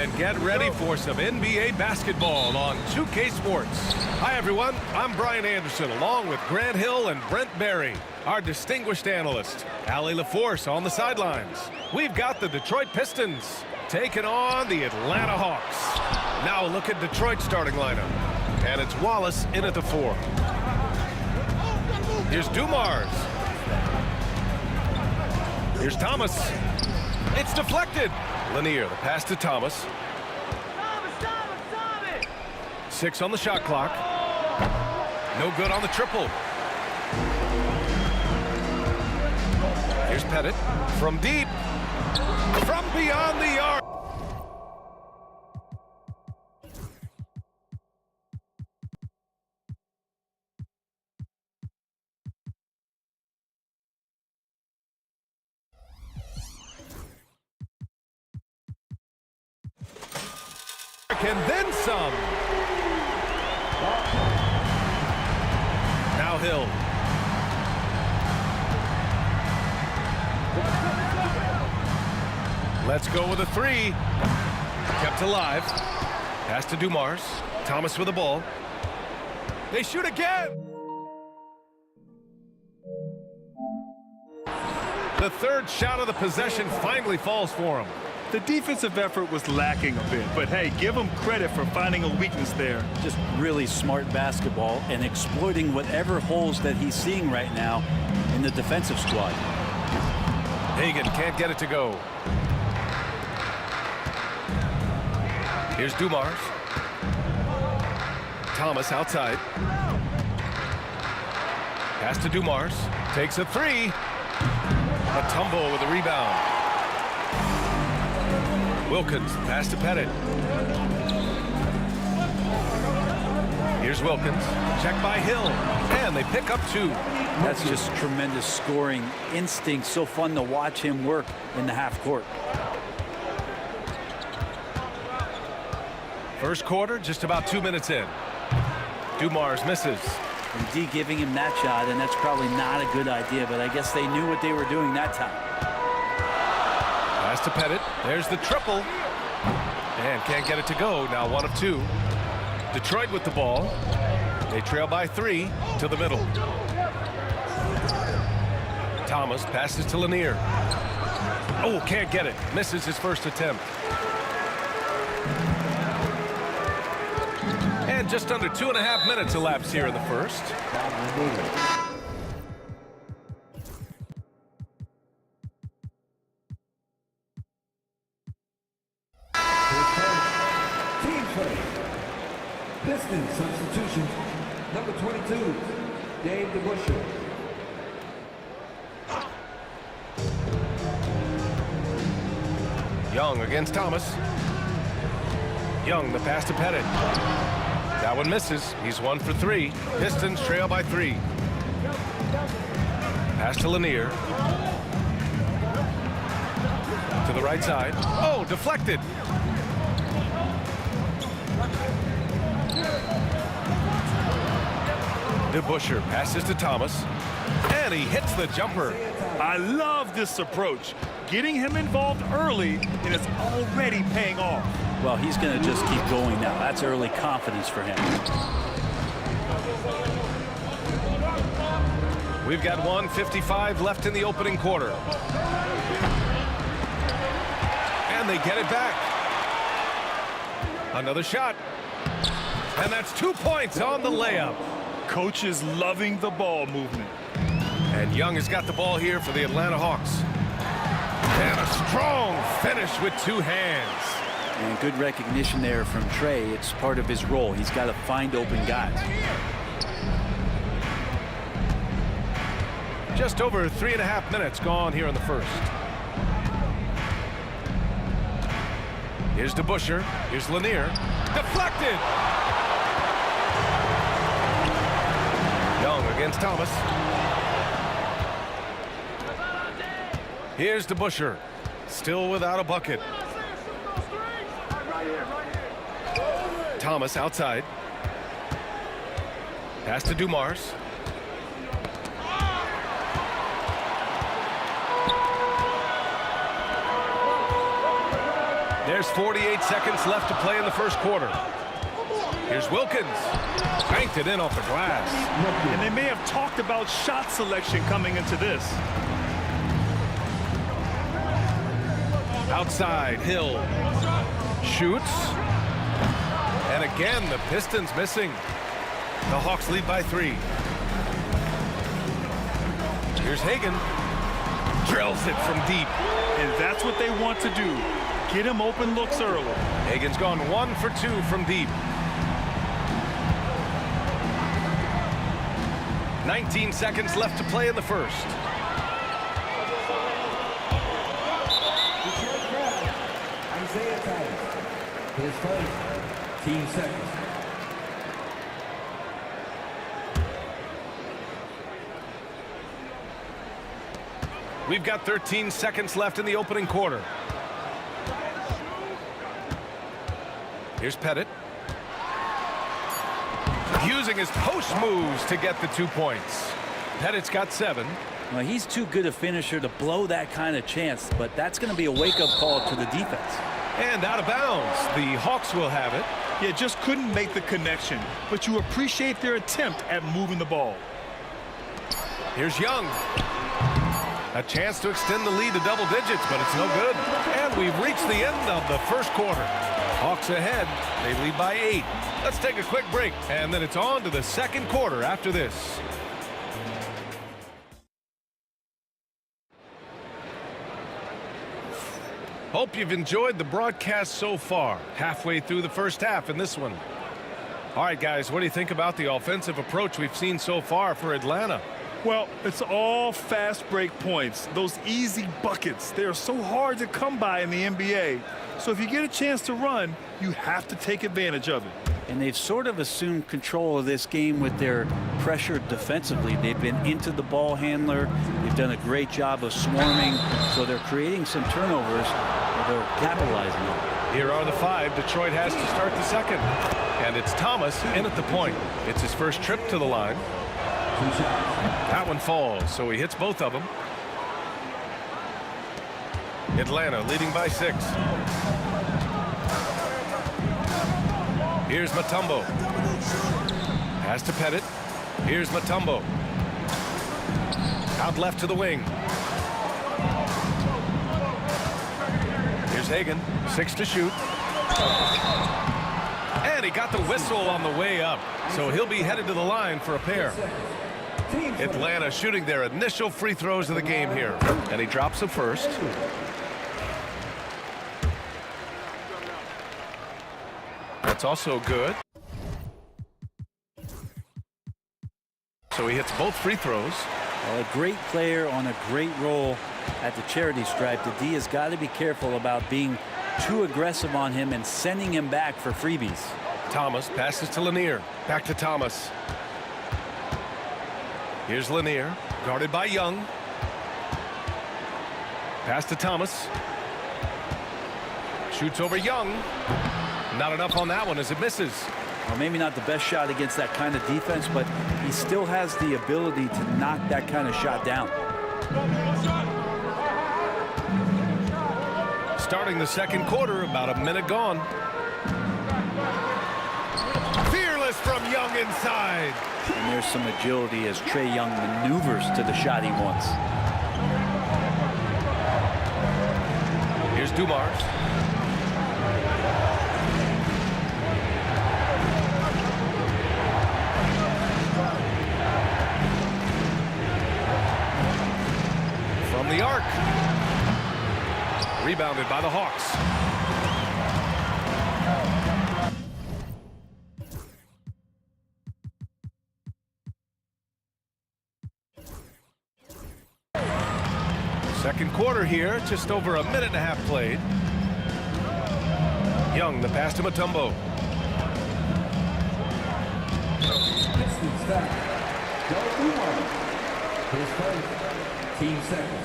And get ready for some NBA basketball on 2K Sports. Hi, everyone. I'm Brian Anderson, along with Grant Hill and Brent Berry, our distinguished analyst, Allie LaForce on the sidelines. We've got the Detroit Pistons taking on the Atlanta Hawks. Now look at Detroit's starting lineup. And it's Wallace in at the 4. Here's Dumars. Here's Thomas. It's deflected. Lanier, the pass to Thomas. 6 on the shot clock. No good on the triple. Here's Pettit from deep. From beyond the arc. And then some. Now Hill. Let's go with a three. Kept alive. Pass to Dumars. Thomas with the ball. They shoot again. The third shot of the possession finally falls for him. The defensive effort was lacking a bit, but hey, give him credit for finding a weakness there. Just really smart basketball and exploiting whatever holes that he's seeing right now in the defensive squad. Hagan can't get it to go. Here's Dumars. Thomas outside. Pass to Dumars. Takes a three. A tumble with a rebound. Wilkins, pass to Pettit. Here's Wilkins. Check by Hill. And they pick up two. That's just tremendous scoring instinct. So fun to watch him work in the half court. First quarter, just about 2 minutes in. Dumars misses. And D giving him that shot, and that's probably not a good idea, but I guess they knew what they were doing that time. Pass to Pettit. There's the triple. And can't get it to go. Now 1 of 2. Detroit with the ball. They trail by 3 to the middle. Thomas passes to Lanier. Oh, can't get it. Misses his first attempt. And just under 2.5 minutes elapsed here in the first. Pistons substitution, number 22, Dave DeBusschere. Young against Thomas. Young, the pass to Pettit. That one misses. He's 1 for 3. Pistons trail by 3. Pass to Lanier. To the right side. Oh, deflected. DeBusschere passes to Thomas. And he hits the jumper. I love this approach. Getting him involved early, and it's already paying off. Well, he's going to just keep going now. That's early confidence for him. We've got 1:55 left in the opening quarter. And they get it back. Another shot. And that's 2 points on the layup. Coach is loving the ball movement. And Young has got the ball here for the Atlanta Hawks. And a strong finish with 2 hands. And good recognition there from Trey. It's part of his role. He's got to find open guys. Just over 3.5 minutes gone here in the first. Here's DeBusschere. Here's Lanier. Deflected. Young against Thomas. Here's DeBusschere. Still without a bucket. Thomas outside. Pass to Dumars. There's 48 seconds left to play in the first quarter. Here's Wilkins. Banked it in off the glass. And they may have talked about shot selection coming into this. Outside, Hill shoots. And again, the Pistons missing. The Hawks lead by 3. Here's Hagan. Drills it from deep. And that's what they want to do. Get him open looks early. Hagan's gone 1 for 2 from deep. 19 seconds left to play in the first. His first, team second. We've got 13 seconds left in the opening quarter. Here's Pettit. Using his post moves to get the 2 points. Pettit's got 7. Well, he's too good a finisher to blow that kind of chance, but that's going to be a wake-up call to the defense. And out of bounds. The Hawks will have it. Yeah, just couldn't make the connection, but you appreciate their attempt at moving the ball. Here's Young. A chance to extend the lead to double digits, but it's no good. And we've reached the end of the first quarter. Hawks ahead. They lead by 8. Let's take a quick break, and then it's on to the second quarter after this. Hope you've enjoyed the broadcast so far. Halfway through the first half in this one. All right, guys, what do you think about the offensive approach we've seen so far for Atlanta? Well, it's all fast break points. Those easy buckets. They are so hard to come by in the NBA. So if you get a chance to run, you have to take advantage of it. And they've sort of assumed control of this game with their pressure defensively. They've been into the ball handler. They've done a great job of swarming. So they're creating some turnovers that they're capitalizing on. Here are the 5. Detroit has to start the second. And it's Thomas in at the point. It's his first trip to the line. That one falls, so he hits both of them. Atlanta leading by 6. Here's Mutombo. Pass to Pettit. Here's Mutombo. Out left to the wing. Here's Hagan. 6 to shoot. And he got the whistle on the way up, so he'll be headed to the line for a pair. Atlanta shooting their initial free throws of the game here. And he drops the first. That's also good. So he hits both free throws. Well, a great player on a great role at the charity stripe. The D has got to be careful about being too aggressive on him and sending him back for freebies. Thomas passes to Lanier. Back to Thomas. Here's Lanier, guarded by Young. Pass to Thomas. Shoots over Young. Not enough on that one as it misses. Well, maybe not the best shot against that kind of defense, but he still has the ability to knock that kind of shot down. Starting the second quarter, about a minute gone. Fearless from Young inside. And there's some agility as Trae Young maneuvers to the shot he wants. Here's Dumars. From the arc. Rebounded by the Hawks. Second quarter here, just over a minute and a half played. Young, the pass to Mutombo. Pistons foul. His first. Team second.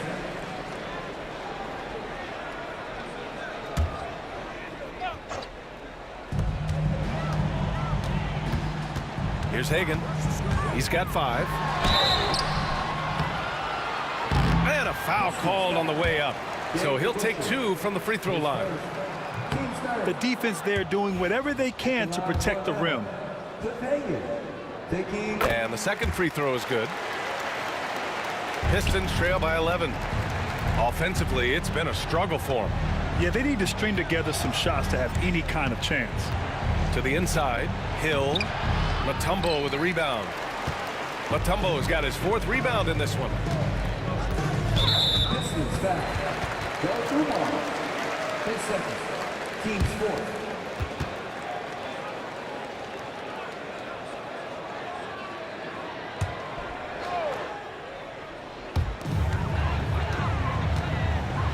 Here's Hagan. He's got 5. And a foul called on the way up. So he'll take 2 from the free throw line. The defense there doing whatever they can to protect the rim. And the second free throw is good. Pistons trail by 11. Offensively, it's been a struggle for them. Yeah, they need to string together some shots to have any kind of chance. To the inside, Hill. Mutombo with the rebound. Mutombo's got his 4th rebound in this one. Pistons foul. His second. Team's fourth.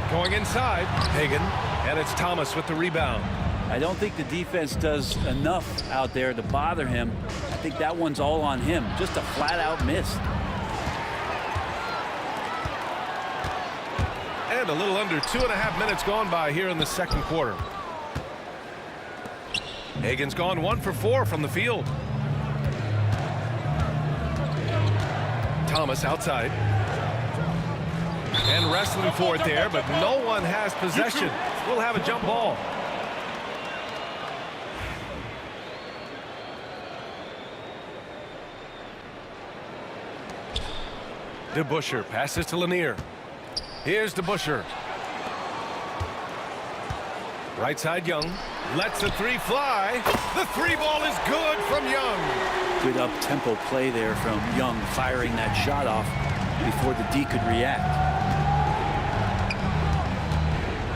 Going inside, Hagan, and it's Thomas with the rebound. I don't think the defense does enough out there to bother him. I think that one's all on him. Just a flat-out miss. And a little under 2.5 minutes gone by here in the second quarter. Hagen's gone 1 for 4 from the field. Thomas outside. And wrestling for it there, but no one has possession. We'll have a jump ball. DeBuscher passes to Lanier. Here's DeBuscher. Right side Young. Lets the three fly. The three ball is good from Young. Good up-tempo play there from Young, firing that shot off before the D could react.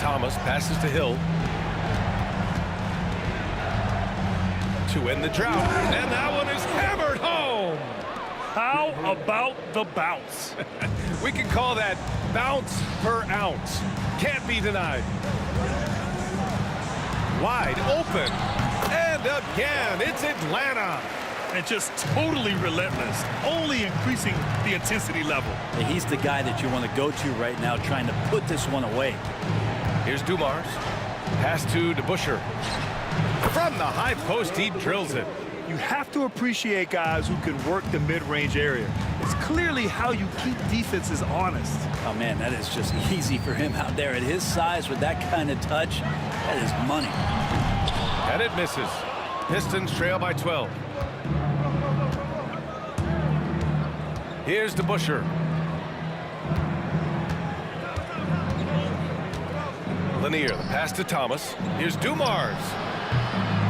Thomas passes to Hill. To end the drought. And that one is hammered home. How about the bounce? We can call that bounce per ounce. Can't be denied. Wide open. And again, it's Atlanta. And just totally relentless, only increasing the intensity level. He's the guy that you want to go to right now, trying to put this one away. Here's Dumars. Pass to DeBuscher. From the high post, he drills it. You have to appreciate guys who can work the mid-range area. It's clearly how you keep defenses honest. Oh, man, that is just easy for him out there. At his size, with that kind of touch, that is money. And it misses. Pistons trail by 12. Here's DeBuscher. Lanier, the pass to Thomas. Here's Dumars.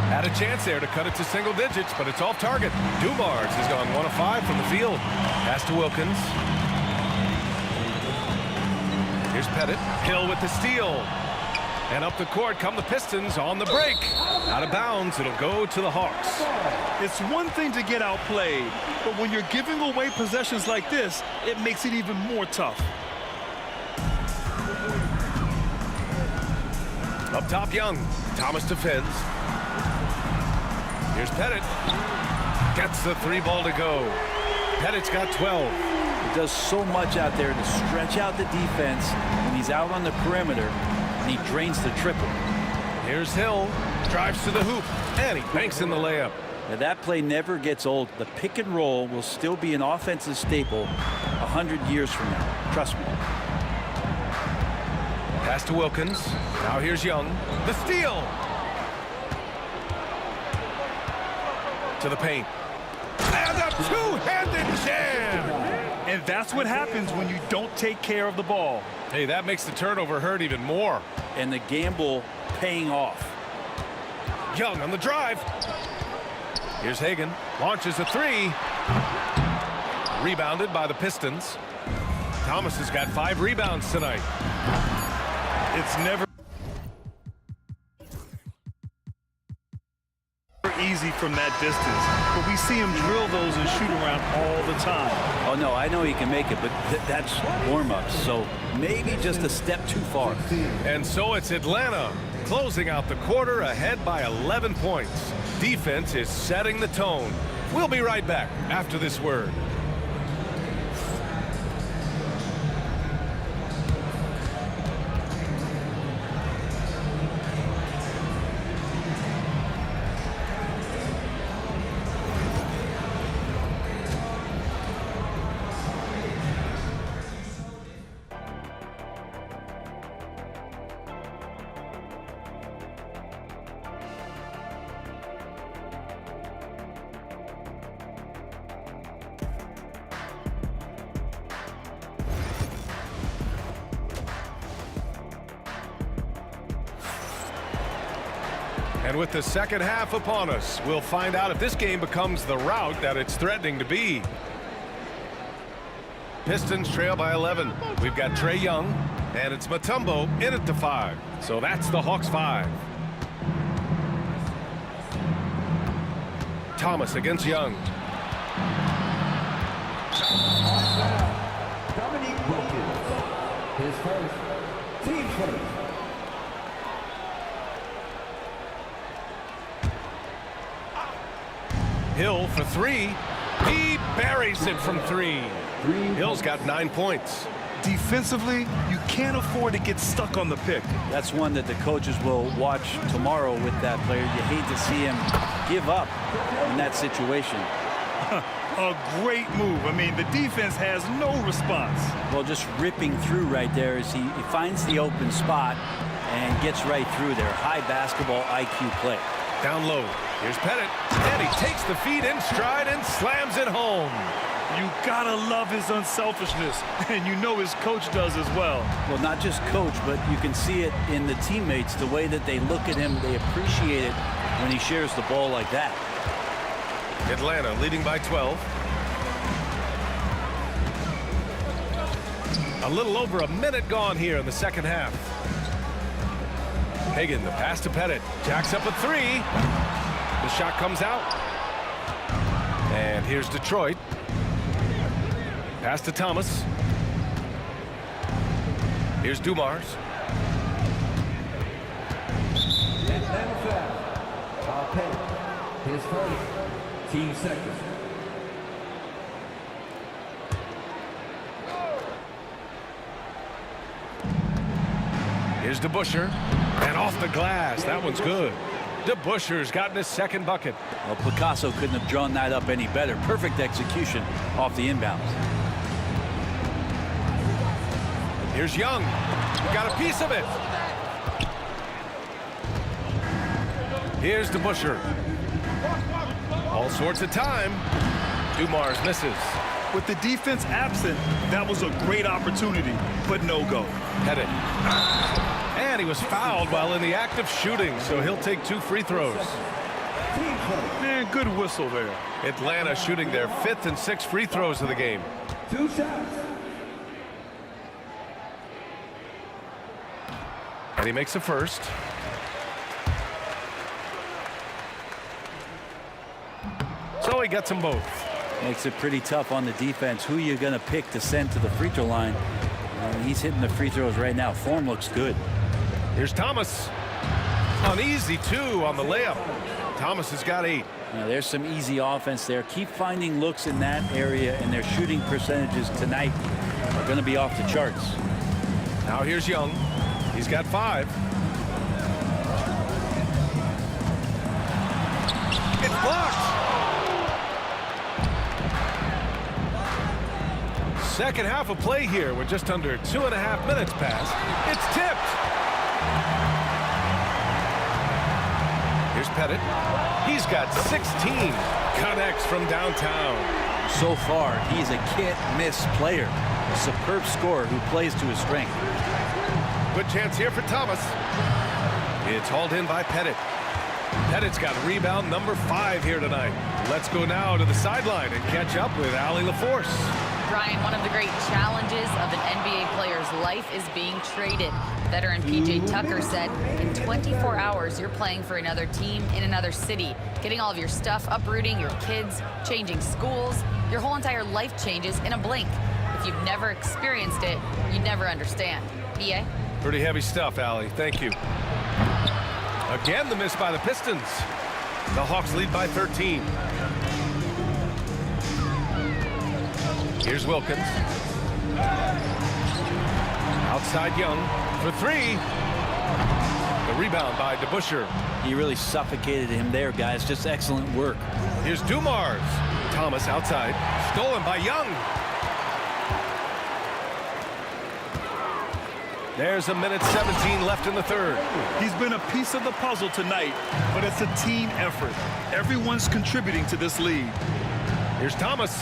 Had a chance there to cut it to single digits, but it's off target. Dumars has gone 1 of 5 from the field. Pass to Wilkins. Here's Pettit. Hill with the steal. And up the court come the Pistons on the break. Out of bounds, it'll go to the Hawks. It's one thing to get outplayed, but when you're giving away possessions like this, it makes it even more tough. Up top, Young. Thomas defends. Here's Pettit. Gets the three ball to go. Pettit's got 12. He does so much out there to stretch out the defense when he's out on the perimeter, and he drains the triple. Here's Hill. Drives to the hoop, and he banks in the layup. Now that play never gets old. The pick and roll will still be an offensive staple 100 years from now. Trust me. Pass to Wilkins. Now here's Young. The steal. To the paint. And a two-handed jam. And that's what happens when you don't take care of the ball. Hey, that makes the turnover hurt even more. And the gamble paying off. Young on the drive. Here's Hagen. Launches a three. Rebounded by the Pistons. Thomas has got 5 rebounds tonight. It's never easy from that distance, but we see him drill those and shoot around all the time. Oh, no, I know he can make it, but that's warm-ups, so maybe just a step too far. And so it's Atlanta closing out the quarter ahead by 11 points. Defense is setting the tone. We'll be right back after this word. And with the second half upon us, we'll find out if this game becomes the rout that it's threatening to be. Pistons trail by 11. We've got Trae Young, and it's Mutombo in at the 5. So that's the Hawks 5. Thomas against Young. Dominique Wilkins. His first. Team first. Hill for 3. He buries it from 3. Hill's got 9 points. Defensively, you can't afford to get stuck on the pick. That's one that the coaches will watch tomorrow with that player. You hate to see him give up in that situation. A great move. I mean, the defense has no response. Well, just ripping through right there as he finds the open spot and gets right through there. High basketball IQ play. Down low. Here's Pettit. And he takes the feed in stride and slams it home. You gotta love his unselfishness, and you know his coach does as well. Well, not just coach, but you can see it in the teammates, the way that they look at him. They appreciate it when he shares the ball like that. Atlanta leading by 12. A little over a minute gone here in the second half. Hagan, the pass to Pettit. Jacks up a three. The shot comes out. And here's Detroit. Pass to Thomas. Here's Dumars. Atlanta foul. Pettit. His first. Team second. Here's DeBuscher. And off the glass. That one's good. DeBuscher's gotten his second bucket. Well, Picasso couldn't have drawn that up any better. Perfect execution off the inbounds. Here's Young. Got a piece of it. Here's DeBuscher. All sorts of time. Dumars misses. With the defense absent, that was a great opportunity, but no go. Pettit. And he was fouled while in the act of shooting, so he'll take 2 free throws. Man, good whistle there. Atlanta shooting their 5th and 6th free throws of the game. 2 shots. And he makes a first. So he gets them both. Makes it pretty tough on the defense. Who you going to pick to send to the free throw line? He's hitting the free throws right now. Form looks good. Here's Thomas. An easy 2 on the layup. Thomas has got 8. Now, there's some easy offense there. Keep finding looks in that area, and their shooting percentages tonight are going to be off the charts. Now here's Young. He's got 5. It's blocked. Second half of play here. We're just under 2.5 minutes past. It's tipped. Here's Pettit. He's got 16. Connects from downtown. So far, he's a can't-miss player. A superb scorer who plays to his strength. Good chance here for Thomas. It's hauled in by Pettit. Pettit's got rebound number 5 here tonight. Let's go now to the sideline and catch up with Allie LaForce. Brian, one of the great challenges of an NBA player's life is being traded. Veteran P.J. Tucker said, in 24 hours, you're playing for another team in another city, getting all of your stuff, uprooting your kids, changing schools. Your whole entire life changes in a blink. If you've never experienced it, you'd never understand. B.A.? Pretty heavy stuff, Allie. Thank you. Again, the miss by the Pistons. The Hawks lead by 13. Here's Wilkins. Outside Young for 3. The rebound by DeBuscher. He really suffocated him there, guys. Just excellent work. Here's Dumars. Thomas outside. Stolen by Young. There's a minute 17 left in the third. He's been a piece of the puzzle tonight, but it's a team effort. Everyone's contributing to this lead. Here's Thomas.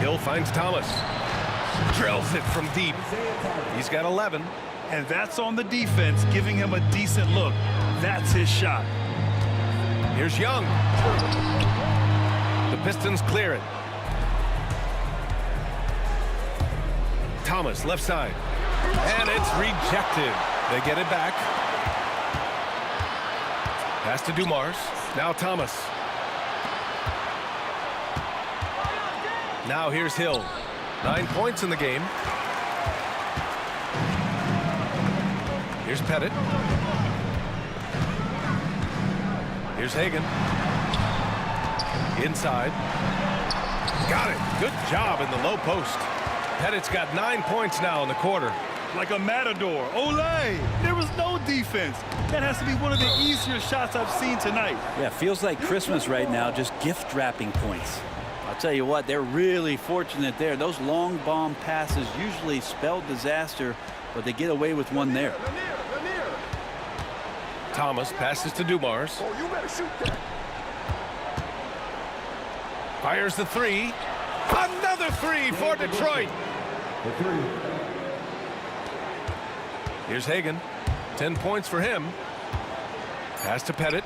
Hill finds Thomas. Drills it from deep. He's got 11. And that's on the defense, giving him a decent look. That's his shot. Here's Young. The Pistons clear it. Thomas, left side. And it's rejected. They get it back. Pass to Dumars. Now Thomas. Now here's Hill. 9 points in the game. Here's Pettit. Here's Hagan. Inside. Got it. Good job in the low post. Pettit's got 9 points now in the quarter. Like a matador. Olay! There was no defense. That has to be one of the easier shots I've seen tonight. Yeah, feels like Christmas right now, just gift wrapping points. I'll tell you what, they're really fortunate there. Those long bomb passes usually spell disaster, but they get away with one there. Thomas passes to Dumars. Oh, you better shoot that. Fires the three. Another three for Detroit. The three. Here's Hagan. 10 points for him. Pass to Pettit.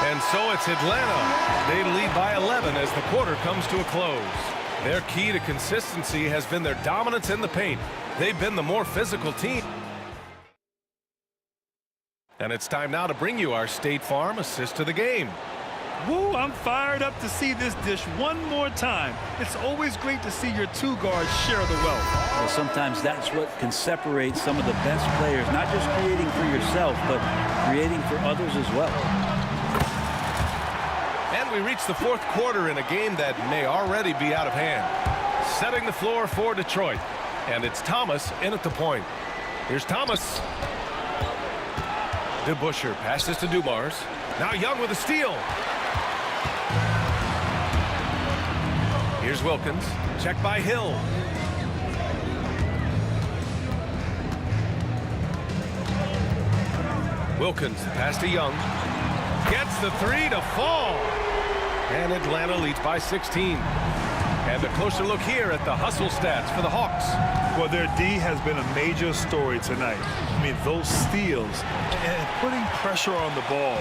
And so it's Atlanta. They lead by 11 as the quarter comes to a close. Their key to consistency has been their dominance in the paint. They've been the more physical team. And it's time now to bring you our State Farm assist to the game. Woo, I'm fired up to see this dish one more time. It's always great to see your two guards share the wealth. Well, sometimes that's what can separate some of the best players, not just creating for yourself, but creating for others as well. And we reach the fourth quarter in a game that may already be out of hand. Setting the floor for Detroit. And it's Thomas in at the point. Here's Thomas. DeBusschere passes to Dumars. Now Young with a steal. Here's Wilkins. Check by Hill. Wilkins pass to Young. Gets the three to fall. And Atlanta leads by 16. And a closer look here at the hustle stats for the Hawks. Well, their D has been a major story tonight. I mean, those steals and putting pressure on the ball,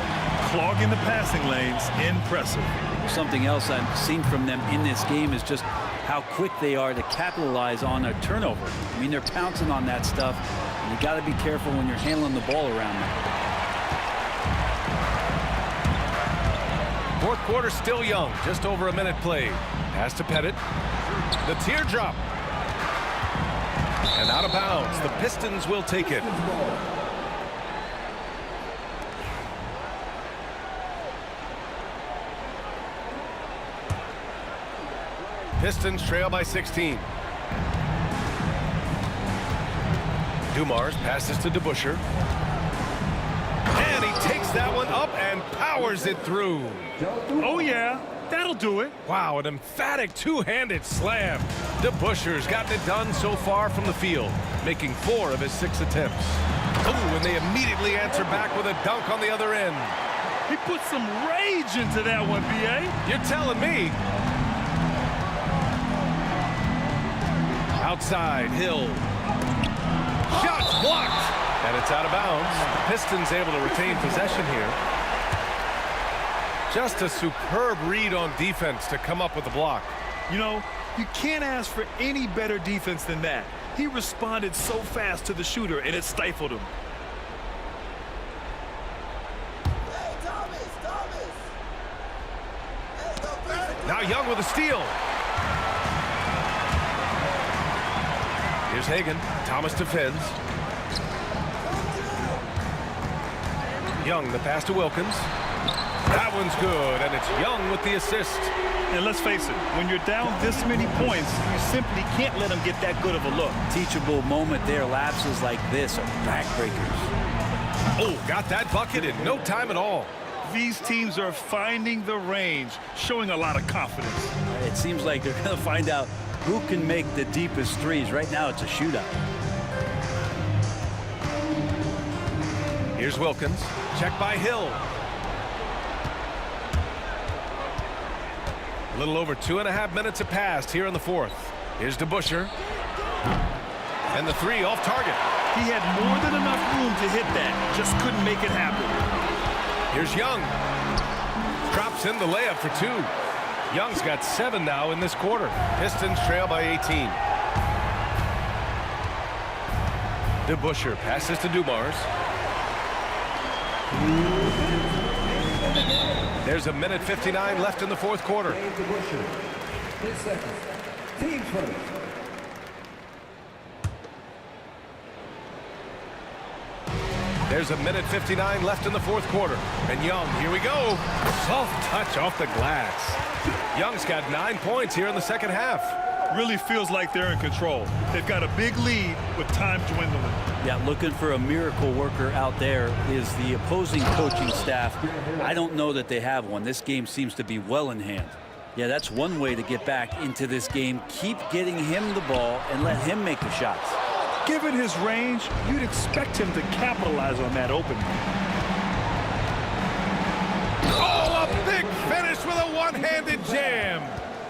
clogging the passing lanes, impressive. Something else I've seen from them in this game is just how quick they are to capitalize on a turnover. I mean, they're pouncing on that stuff, and you got to be careful when you're handling the ball around them. Fourth quarter still young, just over a minute played. Pass to Pettit. The teardrop. And out of bounds. The Pistons will take it. Pistons trail by 16. Dumars passes to DeBusschere. And he takes that one up and powers it through. Oh, yeah. That'll do it. Wow, an emphatic two-handed slam. DeBusschere's gotten it done so far from the field, making 4 of his 6 attempts. Oh, and they immediately answer back with a dunk on the other end. He put some rage into that one, B.A. You're telling me. Outside, Hill. Shots blocked. And it's out of bounds. The Pistons able to retain possession here. Just a superb read on defense to come up with the block. You know, you can't ask for any better defense than that. He responded so fast to the shooter, and it stifled him. Now Young with a steal. Here's Hagan. Thomas defends. Young, the pass to Wilkins. That one's good, and it's Young with the assist. And let's face it, when you're down this many points, you simply can't let them get that good of a look. Teachable moment there. Lapses like this are backbreakers. Oh, got that bucket in no time at all. These teams are finding the range, showing a lot of confidence. It seems like they're going to find out who can make the deepest threes. Right now, it's a shootout. Here's Wilkins. Check by Hill. A little over 2.5 minutes have passed here in the fourth. Here's DeBusschere. And the three off target. He had more than enough room to hit that. Just couldn't make it happen. Here's Young. Drops in the layup for 2. Young's got 7 now in this quarter. Pistons trail by 18. DeBusschere passes to Dumars. There's a minute 59 left in the fourth quarter. 10 seconds. Team first. There's a minute 59 left in the fourth quarter. And Young, here we go. Soft touch off the glass. Young's got 9 points here in the second half. Really feels like they're in control. They've got a big lead with time dwindling. Yeah, looking for a miracle worker out there is the opposing coaching staff. I don't know that they have one. This game seems to be well in hand. Yeah, that's one way to get back into this game. Keep getting him the ball and let him make the shots. Given his range, you'd expect him to capitalize on that opening. Oh, a big finish with a one-handed jam.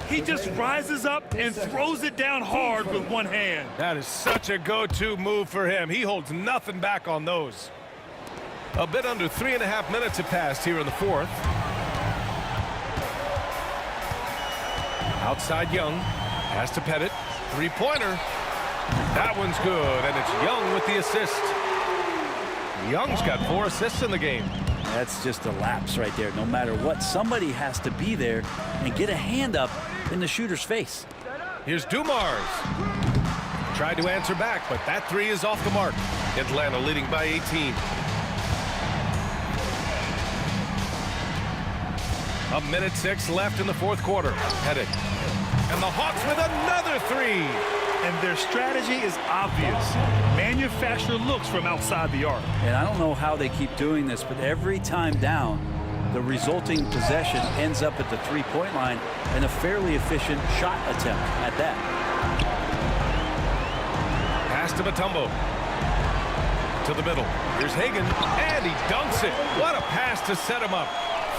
He just rises up and throws it down hard with one hand. That is such a go-to move for him. He holds nothing back on those. A bit under 3.5 minutes have passed here in the fourth. Outside Young, pass to Pettit, three-pointer. That one's good, and it's Young with the assist. Young's got 4 assists in the game. That's just a lapse right there. No matter what, somebody has to be there and get a hand up in the shooter's face. Here's Dumars. Tried to answer back, but that three is off the mark. Atlanta leading by 18. A minute 6 left in the fourth quarter. Pettit. And the Hawks with another three. And their strategy is obvious. Manufacture looks from outside the arc. And I don't know how they keep doing this, but every time down, the resulting possession ends up at the three-point line and a fairly efficient shot attempt at that. Pass to Mutombo. To the middle. Here's Hagan. And he dunks it. What a pass to set him up.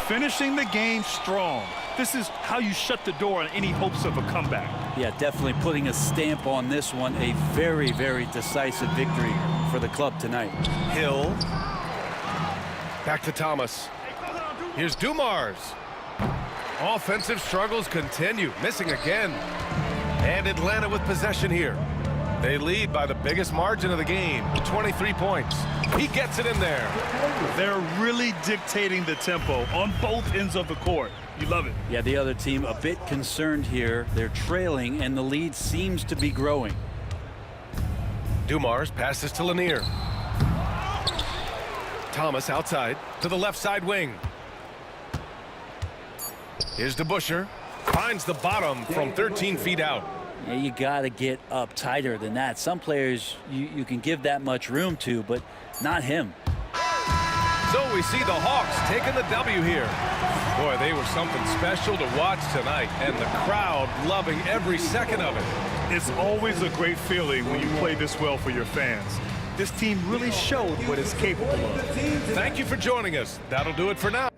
Finishing the game strong. This is how you shut the door on any hopes of a comeback. Yeah, definitely putting a stamp on this one. A very, very decisive victory for the club tonight. Hill. Back to Thomas. Here's Dumars. Offensive struggles continue. Missing again. And Atlanta with possession here. They lead by the biggest margin of the game, 23 points. He gets it in there. They're really dictating the tempo on both ends of the court. You love it. Yeah, the other team a bit concerned here. They're trailing, and the lead seems to be growing. Dumars passes to Lanier. Thomas outside to the left side wing. Here's DeBuscher. Finds the bottom from 13 feet out. Yeah, you got to get up tighter than that. Some players you can give that much room to, but not him. So we see the Hawks taking the W here. Boy, they were something special to watch tonight, and the crowd loving every second of it. It's always a great feeling when you play this well for your fans. This team really showed what it's capable of. Thank you for joining us. That'll do it for now.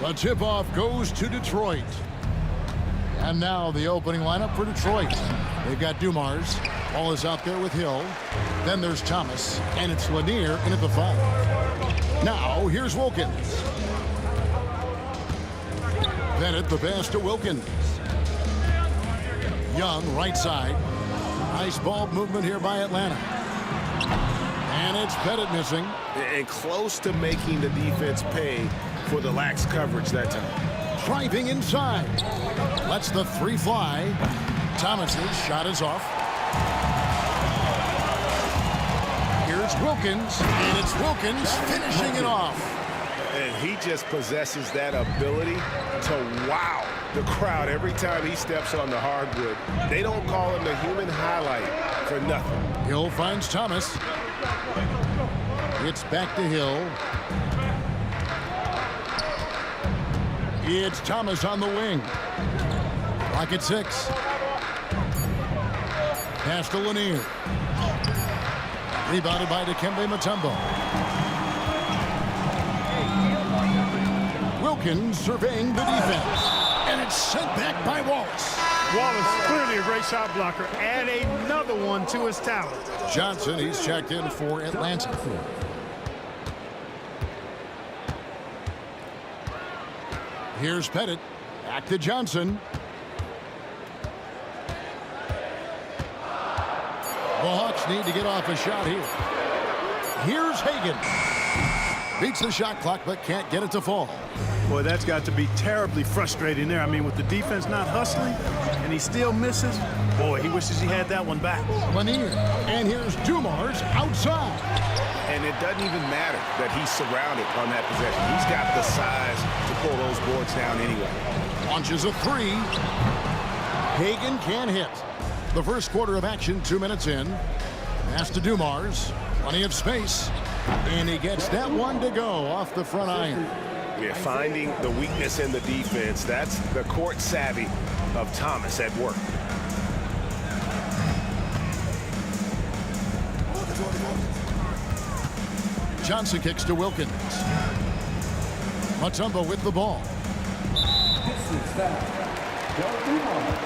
The tip-off goes to Detroit. And now the opening lineup for Detroit. They've got Dumars. Ball is out there with Hill. Then there's Thomas. And it's Lanier in at the 5. Now here's Wilkins. Bennett the pass to Wilkins. Young right side. Nice ball movement here by Atlanta. And it's Pettit missing. And close to making the defense pay for the lax coverage that time. Driving inside. Lets the 3 fly. Thomas's shot is off. Here's Wilkins. And it's Wilkins finishing it off. And he just possesses that ability to wow the crowd every time he steps on the hardwood. They don't call him the human highlight for nothing. Hill finds Thomas. It's back to Hill. It's Thomas on the wing. Clock at 6. Pass to Lanier. Rebounded by Dikembe Mutombo. Wilkins surveying the defense. And it's sent back by Wallace. Wallace, clearly a great shot blocker. Add another one to his talent. Johnson, he's checked in for Atlanta. Here's Pettit. Back to Johnson. The Hawks need to get off a shot here. Here's Hagan. Beats the shot clock, but can't get it to fall. Boy, that's got to be terribly frustrating there. I mean, with the defense not hustling, and he still misses. Boy, he wishes he had that one back. Lanier. And here's Dumars outside. And it doesn't even matter that he's surrounded on that possession. He's got the size to pull those boards down anyway. Launches a 3. Hagan can't hit. The first quarter of action, 2 minutes in. Pass to Dumars. Plenty of space. And he gets that one to go off the front iron. We're finding the weakness in the defense. That's the court savvy of Thomas at work. Johnson kicks to Wilkins. Mutombo with the ball. Distance foul. Joe Dumars.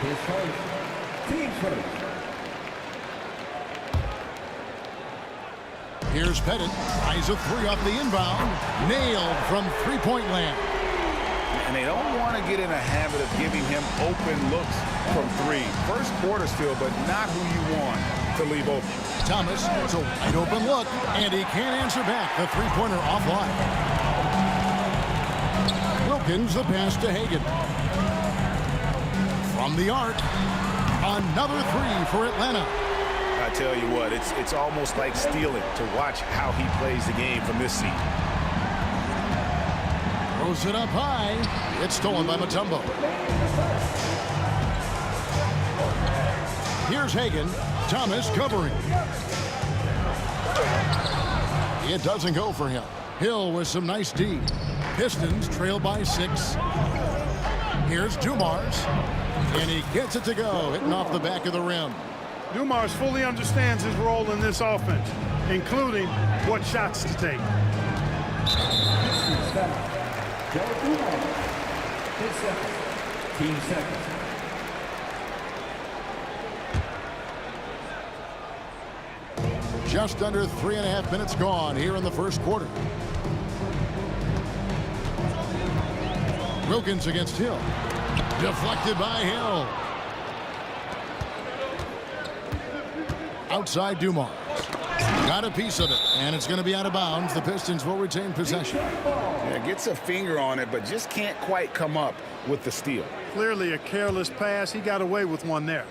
His first. Team first. Here's Pettit. Tries a 3 off the inbound. Nailed from three-point land. And they don't want to get in a habit of giving him open looks from 3. First quarter still, but not who you want to leave open. Thomas, it's a wide open look, and he can't answer back. The three-pointer offline. Wilkins the pass to Hagan. From the arc, another 3 for Atlanta. I tell you what, it's almost like stealing to watch how he plays the game from this seat. Throws it up high. It's stolen by Mutombo. Here's Hagan. Thomas covering. It doesn't go for him. Hill with some nice D. Pistons trail by 6. Here's Dumars. And he gets it to go, hitting off the back of the rim. Dumars fully understands his role in this offense, including what shots to take. Distance foul. Joe Dumars. His second. Team second. Just under 3.5 minutes gone here in the first quarter. Wilkins against Hill. Deflected by Hill. Outside Dumars. Got a piece of it, and it's going to be out of bounds. The Pistons will retain possession. Yeah, gets a finger on it, but just can't quite come up with the steal. Clearly a careless pass. He got away with one there.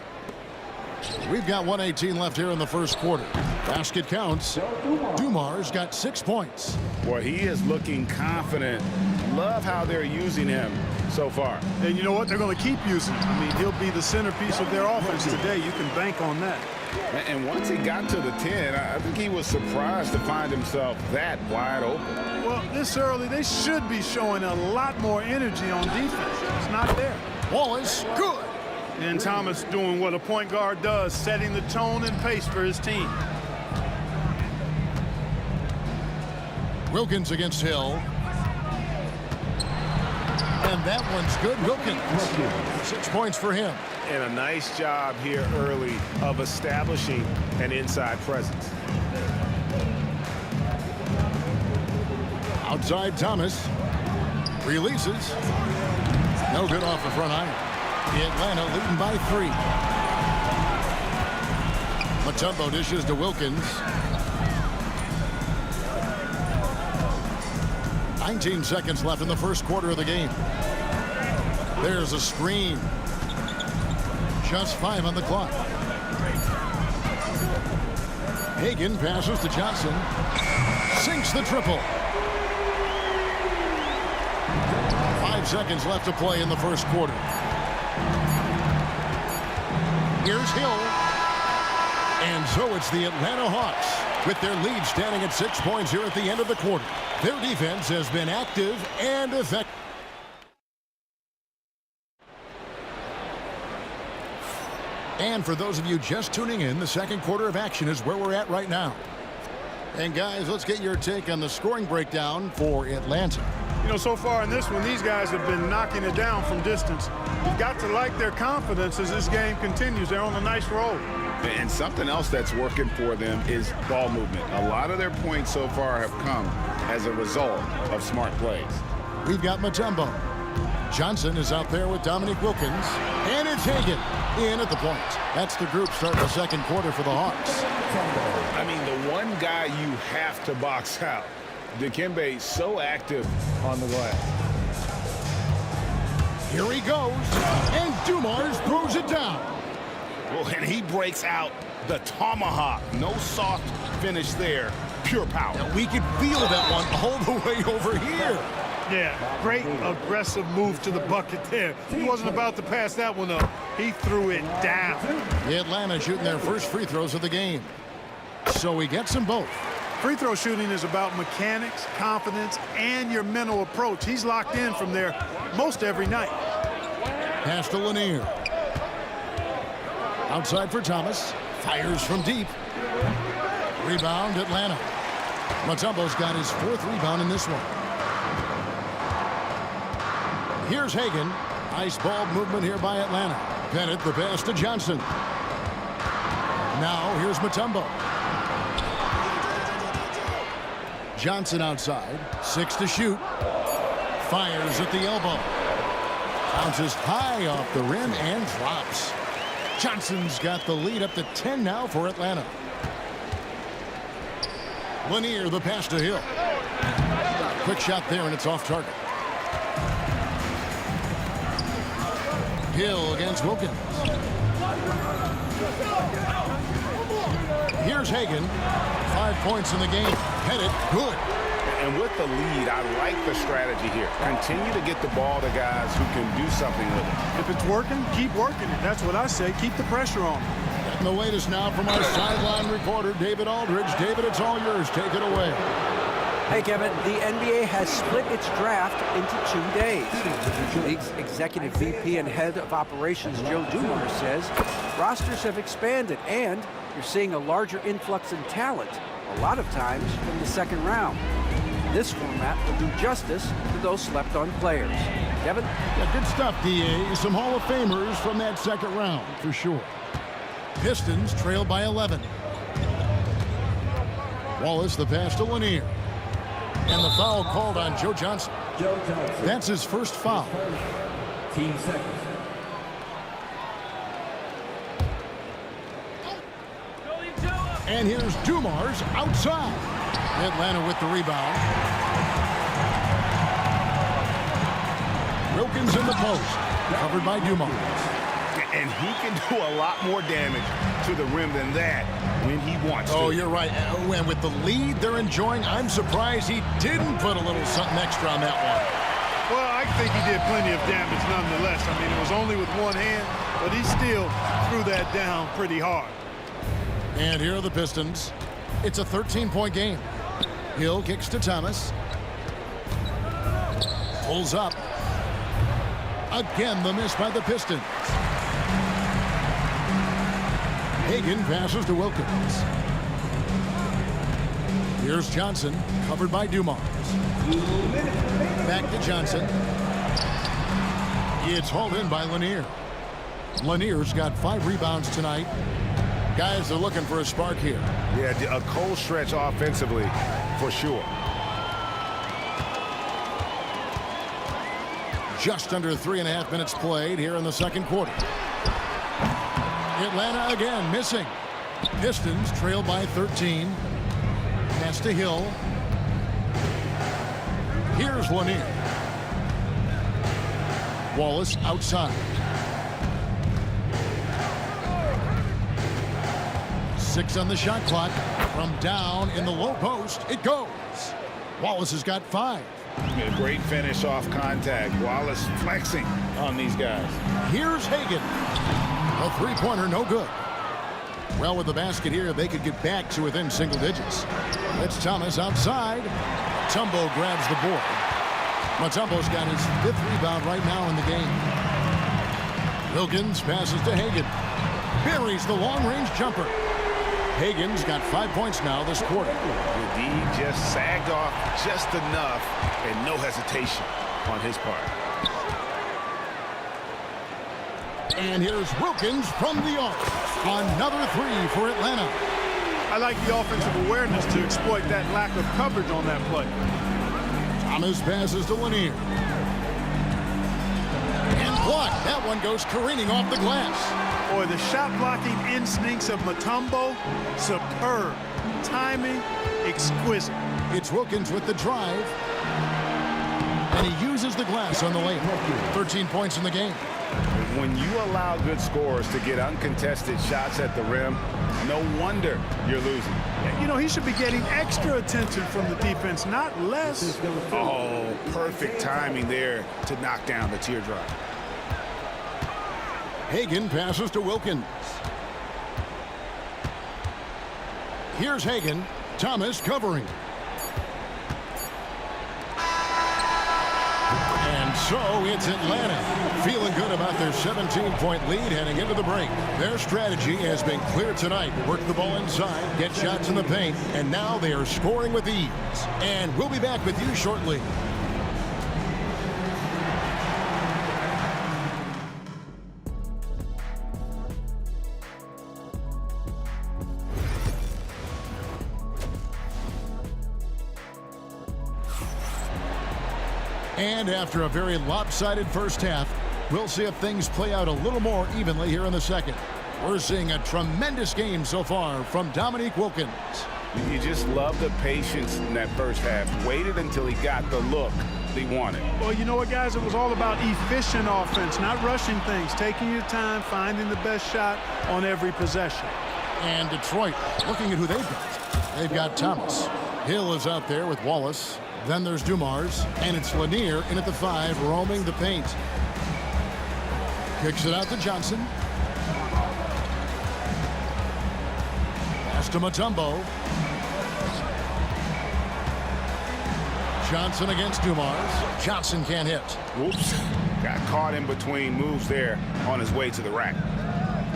We've got 1:18 left here in the first quarter. Basket counts. Dumars got 6 points. Boy, he is looking confident. Love how they're using him so far. And you know what? They're going to keep using him. I mean, he'll be the centerpiece of their offense today. You can bank on that. And once he got to the 10, I think he was surprised to find himself that wide open. Well, this early, they should be showing a lot more energy on defense. It's not there. Wallace, good. And Thomas doing what a point guard does, setting the tone and pace for his team. Wilkins against Hill. And that one's good. Wilkins. 6 points for him. And a nice job here early of establishing an inside presence. Outside Thomas. Releases. No good off the front iron. Atlanta leading by 3. Mutombo dishes to Wilkins. 19 seconds left in the first quarter of the game. There's a screen. Just 5 on the clock. Hagan passes to Johnson. Sinks the triple. 5 seconds left to play in the first quarter. Here's Hill. And so it's the Atlanta Hawks with their lead standing at 6 points here at the end of the quarter. Their defense has been active and effective. And for those of you just tuning in, the second quarter of action is where we're at right now. And guys, let's get your take on the scoring breakdown for Atlanta. You know, so far in this one, these guys have been knocking it down from distance. You've got to like their confidence as this game continues. They're on a nice roll. And something else that's working for them is ball movement. A lot of their points so far have come as a result of smart plays. We've got Mutombo. Johnson is out there with Dominique Wilkins. And it's Hagan in at the point. That's the group starting the second quarter for the Hawks. I mean, the one guy you have to box out. Dikembe so active on the glass. Here he goes. And Dumars throws it down. Well, and he breaks out the tomahawk. No soft finish there. Pure power. And we could feel that one all the way over here. Yeah, great aggressive move to the bucket there. He wasn't about to pass that one up. He threw it down. Atlanta shooting their first free throws of the game. So he gets them both. Free throw shooting is about mechanics, confidence, and your mental approach. He's locked in from there most every night. Pass to Lanier. Outside for Thomas. Fires from deep. Rebound, Atlanta. Mutombo's got his 4th rebound in this one. Here's Hagan. Nice ball movement here by Atlanta. Bennett, the pass to Johnson. Now here's Mutombo. Johnson outside. 6 to shoot. Fires at the elbow. Bounces high off the rim and drops. Johnson's got the lead up to 10 now for Atlanta. Lanier, the pass to Hill. Quick shot there, and it's off target. Hill against Wilkins. Here's Hagan. 5 points in the game. Headed good. And with the lead, I like the strategy here. Continue to get the ball to guys who can do something with it. If it's working, keep working it. That's what I say. Keep the pressure on. And the latest now from our sideline reporter, David Aldridge. David, it's all yours. Take it away. Hey, Kevin, the NBA has split its draft into 2 days. The league's executive VP and head of operations, Joe Dumars, says rosters have expanded and you're seeing a larger influx in talent, a lot of times from the second round. This format will do justice to those slept-on players. Kevin? Yeah, good stuff, D.A. Some Hall of Famers from that second round, for sure. Pistons trail by 11. Wallace, the pass to Lanier. And the foul called on Joe Johnson. That's his first foul. Team seconds. And here's Dumars outside. Atlanta with the rebound. Wilkins in the post. Covered by Dumars. And he can do a lot more damage to the rim than that when he wants to. Oh, you're right. And with the lead they're enjoying, I'm surprised he didn't put a little something extra on that one. Well, I think he did plenty of damage nonetheless. I mean, it was only with one hand, but he still threw that down pretty hard. And here are the Pistons. It's a 13-point game. Hill kicks to Thomas. Pulls up. Again, the miss by the Pistons. Hagan passes to Wilkins. Here's Johnson, covered by Dumars. Back to Johnson. It's hauled in by Lanier. Lanier's got 5 rebounds tonight. Guys are looking for a spark here. Yeah, a cold stretch offensively for sure. Just under 3.5 minutes played here in the second quarter. Atlanta again missing. Pistons trail by 13. Pass to Hill. Here's Lanier. Wallace outside. 6 on the shot clock. From down in the low post, it goes. Wallace has got 5. A great finish off contact. Wallace flexing on these guys. Here's Hagan. A three-pointer, no good. Well, with the basket here, they could get back to within single digits. It's Thomas outside. Mutombo grabs the board. Mutombo's got his 5th rebound right now in the game. Wilkins passes to Hagan. Buries the long-range jumper. Hagan's got 5 points now this quarter. The D just sagged off just enough and no hesitation on his part. And here's Wilkins from the arc. Another 3 for Atlanta. I like the offensive awareness to exploit that lack of coverage on that play. Thomas passes to Lanier. And blocked. That one goes careening off the glass. Boy, the shot blocking instincts of Mutombo, superb. Timing, exquisite. It's Wilkins with the drive. And he uses the glass on the lane. 13 points in the game. When you allow good scorers to get uncontested shots at the rim, no wonder you're losing. You know, he should be getting extra attention from the defense, not less. Oh, perfect timing there to knock down the teardrop. Hagan passes to Wilkins. Here's Hagan. Thomas covering. And so it's Atlanta feeling good about their 17-point lead heading into the break. Their strategy has been clear tonight. Work the ball inside, get shots in the paint, and now they are scoring with ease. And we'll be back with you shortly. And after a very lopsided first half, we'll see if things play out a little more evenly here in the second. We're seeing a tremendous game so far from Dominique Wilkins. You just love the patience in that first half. Waited until he got the look he wanted. Well, you know what, guys? It was all about efficient offense, not rushing things, taking your time, finding the best shot on every possession. And Detroit, looking at who they've got. They've got Thomas. Hill is out there with Wallace. Then there's Dumars, and it's Lanier in at the 5, roaming the paint. Kicks it out to Johnson. Pass to Mutombo. Johnson against Dumars. Johnson can't hit. Whoops. Got caught in between moves there on his way to the rack.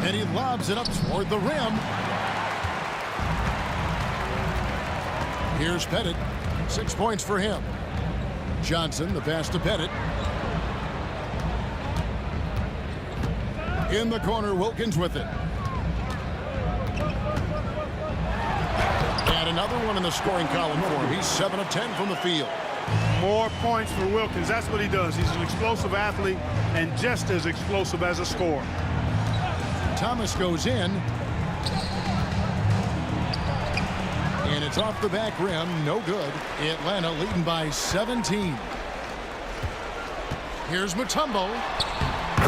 And he lobs it up toward the rim. Here's Pettit. 6 points for him. Johnson, the pass to Pettit. In the corner, Wilkins with it. And another one in the scoring column for him. He's 7 of 10 from the field. More points for Wilkins. That's what he does. He's an explosive athlete and just as explosive as a scorer. Thomas goes in. And it's off the back rim. No good. Atlanta leading by 17. Here's Mutombo.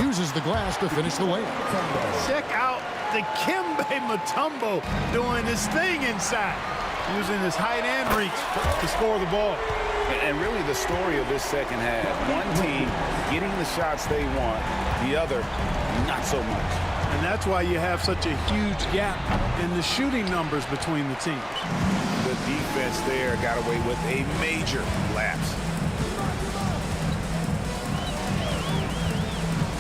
Uses the glass to finish the layup. Check out the Dikembe Mutombo doing his thing inside, using his height and reach to score the ball. And really the story of this second half. One team getting the shots they want, the other not so much. And that's why you have such a huge gap in the shooting numbers between the teams. The defense there got away with a major lapse.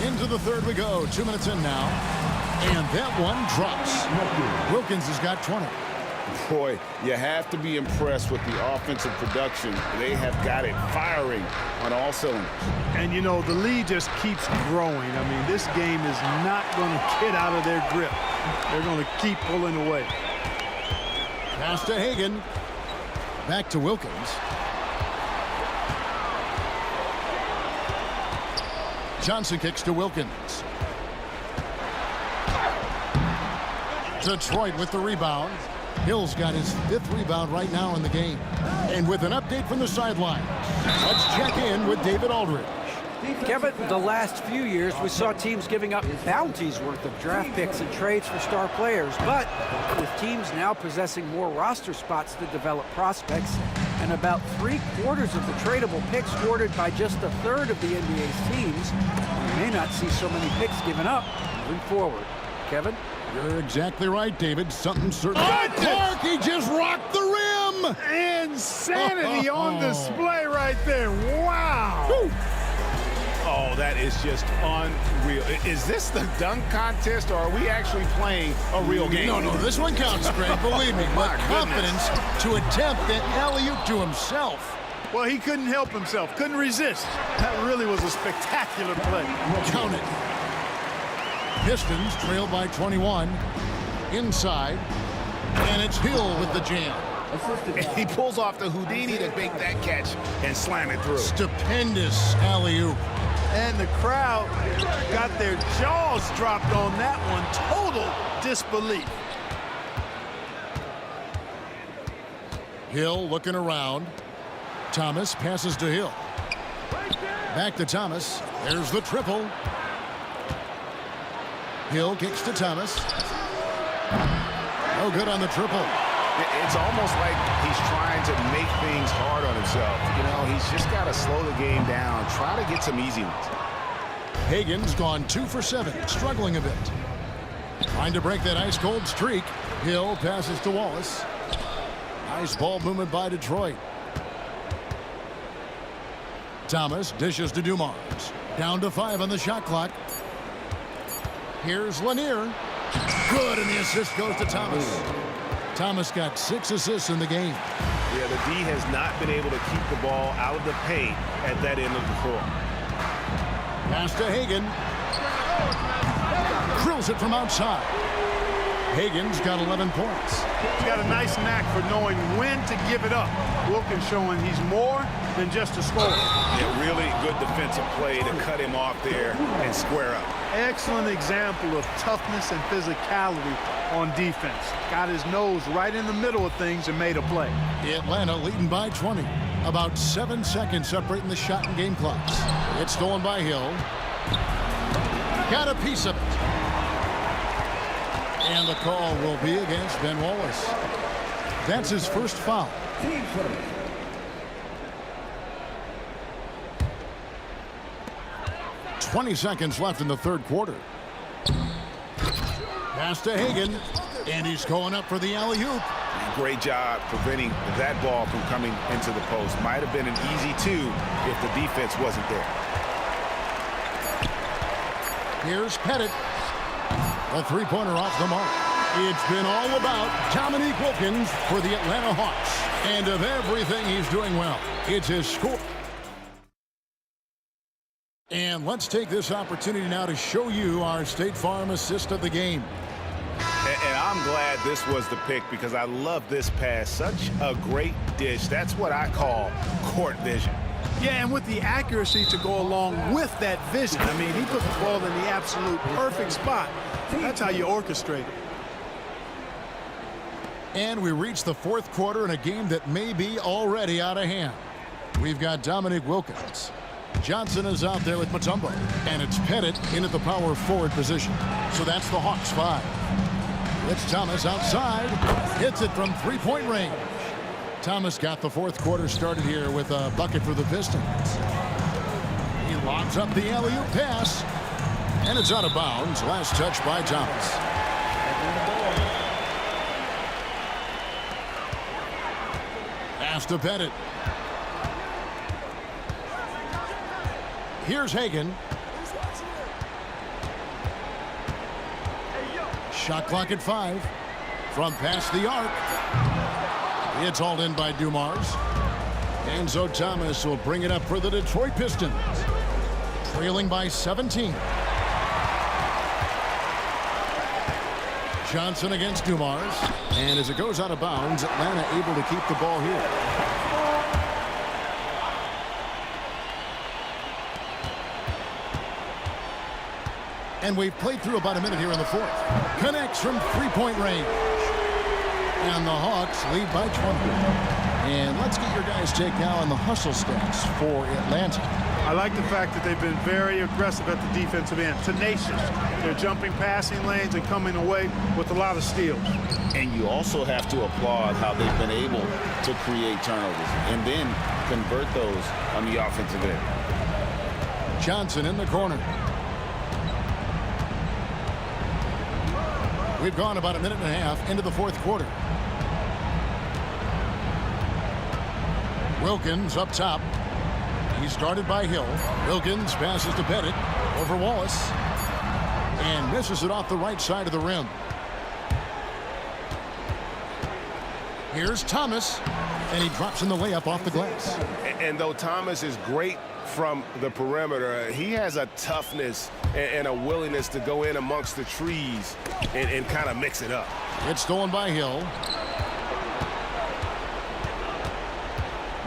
Into the third we go. 2 minutes in now. And that one drops. Wilkins has got 20. Boy, you have to be impressed with the offensive production. They have got it firing on all cylinders. And, you know, the lead just keeps growing. I mean, this game is not going to get out of their grip. They're going to keep pulling away. Pass to Hagan. Back to Wilkins. Johnson kicks to Wilkins. Detroit with the rebound. Hill's got his 5th rebound right now in the game. And with an update from the sideline, let's check in with David Aldridge. Kevin, the last few years we saw teams giving up bounties worth of draft picks and trades for star players, but with teams now possessing more roster spots to develop prospects and about 3/4 of the tradable picks awarded by just 1/3 of the NBA's teams, we may not see so many picks given up moving forward. Kevin? You're exactly right, David. Something certain. Clark, he just rocked the rim! Insanity on display right there. Wow. Woo. Oh, that is just unreal. Is this the dunk contest, or are we actually playing a real game? No, this one counts, Greg, believe me. But My confidence to attempt that alley-oop to himself. Well, he couldn't help himself. Couldn't resist. That really was a spectacular play. Count it. Pistons trail by 21. Inside. And it's Hill with the jam. He pulls off the Houdini to make that catch and slam it through. Stupendous alley-oop. And the crowd got their jaws dropped on that one. Total disbelief. Hill looking around. Thomas passes to Hill. Back to Thomas. There's the triple. Hill kicks to Thomas. No good on the triple. It's almost like he's trying to make things hard on himself. You know, he's just got to slow the game down, try to get some easy ones. Hagan's gone 2 for 7, struggling a bit. Trying to break that ice-cold streak. Hill passes to Wallace. Nice ball movement by Detroit. Thomas dishes to Dumars. Down to 5 on the shot clock. Here's Lanier. Good, and the assist goes to Thomas. Thomas got 6 assists in the game. Yeah, the D has not been able to keep the ball out of the paint at that end of the floor. Pass to Hagan. Drills it from outside. Hagan's got 11 points. He's got a nice knack for knowing when to give it up. Wilkins showing he's more than just a scorer. Yeah, really good defensive play to cut him off there and square up. Excellent example of toughness and physicality on defense. Got his nose right in the middle of things and made a play. Atlanta leading by 20. About 7 seconds separating the shot and game clocks. It's stolen by Hill. Got a piece of it. And the call will be against Ben Wallace. That's his first foul. 20 seconds left in the third quarter. Pass to Hagan, and he's going up for the alley-oop. Great job preventing that ball from coming into the post. Might have been an easy 2 if the defense wasn't there. Here's Pettit. A three-pointer off the mark. It's been all about Dominique Wilkins for the Atlanta Hawks. And of everything he's doing well, it's his score. And let's take this opportunity now to show you our State Farm assist of the game. And I'm glad this was the pick because I love this pass. Such a great dish. That's what I call court vision. Yeah, and with the accuracy to go along with that vision. I mean, he put the ball in the absolute perfect spot. That's how you orchestrate it. And we reach the fourth quarter in a game that may be already out of hand. We've got Dominique Wilkins. Johnson is out there with Mutombo. And it's Pettit in at the power forward position. So that's the Hawks 5. It's Thomas outside. Hits it from three-point range. Thomas got the fourth quarter started here with a bucket for the Pistons. He lobs up the alley-oop pass. And it's out of bounds. Last touch by Thomas. Pass to Pettit. Here's Hagan. Shot clock at 5. From past the arc. It's hauled in by Dumars. And so Thomas will bring it up for the Detroit Pistons. Trailing by 17. Johnson against Dumars. And as it goes out of bounds, Atlanta able to keep the ball here. And we've played through about a minute here in the fourth. Connects from three-point range. And the Hawks lead by 20. And let's get your guys' take now on the hustle stats for Atlanta. I like the fact that they've been very aggressive at the defensive end, tenacious. They're jumping passing lanes and coming away with a lot of steals. And you also have to applaud how they've been able to create turnovers and then convert those on the offensive end. Johnson in the corner. We've gone about a minute and a half into the fourth quarter. Wilkins up top. He's guarded by Hill. Wilkins passes to Pettit over Wallace and misses it off the right side of the rim. Here's Thomas, and he drops in the layup off the glass. And though Thomas is great from the perimeter, he has a toughness and a willingness to go in amongst the trees and kind of mix it up. It's stolen by Hill.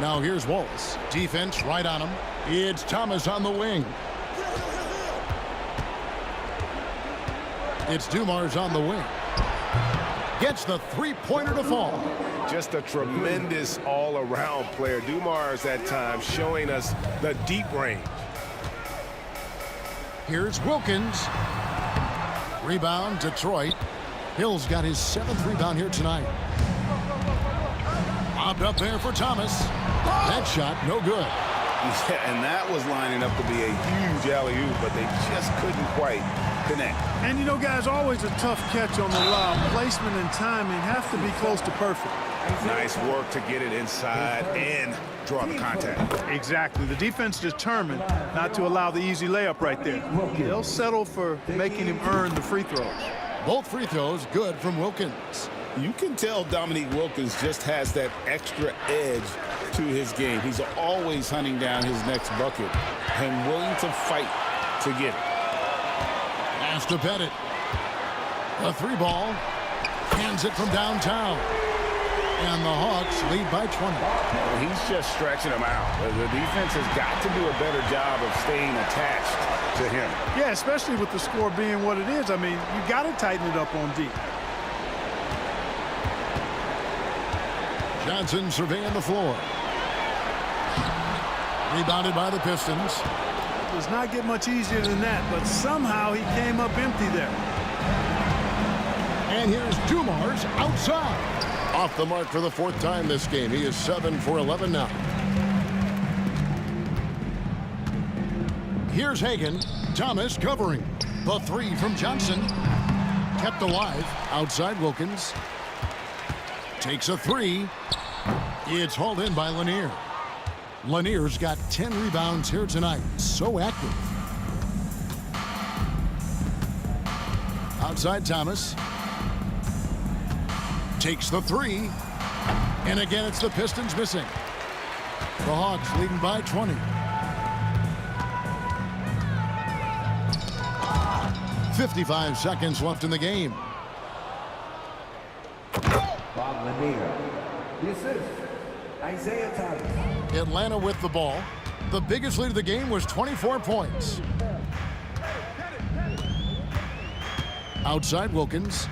Now here's Wallace. Defense right on him. It's Thomas on the wing. It's Dumars on the wing. Gets the three-pointer to fall. Just a tremendous all-around player. Dumars at times showing us the deep range. Here's Wilkins. Rebound, Detroit. Hill's got his 7th rebound here tonight. Lobbed up there for Thomas. That shot, no good. Yeah, and that was lining up to be a huge alley-oop, but they just couldn't quite connect. And you know, guys, always a tough catch on the lob. Placement and timing have to be close to perfect. Nice work to get it inside and draw the contact. Exactly. The defense determined not to allow the easy layup right there. They'll settle for making him earn the free throws. Both free throws good from Wilkins. You can tell Dominique Wilkins just has that extra edge to his game. He's always hunting down his next bucket and willing to fight to get it. Pass to Pettit. A three ball. Hands it from downtown. And the Hawks lead by 20. Well, he's just stretching him out. The defense has got to do a better job of staying attached to him. Yeah, especially with the score being what it is. I mean, you got to tighten it up on D. Johnson surveying the floor. Rebounded by the Pistons. It does not get much easier than that, but somehow he came up empty there. And here's Dumars outside. Off the mark for the 4th time this game. He is 7 for 11 now. Here's Hagan. Thomas covering. The three from Johnson. Kept alive. Outside Wilkins. Takes a three. It's hauled in by Lanier. Lanier's got 10 rebounds here tonight. So active. Outside Thomas. Takes the three. And again, it's the Pistons missing. The Hawks leading by 20. 55 seconds left in the game. Bob Lanier. The assist, Isaiah Thomas. Atlanta with the ball. The biggest lead of the game was 24 points. Outside Wilkins.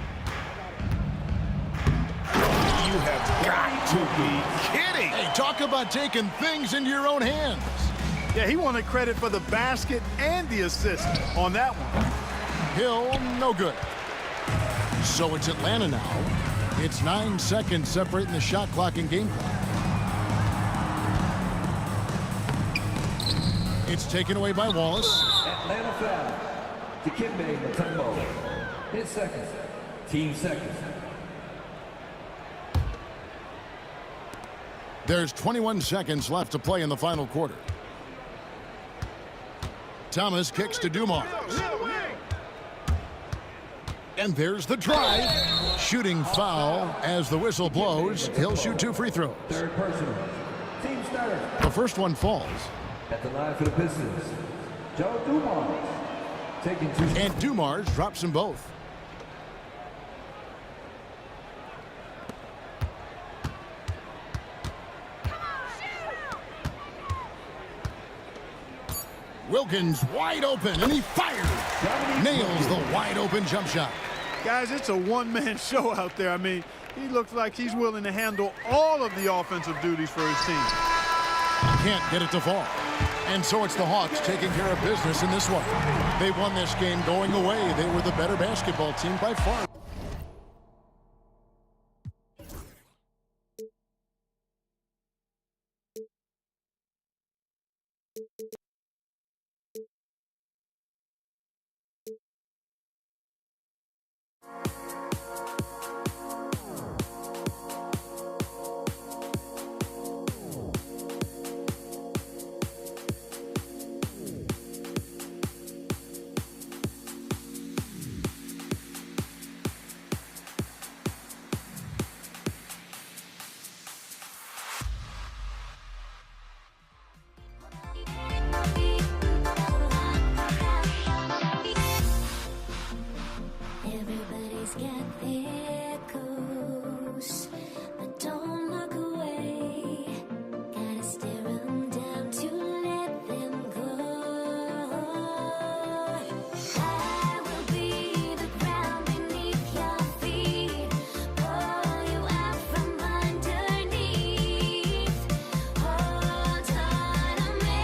You have got to be kidding. Hey, talk about taking things into your own hands. Yeah, he wanted credit for the basket and the assist on that one. Hill, no good. So it's Atlanta now. It's 9 seconds separating the shot clock and game clock. It's taken away by Wallace. Atlanta foul. Dikembe Mutombo. His second. Team second. There's 21 seconds left to play in the final quarter. Thomas kicks to Dumars. And there's the drive. shooting foul. As the whistle blows, he'll shoot 2 free throws. Third personal. Team starter. The first one falls. At the line for the Pistons, Joe Dumars. Taking 2. And Dumars drops them both. Wilkins wide open, and he fires. Nails the wide open jump shot. Guys, it's a one-man show out there. I mean, he looks like he's willing to handle all of the offensive duties for his team. Can't get it to fall. And so it's the Hawks taking care of business in this one. They won this game going away. They were the better basketball team by far. Everybody's got their goals, but don't look away. Gotta stare 'em down to let them go. I will be the ground beneath your feet, pull you out from underneath. Hold on to me.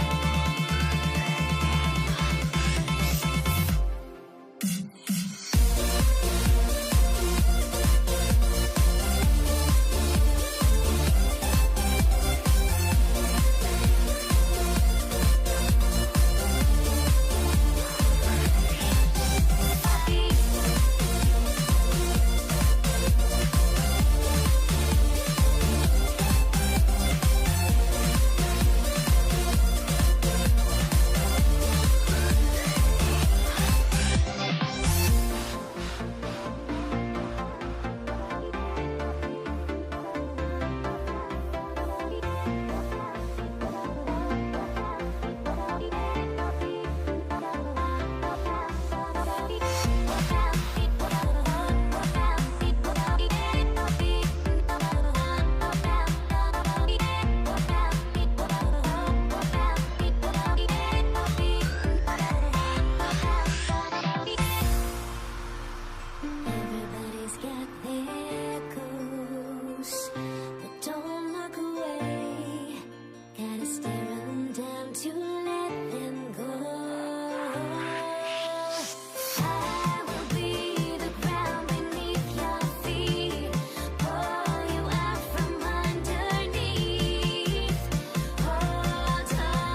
Everybody's got their goals, but don't look away. Gotta stare 'em down to let them go. I will be the ground beneath your feet, pull you out from underneath. Hold on to me.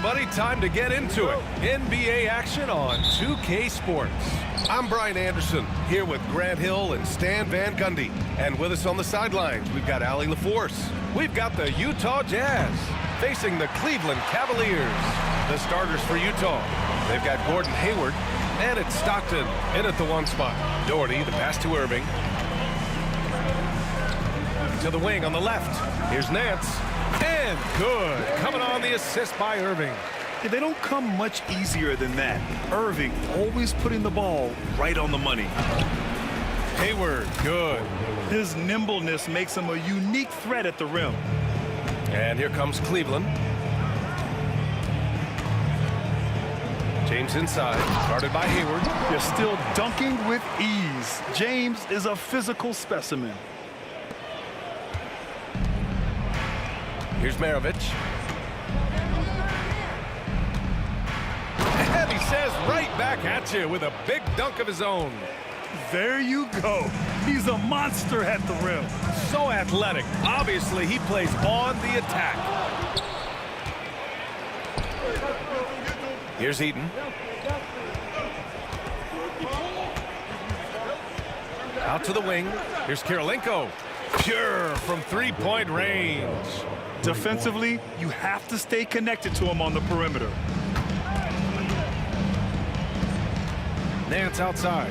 everybody. Time to get into it. NBA action on 2K Sports. I'm Brian Anderson, here with Grant Hill and Stan Van Gundy. And with us on the sidelines, we've got Allie LaForce. We've got the Utah Jazz facing the Cleveland Cavaliers. The starters for Utah, they've got Gordon Hayward, and it's Stockton in at the 1 spot. Doherty, the pass to Irving. To the wing on the left. Here's Nance. And good. Coming on the assist by Irving. Yeah, they don't come much easier than that. Irving always putting the ball right on the money. Hayward, good. His nimbleness makes him a unique threat at the rim. And here comes Cleveland. James inside, guarded by Hayward. They're still dunking with ease. James is a physical specimen. Here's Maravich. And he says right back at you with a big dunk of his own. There you go. He's a monster at the rim. So athletic. Obviously, he plays on the attack. Here's Eaton. Out to the wing. Here's Kirilenko. Pure from three-point range. Defensively, you have to stay connected to him on the perimeter. Nance outside.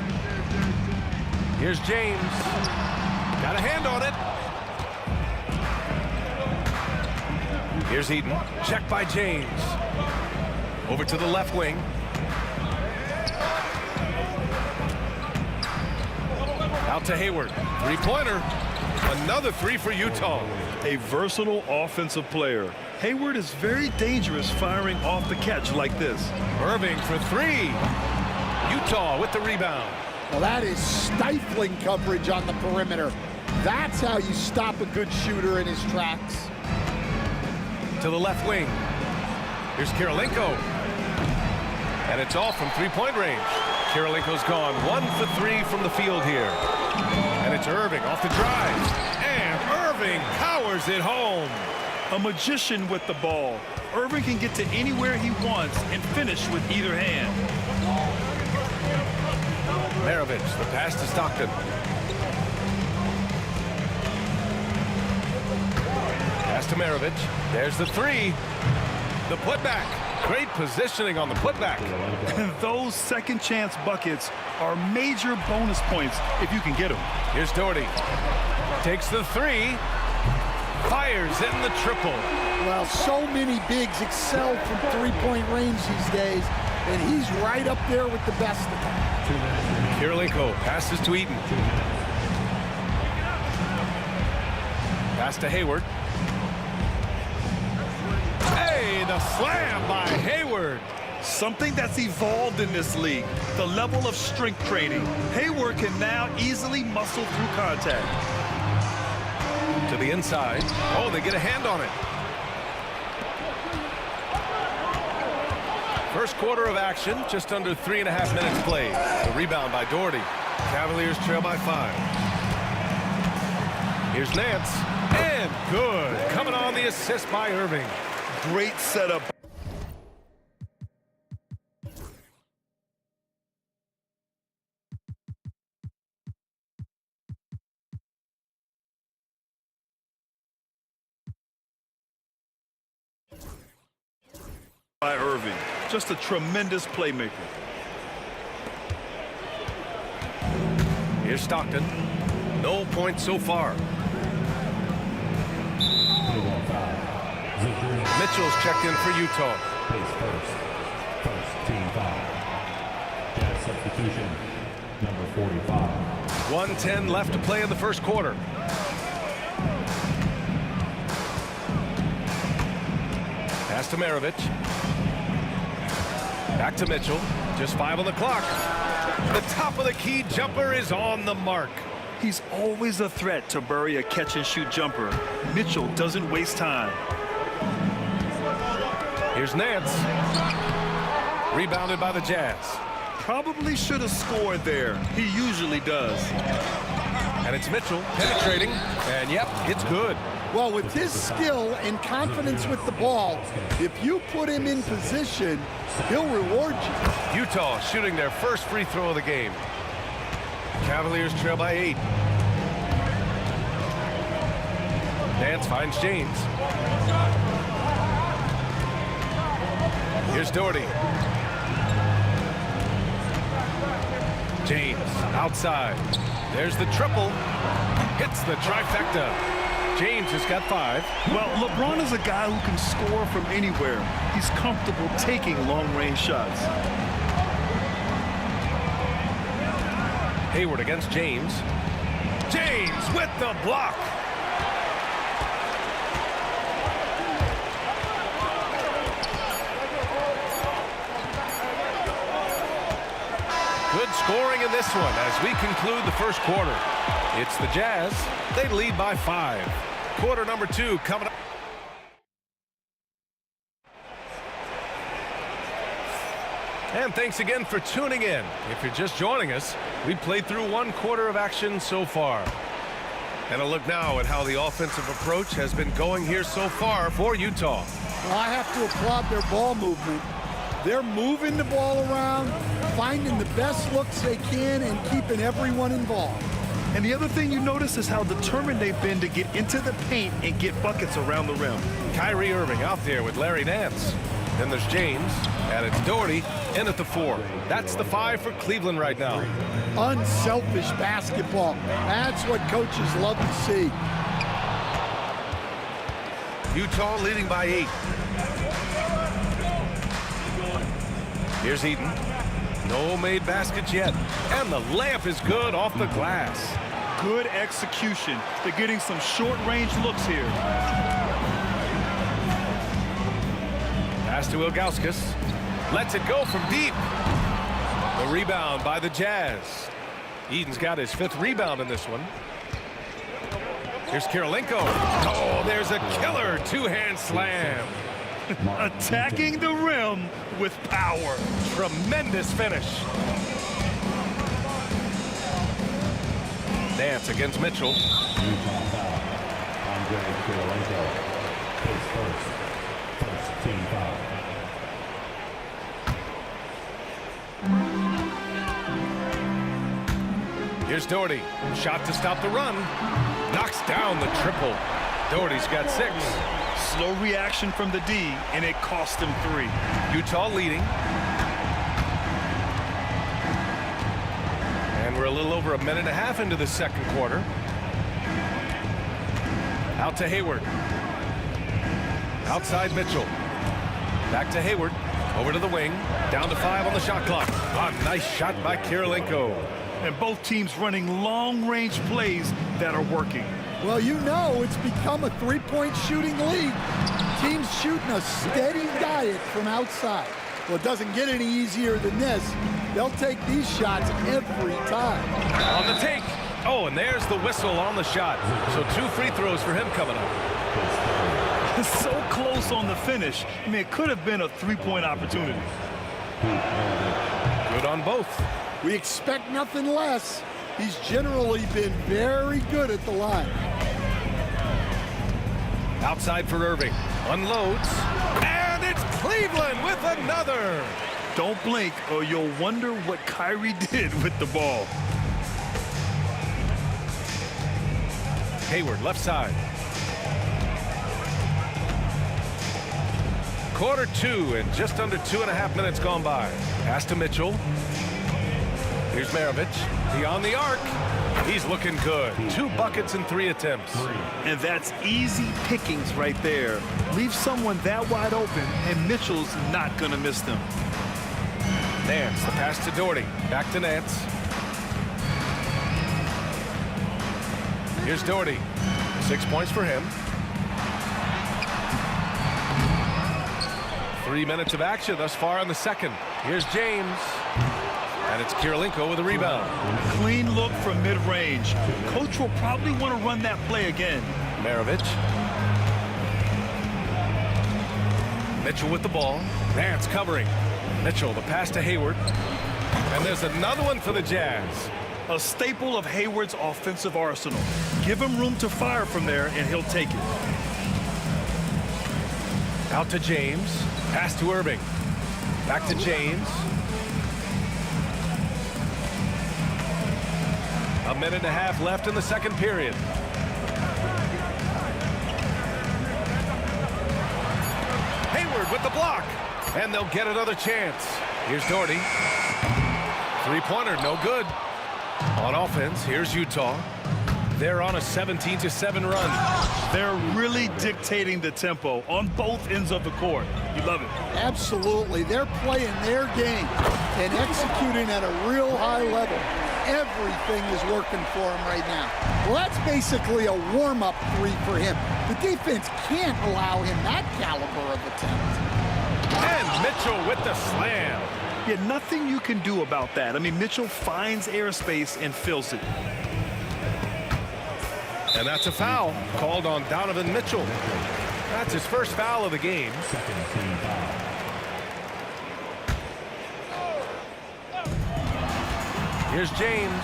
Here's James. Got a hand on it. Here's Eaton. Checked by James. Over to the left wing. Out to Hayward. Three-pointer. Another three for Utah. A versatile offensive player. Hayward is very dangerous firing off the catch like this. Irving for three. Utah with the rebound. Well, that is stifling coverage on the perimeter. That's how you stop a good shooter in his tracks. To the left wing. Here's Kirilenko. And it's all from three-point range. Kirilenko's gone 1 for 3 from the field here. And it's Irving off the drive. And Irving powers it home. A magician with the ball. Irving can get to anywhere he wants and finish with either hand. Maravich, the pass to Stockton. Pass to Maravich. There's the three. The putback. Great positioning on the putback. Those second chance buckets are major bonus points if you can get them. Here's Doherty. Takes the three. Fires in the triple. Well, so many bigs excel from three-point range these days, and he's right up there with the best of them. Kirilenko passes to Eaton. Pass to Hayward. Hey, the slam by Hayward. Something that's evolved in this league, the level of strength training. Hayward can now easily muscle through contact. To the inside. Oh, they get a hand on it. First quarter of action, just under 3.5 minutes played. The rebound by Doherty. Cavaliers trail by 5. Here's Nance. And good. Coming on the assist by Irving. Great setup. By Irving. Just a tremendous playmaker. Here's Stockton. No points so far. Mitchell's checked in for Utah. First team foul. Jazz substitution, number 45. 1:10 left to play in the first quarter. Pass to Maravich. Back to Mitchell. Just 5 on the clock. The top of the key jumper is on the mark. He's always a threat to bury a catch-and-shoot jumper. Mitchell doesn't waste time. Here's Nance. Rebounded by the Jazz. Probably should have scored there. He usually does. And it's Mitchell penetrating. And yep, it's good. Well, with his skill and confidence with the ball, if you put him in position, he'll reward you. Utah shooting their first free throw of the game. Cavaliers trail by 8. Nance finds James. Here's Doherty. James outside. There's the triple. Hits the trifecta. James has got 5. Well, LeBron is a guy who can score from anywhere. He's comfortable taking long-range shots. Hayward against James. James with the block. Good scoring in this one as we conclude the first quarter. It's the Jazz. They lead by 5. Quarter number 2 coming up. And thanks again for tuning in. If you're just joining us, we played through 1 quarter of action so far. And a look now at how the offensive approach has been going here so far for Utah. Well, I have to applaud their ball movement. They're moving the ball around, finding the best looks they can, and keeping everyone involved. And the other thing you notice is how determined they've been to get into the paint and get buckets around the rim. Kyrie Irving out there with Larry Nance. Then there's James, and it's Doherty in at the 4. That's the 5 for Cleveland right now. Unselfish basketball. That's what coaches love to see. Utah leading by 8. Here's Eaton. No made baskets yet. And the layup is good off the glass. Good execution. They're getting some short-range looks here. Pass to Ilgauskas. Lets it go from deep. The rebound by the Jazz. Eden's got his 5th rebound in this one. Here's Kirilenko. Oh, there's a killer 2-hand slam. Attacking the rim with power. Tremendous finish. Nance against Mitchell. Utah foul. Andre Kirilenko. His first team foul. Here's Doherty. Shot to stop the run. Knocks down the triple. Doherty's got 6. Slow reaction from the D, and it cost him 3. Utah leading. And we're a little over 1.5 minutes into the second quarter. Out to Hayward. Outside Mitchell. Back to Hayward. Over to the wing. Down to 5 on the shot clock. A nice shot by Kirilenko. And both teams running long-range plays that are working. Well, you know it's become a 3-point shooting league. Teams shooting a steady diet from outside. Well, it doesn't get any easier than this. They'll take these shots every time. On the take. Oh, and there's the whistle on the shot. So 2 free throws for him coming up. So close on the finish. I mean, it could have been a 3-point opportunity. Good on both. We expect nothing less. He's generally been very good at the line. Outside for Irving. Unloads. And it's Cleveland with another. Don't blink or you'll wonder what Kyrie did with the ball. Hayward left side. Quarter 2 and just under 2.5 minutes gone by. Pass to Mitchell. Here's Maravich. Beyond the arc. He's looking good. 2 buckets in 3 attempts. And that's easy pickings right there. Leave someone that wide open, and Mitchell's not going to miss them. Nance, the pass to Doherty. Back to Nance. Here's Doherty. 6 points for him. 3 minutes of action thus far in the second. Here's James. And it's Kirilenko with a rebound. Clean look from mid-range. Coach will probably want to run that play again. Maravich. Mitchell with the ball. Nance covering. Mitchell, the pass to Hayward. And there's another one for the Jazz. A staple of Hayward's offensive arsenal. Give him room to fire from there, and he'll take it. Out to James. Pass to Irving. Back to James. A minute and a half left in the second period. Hayward with the block. And they'll get another chance. Here's Doherty. Three-pointer, no good. On offense, here's Utah. They're on a 17-7 run. They're really dictating the tempo on both ends of the court. You love it. Absolutely. They're playing their game and executing at a real high level. Everything is working for him right now. Well, that's basically a warm-up three for him. The defense can't allow him that caliber of attempt. And Mitchell with the slam. Yeah, nothing you can do about that. I mean, Mitchell finds airspace and fills it. And that's a foul called on Donovan Mitchell. That's his first foul of the game. Here's James.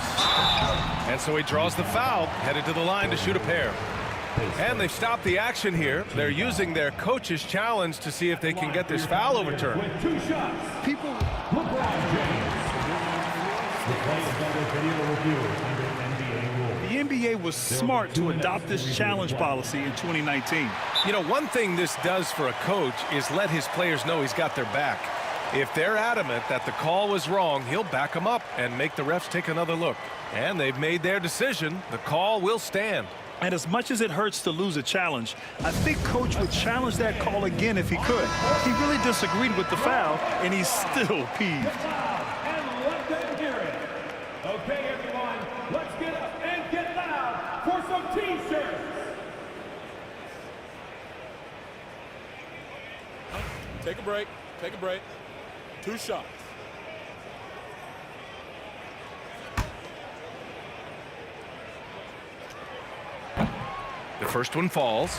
And so he draws the foul, headed to the line to shoot a pair. And they've stopped the action here. They're using their coach's challenge to see if they can get this foul overturned. People... The NBA was smart to adopt this challenge policy in 2019. You know, one thing this does for a coach is let his players know he's got their back. If they're adamant that the call was wrong, he'll back them up and make the refs take another look. And they've made their decision. The call will stand. And as much as it hurts to lose a challenge, I think Coach would challenge that call again if he could. He really disagreed with the foul, and he's still peeved. And let them hear it. Okay, everyone, let's get up and get loud for some T-shirts. Take a break. Take a break. 2 shots. The first one falls.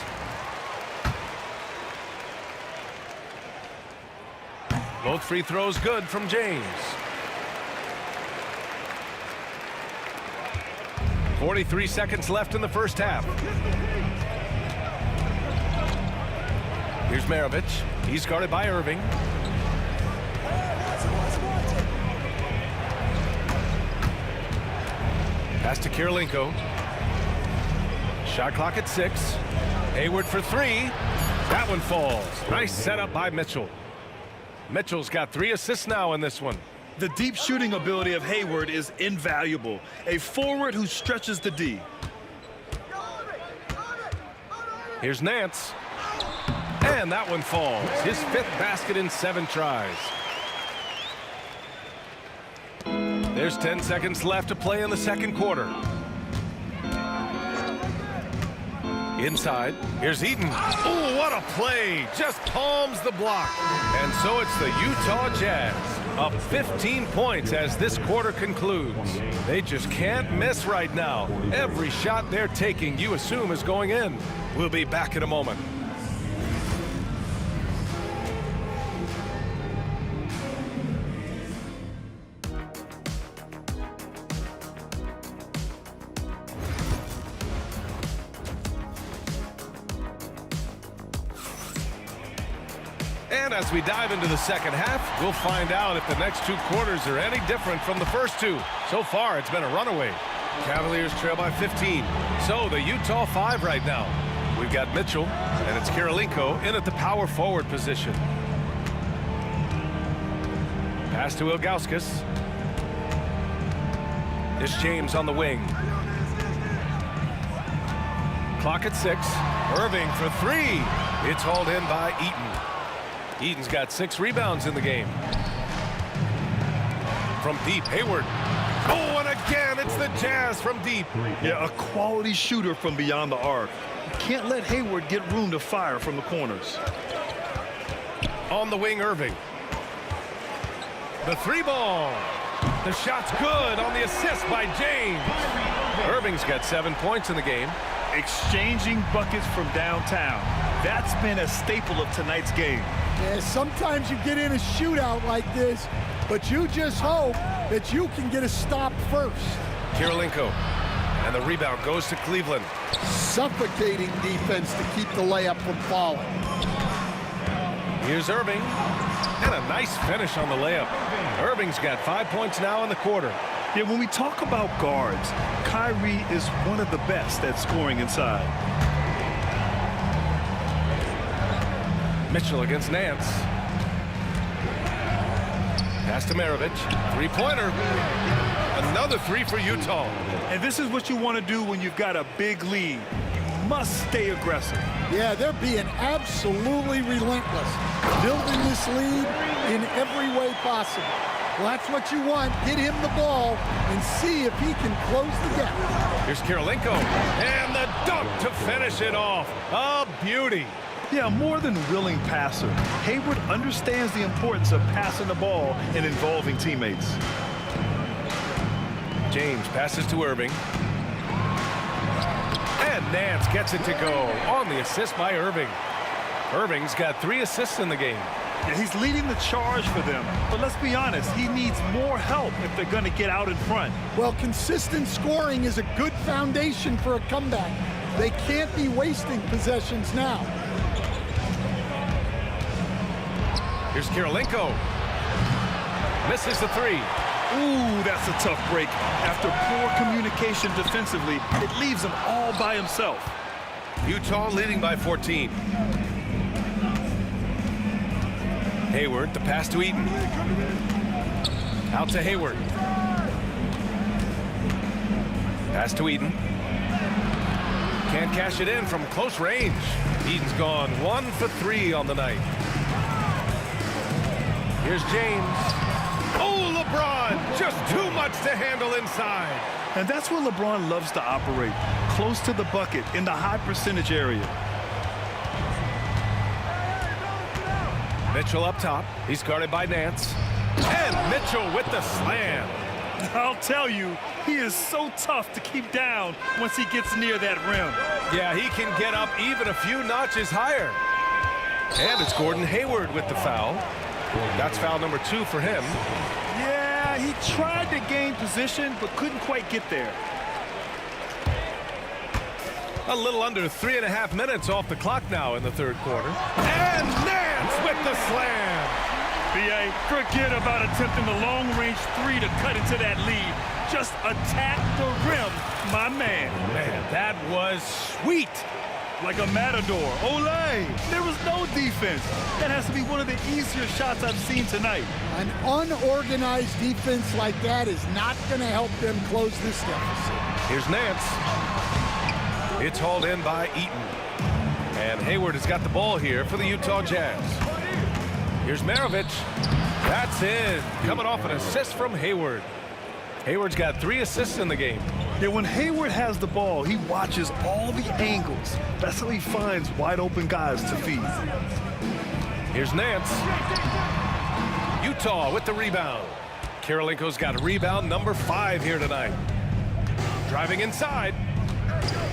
Both free throws good from James. 43 seconds left in the first half. Here's Maravich. He's guarded by Irving. Pass to Kirilenko. Shot clock at 6. Hayward for 3. That one falls. Nice setup by Mitchell. Mitchell's got 3 assists now in this one. The deep shooting ability of Hayward is invaluable. A forward who stretches the D. Here's Nance. And that one falls. His 5th basket in 7 tries. There's 10 seconds left to play in the second quarter. Inside, here's Eaton. Oh, what a play! Just palms the block. And so it's the Utah Jazz, up 15 points as this quarter concludes. They just can't miss right now. Every shot they're taking, you assume, is going in. We'll be back in a moment. And as we dive into the second half, we'll find out if the next 2 quarters are any different from the first 2. So far, it's been a runaway. Cavaliers trail by 15. So the Utah 5 right now. We've got Mitchell, and it's Kirilenko in at the power forward position. Pass to Ilgauskas. It's James on the wing. Clock at 6. Irving for 3. It's hauled in by Eaton. Eaton's got 6 rebounds in the game. From deep, Hayward. Oh, and again, it's the Jazz from deep. Yeah, a quality shooter from beyond the arc. You can't let Hayward get room to fire from the corners. On the wing, Irving. The 3-ball. The shot's good on the assist by James. Irving's got 7 points in the game. Exchanging buckets from downtown. That's been a staple of tonight's game. Yeah, sometimes you get in a shootout like this, but you just hope that you can get a stop first. Kirilenko. And the rebound goes to Cleveland. Suffocating defense to keep the layup from falling. Here's Irving. And a nice finish on the layup. Irving's got 5 points now in the quarter. Yeah, when we talk about guards, Kyrie is one of the best at scoring inside. Mitchell against Nance. Pass to Maravich. Three-pointer. Another three for Utah. And this is what you want to do when you've got a big lead. You must stay aggressive. Yeah, they're being absolutely relentless. Building this lead in every way possible. Well, that's what you want. Get him the ball and see if he can close the gap. Here's Kirilenko. And the dunk to finish it off. A beauty. Yeah, more than willing passer. Hayward understands the importance of passing the ball and involving teammates. James passes to Irving. And Nance gets it to go on the assist by Irving. Irving's got 3 assists in the game. Yeah, he's leading the charge for them. But let's be honest, he needs more help if they're going to get out in front. Well, consistent scoring is a good foundation for a comeback. They can't be wasting possessions now. Here's Kirilenko. Misses the 3. Ooh, that's a tough break. After poor communication defensively, it leaves him all by himself. Utah leading by 14. Hayward, the pass to Eaton. Out to Hayward. Pass to Eaton. Can't cash it in from close range. Eaton's gone 1 for 3 on the night. Here's James. Oh, LeBron, just too much to handle inside. And that's where LeBron loves to operate, close to the bucket in the high percentage area. Mitchell up top. He's guarded by Nance. And Mitchell with the slam. I'll tell you, he is so tough to keep down once he gets near that rim. Yeah, he can get up even a few notches higher. And it's Gordon Hayward with the foul. That's foul number 2 for him. Yeah, he tried to gain position, but couldn't quite get there. A little under 3.5 minutes off the clock now in the third quarter. And Nance with the slam. B.A., forget about attempting the long-range 3 to cut into that lead. Just attack the rim, my man. Man, that was sweet. Like a matador. Olay! There was no defense. That has to be one of the easier shots I've seen tonight. An unorganized defense like that is not going to help them close this deficit. Here's Nance. It's hauled in by Eaton. And Hayward has got the ball here for the Utah Jazz. Here's Maravich. That's in. Coming off an assist from Hayward. Hayward's got 3 assists in the game. Yeah, when Hayward has the ball, he watches all the angles. That's how he finds wide open guys to feed. Here's Nance. Utah with the rebound. Kirilenko's got rebound number 5 here tonight. Driving inside.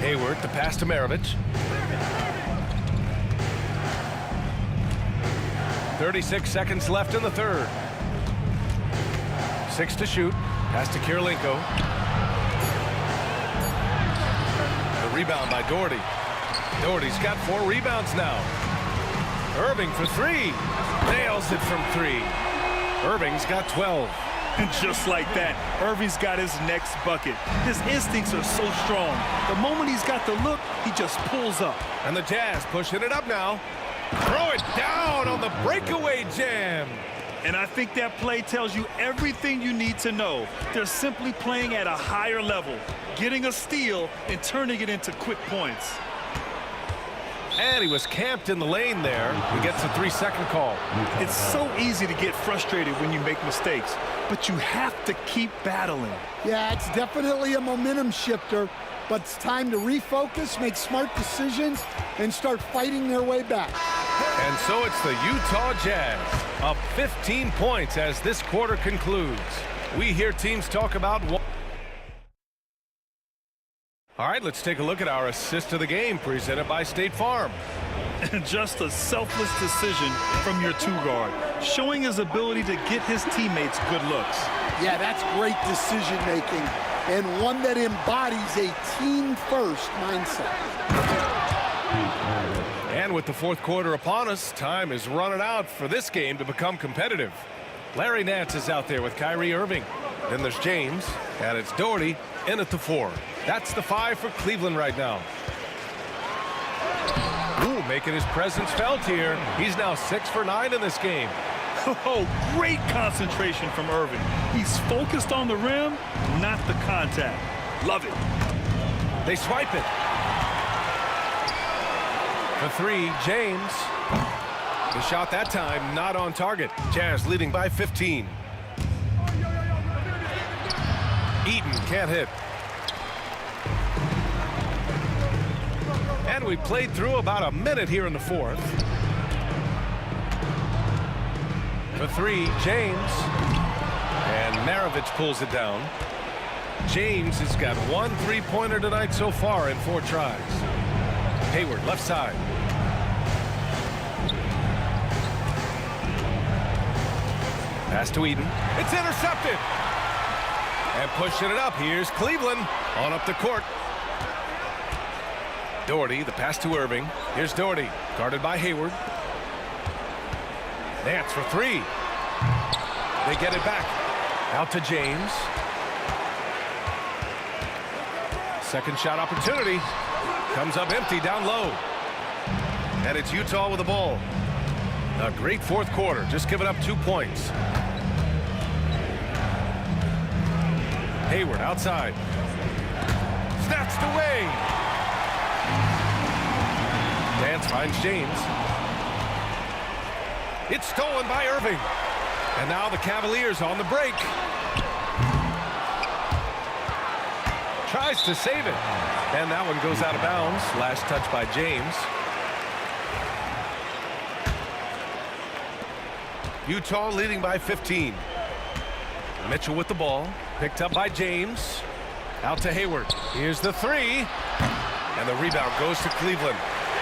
Hayward, the pass to Maravich. 36 seconds left in the third. 6 to shoot. Pass to Kirilenko. The rebound by Doherty. Doherty's got 4 rebounds now. Irving for 3. Nails it from 3. Irving's got 12. And just like that, Irving's got his next bucket. His instincts are so strong. The moment he's got the look, he just pulls up. And the Jazz pushing it up now. Throw it down on the breakaway jam. And I think that play tells you everything you need to know. They're simply playing at a higher level, getting a steal and turning it into quick points. And he was camped in the lane there. He gets a 3-second call. It's so easy to get frustrated when you make mistakes, but you have to keep battling. Yeah, it's definitely a momentum shifter, but it's time to refocus, make smart decisions, and start fighting their way back. And so it's the Utah Jazz up 15 points as this quarter concludes. We hear teams talk about one. All right, let's take a look at our assist of the game presented by State Farm. Just a selfless decision from your 2-guard, showing his ability to get his teammates good looks. Yeah, that's great decision making. and one that embodies a team-first mindset. And with the fourth quarter upon us, time is running out for this game to become competitive. Larry Nance is out there with Kyrie Irving. Then there's James, and it's Doherty in at the 4. That's the 5 for Cleveland right now. Ooh, making his presence felt here. He's now 6 for 9 in this game. Oh, great concentration from Irving. He's focused on the rim, not the contact. Love it. They swipe it. For 3, James. The shot that time not on target. Jazz leading by 15. Eaton can't hit. And we played through about a minute here in the fourth. For 3, James. And Maravich pulls it down. James has got 1 3-pointer tonight so far in 4 tries. Hayward, left side. Pass to Eden. It's intercepted. And pushing it up. Here's Cleveland on up the court. Doherty, the pass to Irving. Here's Doherty, guarded by Hayward. Nance for 3. They get it back. Out to James. Second shot opportunity. Comes up empty down low. And it's Utah with the ball. A great fourth quarter, just giving up 2 points. Hayward outside. Snatched away. Nance finds James. It's stolen by Irving. And now the Cavaliers on the break. Tries to save it. And that one goes out of bounds. Last touch by James. Utah leading by 15. Mitchell with the ball. Picked up by James. Out to Hayward. Here's the 3. And the rebound goes to Cleveland.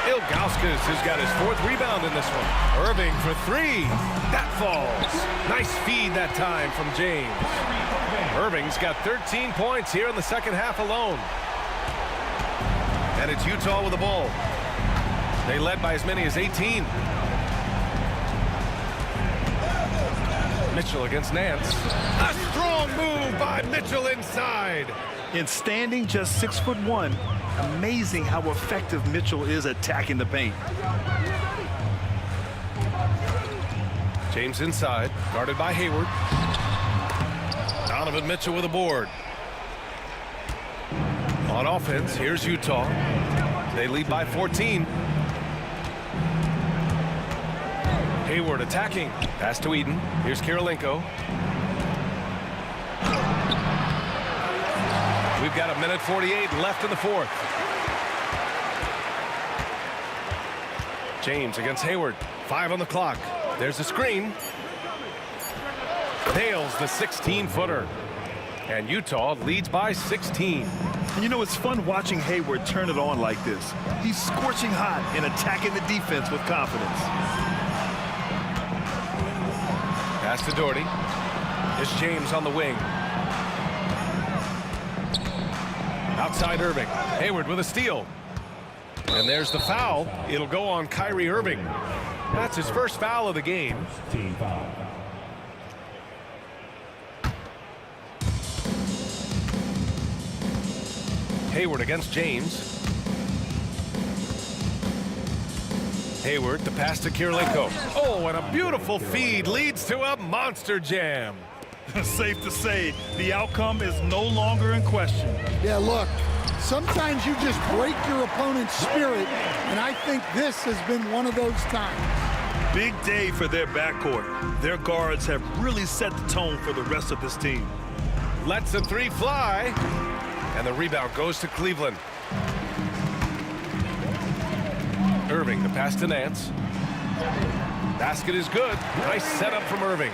Ilgauskas has got his 4th rebound in this one. Irving for 3. That falls. Nice feed that time from James. Irving's got 13 points here in the second half alone. And it's Utah with the ball. They led by as many as 18. Mitchell against Nance. A strong move by Mitchell inside. In standing just 6'1", amazing how effective Mitchell is attacking the paint. James inside, guarded by Hayward. Donovan Mitchell with a board. On offense, here's Utah. They lead by 14. Hayward attacking. Pass to Eden. Here's Kirilenko. We've got 1:48 left in the fourth. James against Hayward. 5 on the clock. There's a screen. Nails the 16-footer. And Utah leads by 16. And you know, it's fun watching Hayward turn it on like this. He's scorching hot and attacking the defense with confidence. Pass to Doherty. It's James on the wing. Outside Irving. Hayward with a steal. And there's the foul. It'll go on Kyrie Irving. That's his first foul of the game. Team foul. Hayward against James. Hayward, the pass to Kirilenko. Oh, and a beautiful feed leads to a monster jam. Safe to say, the outcome is no longer in question. Yeah, look, sometimes you just break your opponent's spirit, and I think this has been one of those times. Big day for their backcourt. Their guards have really set the tone for the rest of this team. Lets the 3 fly. And the rebound goes to Cleveland. Irving, the pass to Nance. Basket is good. Nice setup from Irving.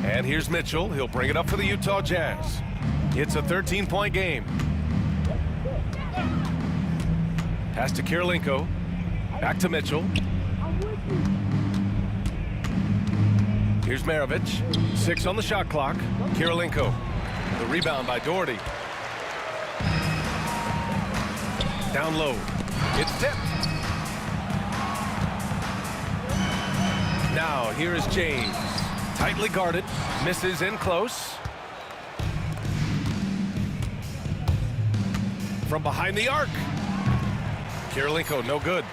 And here's Mitchell. He'll bring it up for the Utah Jazz. It's a 13-point game. Pass to Kirilenko. Back to Mitchell. Here's Maravich. 6 on the shot clock. Kirilenko. The rebound by Doherty. Down low. It's tipped. Now here is James. Tightly guarded. Misses in close. From behind the arc. Kirilenko, no good.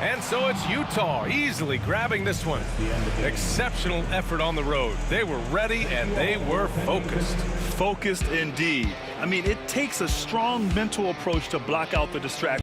And so it's Utah easily grabbing this one. Exceptional effort on the road. They were ready and they were focused. Focused indeed. I mean, it takes a strong mental approach to block out the distraction.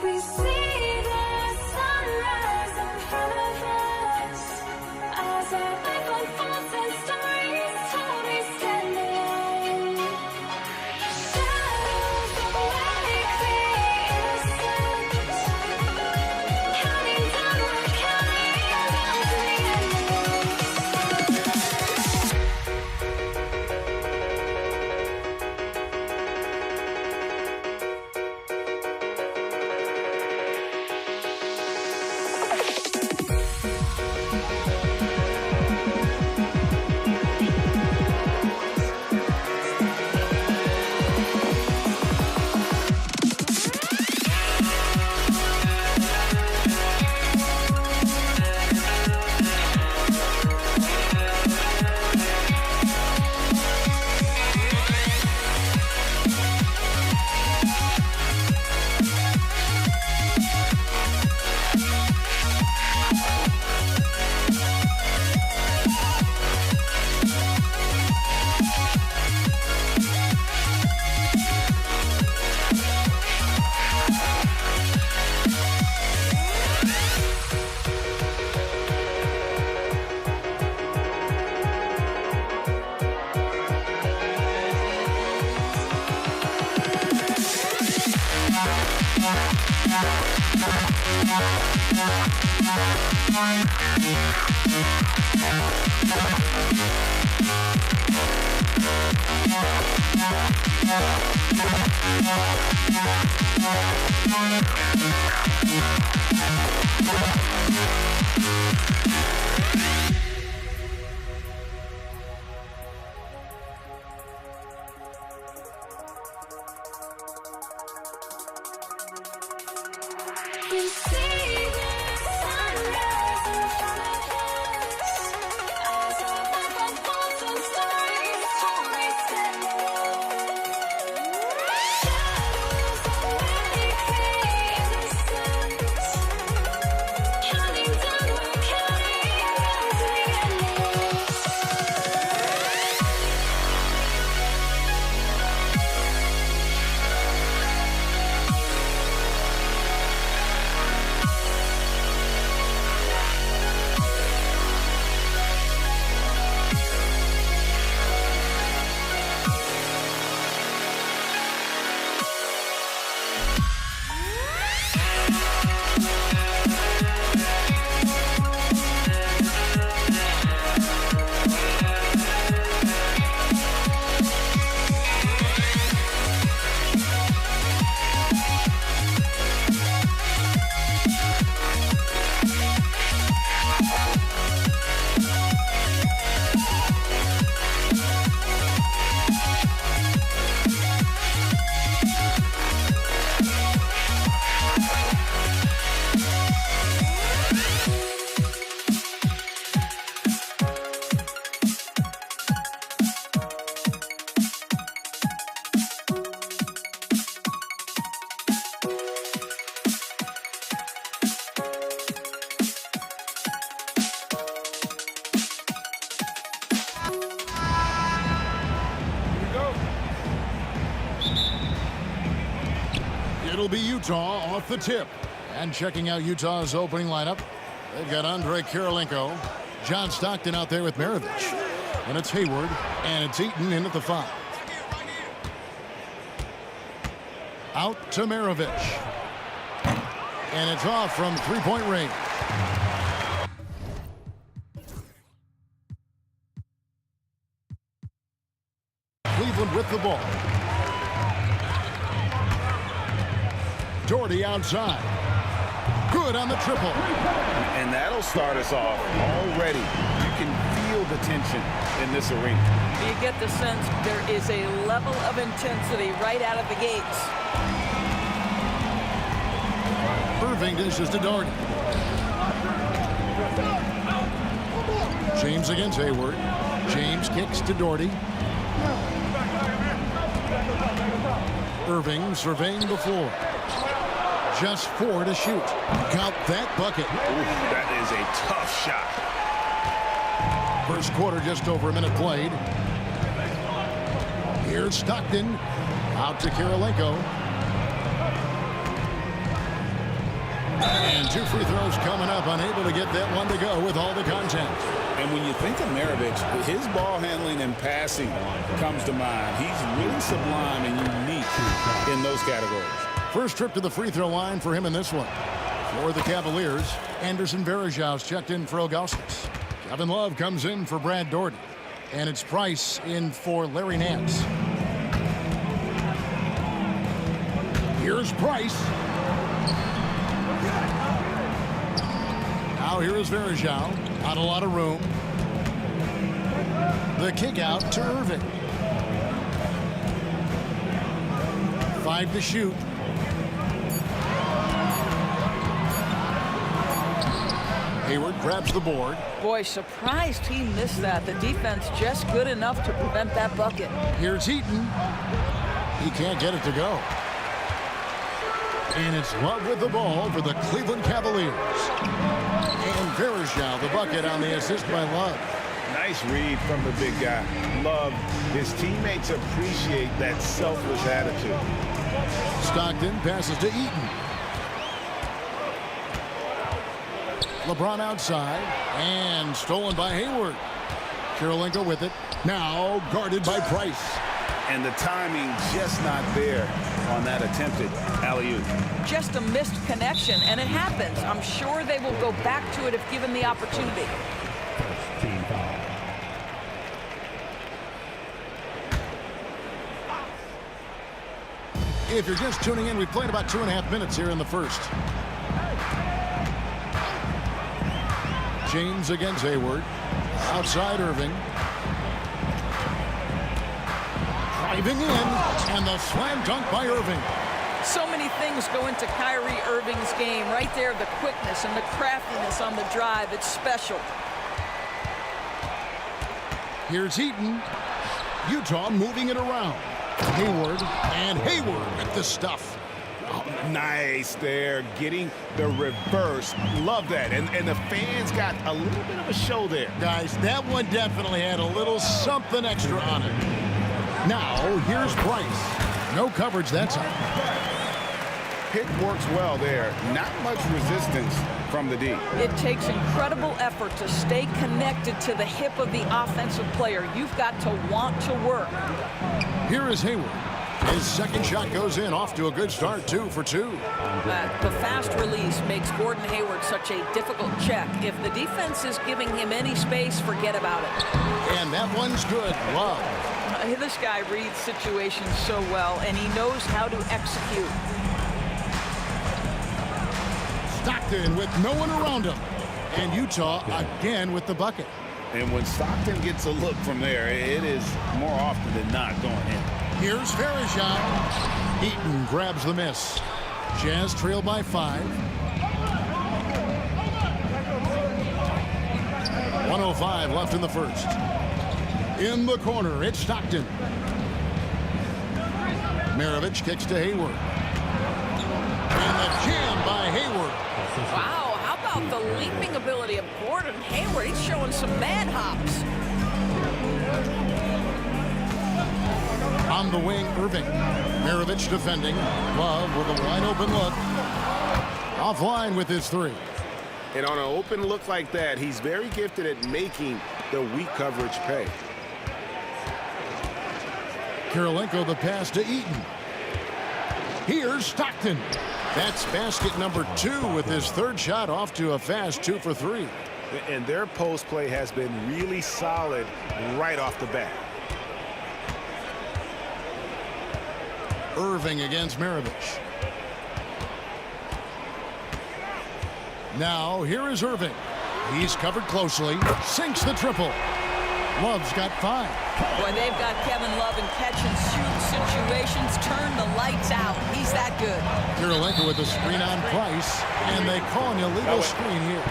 We see the sunrise ahead of us as our life unfolds and stories told we stand alone. Shadows of like the innocent, counting down, we're counting down to the end. It'll be Utah off the tip. And checking out Utah's opening lineup, they've got Andrei Kirilenko, John Stockton out there with Maravich. And it's Hayward, and it's Eaton in at the 5. Out to Maravich. And it's off from three-point range. Cleveland with the ball. Doherty outside. Good on the triple. And that'll start us off already. You can feel the tension in this arena. You get the sense there is a level of intensity right out of the gates. Irving dishes to Doherty. James against Hayward. James kicks to Doherty. Irving surveying the floor. Just 4 to shoot. Count that bucket. Ooh, that is a tough shot. First quarter, just over a minute played. Here's Stockton. Out to Kirilenko. And 2 free throws coming up. Unable to get that one to go with all the content. And when you think of Maravich, his ball handling and passing comes to mind. He's really sublime and unique in those categories. First trip to the free throw line for him in this one. For the Cavaliers, Anderson Varejão's checked in for Ilgauskas. Kevin Love comes in for Brad Doherty. And it's Price in for Larry Nance. Here's Price. Now here is Varejão. Not a lot of room. The kick out to Irving. 5 to shoot. Hayward grabs the board. Boy, surprised he missed that. The defense just good enough to prevent that bucket. Here's Eaton. He can't get it to go. And it's Love with the ball for the Cleveland Cavaliers. And Varejão, the bucket on the assist by Love. Nice read from the big guy. Love. His teammates appreciate that selfless attitude. Stockton passes to Eaton. LeBron outside, and stolen by Hayward. Kirilenko with it, now guarded by Price. And the timing just not there on that attempted alley-oop. Just a missed connection, and it happens. I'm sure they will go back to it if given the opportunity. Team foul. If you're just tuning in, we've played about 2.5 minutes here in the first. James against Hayward. Outside Irving. Driving in, and the slam dunk by Irving. So many things go into Kyrie Irving's game. Right there, the quickness and the craftiness on the drive. It's special. Here's Eaton. Utah moving it around. Hayward, and Hayward with the stuff. Oh, nice there, getting the reverse. Love that. And the fans got a little bit of a show there. Guys, that one definitely had a little something extra on it. Now, here's Price. No coverage that time. Pick works well there. Not much resistance from the D. It takes incredible effort to stay connected to the hip of the offensive player. You've got to want to work. Here is Hayward. His second shot goes in, off to a good start, 2 for 2. The fast release makes Gordon Hayward such a difficult check. If the defense is giving him any space, forget about it. And that one's good. Wow. This guy reads situations so well, and he knows how to execute. Stockton with no one around him. And Utah again with the bucket. And when Stockton gets a look from there, it is more often than not going in. Here's Farishon. Eaton grabs the miss. Jazz trail by 5. 1:05 left in the first. In the corner, it's Stockton. Maravich kicks to Hayward. And the jam by Hayward. Wow, how about the leaping ability of Gordon Hayward? He's showing some man hops. On the wing, Irving. Maravich defending. Love with a wide open look. Offline with his 3. And on an open look like that, he's very gifted at making the weak coverage pay. Kirilenko the pass to Eaton. Here's Stockton. That's basket number 2 with his 3rd shot, off to a fast 2 for 3. And their post play has been really solid right off the bat. Irving against Maravich. Now here is Irving. He's covered closely. Sinks the triple. Love's got 5. Boy, they've got Kevin Love in catch-and-shoot situations. Turn the lights out. He's that good. Kirilenko with the screen on Price, and they call an illegal screen here.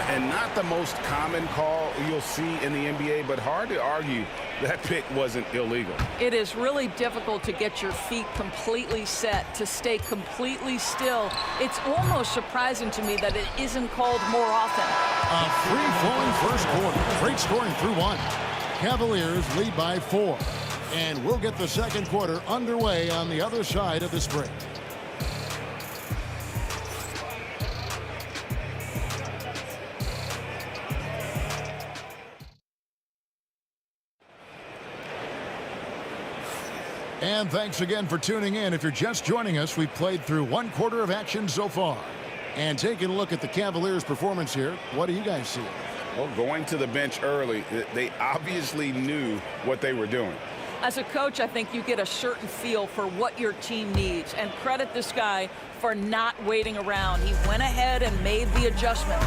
And not the most common call you'll see in the NBA, but hard to argue that pick wasn't illegal. It is really difficult to get your feet completely set, to stay completely still. It's almost surprising to me that it isn't called more often. A free-flowing first quarter. Great scoring through 1. Cavaliers lead by 4. And we'll get the second quarter underway on the other side of this break. And thanks again for tuning in. If you're just joining us, we've played through 1 quarter of action so far. And taking a look at the Cavaliers' performance here, what do you guys see? Well, going to the bench early, they obviously knew what they were doing. As a coach, I think you get a certain feel for what your team needs. And credit this guy for not waiting around. He went ahead and made the adjustment.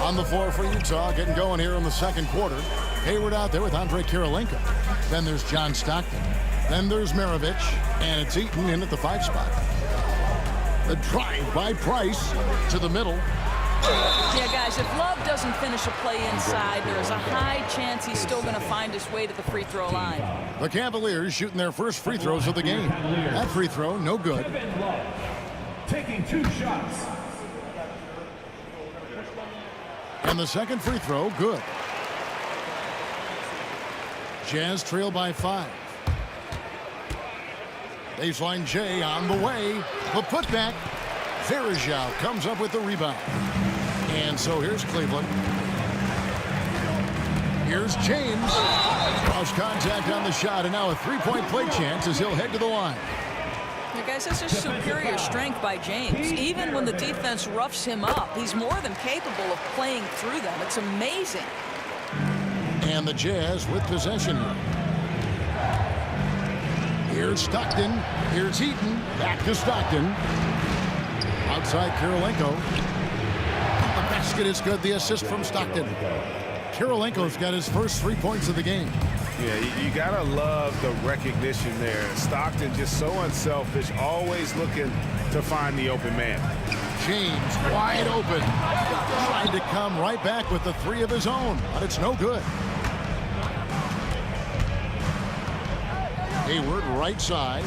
On the floor for Utah, getting going here in the second quarter. Hayward out there with Andre Kirilenko. Then there's John Stockton. Then there's Maravich. And it's Eaton in at the 5 spot. The drive by Price to the middle. Yeah, guys, if Love doesn't finish a play inside, there's a high chance he's still going to find his way to the free throw line. The Cavaliers shooting their first free throws of the game. That free throw, no good. Taking 2 shots. And the second free throw, good. Jazz trail by 5. Baseline J on the way. The putback. Verajao comes up with the rebound. And so here's Cleveland. Here's James. Draws contact on the shot, and now a three-point play chance as he'll head to the line. Yeah, guys, that's just superior strength by James. Even when the defense roughs him up, he's more than capable of playing through them. It's amazing. And the Jazz with possession. Here's Stockton. Here's Eaton. Back to Stockton. Outside Kirilenko. The basket is good. The assist from Stockton. Kirilenko's got his first 3 points of the game. Yeah, you gotta love the recognition there. Stockton just so unselfish, always looking to find the open man. James wide open. Trying to come right back with the three of his own, but it's no good. Hayward right side.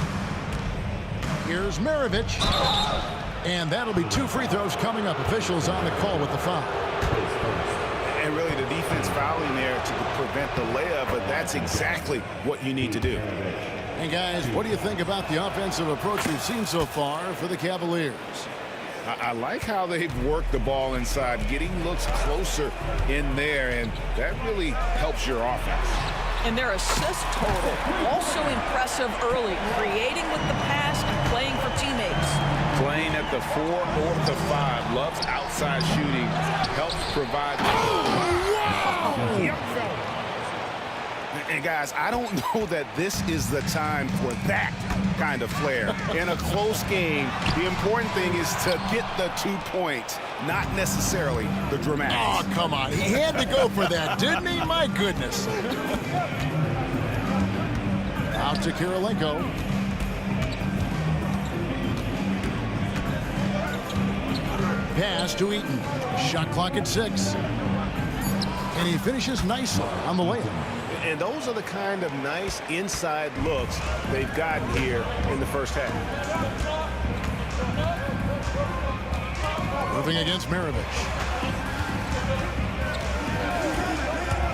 Here's Maravich. And that'll be 2 free throws coming up. Officials on the call with the foul. And really the defense fouling there to prevent the layup, but that's exactly what you need to do. And guys, what do you think about the offensive approach we've seen so far for the Cavaliers? I like how they've worked the ball inside, getting looks closer in there, and that really helps your offense. And their assist total, also impressive early, creating with the pass and playing for teammates. Playing at the 4 or the 5, loves outside shooting, helps provide. And guys, I don't know that this is the time for that kind of flair. In a close game, the important thing is to get the 2 points, not necessarily the dramatics. Oh, come on. He had to go for that, didn't he? My goodness. Out to Kirilenko. Pass to Eaton. Shot clock at 6. And he finishes nicely on the layup. And those are the kind of nice inside looks they've gotten here in the first half. Moving against Maravich.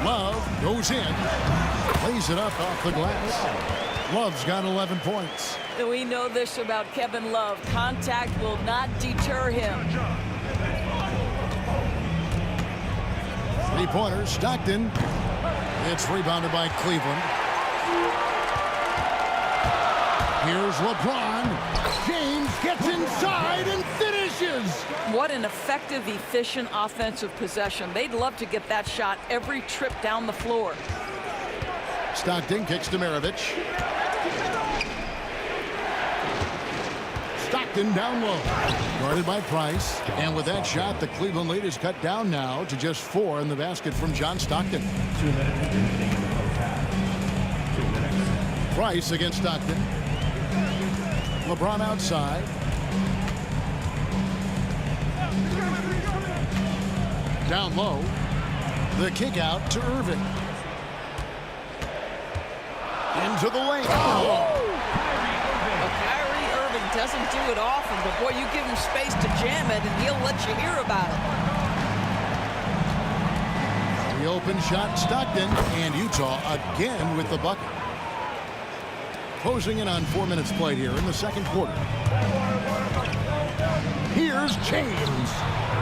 Love goes in. Plays it up off the glass. Love's got 11 points. We know this about Kevin Love. Contact will not deter him. 3-pointer, Stockton. It's rebounded by Cleveland. Here's LeBron. James gets inside and finishes. What an effective, efficient offensive possession. They'd love to get that shot every trip down the floor. Stockton kicks to Maravich. Stockton down low. Guarded by Price. And with that shot, the Cleveland lead is cut down now to just 4 in the basket from John Stockton. 2 minutes. Price against Stockton. LeBron outside. Down low. The kick out to Irving. Into the lane. Oh. Kyrie Irving doesn't do it often, but boy, you give him space to jam it and he'll let you hear about it. The open shot, Stockton, and Utah again with the bucket. Closing in on 4 minutes played here in the second quarter. Here's James.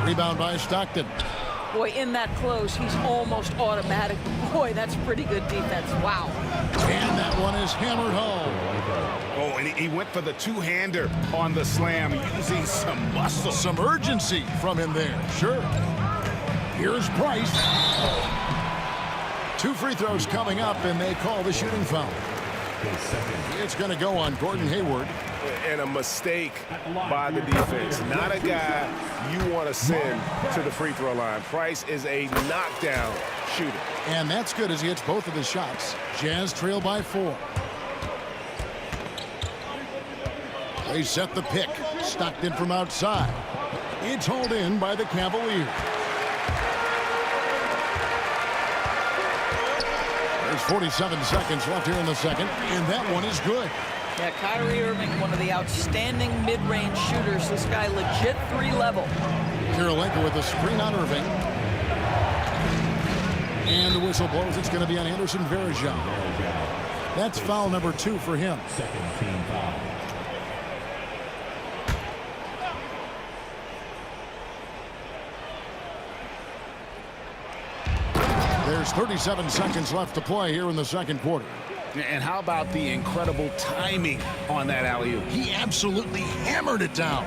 Rebound by Stockton. Boy, in that close, he's almost automatic. Boy, that's pretty good defense. Wow. And that one is hammered home. Oh, and he went for the two-hander on the slam, using some muscle. Some urgency from him there. Sure. Here's Price. 2 free throws coming up, and they call the shooting foul. It's going to go on Gordon Hayward. And a mistake by the defense. Not a guy you want to send to the free throw line. Price is a knockdown shooter. And that's good as he hits both of his shots. Jazz trail by 4. They set the pick. Stockton from outside. It's hauled in by the Cavaliers. There's 47 seconds left here in the second, and that one is good. Yeah, Kyrie Irving, one of the outstanding mid-range shooters. This guy legit 3-level. Kirilenko with a screen on Irving. And the whistle blows. It's going to be on Anderson Varejao. That's foul number 2 for him. Second team foul. There's 37 seconds left to play here in the second quarter. And how about the incredible timing on that alley-oop? He absolutely hammered it down.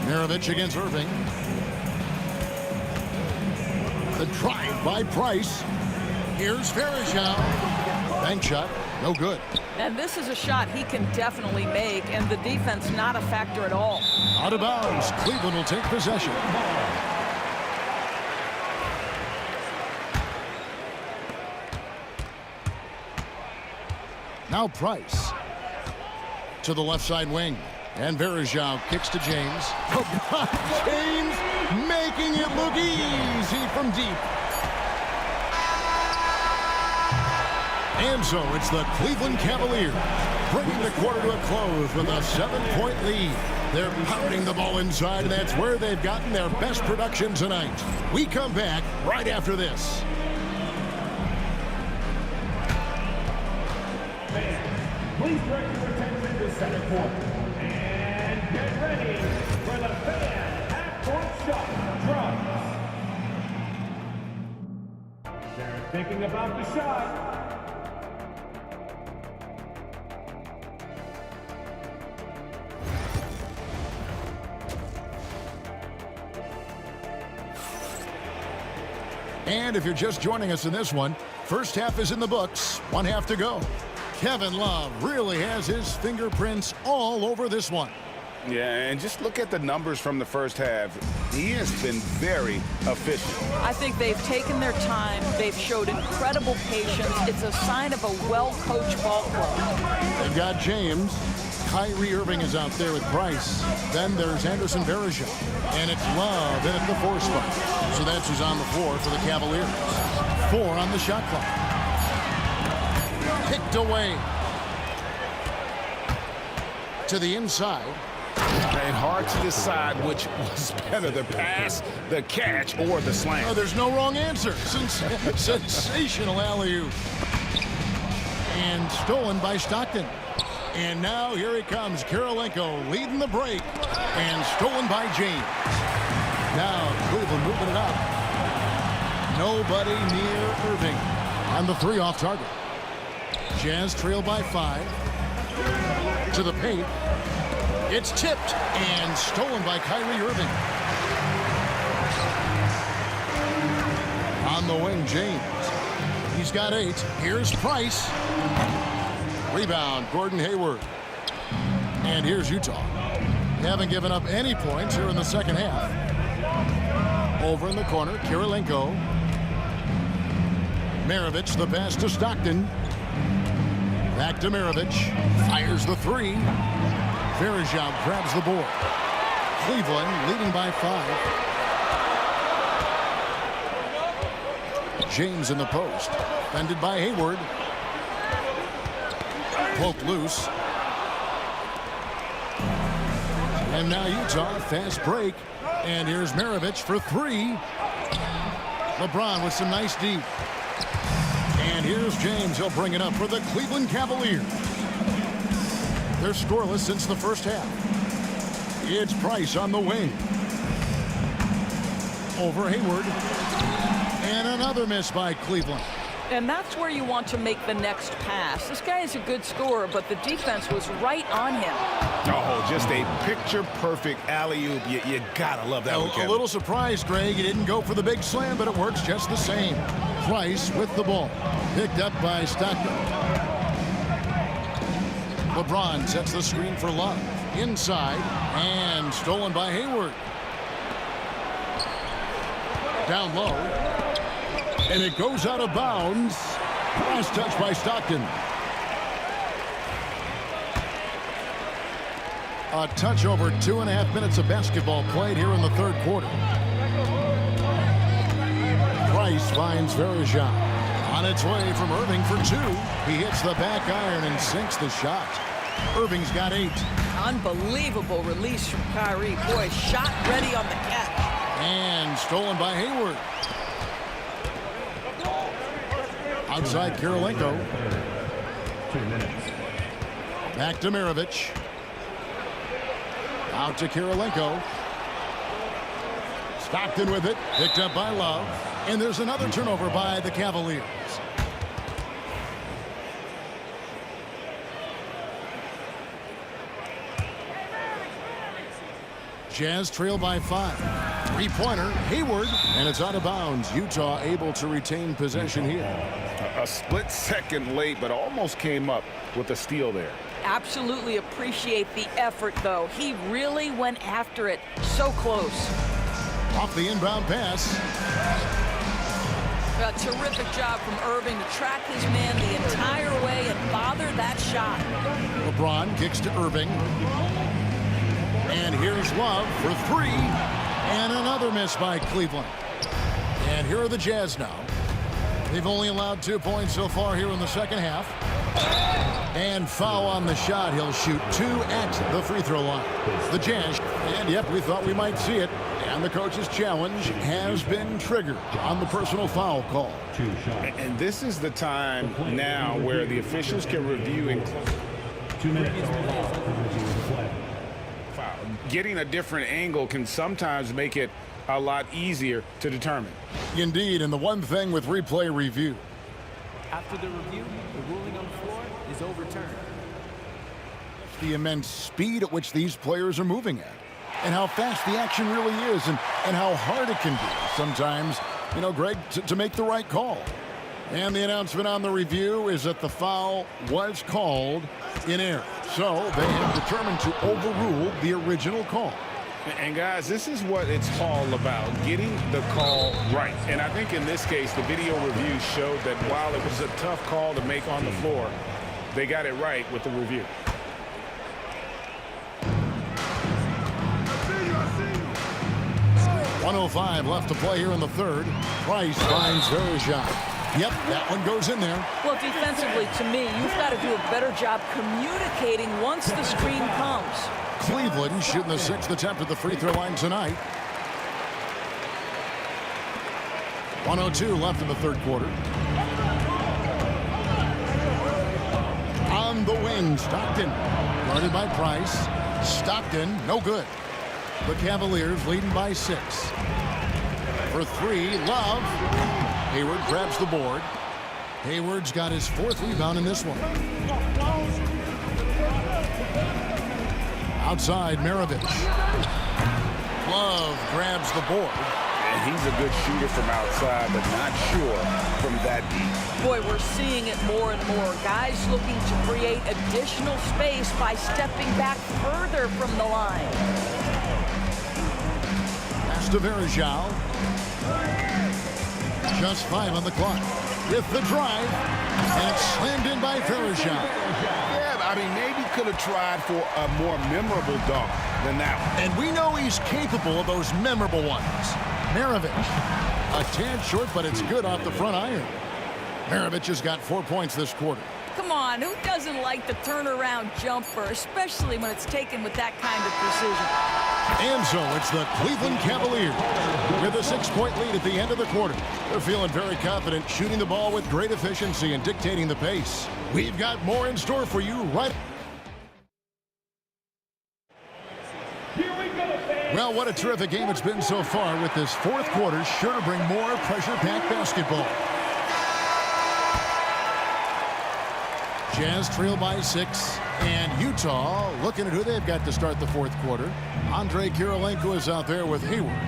Maravich against Irving. The drive by Price. Here's Verejao. Bank shot, no good. And this is a shot he can definitely make, and the defense not a factor at all. Out of bounds. Cleveland will take possession. Now Price to the left side wing. And Verejao kicks to James. James making it look easy from deep. And so it's the Cleveland Cavaliers bringing the quarter to a close with a 7-point lead. They're pounding the ball inside, and that's where they've gotten their best production tonight. We come back right after this. Please direct your attention to center court. And get ready for the fan half-court shot drop. They're thinking about the shot. And if you're just joining us in this one, first half is in the books. 1 half to go. Kevin Love really has his fingerprints all over this one. Yeah, and just look at the numbers from the first half. He has been very efficient. I think they've taken their time. They've showed incredible patience. It's a sign of a well-coached ball club. They've got James. Kyrie Irving is out there with Price. Then there's Anderson Verejao. And it's Love in at the 4 spot. So that's who's on the floor for the Cavaliers. 4 on the shot clock. Picked away. To the inside. And hard to decide which was better, the pass, the catch, or the slam. Oh, there's no wrong answer. Sensational alley-oop. And stolen by Stockton. And now here he comes, Kirilenko leading the break. And stolen by James. Now Cleveland moving it up. Nobody near Irving. On the 3 off target. Jazz trail by 5. To the paint. It's tipped and stolen by Kyrie Irving. On the wing, James. He's got 8. Here's Price. Rebound, Gordon Hayward. And here's Utah. They haven't given up any points here in the second half. Over in the corner, Kirilenko. Maravich, the pass to Stockton. Back to Maravich. Fires the 3. Verejao grabs the board. Cleveland leading by 5. James in the post. Fended by Hayward. Poked loose. And now Utah, fast break. And here's Maravich for 3. LeBron with some nice deep. And here's James. He'll bring it up for the Cleveland Cavaliers. They're scoreless since the first half. It's Price on the wing. Over Hayward. And another miss by Cleveland. And that's where you want to make the next pass. This guy is a good scorer, but the defense was right on him. Oh, just a picture-perfect alley-oop. You gotta love that one, Kevin. A little surprise, Greg. He didn't go for the big slam, but it works just the same. Price with the ball. Picked up by Stockton. LeBron sets the screen for Love. Inside. And stolen by Hayward. Down low. And it goes out of bounds. Last touch by Stockton. A touch over 2.5 minutes of basketball played here in the third quarter. Price finds Verejao. On its way from Irving for 2. He hits the back iron and sinks the shot. Irving's got 8. Unbelievable release from Kyrie. Boy, shot ready on the catch. And stolen by Hayward. Outside Kirilenko. 2 minutes. Back to Maravich. Out to Kirilenko. Stockton with it. Picked up by Love. And there's another turnover by the Cavaliers. Jazz trail by 5. Three-pointer, Hayward, and it's out of bounds. Utah able to retain possession here. A split second late, but almost came up with a steal there. Absolutely appreciate the effort, though. He really went after it. So close. Off the inbound pass. A terrific job from Irving to track his man the entire way and bother that shot. LeBron kicks to Irving. And here's Love for 3. And another miss by Cleveland. And here are the Jazz now. They've only allowed 2 points so far here in the second half. And foul on the shot. He'll shoot 2 at the free throw line. The Jazz. And yep, we thought we might see it. And the coach's challenge has been triggered on the personal foul call. And this is the time now where the officials can review and 2 minutes. getting a different angle can sometimes make it a lot easier to determine. Indeed, and the one thing with replay review. After the review, the ruling on the floor is overturned. The immense speed at which these players are moving at, and how fast the action really is, and how hard it can be sometimes, you know, Greg, to make the right call. And the announcement on the review is that the foul was called in error. So they have determined to overrule the original call. And guys, this is what it's all about, getting the call right. And I think in this case, the video review showed that while it was a tough call to make on the floor, they got it right with the review. .105 left to play here in the third. Price finds Verjao. Yep, that one goes in there. Well, defensively, to me, you've got to do a better job communicating once the screen comes. Cleveland shooting the 6th attempt at the free throw line tonight. 102 left in the third quarter. On the wing, Stockton. Guarded by Price. Stockton, no good. The Cavaliers leading by 6. For 3, Love. Hayward grabs the board. Hayward's got his 4th rebound in this one. Outside, Maravich. Love grabs the board. And he's a good shooter from outside, but not sure from that deep. Boy, we're seeing it more and more. Guys looking to create additional space by stepping back further from the line. Pass to Verjao. Just 5 on the clock. With the drive. And it's slammed in by Verjao. Yeah, I mean, maybe could have tried for a more memorable dunk than that one. And we know he's capable of those memorable ones. Maravich. A tad short, but it's good off the front iron. Maravich has got 4 points this quarter. Come on, who doesn't like the turnaround jumper, especially when it's taken with that kind of precision? And so it's the Cleveland Cavaliers with a 6-point lead at the end of the quarter. They're feeling very confident, shooting the ball with great efficiency and dictating the pace. We've got more in store for you right. Well, what a terrific game it's been so far, with this 4th quarter sure to bring more pressure-packed basketball. Jazz trail by 6, and Utah looking at who they've got to start the 4th quarter. Andre Kirilenko is out there with Hayward.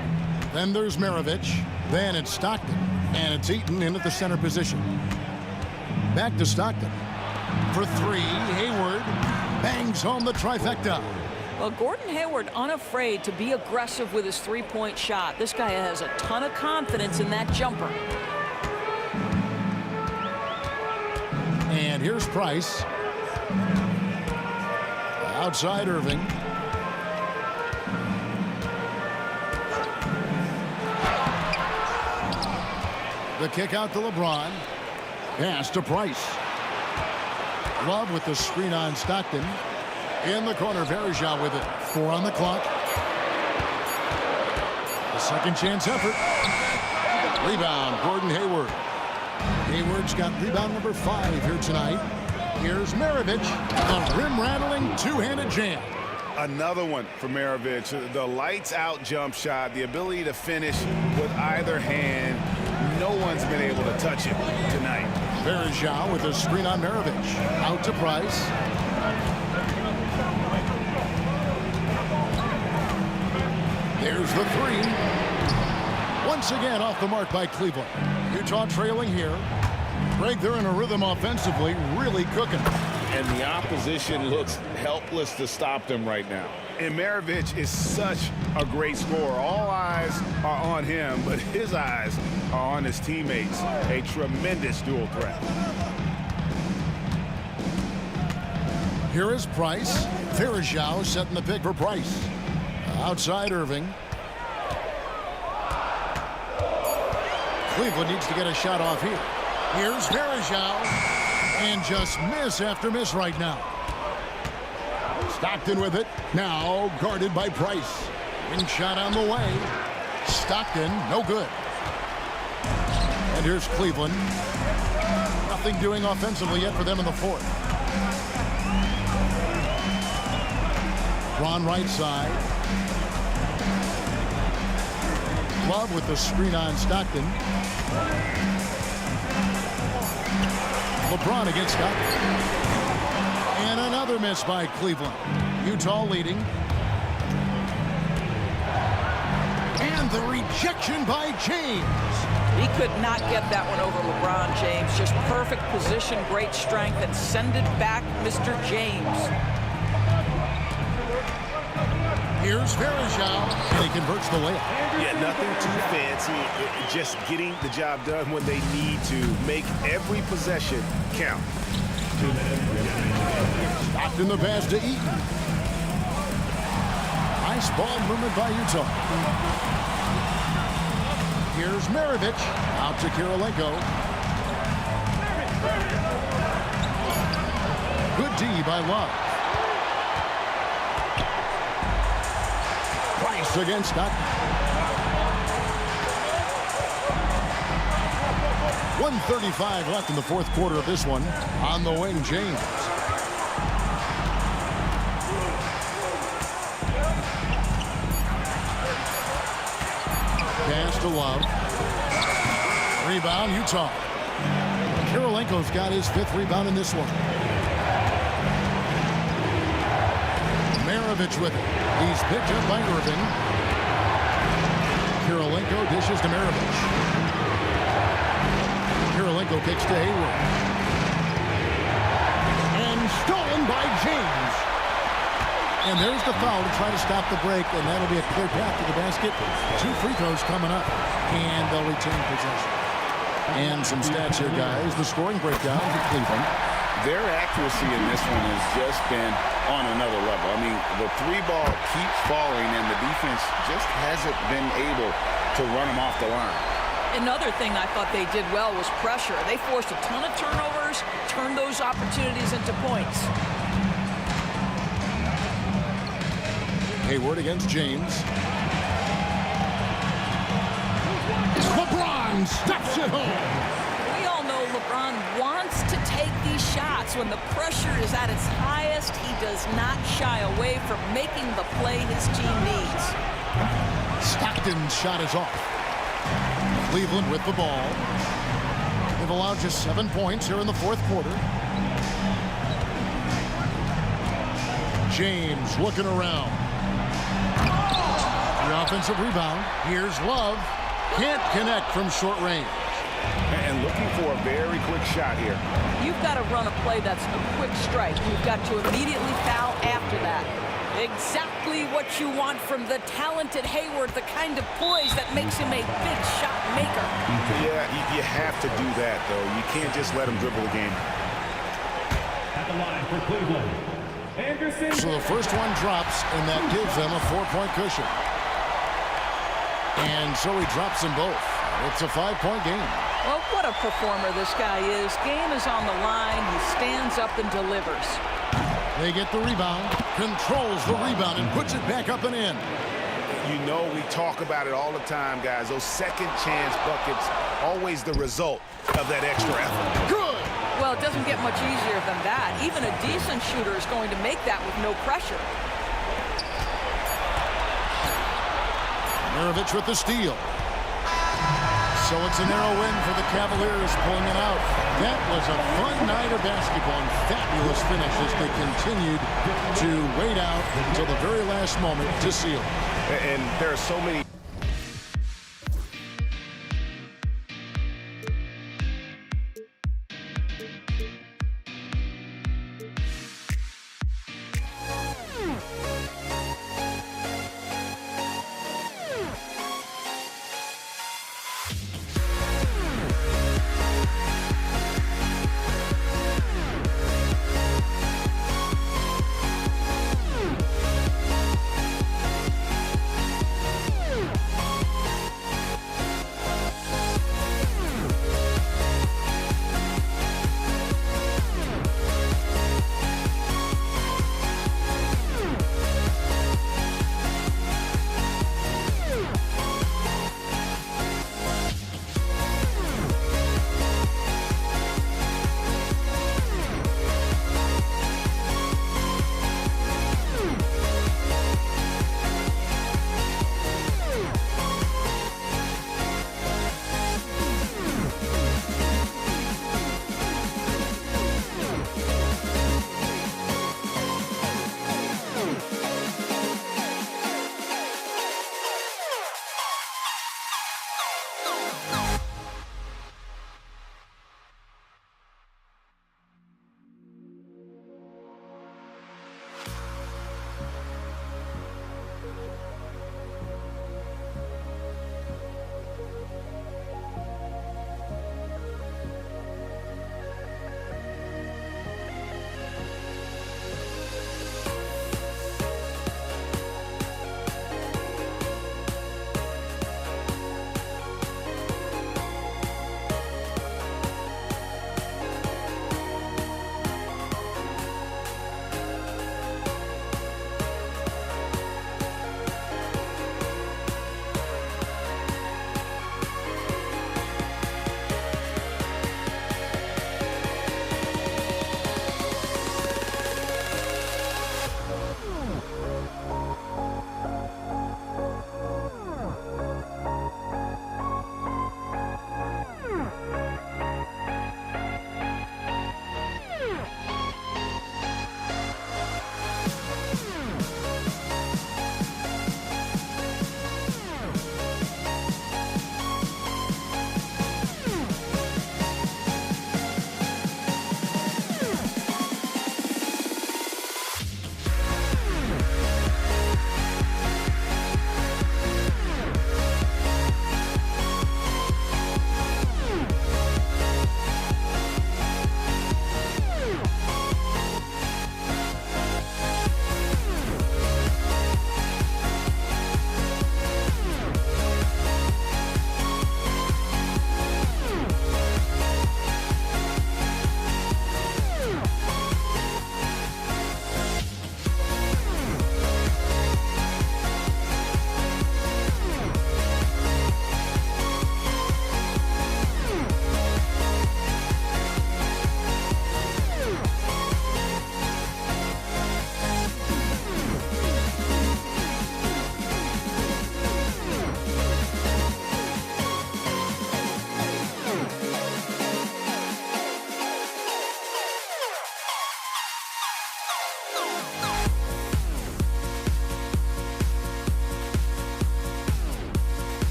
Then there's Maravich. Then it's Stockton, and it's Eaton in at the center position. Back to Stockton. For 3, Hayward bangs home the trifecta. Well, Gordon Hayward unafraid to be aggressive with his 3-point shot. This guy has a ton of confidence in that jumper. And here's Price. Outside Irving. The kick out to LeBron. Pass to Price. Love with the screen on Stockton. In the corner, Verjao with it. 4 on the clock. The second chance effort. Rebound, Gordon Hayward. Hayward's got rebound number 5 here tonight. Here's Maravich. A rim-rattling two-handed jam. Another one for Maravich. The lights out jump shot, the ability to finish with either hand. No one's been able to touch it tonight. Verjao with a screen on Maravich. Out to Price. There's the three. Once again off the mark by Cleveland. Utah trailing here. Greg, they're in a rhythm offensively, really cooking. And the opposition looks helpless to stop them right now. And Maravich is such a great scorer. All eyes are on him, but his eyes are on his teammates. A tremendous dual threat. Here is Price. Verjao setting the pick for Price. Outside Irving. Cleveland needs to get a shot off here. Here's Verjao. And just miss after miss right now. Stockton with it. Now guarded by Price. Wing shot on the way. Stockton, no good. And here's Cleveland. Nothing doing offensively yet for them in the fourth. Ron right side. Love with the screen on Stockton. LeBron against Stockton. And another miss by Cleveland. Utah leading. And the rejection by James. He could not get that one over LeBron James. Just perfect position, great strength, and send it back, Mr. James. Here's Verjao, and he converts the layup. Yeah, nothing too fancy. Just getting the job done when they need to. Make every possession count. Stopped in the pass to Eaton. Nice ball movement by Utah. Here's Maravich. Out to Kirilenko. Good D by Love. Price against Stockton. 1:35 left in the fourth quarter of this one. On the wing, James. Pass to Love. Rebound, Utah. Kirilenko's got his fifth rebound in this one. Maravich with it. He's picked up by Irving. Kirilenko dishes to Maravich. Kirilenko kicks to Hayward. And stolen by James. And there's the foul to try to stop the break, and that'll be a clear path to the basket. 2 free throws coming up, and they'll retain possession. And some stats here, guys. The scoring breakdown for Cleveland. Their accuracy in this one has just been on another level. I mean, the 3-ball keeps falling, and the defense just hasn't been able to run them off the line. Another thing I thought they did well was pressure. They forced a ton of turnovers, turned those opportunities into points. Hayward against James. LeBron steps it home. We all know LeBron wants to take these shots. When the pressure is at its highest, he does not shy away from making the play his team needs. Stockton's shot is off. Cleveland with the ball. They've allowed just 7 points here in the fourth quarter. James looking around. The offensive rebound. Here's Love. Can't connect from short range. And looking for a very quick shot here. You've got to run a play that's a quick strike. You've got to immediately foul after that. Exactly what you want from the talented Hayward, the kind of poise that makes him a big shot maker. Yeah, you have to do that, though. You can't just let him dribble the game. At the line for Cleveland, Anderson. So the first one drops, and that gives them a 4-point cushion. And so he drops them both. It's a 5-point game. Well, what a performer this guy is. Game is on the line. He stands up and delivers. They get the rebound, controls the rebound, and puts it back up and in. You know we talk about it all the time, guys. Those second chance buckets, always the result of that extra effort. Good! Well, it doesn't get much easier than that. Even a decent shooter is going to make that with no pressure. Maravich with the steal. So it's a narrow win for the Cavaliers, pulling it out. That was a fun night of basketball and fabulous finish as they continued to wait out until the very last moment to seal. And there are so many.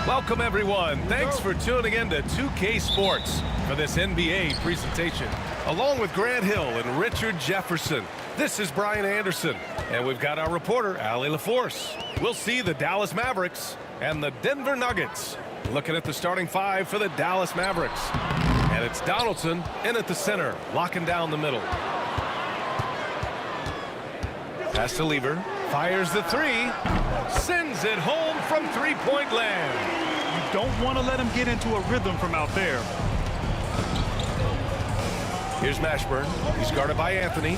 Welcome, everyone. Thanks for tuning in to 2K Sports for this NBA presentation. Along with Grant Hill and Richard Jefferson, this is Brian Anderson. And we've got our reporter, Allie LaForce. We'll see the Dallas Mavericks and the Denver Nuggets. Looking at the starting five for the Dallas Mavericks. And it's Donaldson in at the center, locking down the middle. Pass to Lever. Fires the three. Sends it home from three-point land. You don't want to let him get into a rhythm from out there. Here's Mashburn. He's guarded by Anthony.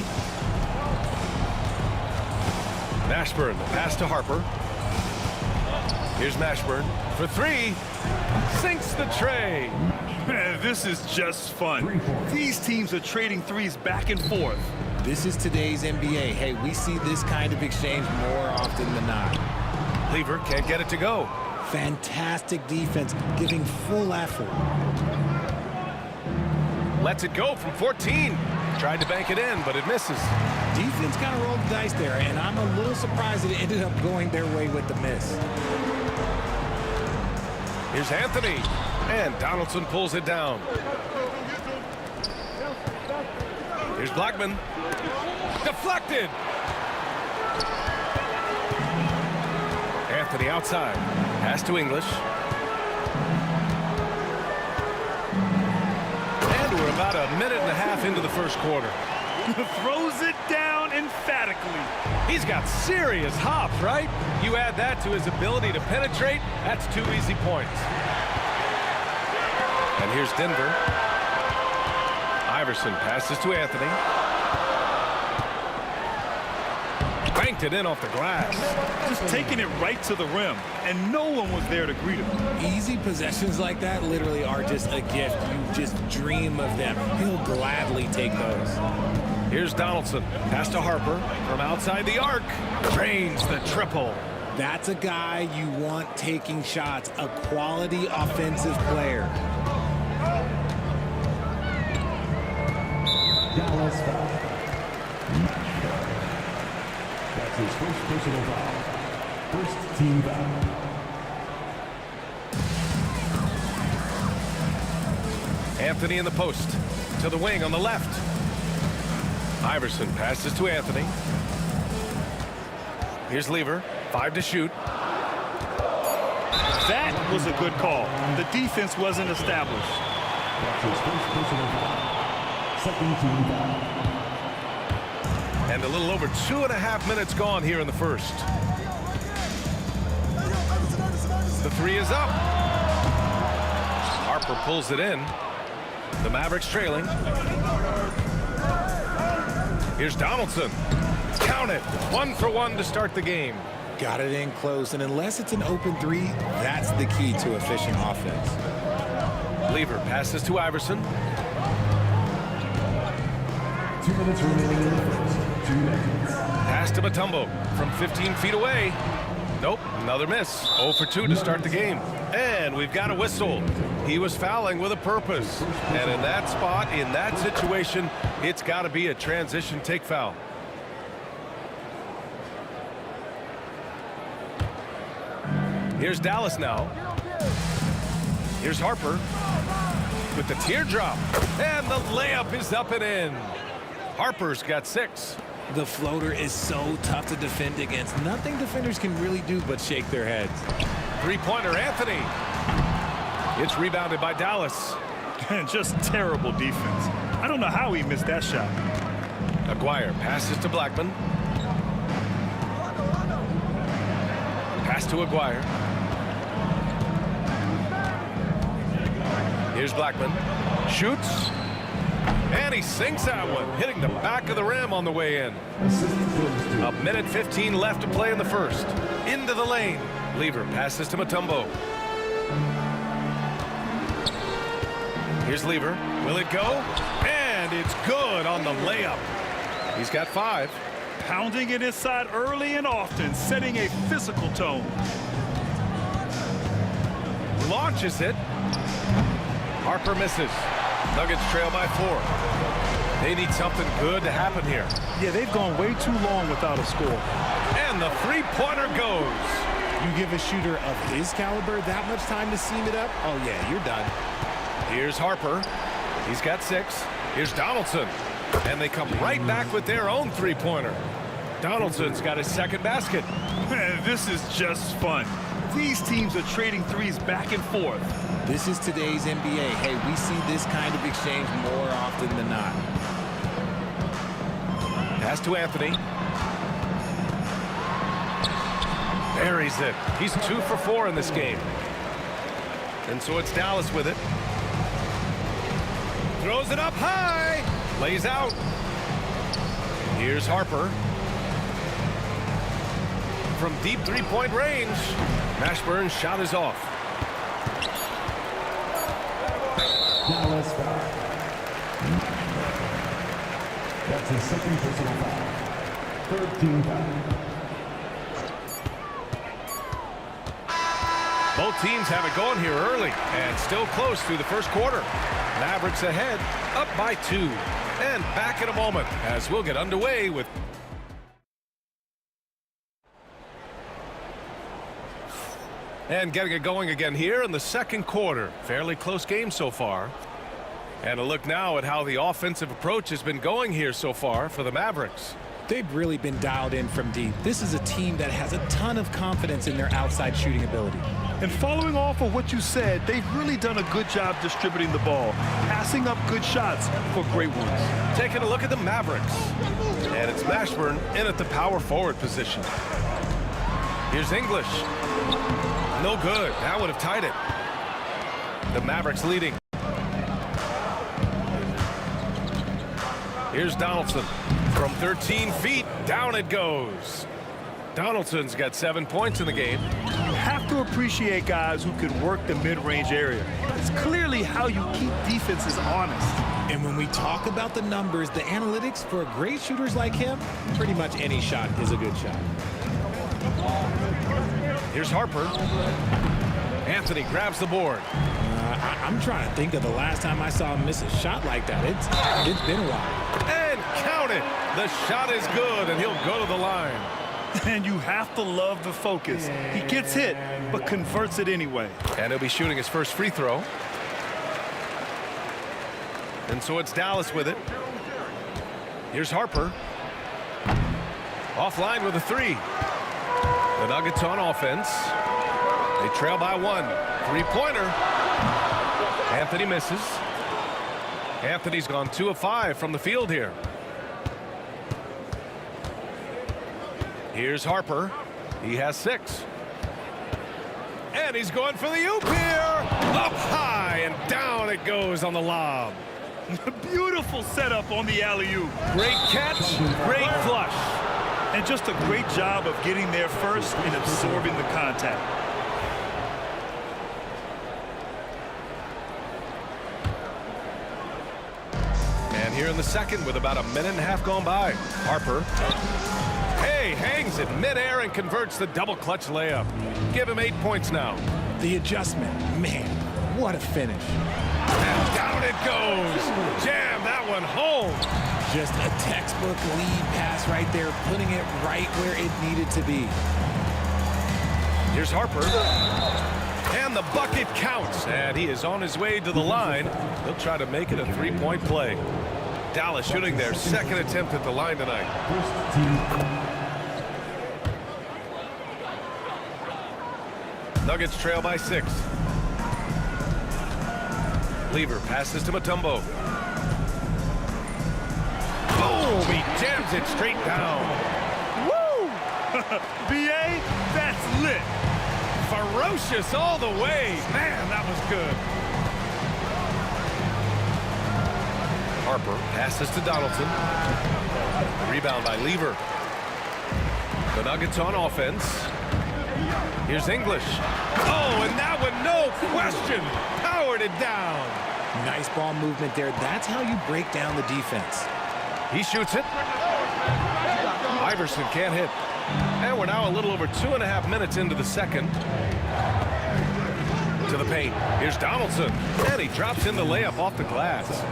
Mashburn, the pass to Harper. Here's Mashburn. for three. Sinks the tray. Man, this is just fun. These teams are trading threes back and forth. This is today's NBA. Hey, we see this kind of exchange more often than not. Lever can't get it to go. Fantastic defense, giving full effort. Lets it go from 14. Tried to bank it in, but it misses. Defense kind of rolled the dice there, and I'm a little surprised that it ended up going their way with the miss. Here's Anthony, and Donaldson pulls it down. Here's Blackman. Deflected. Anthony outside. Pass to English. And we're about a minute and a half into the first quarter. Throws it down emphatically. He's got serious hop, right? You add that to his ability to penetrate, that's 2 easy points. And here's Denver. Iverson passes to Anthony. Banked it in off the glass. Just taking it right to the rim, and no one was there to greet him. Easy possessions like that literally are just a gift. You just dream of them. He'll gladly take those. Here's Donaldson. Pass to Harper from outside the arc. Drains the triple. That's a guy you want taking shots, a quality offensive player. Dallas foul. That's his first personal foul. First team foul. Anthony in the post. To the wing on the left. Iverson passes to Anthony. Here's Lever. 5 to shoot. That was a good call. The defense wasn't established. That's his first personal foul. Second team foul. And a little over 2.5 minutes gone here in the first. The three is up. Harper pulls it in. The Mavericks trailing. Here's Donaldson. Count it. 1 for 1 to start the game. Got it in close, and unless it's an open three, that's the key to efficient offense. Lever passes to Iverson. 2 minutes remaining in the first. 2 minutes. Pass to Mutombo from 15 feet away. Nope, another miss. 0 for 2 to start the game. And we've got a whistle. He was fouling with a purpose. And in that spot, in that situation, it's got to be a transition take foul. Here's Dallas now. Here's Harper with the teardrop. And the layup is up and in. Harper's got 6. The floater is so tough to defend against. Nothing defenders can really do but shake their heads. Three-pointer, Anthony. It's rebounded by Dallas. Just terrible defense. I don't know how he missed that shot. Aguirre passes to Blackman. Pass to Aguirre. Here's Blackman. Shoots. And he sinks that one, hitting the back of the rim on the way in. A minute 15 left to play in the first. Into the lane. Lever passes to Mutombo. Here's Lever. Will it go? And it's good on the layup. He's got 5. Pounding it inside early and often, setting a physical tone. Launches it. Harper misses. Nuggets trail by 4. They need something good to happen here. Yeah, they've gone way too long without a score. And the three-pointer goes. You give a shooter of his caliber that much time to seam it up, oh yeah, you're done. Here's Harper. He's got 6. Here's Donaldson. And they come right back with their own three-pointer. Donaldson's got his second basket. Man, this is just fun. These teams are trading threes back and forth. This is today's NBA. Hey, we see this kind of exchange more often than not. Pass to Anthony. Buries it. He's 2 for 4 in this game. And so it's Dallas with it. Throws it up high. Lays out. Here's Harper. From deep three-point range. Mashburn's shot is off. Dallas foul. That's his second personal foul. Third team foul. Both teams have it going here early and still close through the first quarter. Mavericks ahead, up by 2. And back in a moment as we'll get underway with... And getting it going again here in the second quarter. Fairly close game so far. And a look now at how the offensive approach has been going here so far for the Mavericks. They've really been dialed in from deep. This is a team that has a ton of confidence in their outside shooting ability. And following off of what you said, they've really done a good job distributing the ball, passing up good shots for great ones. Taking a look at the Mavericks. And it's Mashburn in at the power forward position. Here's English. No good. That would have tied it. The Mavericks leading. Here's Donaldson. From 13 feet, down it goes. Donaldson's got 7 points in the game. You have to appreciate guys who can work the mid-range area. It's clearly how you keep defenses honest. And when we talk about the numbers, the analytics for great shooters like him, pretty much any shot is a good shot. Here's Harper. Anthony grabs the board. I'm trying to think of the last time I saw him miss a shot like that. It's been a while. And count it. The shot is good, and he'll go to the line. And you have to love the focus. He gets hit, but converts it anyway. And he'll be shooting his first free throw. And so it's Dallas with it. Here's Harper. Offline with a 3. The Nuggets on offense. They trail by 1. 3-pointer. Anthony misses. Anthony's gone 2 of 5 from the field here. Here's Harper. He has 6. And he's going for the oop here. Up high and down it goes on the lob. Beautiful setup on the alley-oop. Great catch, great flush. And just a great job of getting there first and absorbing the contact. And here in the second with about a minute and a half gone by. Harper. Hey, hangs it midair and converts the double clutch layup. Give him 8 points now. The adjustment, man, what a finish. And down it goes. Jam that one home. Just a textbook lead pass right there, putting it right where it needed to be. Here's Harper. And the bucket counts. And he is on his way to the line. He'll try to make it a 3-point play. Dallas shooting their second attempt at the line tonight. Nuggets trail by 6. Lever passes to Mutombo. Boom! He jams it straight down. Woo! BA, that's lit. Ferocious all the way. Man, that was good. Harper passes to Donaldson. Rebound by Lever. The Nuggets on offense. Here's English. Oh, and that one, no question, powered it down. Nice ball movement there. That's how you break down the defense. He shoots it. Iverson can't hit. And we're now a little over 2.5 minutes into the second. To the paint. Here's Donaldson. And he drops in the layup off the glass.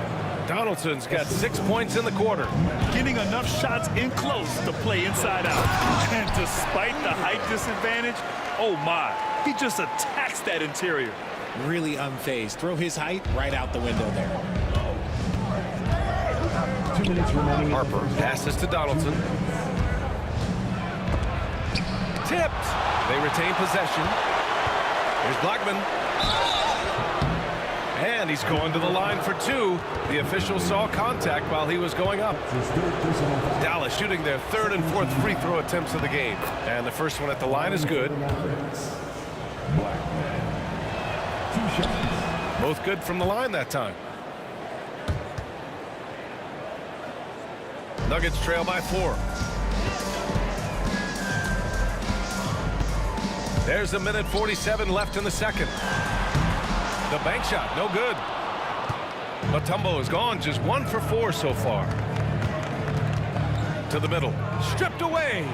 Donaldson's got 6 points in the quarter. Getting enough shots in close to play inside out. And despite the height disadvantage, oh my, he just attacks that interior. Really unfazed. Throw his height right out the window there. 2 minutes remaining. Harper passes to Donaldson. Tipped. They retain possession. Here's Blackman. And he's going to the line for 2. The official saw contact while he was going up. Dallas shooting their 3rd and 4th free throw attempts of the game. And the first one at the line is good. Both good from the line that time. Nuggets trail by 4. There's a minute 47 left in the second. The bank shot, no good. Mutombo has gone just 1 for 4 so far. To the middle. Stripped away.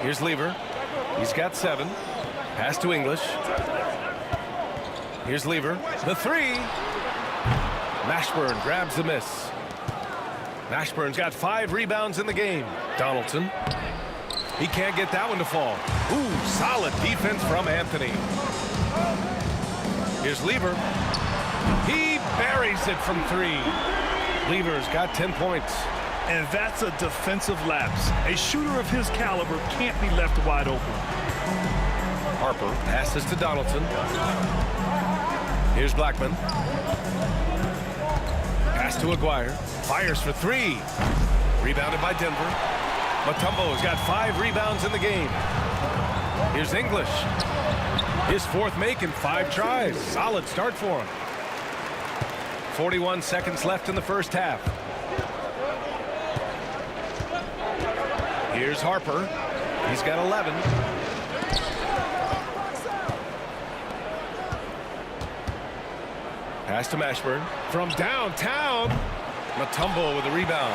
Here's Lever. He's got 7. Pass to English. Here's Lever. The 3. Mashburn grabs the miss. Mashburn's got 5 rebounds in the game. Donaldson. He can't get that one to fall. Ooh, solid defense from Anthony. Here's Lever. He buries it from 3. Lever's got 10 points. And that's a defensive lapse. A shooter of his caliber can't be left wide open. Harper passes to Donaldson. Here's Blackman. Pass to Aguirre. Fires for 3. Rebounded by Denver. Mutombo's got 5 rebounds in the game. Here's English. His 4th make in 5 tries. Solid start for him. 41 seconds left in the first half. Here's Harper. He's got 11. Pass to Mashburn. From downtown. Mutombo with a rebound.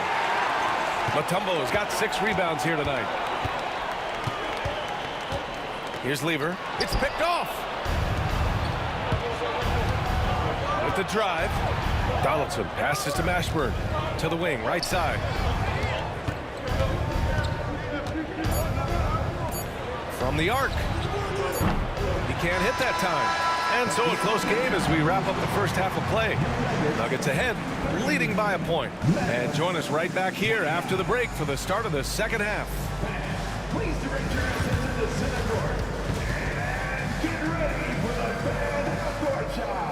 Mutombo's got 6 rebounds here tonight. Here's Lever. It's picked off. With the drive. Donaldson passes to Mashburn. To the wing, right side. From the arc. He can't hit that time. And so a close game as we wrap up the first half of play. Nuggets ahead, leading by a point. And join us right back here after the break for the start of the second half. Please direct your attention to the center court. And get ready for the fan court shot.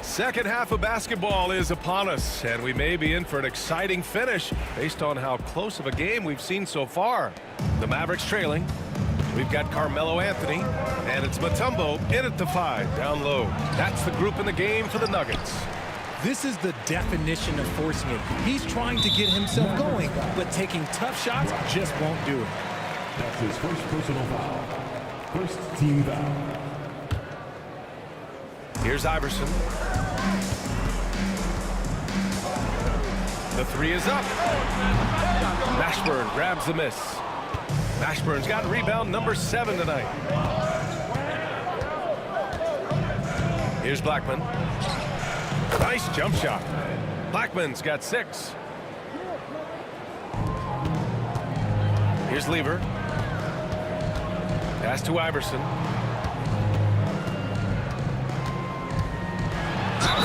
Second half of basketball is upon us, and we may be in for an exciting finish based on how close of a game we've seen so far. The Mavericks trailing. We've got Carmelo Anthony, and it's Mutombo in at the 5, down low. That's the group in the game for the Nuggets. This is the definition of forcing it. He's trying to get himself going, but taking tough shots just won't do it. That's his first personal foul. First team foul. Here's Iverson. The 3 is up. Mashburn grabs the miss. Mashburn's got rebound number 7 tonight. Here's Blackman. Nice jump shot. Blackman's got 6. Here's Lever. Pass to Iverson.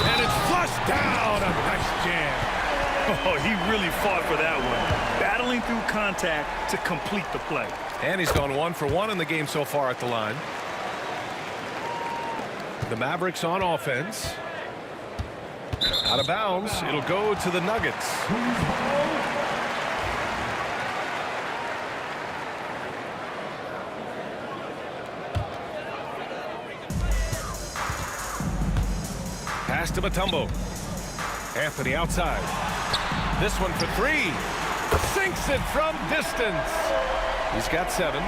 And it's flushed down. A nice jam. Oh, he really fought for that one. Battling through contact to complete the play. And he's gone 1 for 1 in the game so far at the line. The Mavericks on offense. Out of bounds. It'll go to the Nuggets. Pass to Mutombo. Anthony outside. This one for 3. Sinks it from distance. He's got 7.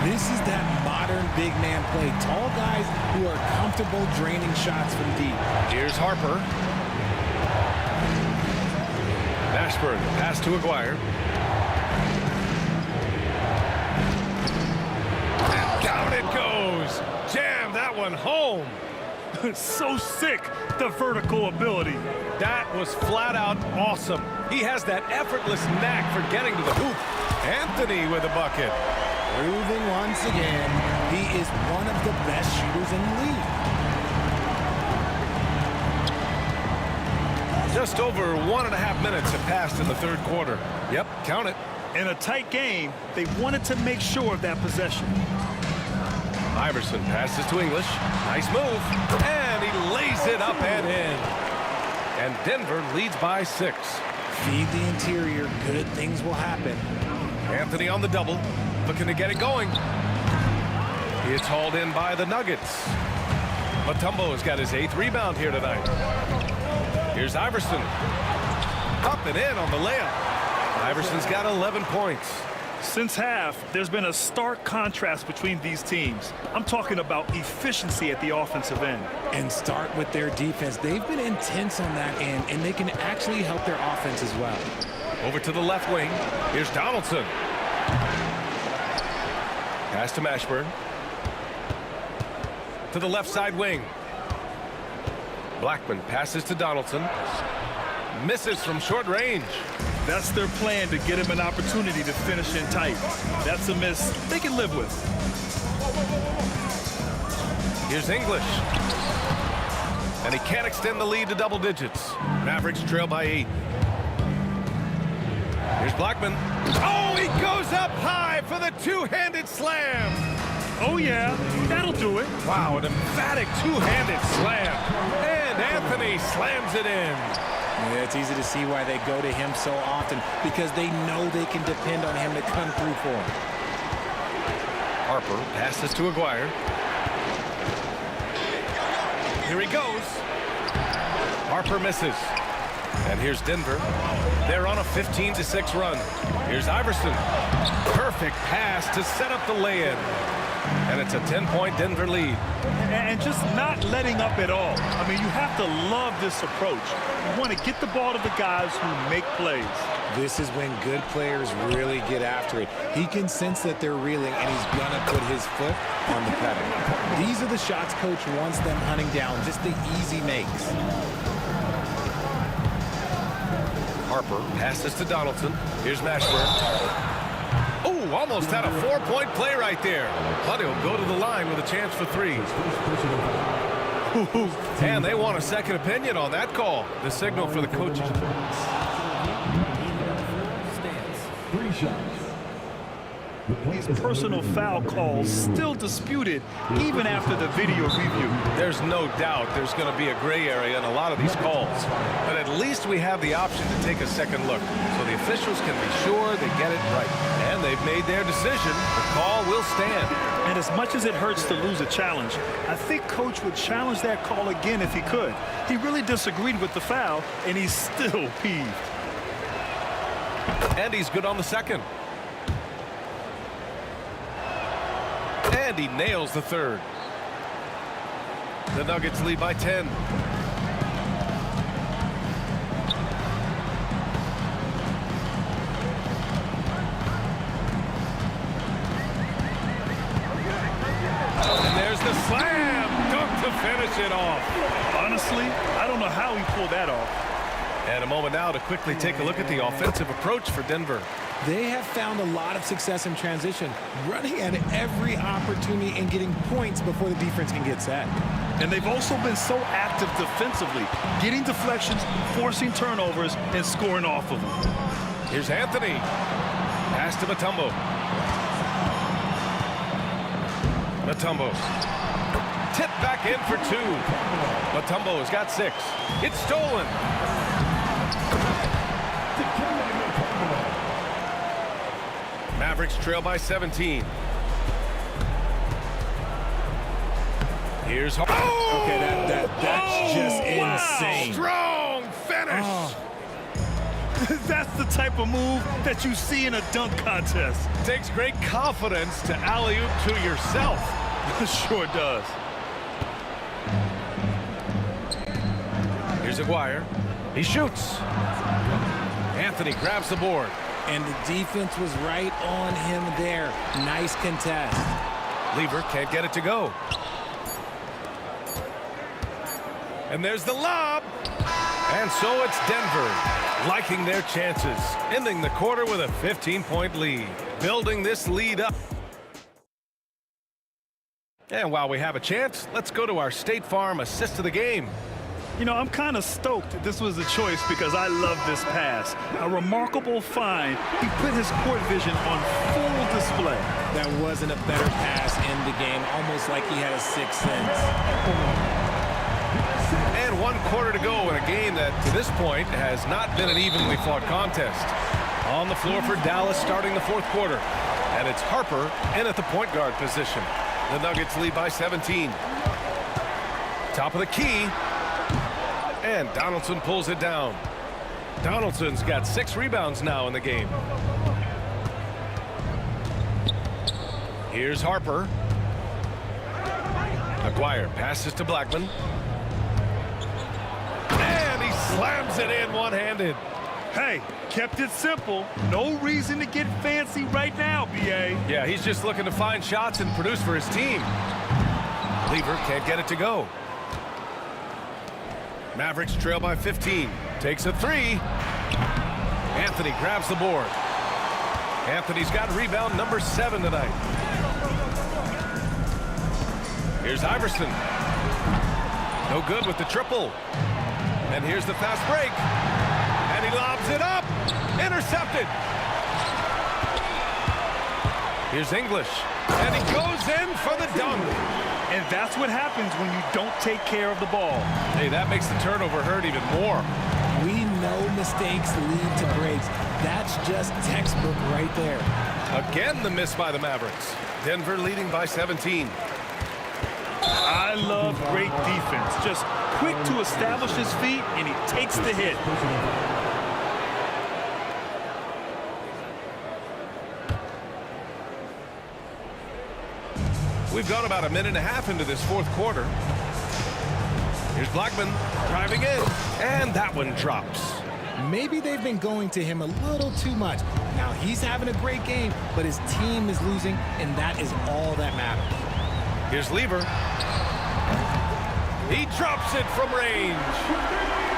This is that modern big man play. Tall guys who are comfortable draining shots from deep. Here's Harper. Mashburn, pass to Aguirre. And down it goes. Jam that one home. So sick, the vertical ability. That was flat out awesome. He has that effortless knack for getting to the hoop. Anthony with a bucket. Proving once again, he is one of the best shooters in the league. Just over 1.5 minutes have passed in the third quarter. Yep, count it. In a tight game, they wanted to make sure of that possession. Iverson passes to English. Nice move. And he lays it up and in. And Denver leads by 6. Feed the interior. Good things will happen. Anthony on the double. Looking to get it going. It's hauled in by the Nuggets. Mutombo's got his 8th rebound here tonight. Here's Iverson. Up and in on the layup. Iverson's got 11 points. Since half, there's been a stark contrast between these teams. I'm talking about efficiency at the offensive end. And start with their defense. They've been intense on that end, and they can actually help their offense as well. Over to the left wing. Here's Donaldson. Pass to Mashburn. To the left side wing. Blackman passes to Donaldson. Misses from short range. That's their plan, to get him an opportunity to finish in tight. That's a miss they can live with. Here's English. And he can't extend the lead to double digits. Mavericks trail by 8. Here's Blackman. Oh, he goes up high for the two-handed slam. Oh, yeah, that'll do it. Wow, an emphatic two-handed slam. And Anthony slams it in. Yeah, it's easy to see why they go to him so often, because they know they can depend on him to come through for them. Harper passes to Aguirre. Here he goes. Harper misses. And here's Denver. They're on a 15-6 run. Here's Iverson. Perfect pass to set up the lay-in. And it's a 10-point Denver lead. And just not letting up at all. I mean, you have to love this approach. You want to get the ball to the guys who make plays. This is when good players really get after it. He can sense that they're reeling, and he's going to put his foot on the pedal. These are the shots coach wants them hunting down, just the easy makes. Harper passes to Donaldson. Here's Mashburn. Oh, almost had a 4-point play right there. But he'll go to the line with a chance for 3. And they want a second opinion on that call. The signal for the coaches. 3 shots. These personal foul calls still disputed even after the video review. There's no doubt there's going to be a gray area in a lot of these calls. But at least we have the option to take a second look, so the officials can be sure they get it right. And they've made their decision. The call will stand. And as much as it hurts to lose a challenge, I think Coach would challenge that call again if he could. He really disagreed with the foul, and he's still peeved. And he's good on the second. And he nails the third. The Nuggets lead by 10. And there's the slam dunk to finish it off. Honestly, I don't know how he pulled that off. And a moment now to quickly take a look at the offensive approach for Denver. They have found a lot of success in transition, running at every opportunity and getting points before the defense can get set. And they've also been so active defensively, getting deflections, forcing turnovers, and scoring off of them. Here's Anthony. Pass to Mutombo. Mutombo. Tip back in for 2. Mutombo has got 6. It's stolen. Mavericks trail by 17. Here's Harper. Oh! Okay, that's just insane. Strong finish. Oh. That's the type of move that you see in a dunk contest. Takes great confidence to alley-oop to yourself. Sure does. Here's Aguirre. He shoots. Anthony grabs the board. And the defense was right on him there. Nice contest. Lever can't get it to go. And there's the lob. And so it's Denver liking their chances, ending the quarter with a 15-point lead, building this lead up. And while we have a chance, let's go to our State Farm assist of the game. You know, I'm kind of stoked this was a choice because I love this pass. A remarkable find. He put his court vision on full display. That wasn't a better pass in the game, almost like he had a sixth sense. And 1 quarter to go in a game that, to this point, has not been an evenly fought contest. On the floor for Dallas starting the 4th quarter. And it's Harper in at the point guard position. The Nuggets lead by 17. Top of the key. And Donaldson pulls it down. Donaldson's got 6 rebounds now in the game. Here's Harper. McGuire passes to Blackman. And he slams it in one-handed. Hey, kept it simple. No reason to get fancy right now, B.A. Yeah, he's just looking to find shots and produce for his team. Lever can't get it to go. Mavericks trail by 15. Takes a 3. Anthony grabs the board. Anthony's got rebound number 7 tonight. Here's Iverson. No good with the triple. And here's the fast break. And he lobs it up. Intercepted. Here's English. And he goes in for the dunk. And that's what happens when you don't take care of the ball. Hey, that makes the turnover hurt even more. We know mistakes lead to breaks. That's just textbook right there. Again, the miss by the Mavericks. Denver leading by 17. I love great defense. Just quick to establish his feet, and he takes the hit. We've gone about a minute and a half into this fourth quarter. Here's Blackman driving in, and that one drops. Maybe they've been going to him a little too much. Now he's having a great game, but his team is losing, and that is all that matters. Here's Lever. He drops it from range.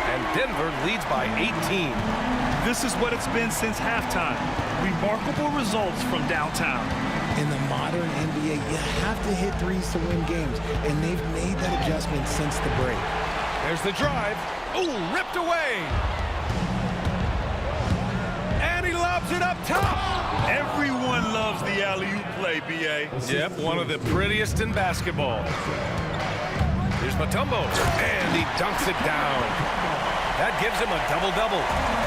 And Denver leads by 18. This is what it's been since halftime. Remarkable results from downtown. In the modern NBA, you have to hit threes to win games, and they've made that adjustment since the break. There's the drive. Ooh, ripped away. And he lobs it up top. Everyone loves the alley-oop play, B.A. Yep, one of the prettiest in basketball. Here's Mutombo, and he dunks it down. That gives him a double-double.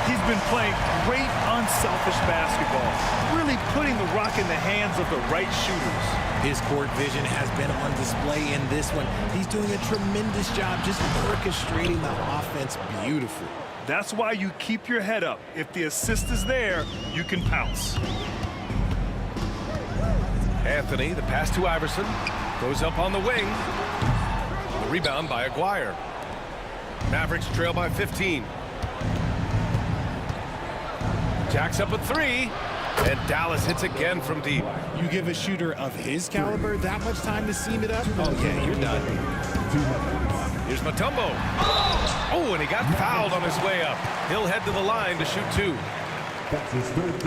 He's been playing great, unselfish basketball, really putting the rock in the hands of the right shooters. His court vision has been on display in this one. He's doing a tremendous job just orchestrating the offense beautifully. That's why you keep your head up. If the assist is there, you can pounce. Anthony, the pass to Iverson, goes up on the wing. The rebound by Aguirre. Mavericks trail by 15. Jacks up a 3, and Dallas hits again from deep. You give a shooter of his caliber that much time to seam it up? Oh, yeah, you're done. Here's Mutombo. Oh, and he got fouled on his way up. He'll head to the line to shoot 2.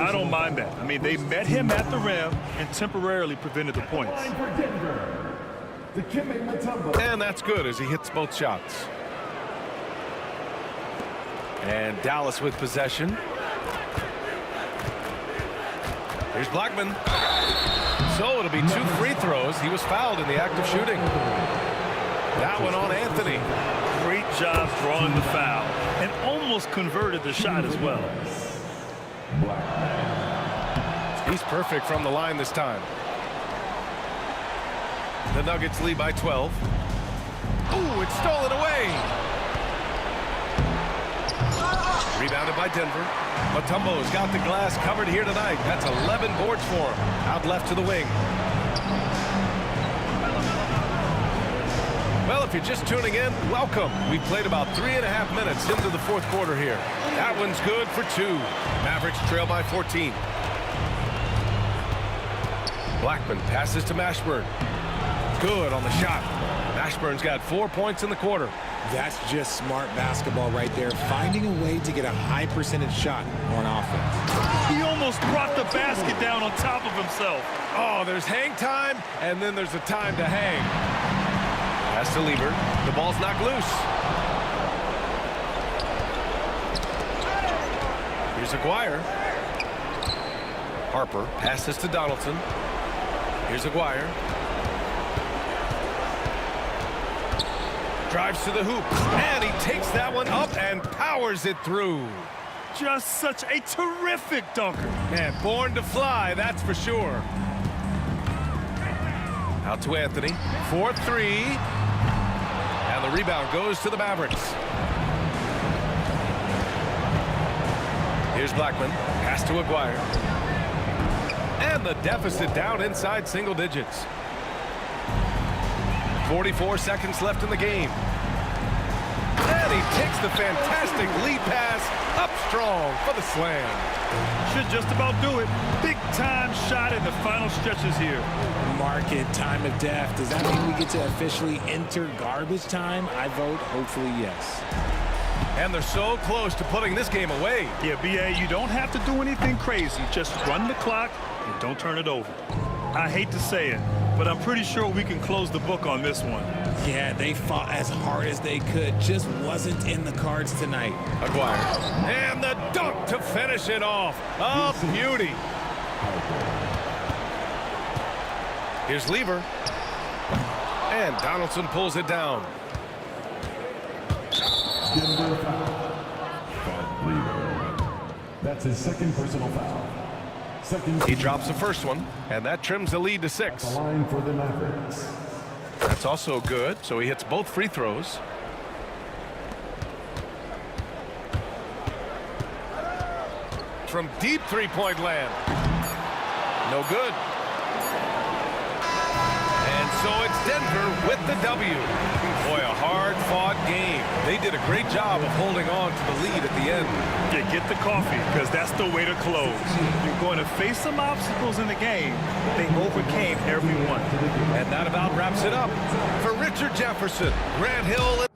I don't mind that. I mean, they met him at the rim and temporarily prevented the points. And that's good as he hits both shots. And Dallas with possession. Here's Blackman. So it'll be 2 free throws. He was fouled in the act of shooting. That one on Anthony. Great job drawing the foul and almost converted the shot as well. He's perfect from the line this time. The Nuggets lead by 12. Ooh, it's stolen away. Rebounded by Denver. Mutombo's got the glass covered here tonight. That's 11 boards for him. Out left to the wing. Well, if you're just tuning in, welcome. We played about 3.5 minutes into the fourth quarter here. That one's good for 2. Mavericks trail by 14. Blackman passes to Mashburn. Good on the shot. Mashburn's got 4 points in the quarter. That's just smart basketball right there, finding a way to get a high percentage shot on offense. He almost brought the basket down on top of himself. Oh, there's hang time, and then there's a time to hang. Pass to Lever. The ball's knocked loose. Here's Aguirre. Harper passes to Donaldson. Here's Aguirre. Drives to the hoop, and he takes that one up and powers it through. Just such a terrific dunker. Man, born to fly, that's for sure. Out to Anthony, 4-3. And the rebound goes to the Mavericks. Here's Blackman. Pass to Aguirre. And the deficit down inside single digits. 44 seconds left in the game. And he takes the fantastic lead pass up strong for the slam. Should just about do it. Big time shot in the final stretches here. Mark it, time of death. Does that mean we get to officially enter garbage time? I vote hopefully yes. And they're so close to putting this game away. Yeah, BA, you don't have to do anything crazy. Just run the clock and don't turn it over. I hate to say it, but I'm pretty sure we can close the book on this one. Yeah, they fought as hard as they could. Just wasn't in the cards tonight. Aguirre. And the dunk to finish it off. A beauty. Here's Lever. And Donaldson pulls it down. That's his second personal foul. He drops the first one, and that trims the lead to 6. The line for the Mavericks. That's also good, so he hits both free throws. From deep three-point land. No good. And so it's Denver with the W. Boy, a hard-fought game. They did a great job of holding on to the lead at the end. Yeah, get the coffee, because that's the way to close. You're going to face some obstacles in the game. They overcame every one. And that about wraps it up. For Richard Jefferson, Grant Hill.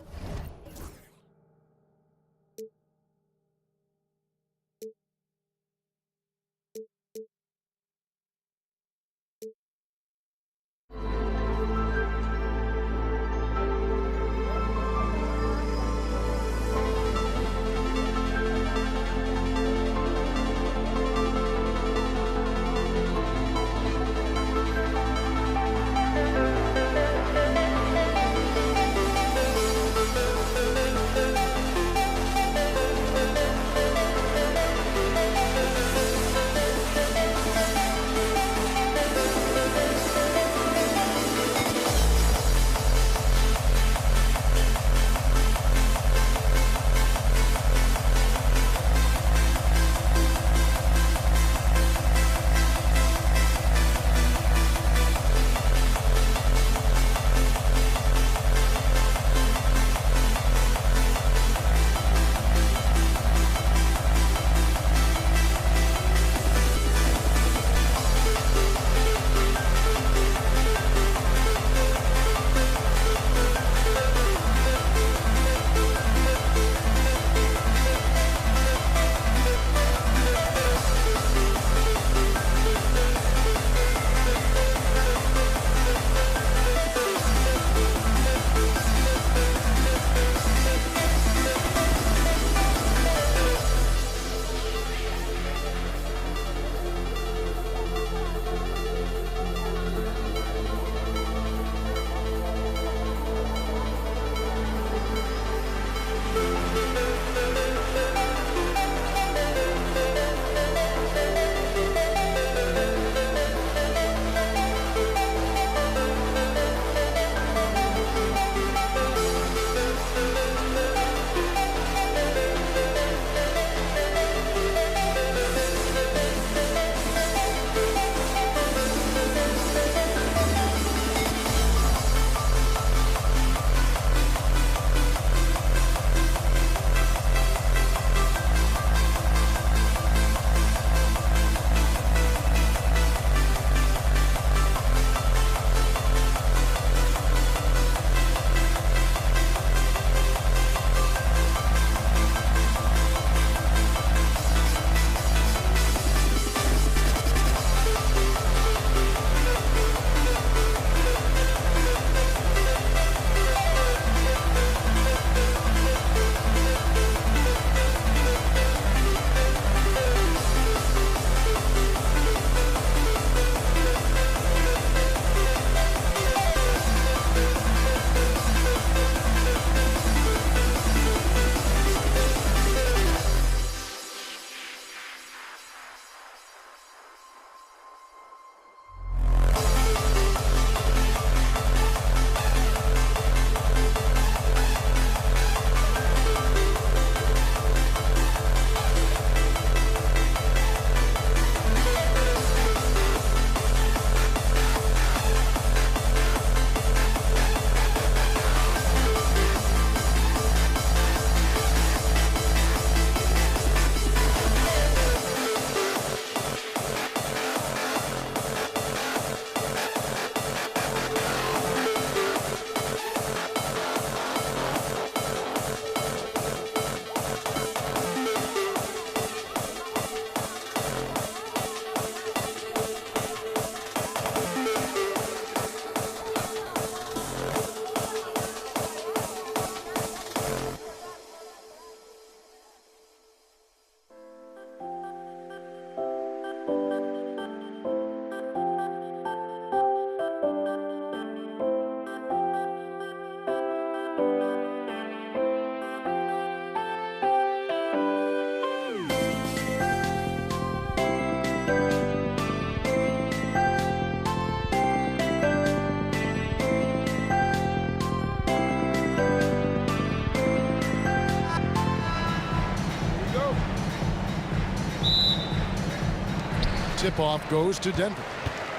Tip-off goes to Denver.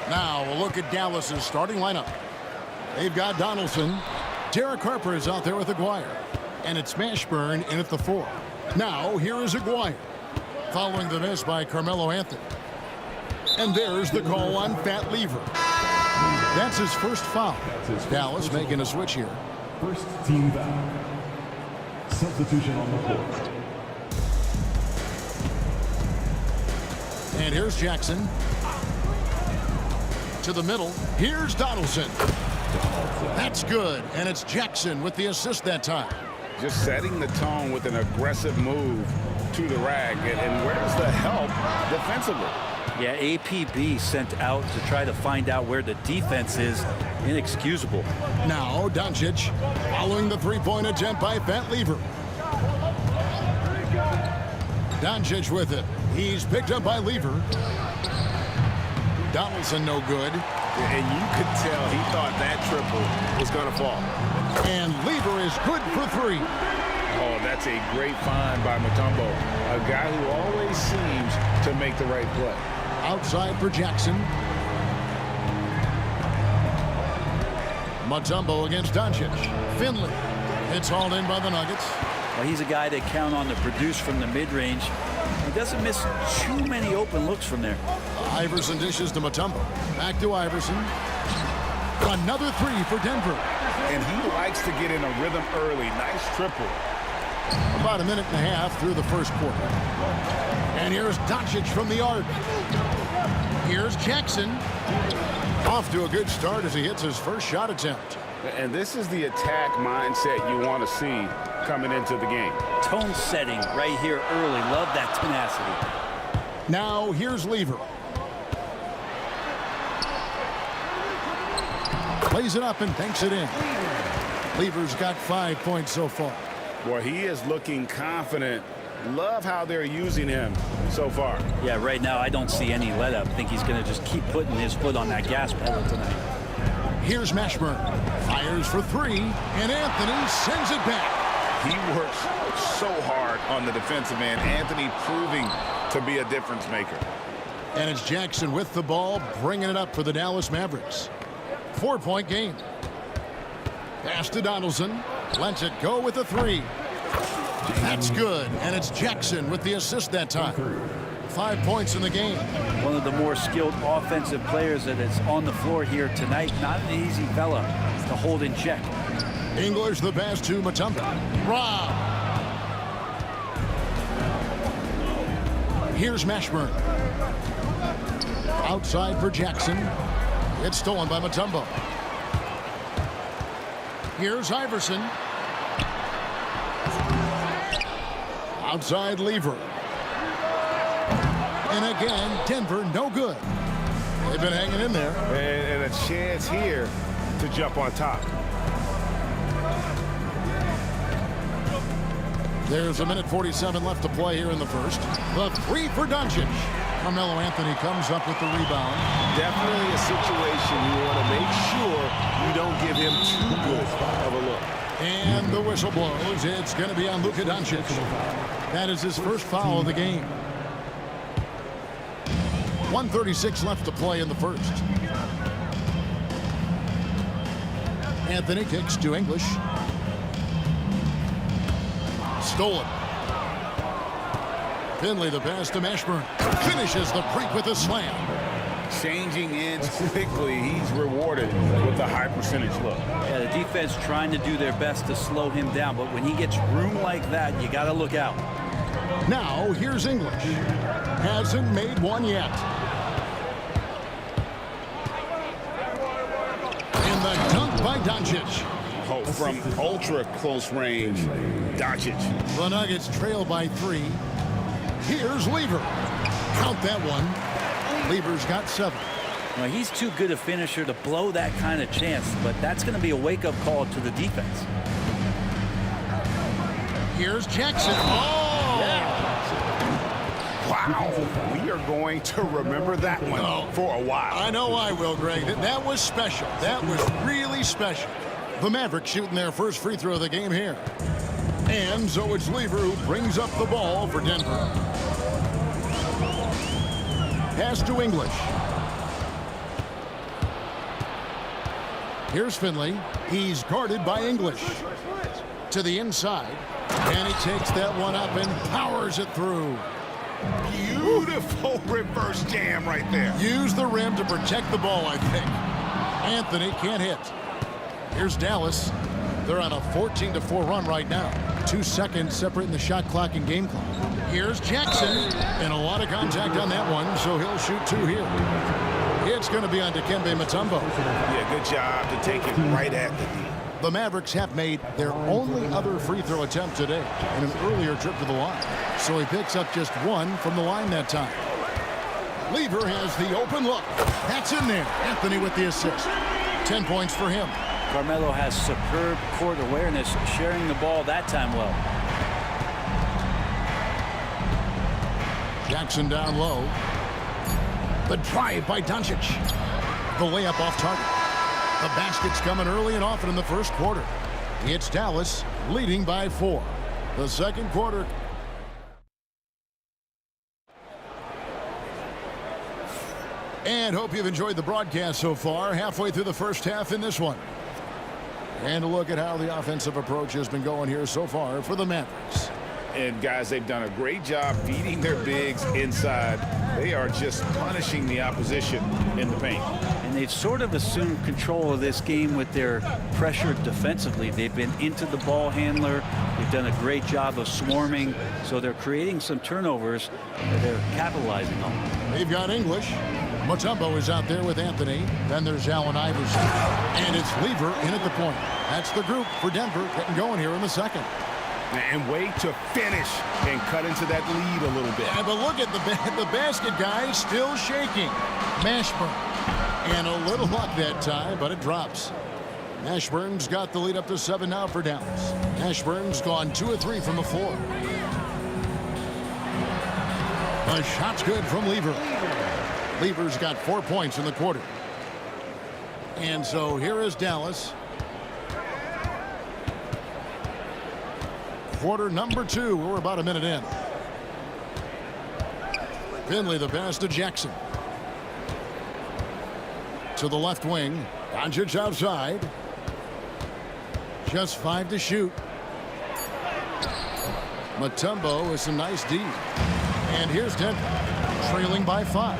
Now a look at Dallas's starting lineup. They've got Donaldson. Derek Harper is out there with Aguirre. And it's Mashburn in at the 4. Now here is Aguirre. Following the miss by Carmelo Anthony. And there's the call on Fat Lever. That's his first foul. Dallas making a switch here. First team foul. Substitution on the court. And here's Jackson. To the middle. Here's Donaldson. That's good. And it's Jackson with the assist that time. Just setting the tone with an aggressive move to the rag. And where's the help defensively? Yeah, APB sent out to try to find out where the defense is. Inexcusable. Now Doncic following the three-point attempt by Fat Lever. Doncic with it. He's picked up by Lever. Donaldson no good. And you could tell he thought that triple was going to fall. And Lever is good for 3. Oh, that's a great find by Mutombo. A guy who always seems to make the right play. Outside for Jackson. Mutombo against Doncic. Finley. It's hauled in by the Nuggets. Well, he's a guy they count on to produce from the mid-range. He doesn't miss too many open looks from there. Iverson dishes to Mutombo. Back to Iverson. Another 3 for Denver. And he likes to get in a rhythm early. Nice triple. About a minute and a half through the first quarter. And here's Doncic from the arc. Here's Jackson. Off to a good start as he hits his first shot attempt. And this is the attack mindset you want to see coming into the game. Tone setting right here early. Love that tenacity. Now here's Lever. Plays it up and banks it in. Lever's got 5 points so far. Boy, he is looking confident. Love how they're using him so far. Yeah, right now I don't see any let up. I think he's going to just keep putting his foot on that gas pedal tonight. Here's Mashburn. Fires for 3, and Anthony sends it back. He works so hard on the defensive end. Anthony proving to be a difference maker. And it's Jackson with the ball, bringing it up for the Dallas Mavericks. 4-point game. Pass to Donaldson. Lets it go with a 3. That's good. And it's Jackson with the assist that time. 5 points in the game. One of the more skilled offensive players that is on the floor here tonight. Not an easy fella to hold in check. English the pass to Mutombo. Rob. Here's Mashburn. Outside for Jackson. It's stolen by Mutombo. Here's Iverson. Outside Lever. And again, Denver no good. They've been hanging in there. And a chance here to jump on top. There's a minute 47 left to play here in the first. The 3 for Doncic. Carmelo Anthony comes up with the rebound. Definitely a situation you want to make sure you don't give him too good of a look. And the whistle blows. It's going to be on Luka Doncic. That is his first foul of the game. 1:36 left to play in the first. Anthony kicks to English. Stolen. Finley the pass to Mashburn. Finishes the break with a slam. Changing ends quickly. He's rewarded with a high percentage look. Yeah, the defense trying to do their best to slow him down, but when he gets room like that, you got to look out. Now here's English. Hasn't made one yet. And the dunk by Doncic. Oh, from ultra close range, Doncic. The Nuggets trail by 3. Here's Lever. Count that one. Lever's got 7. Well, he's too good a finisher to blow that kind of chance, but that's going to be a wake-up call to the defense. Here's Jackson. Oh! Yeah. Wow. We are going to remember that one for a while. I know I will, Greg. That was special. That was really special. The Mavericks shooting their first free throw of the game here. And so it's Lever who brings up the ball for Denver. pass to English. Here's Finley. He's guarded by English. To the inside. And he takes that one up and powers it through. Beautiful reverse jam right there. Use the rim to protect the ball, I think. Anthony can't hit. Here's Dallas. They're on a 14-4 run right now. 2 seconds separating the shot clock and game clock. Here's Jackson. And a lot of contact on that one, so he'll shoot 2 here. It's going to be on Dikembe Mutombo. Yeah, good job to take it right at the D. The Mavericks have made their only other free throw attempt today in an earlier trip to the line. So he picks up just 1 from the line that time. Lever has the open look. That's in there. Anthony with the assist. 10 points for him. Carmelo has superb court awareness, sharing the ball that time well. Jackson down low. The drive by Doncic. The layup off target. The basket's coming early and often in the first quarter. It's Dallas leading by 4. The second quarter. And hope you've enjoyed the broadcast so far. Halfway through the first half in this one. And a look at how the offensive approach has been going here so far for the Mavericks. And guys, they've done a great job feeding their bigs inside. They are just punishing the opposition in the paint. And they've sort of assumed control of this game with their pressure defensively. They've been into the ball handler. They've done a great job of swarming. So they're creating some turnovers that they're capitalizing on. They've got English. Mutombo is out there with Anthony. Then there's Allen Iverson. And it's Lever in at the point. That's the group for Denver getting going here in the second. And wait to finish and cut into that lead a little bit. Yeah, but look at the basket guy still shaking. Mashburn. And a little luck that time, but it drops. Mashburn's got the lead up to 7 now for Dallas. Mashburn's gone 2 of 3 from the floor. The shot's good from Lever. Lever's got 4 points in the quarter. And so here is Dallas. Quarter number 2. We're about a minute in. Finley the pass to Jackson. To the left wing. Doncic outside. Just 5 to shoot. Mutombo with some nice D. And here's Denver trailing by 5.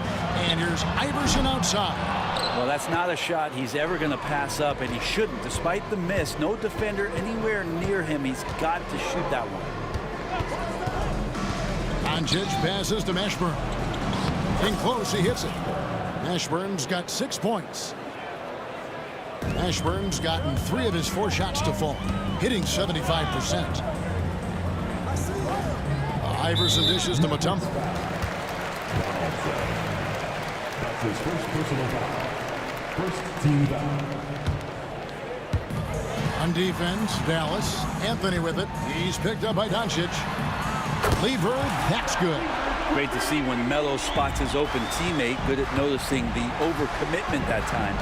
And here's Iverson outside. Well, that's not a shot he's ever going to pass up, and he shouldn't. Despite the miss, no defender anywhere near him. He's got to shoot that one. Doncic passes to Mashburn. In close, he hits it. Mashburn's got 6 points. Mashburn's gotten 3 of his 4 shots to fall, hitting 75%. Iverson dishes to Mutombo. That's his first personal foul. First team foul. On defense, Dallas. Anthony with it. He's picked up by Doncic. Lever, that's good. Great to see when Melo spots his open teammate. Good at noticing the overcommitment that time.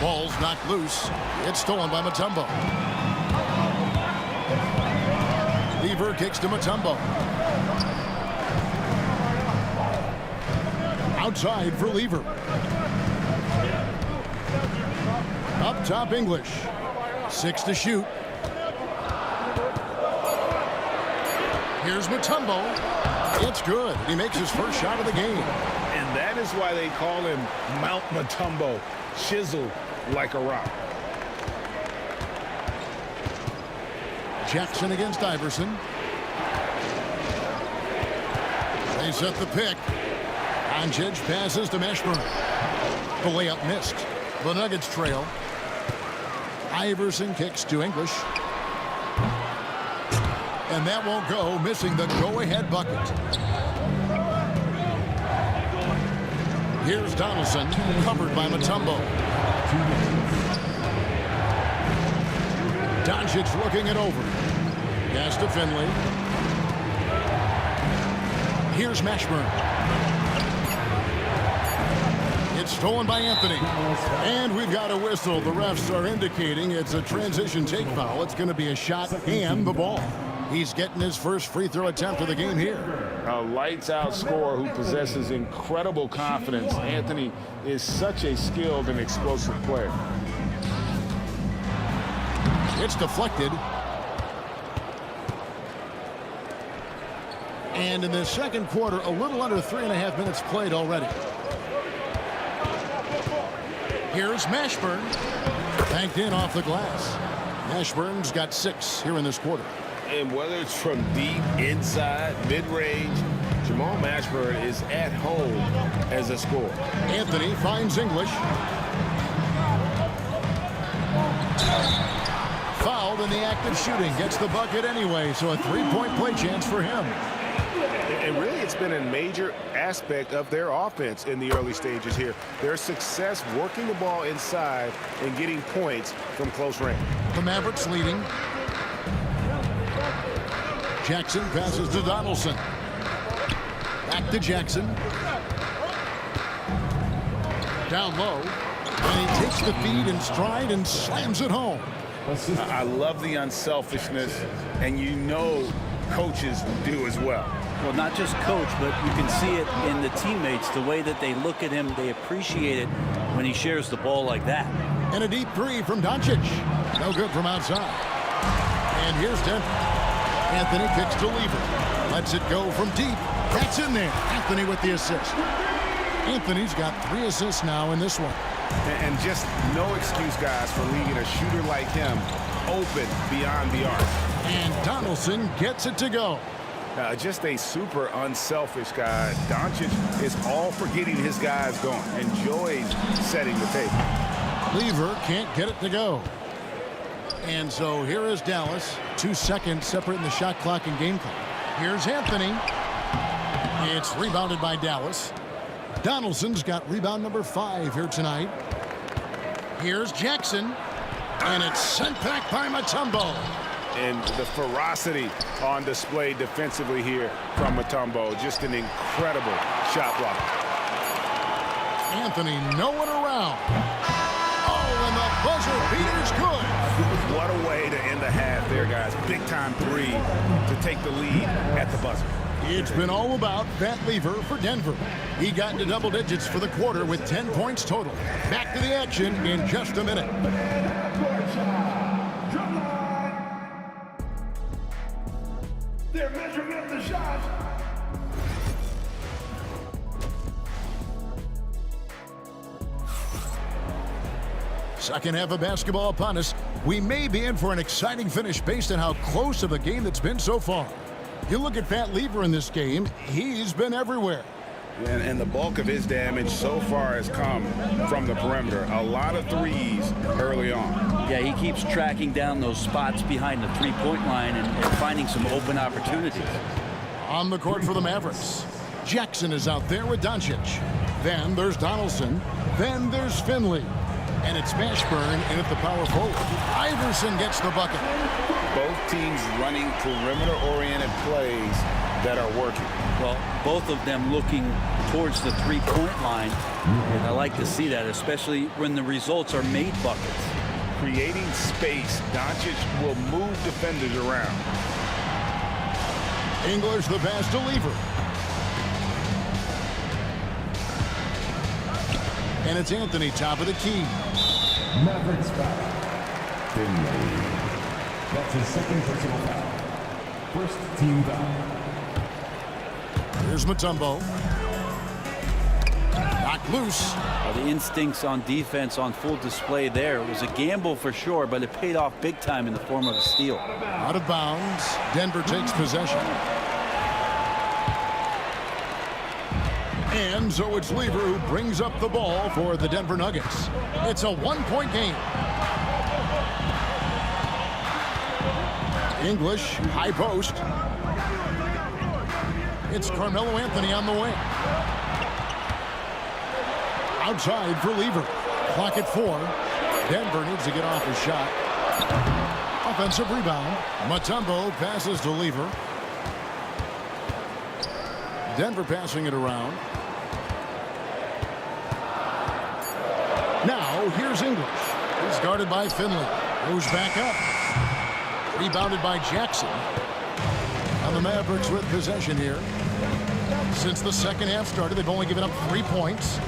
Ball's knocked loose. It's stolen by Mutombo. Lever kicks to Mutombo. Outside for Lever. Up top English. 6 to shoot. Here's Mutombo. It's good. He makes his first shot of the game. And that is why they call him Mount Mutombo, chiseled like a rock. Jackson against Iverson. They set the pick. Doncic passes to Mashburn. The layup missed. The Nuggets trail. Iverson kicks to English. And that won't go, missing the go-ahead bucket. Here's Donaldson, covered by Mutombo. Doncic looking it over. Pass to Finley. Here's Mashburn. It's stolen by Anthony. And we've got a whistle. The refs are indicating it's a transition take foul. It's going to be a shot and the ball. He's getting his first free throw attempt of the game here. A lights-out scorer who possesses incredible confidence. Anthony is such a skilled and explosive player. It's deflected. And in the second quarter, a little under 3.5 minutes played already. Here's Mashburn. Banked in off the glass. Mashburn's got 6 here in this quarter. And whether it's from deep, inside, mid-range, Jamal Mashburn is at home as a scorer. Anthony finds English. Fouled in the act of shooting. Gets the bucket anyway, so a 3-point play chance for him. And really, it's been a major aspect of their offense in the early stages here. Their success working the ball inside and getting points from close range. The Mavericks leading. Jackson passes to Donaldson. Back to Jackson. Down low. And he takes the feed in stride and slams it home. I love the unselfishness, and you know coaches do as well. Well, not just coach, but you can see it in the teammates, the way that they look at him. They appreciate it when he shares the ball like that. And a deep 3 from Doncic. No good from outside. And here's Denver. Anthony kicks to Lever. Lets it go from deep. That's in there. Anthony with the assist. Anthony's got 3 assists now in this one. And just no excuse, guys, for leaving a shooter like him open beyond the arc. And Donaldson gets it to go. Just a super unselfish guy. Doncic is all for getting his guys going. Enjoys setting the table. Lever can't get it to go. And so here is Dallas. 2 seconds separating the shot clock and game clock. Here's Anthony. It's rebounded by Dallas. Donaldson's got rebound number 5 here tonight. Here's Jackson. And it's sent back by Mutombo. And the ferocity on display defensively here from Mutombo. Just an incredible shot block. Anthony no one around. Oh, and the buzzer beater's good. What a way to end the half there, guys. Big time 3 to take the lead at the buzzer. It's been all about Pat Lever for Denver. He got into double digits for the quarter with 10 points total. Back to the action in just a minute. They're measuring up the shot. Second half of basketball upon us. We may be in for an exciting finish based on how close of a game that's been so far. You look at Pat Lever in this game, he's been everywhere. And the bulk of his damage so far has come from the perimeter. A lot of threes early on. Yeah, he keeps tracking down those spots behind the three-point line and finding some open opportunities. On the court for the Mavericks, Jackson is out there with Doncic. Then there's Donaldson. Then there's Finley. And it's Mashburn in at the power forward. Iverson gets the bucket. Both teams running perimeter-oriented plays that are working. Well, both of them looking towards the three-point line. And I like to see that, especially when the results are made buckets. Creating space, Doncic will move defenders around. English the pass to Lever. And it's Anthony, top of the key. Mavericks foul. Finley. That's his second personal foul. First team foul. Here's Mutombo. Knocked loose. The instincts on defense on full display there. It was a gamble for sure, but it paid off big time in the form of a steal. Out of bounds. Denver takes possession. And so it's Lever who brings up the ball for the Denver Nuggets. It's a one-point game. English, high post. It's Carmelo Anthony on the wing. Outside for Lever. Clock at 4. Denver needs to get off his shot. Offensive rebound. Mutombo passes to Lever. Denver passing it around. So here's English. He's guarded by Finley. Goes back up. Rebounded by Jackson. And the Mavericks with possession here. Since the second half started, they've only given up 3 points.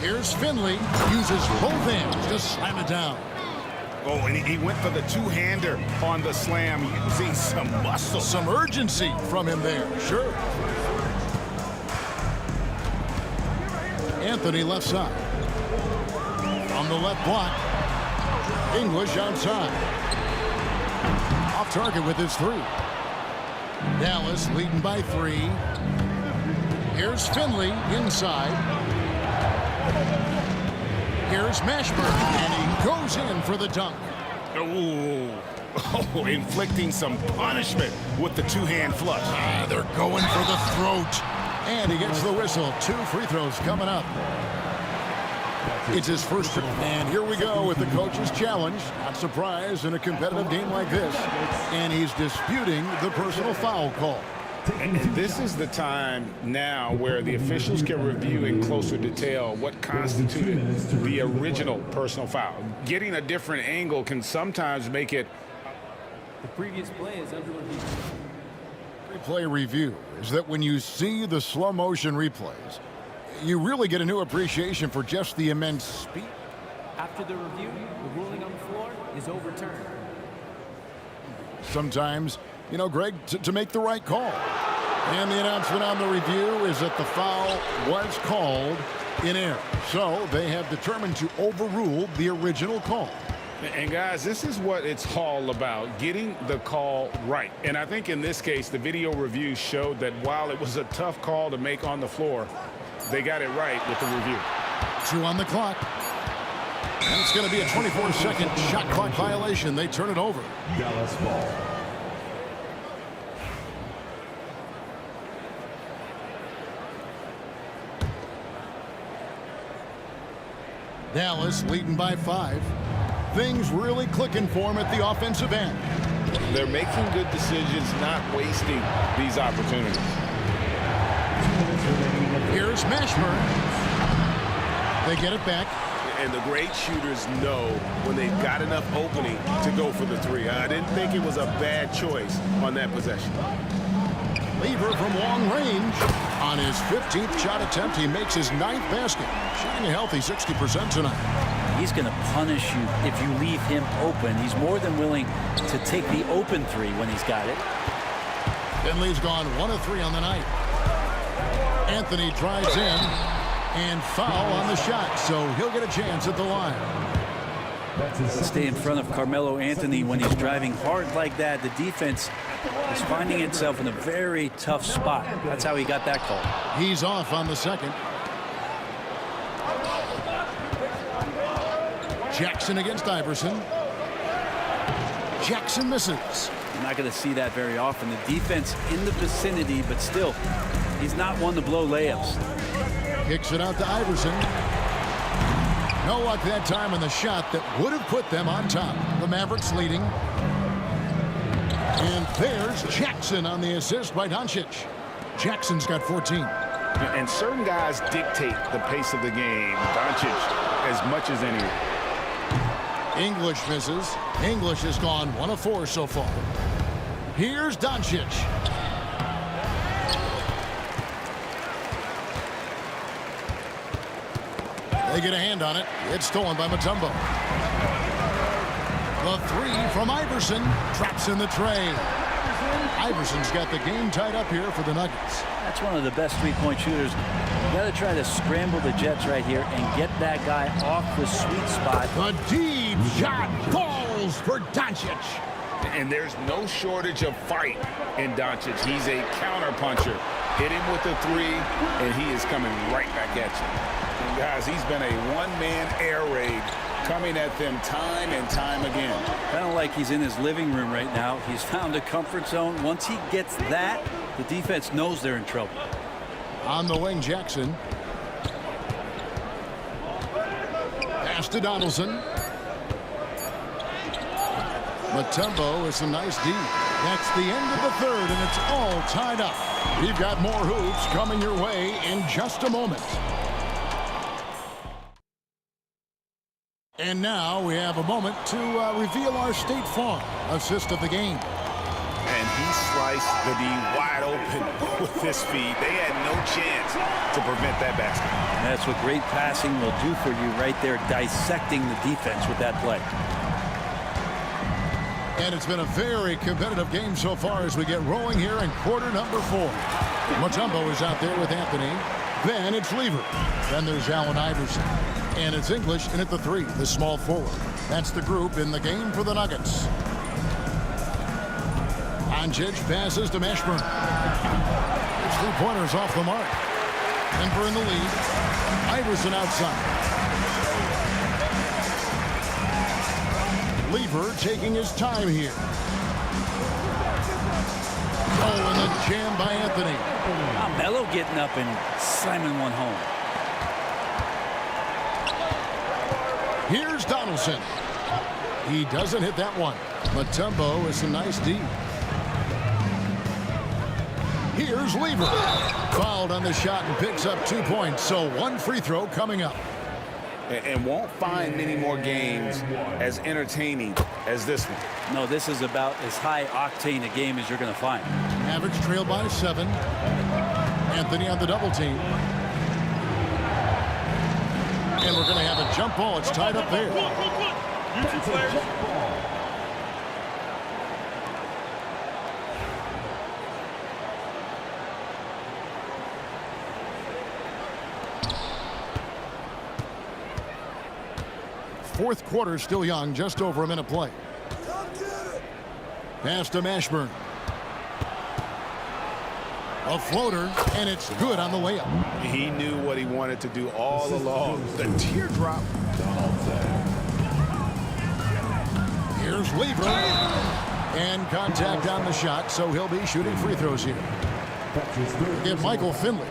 Here's Finley. Uses both hands to slam it down. Oh, and he went for the two-hander on the slam, using some muscle. Some urgency from him there. Sure. Anthony left side. On the left block. English outside. Off target with his 3. Dallas leading by 3. Here's Finley inside. Here's Mashburn, and he goes in for the dunk. Oh, inflicting some punishment with the two-hand flush. They're going for the throat. And he gets the whistle. 2 free throws coming up. It's his first. And here we go with the coach's challenge. Not surprised in a competitive game like this. And he's disputing the personal foul call. And this is the time now where the officials can review in closer detail what constituted the original personal foul. Getting a different angle can sometimes make it. The previous play is under review. Replay review is that when you see the slow motion replays, you really get a new appreciation for just the immense speed. After the review, the ruling on the floor is overturned. Sometimes, you know, Greg, to make the right call. And the announcement on the review is that the foul was called in error. So they have determined to overrule the original call. And guys, this is what it's all about, getting the call right. And I think in this case, the video review showed that while it was a tough call to make on the floor, they got it right with the review. 2 on the clock. And it's going to be a 24-second shot clock violation. They turn it over. Dallas ball. Dallas leading by 5. Things really clicking for him at the offensive end. They're making good decisions, not wasting these opportunities. Here's Mashburn. They get it back. And the great shooters know when they've got enough opening to go for the 3. I didn't think it was a bad choice on that possession. Lever from long range. On his 15th shot attempt, he makes his 9th basket. Shooting a healthy 60% tonight. He's going to punish you if you leave him open. He's more than willing to take the open 3 when he's got it. Finley's gone 1 of 3 on the night. Anthony drives in and foul on the shot, so he'll get a chance at the line. Stay in front of Carmelo Anthony when he's driving hard like that. The defense is finding itself in a very tough spot. That's how he got that call. He's off on the second. Jackson against Iverson. Jackson misses. You're not going to see that very often. The defense in the vicinity, but still, he's not one to blow layups. Kicks it out to Iverson. No luck that time in the shot that would have put them on top. The Mavericks leading. And there's Jackson on the assist by Doncic. Jackson's got 14. And certain guys dictate the pace of the game. Doncic as much as any. English misses. English has gone 1 of 4 so far. Here's Doncic. They get a hand on it. It's stolen by Mutombo. The 3 from Iverson. Traps in the tray. Iverson's got the game tied up here for the Nuggets. That's one of the best three-point shooters. You got to try to scramble the Jets right here and get that guy off the sweet spot. The deep shot falls for Doncic. And there's no shortage of fight in Doncic. He's a counter-puncher. Hit him with the 3, and he is coming right back at you. And guys, he's been a one-man air raid coming at them time and time again. Kind of like he's in his living room right now. He's found a comfort zone. Once he gets that, the defense knows they're in trouble. On the wing, Jackson. Pass to Donaldson. Mutombo with some nice D. That's the end of the third, and it's all tied up. We've got more hoops coming your way in just a moment. And now we have a moment to reveal our State Farm assist of the game. And he sliced the D wide open with his feet. They had no chance to prevent that basket. That's what great passing will do for you right there, dissecting the defense with that play. And it's been a very competitive game so far as we get rolling here in quarter number 4. Mutombo is out there with Anthony. Then it's Lever. Then there's Allen Iverson. And it's English in at the 3, the small forward. That's the group in the game for the Nuggets. Doncic passes to Mashburn. His 3-pointers off the mark. Denver in the lead. Iverson outside. Lever taking his time here. Oh, and the jam by Anthony. Melo getting up and slamming one home. Here's Donaldson. He doesn't hit that one. Mutombo is a nice D. Here's Lever. Fouled on the shot and picks up 2 points. So 1 free throw coming up. And won't find many more games as entertaining as this one. No, this is about as high octane a game as you're going to find. Mavericks trail by 7. Anthony on the double team. And we're going to have a jump ball. It's tied up there. Fourth quarter still young, just over a minute play. Pass to Mashburn. A floater, and it's good on the layup. He knew what he wanted to do all along. The teardrop. Here's Lever. And contact on the shot, so he'll be shooting free throws here. Get Michael Finley.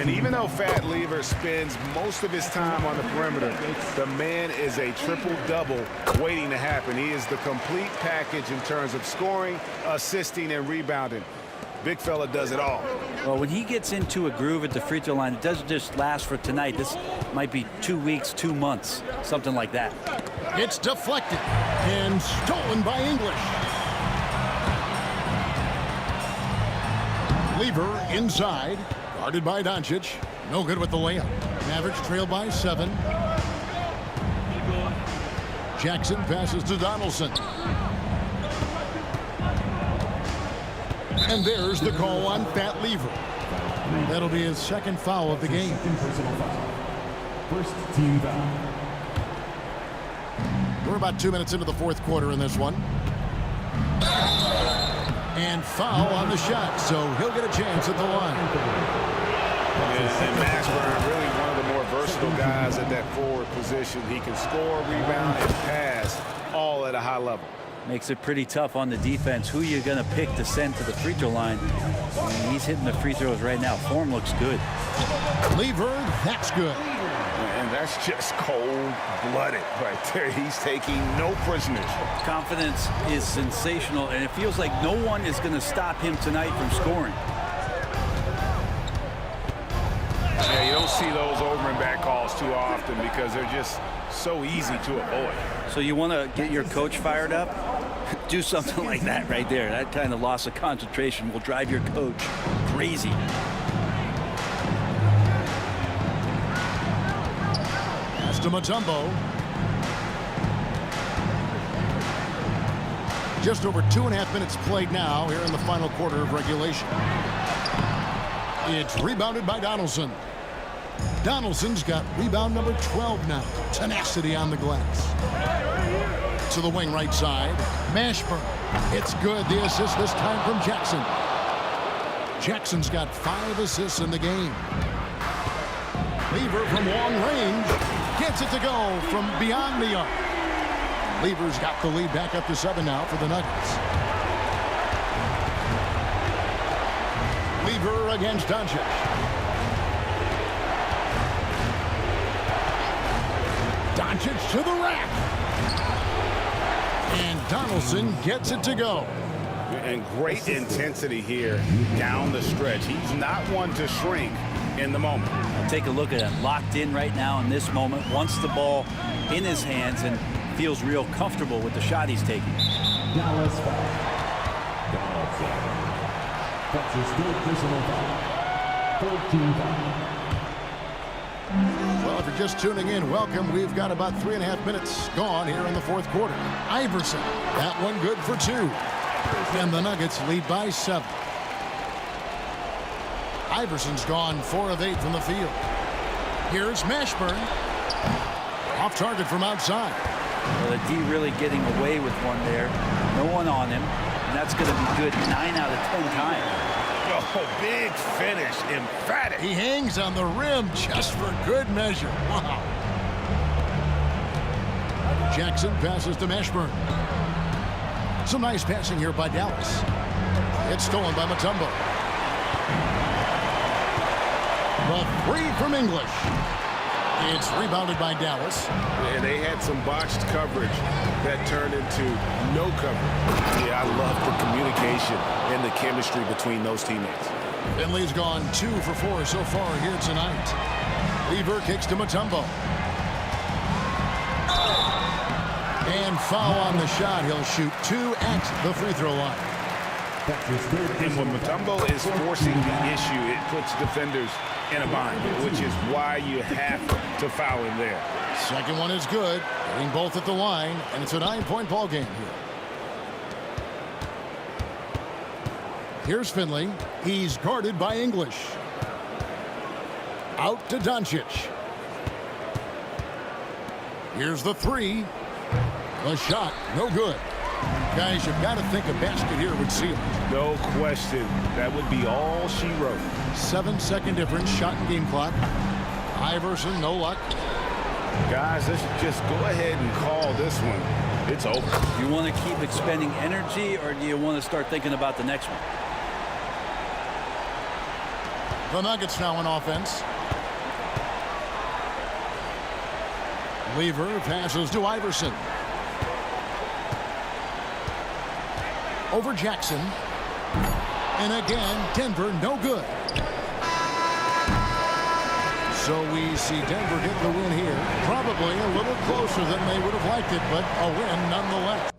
And even though Fat Lever spends most of his time on the perimeter, the man is a triple-double waiting to happen. He is the complete package in terms of scoring, assisting, and rebounding. Big fella does it all. Well, when he gets into a groove at the free throw line, it doesn't just last for tonight. This might be 2 weeks, 2 months, something like that. It's deflected and stolen by English. Lever inside, guarded by Doncic. No good with the layup. Mavericks trail by 7. Jackson passes to Donaldson. And there's the call on Fat Lever. That'll be his second foul of the game. First team foul. We're about 2 minutes into the fourth quarter in this one. And foul on the shot, so he'll get a chance at the line. And Mashburn, really one of the more versatile guys at that forward position. He can score, rebound, and pass all at a high level. Makes it pretty tough on the defense. Who you're going to pick to send to the free throw line. And he's hitting the free throws right now. Form looks good. Lever, that's good. And that's just cold-blooded right there. He's taking no prisoners. Confidence is sensational, and it feels like no one is going to stop him tonight from scoring. Yeah, you don't see those over and back calls too often because they're just so easy to avoid. So you want to get your coach fired up? Do something like that right there. That kind of loss of concentration will drive your coach crazy. Pass to Mutombo. Just over 2.5 minutes played now here in the final quarter of regulation. It's rebounded by Donaldson. Donaldson's got rebound number 12 now. Tenacity on the glass. To the wing right side. Mashburn. It's good. The assist this time from Jackson. Jackson's got 5 assists in the game. Lever from long range. Gets it to go from beyond the arc. Lever's got the lead back up to 7 now for the Nuggets. Lever against Doncic. Doncic to the rack. And Donaldson gets it to go. And great intensity here down the stretch. He's not one to shrink. in the moment. Take a look at him, locked in right now in this moment, wants the ball in his hands and feels real comfortable with the shot he's taking. Dallas foul. That's his third personal foul. 14 foul. Well, if you're just tuning in, welcome. We've got about 3.5 minutes gone here in the fourth quarter. Iverson, that one good for 2. And the Nuggets lead by 7. Iverson's gone 4 of 8 from the field. Here's Mashburn. Off target from outside. Well, the D really getting away with one there. No one on him. And that's going to be good 9 out of 10 times. Oh, big finish. Emphatic. He hangs on the rim just for good measure. Wow. Jackson passes to Mashburn. Some nice passing here by Dallas. It's stolen by Mutombo. The 3 from English. It's rebounded by Dallas. And they had some botched coverage that turned into no coverage. Yeah, I love the communication and the chemistry between those teammates. Finley's gone 2 for 4 so far here tonight. Lever kicks to Mutombo. And foul on the shot. He'll shoot 2 at the free throw line. And when Mutombo is forcing the issue, it puts defenders in a bind, which is why you have to foul him there. Second one is good. Getting both at the line, and it's a 9-point ball game here. Here's Finley. He's guarded by English. Out to Doncic. Here's the 3. The shot, no good. Guys, you've got to think a basket here would seal it. No question. That would be all she wrote. 7-second difference, shot and game clock. Iverson, no luck. Guys, let's just go ahead and call this one. It's over. You want to keep expending energy, or do you want to start thinking about the next one? The Nuggets now on offense. Lever passes to Iverson. Over Jackson. And again, Denver no good. So we see Denver get the win here. Probably a little closer than they would have liked it, but a win nonetheless.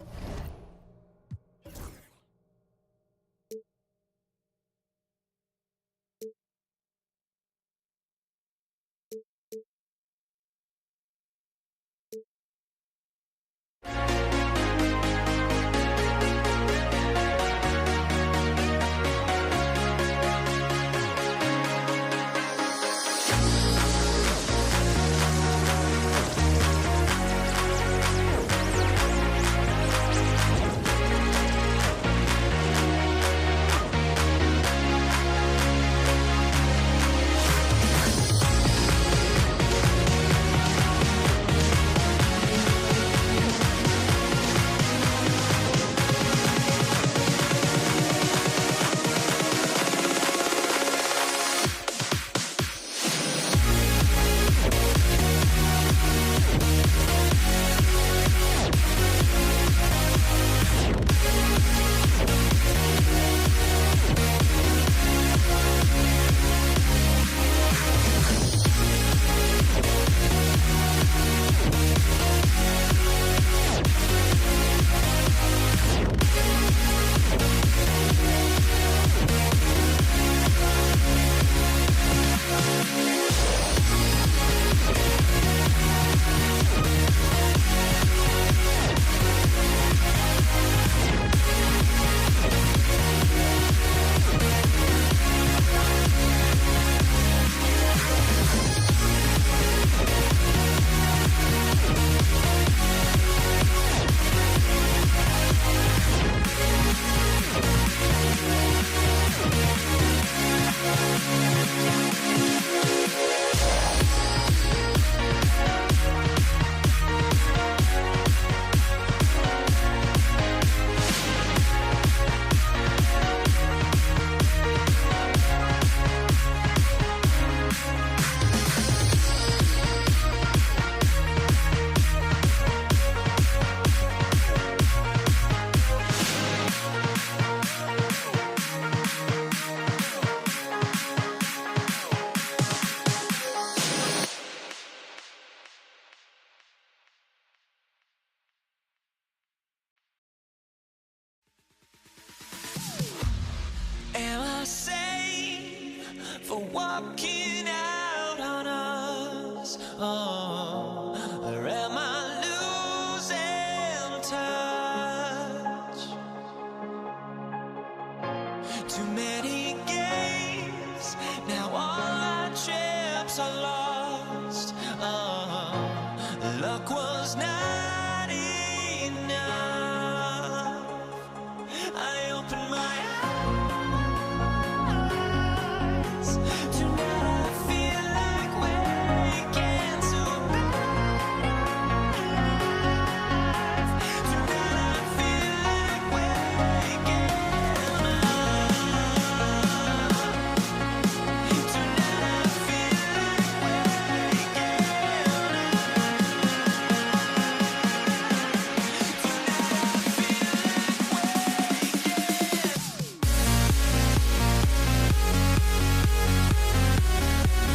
walking out on us. Oh, or am I losing touch? Too many games, now all our chips are lost. Oh, luck was not enough. I opened my eyes. Tonight I feel like waking to life. Tonight I feel like waking up. Tonight I feel like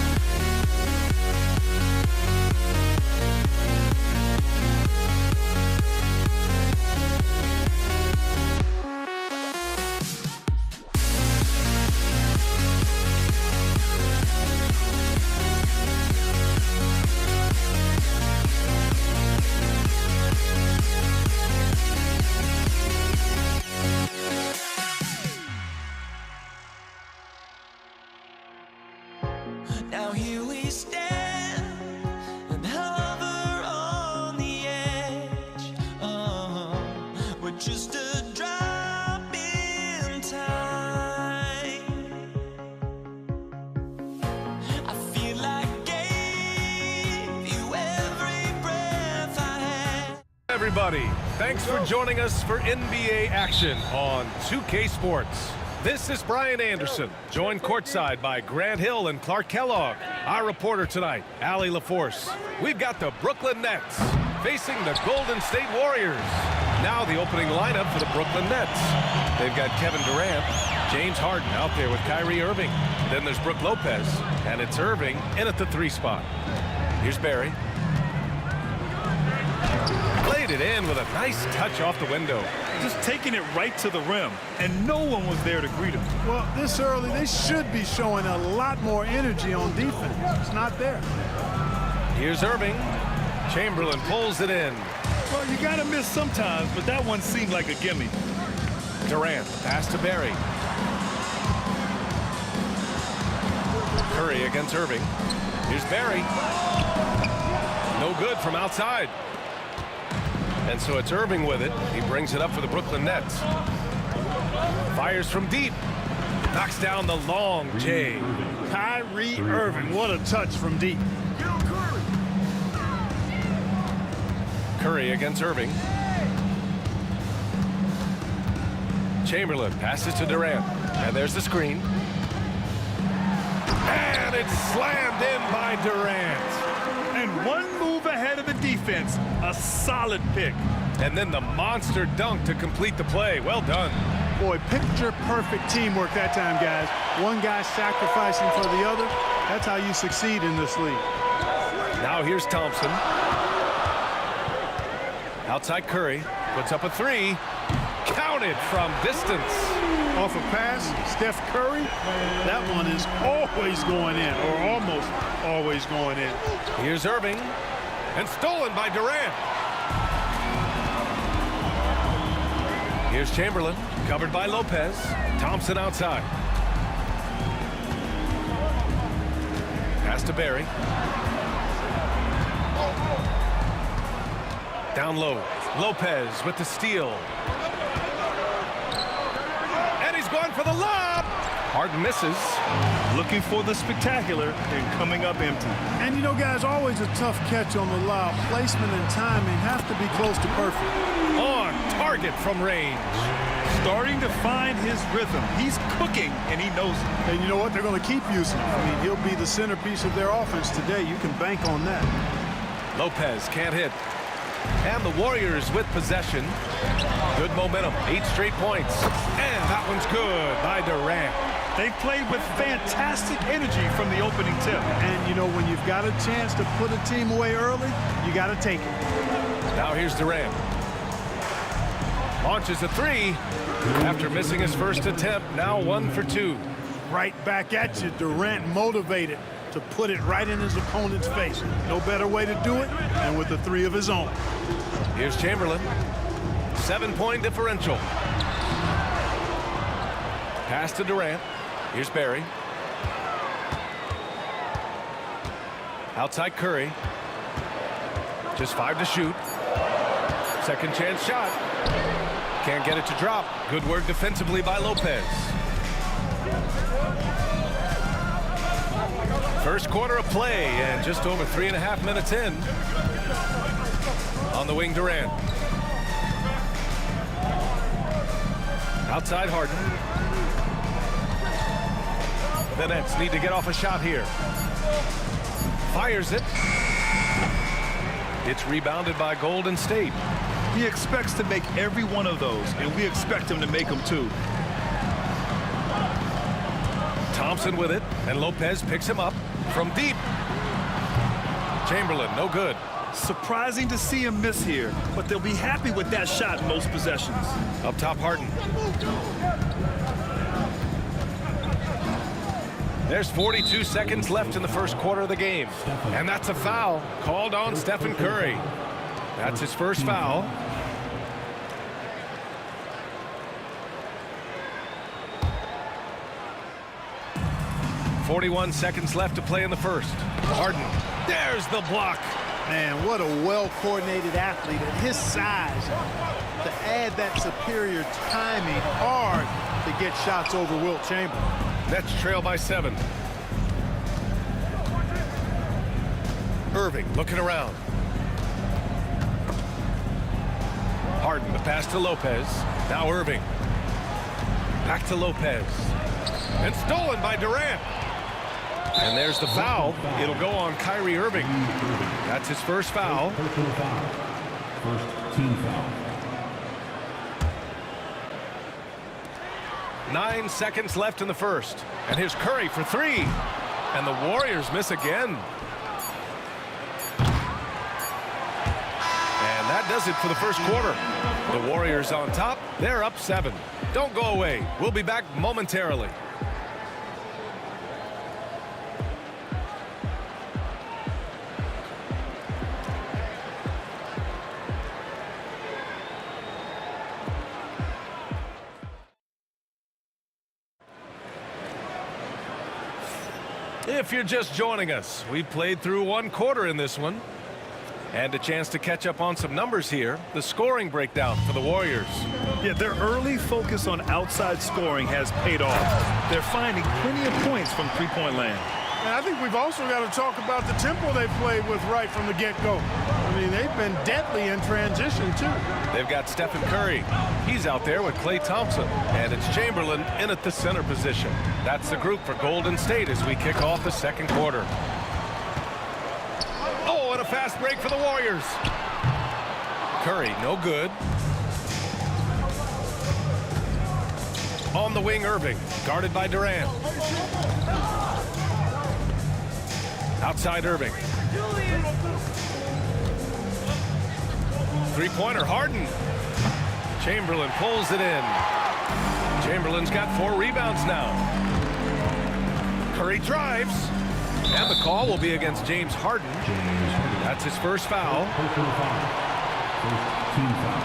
waking Now here we stand and hover on the edge. Oh, we're just a drop in time. I feel like gave you every breath I had. Everybody, thanks for joining us for NBA action on 2K Sports. This is Brian Anderson, joined courtside by Grant Hill and Clark Kellogg. Our reporter tonight, Allie LaForce. We've got the Brooklyn Nets facing the Golden State Warriors. Now the opening lineup for the Brooklyn Nets. They've got Kevin Durant, James Harden out there with Kyrie Irving. Then there's Brook Lopez, and it's Irving in at the 3 spot. Here's Barry. Played it in with a nice touch off the window. Just taking it right to the rim, and no one was there to greet him. Well, this early, they should be showing a lot more energy on defense. It's not there. Here's Irving. Chamberlain pulls it in. Well, you got to miss sometimes, but that one seemed like a gimme. Durant, pass to Barry. Curry against Irving. Here's Barry. No good from outside. And so it's Irving with it. He brings it up for the Brooklyn Nets. Fires from deep. Knocks down the long J. Kyrie Irving, what a touch from deep. Curry against Irving. Chamberlain passes to Durant. And there's the screen. And it's slammed in by Durant. And one move ahead of the defense. A solid pick. And then the monster dunk to complete the play. Well done. Boy, picture-perfect teamwork that time, guys. One guy sacrificing for the other. That's how you succeed in this league. Now here's Thompson. Outside Curry. Puts up a 3. Counted from distance. Off a pass, Steph Curry. That one is always going in, or almost always going in. Here's Irving. And stolen by Durant. Here's Chamberlain. Covered by Lopez. Thompson outside. Pass to Barry. Down low. Lopez with the steal. And he's going for the lob. Harden misses. Looking for the spectacular and coming up empty. And you know, guys, always a tough catch on the lob. Placement and timing have to be close to perfect. On target from range. Starting to find his rhythm. He's cooking, and he knows it. And you know what? They're going to keep using him. I mean, he'll be the centerpiece of their offense today. You can bank on that. Lopez can't hit. And the Warriors with possession. Good momentum. 8 straight points. And that one's good by Durant. They played with fantastic energy from the opening tip. And, you know, when you've got a chance to put a team away early, you got to take it. Now here's Durant. Launches a 3 after missing his first attempt. Now 1 for 2. right back at you. Durant motivated to put it right in his opponent's face. No better way to do it than with the three of his own. Here's Chamberlain. 7-point differential. Pass to Durant. Here's Barry. Outside Curry. Just 5 to shoot. Second chance shot. Can't get it to drop. Good work defensively by Lopez. First quarter of play and just over 3.5 minutes in. On the wing, Durant. Outside Harden. The Nets need to get off a shot here. Fires it. It's rebounded by Golden State. He expects to make every one of those, and we expect him to make them too. Thompson with it, and Lopez picks him up from deep. Chamberlain, no good. Surprising to see him miss here, but they'll be happy with that shot in most possessions. Up top, Harden. There's 42 seconds left in the first quarter of the game. And that's a foul called on Stephen Curry. That's his first foul. .41 seconds left to play in the first. Harden, there's the block. Man, what a well-coordinated athlete at his size. To add that superior timing, hard to get shots over Wilt Chamberlain. Nets trail by 7. Irving looking around. Harden, the pass to Lopez. Now Irving. Back to Lopez. And stolen by Durant. And there's the foul. It'll go on Kyrie Irving. That's his first foul. First team foul. 9 seconds left in the first. And here's Curry for 3. And the Warriors miss again. And that does it for the first quarter. The Warriors on top. They're up 7. Don't go away. We'll be back momentarily. If you're just joining us, we played through 1 quarter in this one. And a chance to catch up on some numbers here. The scoring breakdown for the Warriors. Yeah, their early focus on outside scoring has paid off. They're finding plenty of points from three-point land. And I think we've also got to talk about the tempo they played with right from the get-go. I mean, they've been deadly in transition, too. They've got Stephen Curry. He's out there with Klay Thompson. And it's Chamberlain in at the center position. That's the group for Golden State as we kick off the second quarter. Oh, and a fast break for the Warriors. Curry, no good. On the wing, Irving, guarded by Durant. Outside Irving. Three-pointer, Harden. Chamberlain pulls it in. Chamberlain's got 4 rebounds now. Curry drives. And the call will be against James Harden. That's his first foul. First team foul.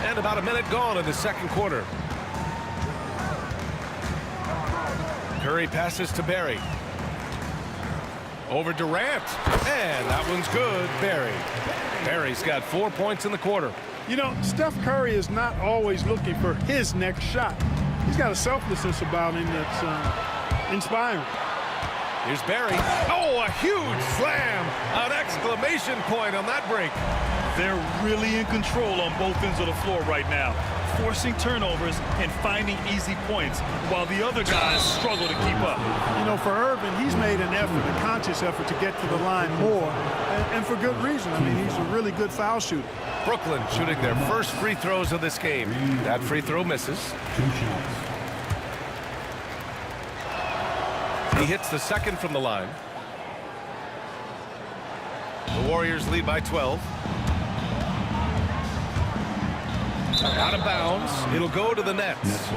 And about a minute gone in the second quarter. Curry passes to Barry. Over Durant. And that one's good. Barry's got 4 points in the quarter. You know, Steph Curry is not always looking for his next shot. He's got a selflessness about him that's inspiring. Here's Barry. Oh, a huge slam. An exclamation point on that break. They're really in control on both ends of the floor right now, forcing turnovers and finding easy points while the other guys struggle to keep up. You know, for Irvin, he's made an effort, a conscious effort to get to the line more, and for good reason. I mean, he's a really good foul shooter. Brooklyn shooting their first free throws of this game. That free throw misses. 2 shots. He hits the second from the line. The Warriors lead by 12. Out of bounds. It'll go to the nets.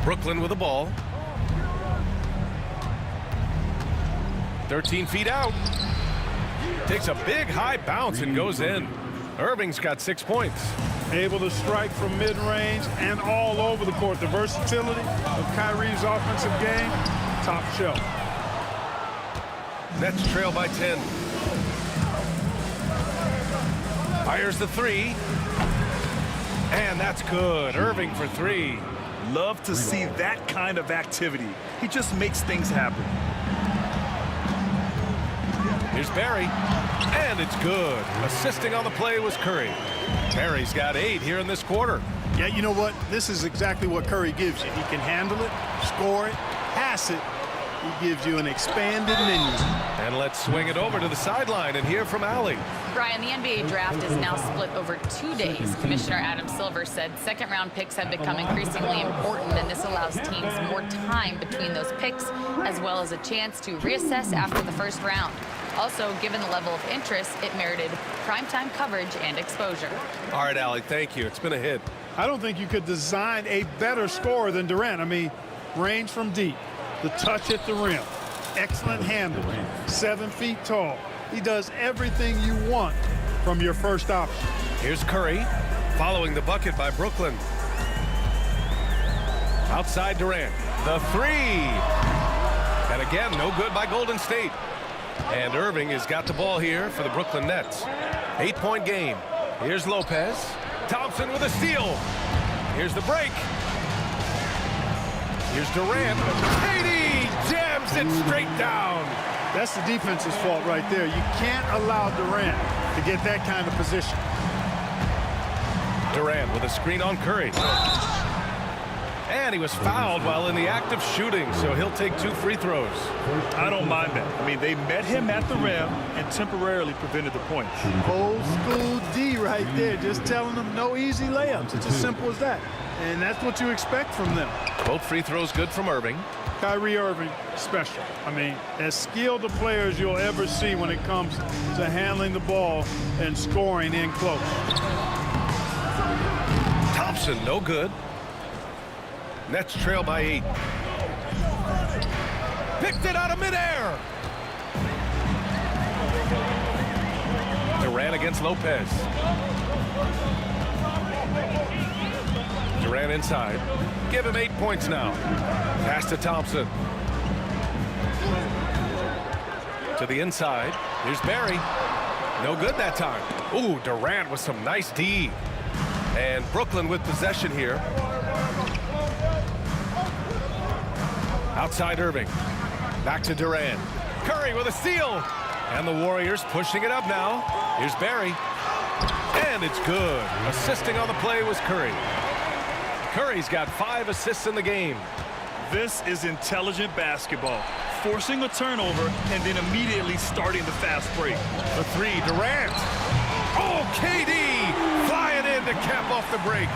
Brooklyn with the ball. 13 feet out. Takes a big high bounce and goes in. Irving's got 6 points. Able to strike from mid-range and all over the court. The versatility of Kyrie's offensive game, top shelf. Nets trail by 10. Fires the three. And that's good. Irving for 3. Love to see that kind of activity. He just makes things happen. Here's Barry. And it's good. Assisting on the play was Curry. Barry's got 8 here in this quarter. Yeah, you know what? This is exactly what Curry gives you. He can handle it, score it, pass it. He gives you an expanded menu. And let's swing it over to the sideline and hear from Allie. Brian, the NBA draft is now split over 2 days. Commissioner Adam Silver said second-round picks have become increasingly important, and this allows teams more time between those picks, as well as a chance to reassess after the first round. Also, given the level of interest, it merited primetime coverage and exposure. All right, Allie, thank you. It's been a hit. I don't think you could design a better scorer than Durant. I mean, range from deep, the touch at the rim, excellent handle, 7 feet tall. He does everything you want from your first option. Here's Curry, following the bucket by Brooklyn. Outside Durant, the 3. And again, no good by Golden State. And Irving has got the ball here for the Brooklyn Nets. 8-point game. Here's Lopez. Thompson with a steal. Here's the break. Here's Durant. KD jams it straight down. That's the defense's fault right there. You can't allow Durant to get that kind of position. Durant with a screen on Curry. And he was fouled while in the act of shooting, so he'll take 2 free throws. I don't mind that. I mean, they met him at the rim and temporarily prevented the points. Old school D right there, just telling them no easy layups. It's as simple as that. And that's what you expect from them. Both free throws good from Irving. Kyrie Irving, special. I mean, as skilled a player as you'll ever see when it comes to handling the ball and scoring in close. Thompson, no good. Nets trail by 8. Picked it out of midair. Durant against Lopez. Durant inside. Give him 8 points now. Pass to Thompson. To the inside. Here's Barry. No good that time. Ooh, Durant with some nice D. And Brooklyn with possession here. Outside Irving. Back to Durant. Curry with a steal. And the Warriors pushing it up now. Here's Barry. And it's good. Assisting on the play was Curry. Curry's got 5 assists in the game. This is intelligent basketball. Forcing a turnover and then immediately starting the fast break. The 3, Durant. Oh, KD flying in to cap off the break.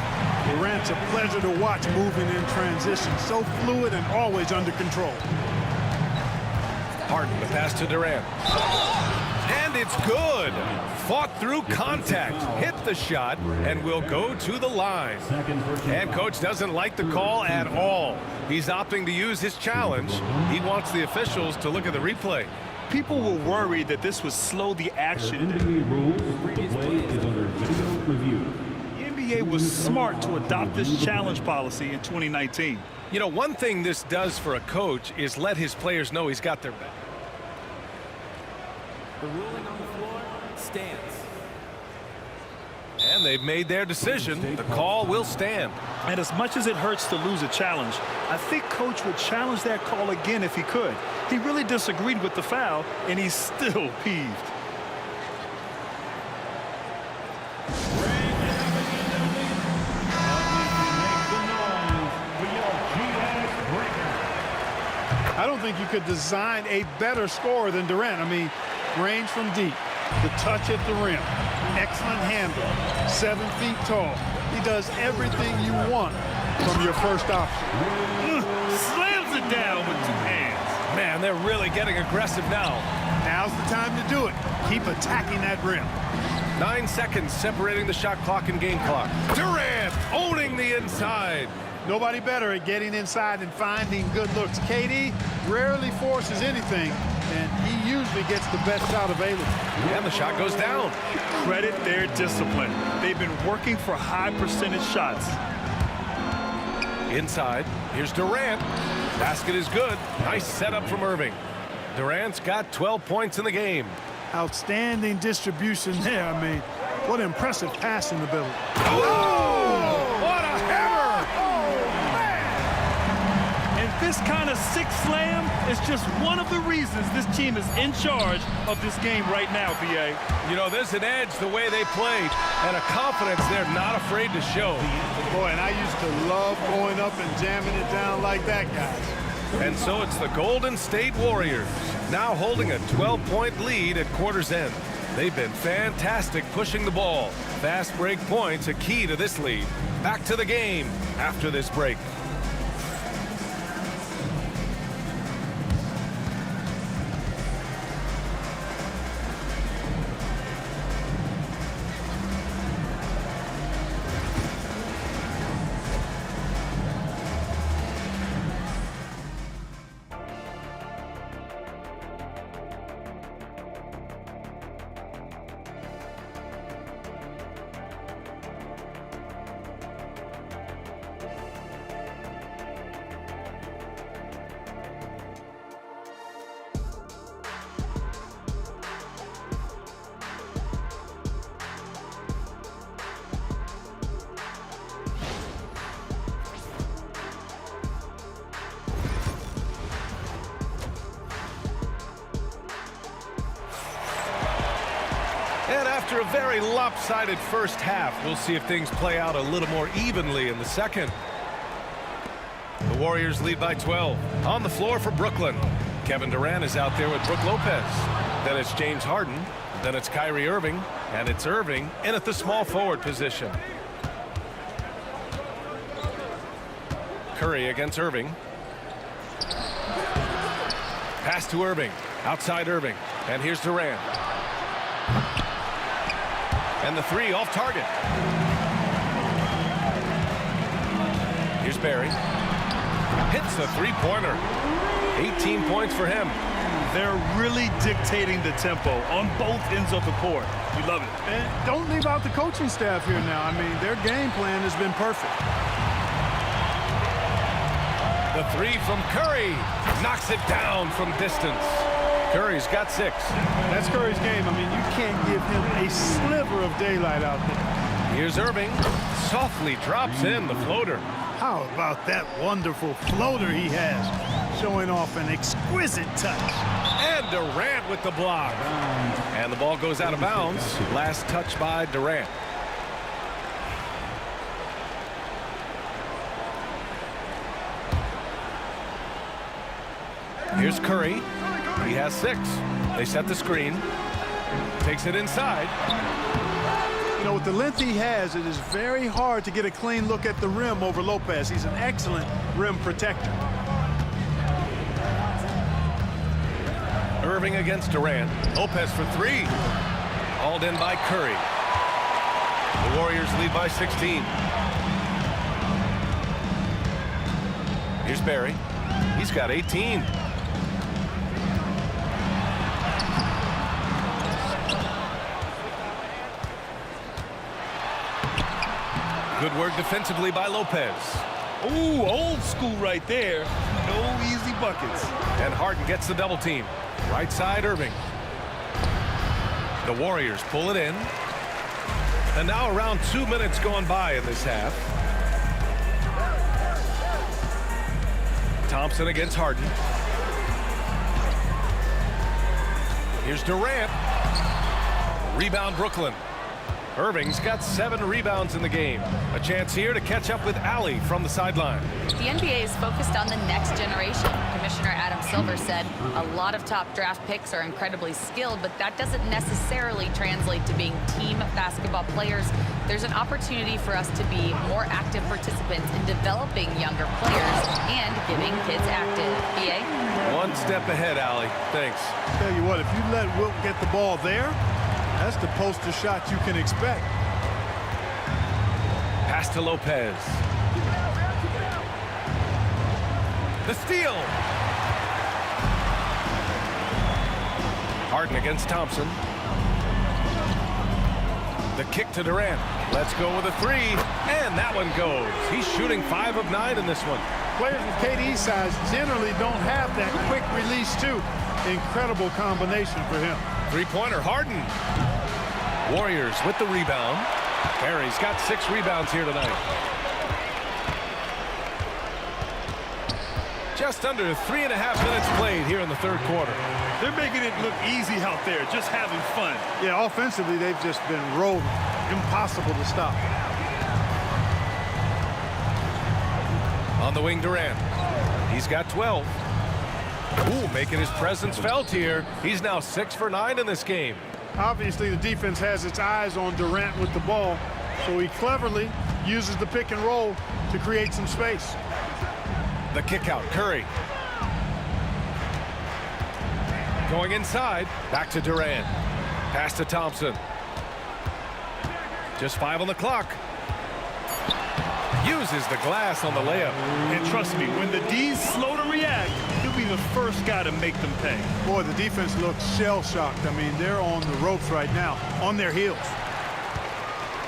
Durant's a pleasure to watch moving in transition. So fluid and always under control. Harden, the pass to Durant. And it's good. Fought through contact, hit the shot, and will go to the line. And coach doesn't like the call at all. He's opting to use his challenge. He wants the officials to look at the replay. People were worried that this would slow the action. The NBA was smart to adopt this challenge policy in 2019. You know, one thing this does for a coach is let his players know he's got their back. The ruling on the floor stands. And they've made their decision. The call will stand. And as much as it hurts to lose a challenge, I think coach would challenge that call again if he could. He really disagreed with the foul, and he's still peeved. I don't think you could design a better scorer than Durant. I mean, range from deep, the touch at the rim, excellent handle, 7 feet tall. He does everything you want from your first option. Slams it down with 2 hands. Man, they're really getting aggressive now. Now's the time to do it. Keep attacking that rim. 9 seconds separating the shot clock and game clock. Durant owning the inside. Nobody better at getting inside and finding good looks. KD rarely forces anything, and he usually gets the best shot available. And the shot goes down. Credit their discipline. They've been working for high percentage shots. Inside, here's Durant. Basket is good. Nice setup from Irving. Durant's got 12 points in the game. Outstanding distribution there. I mean, what impressive passing ability. Oh, what a hammer! And this kind of sick slam is just one of the reasons this team is in charge of this game right now, BA. You know, there's an edge the way they played and a confidence they're not afraid to show. Boy, and I used to love going up and jamming it down like that, guys. And so it's the Golden State Warriors, now holding a 12-point lead at quarter's end. They've been fantastic pushing the ball. Fast break points a key to this lead. Back to the game after this break. And after a very lopsided first half, we'll see if things play out a little more evenly in the second. The Warriors lead by 12. On the floor for Brooklyn, Kevin Durant is out there with Brook Lopez. Then it's James Harden. Then it's Kyrie Irving. And it's Irving in at the small forward position. Curry against Irving. Pass to Irving. Outside Irving. And here's Durant. And the three off target. Here's Barry. Hits the three-pointer. 18 points for him. They're really dictating the tempo on both ends of the court. We love it. And don't leave out the coaching staff here now. I mean, their game plan has been perfect. The three from Curry. Knocks it down from distance. Curry's got 6. That's Curry's game. I mean, you can't give him a sliver of daylight out there. Here's Irving. Softly drops in the floater. How about that wonderful floater he has? Showing off an exquisite touch. And Durant with the block. And the ball goes out of bounds. Last touch by Durant. Here's Curry. He has 6. They set the screen. Takes it inside. You know, with the length he has, it is very hard to get a clean look at the rim over Lopez. He's an excellent rim protector. Irving against Durant. Lopez for 3. Hauled in by Curry. The Warriors lead by 16. Here's Barry. He's got 18. Good work defensively by Lopez. Ooh, old school right there. No easy buckets. And Harden gets the double team. Right side, Irving. The Warriors pull it in. And now around 2 minutes going by in this half. Thompson against Harden. Here's Durant. Rebound Brooklyn. Irving's got 7 rebounds in the game. A chance here to catch up with Allie from the sideline. The NBA is focused on the next generation. Commissioner Adam Silver said a lot of top draft picks are incredibly skilled, but that doesn't necessarily translate to being team basketball players there's an opportunity for us to be more active participants in developing younger players and getting kids active. BA? One step ahead, Allie. Thanks. Tell you what, if you let Wilt get the ball there, that's the poster shot you can expect. Pass to Lopez. The steal. Harden against Thompson. The kick to Durant. Let's go with a three. And that one goes. He's shooting 5 of 9 in this one. Players with KD's size generally don't have that quick release, too. Incredible combination for him. Three-pointer, Harden. Warriors with the rebound. Perry's got 6 rebounds here tonight. Just under 3.5 minutes played here in the third quarter. They're making it look easy out there, just having fun. Yeah, offensively, they've just been rolling. Impossible to stop. On the wing, Durant. He's got 12. Ooh, making his presence felt here. He's now 6 for 9 in this game. Obviously, the defense has its eyes on Durant with the ball, so he cleverly uses the pick and roll to create some space. The kick out, Curry. Going inside, back to Durant. Pass to Thompson. Just 5 on the clock. Uses the glass on the layup. And trust me, when the D's slow to react, he'll be the first guy to make them pay. Boy, the defense looks shell-shocked. I mean, they're on the ropes right now, on their heels.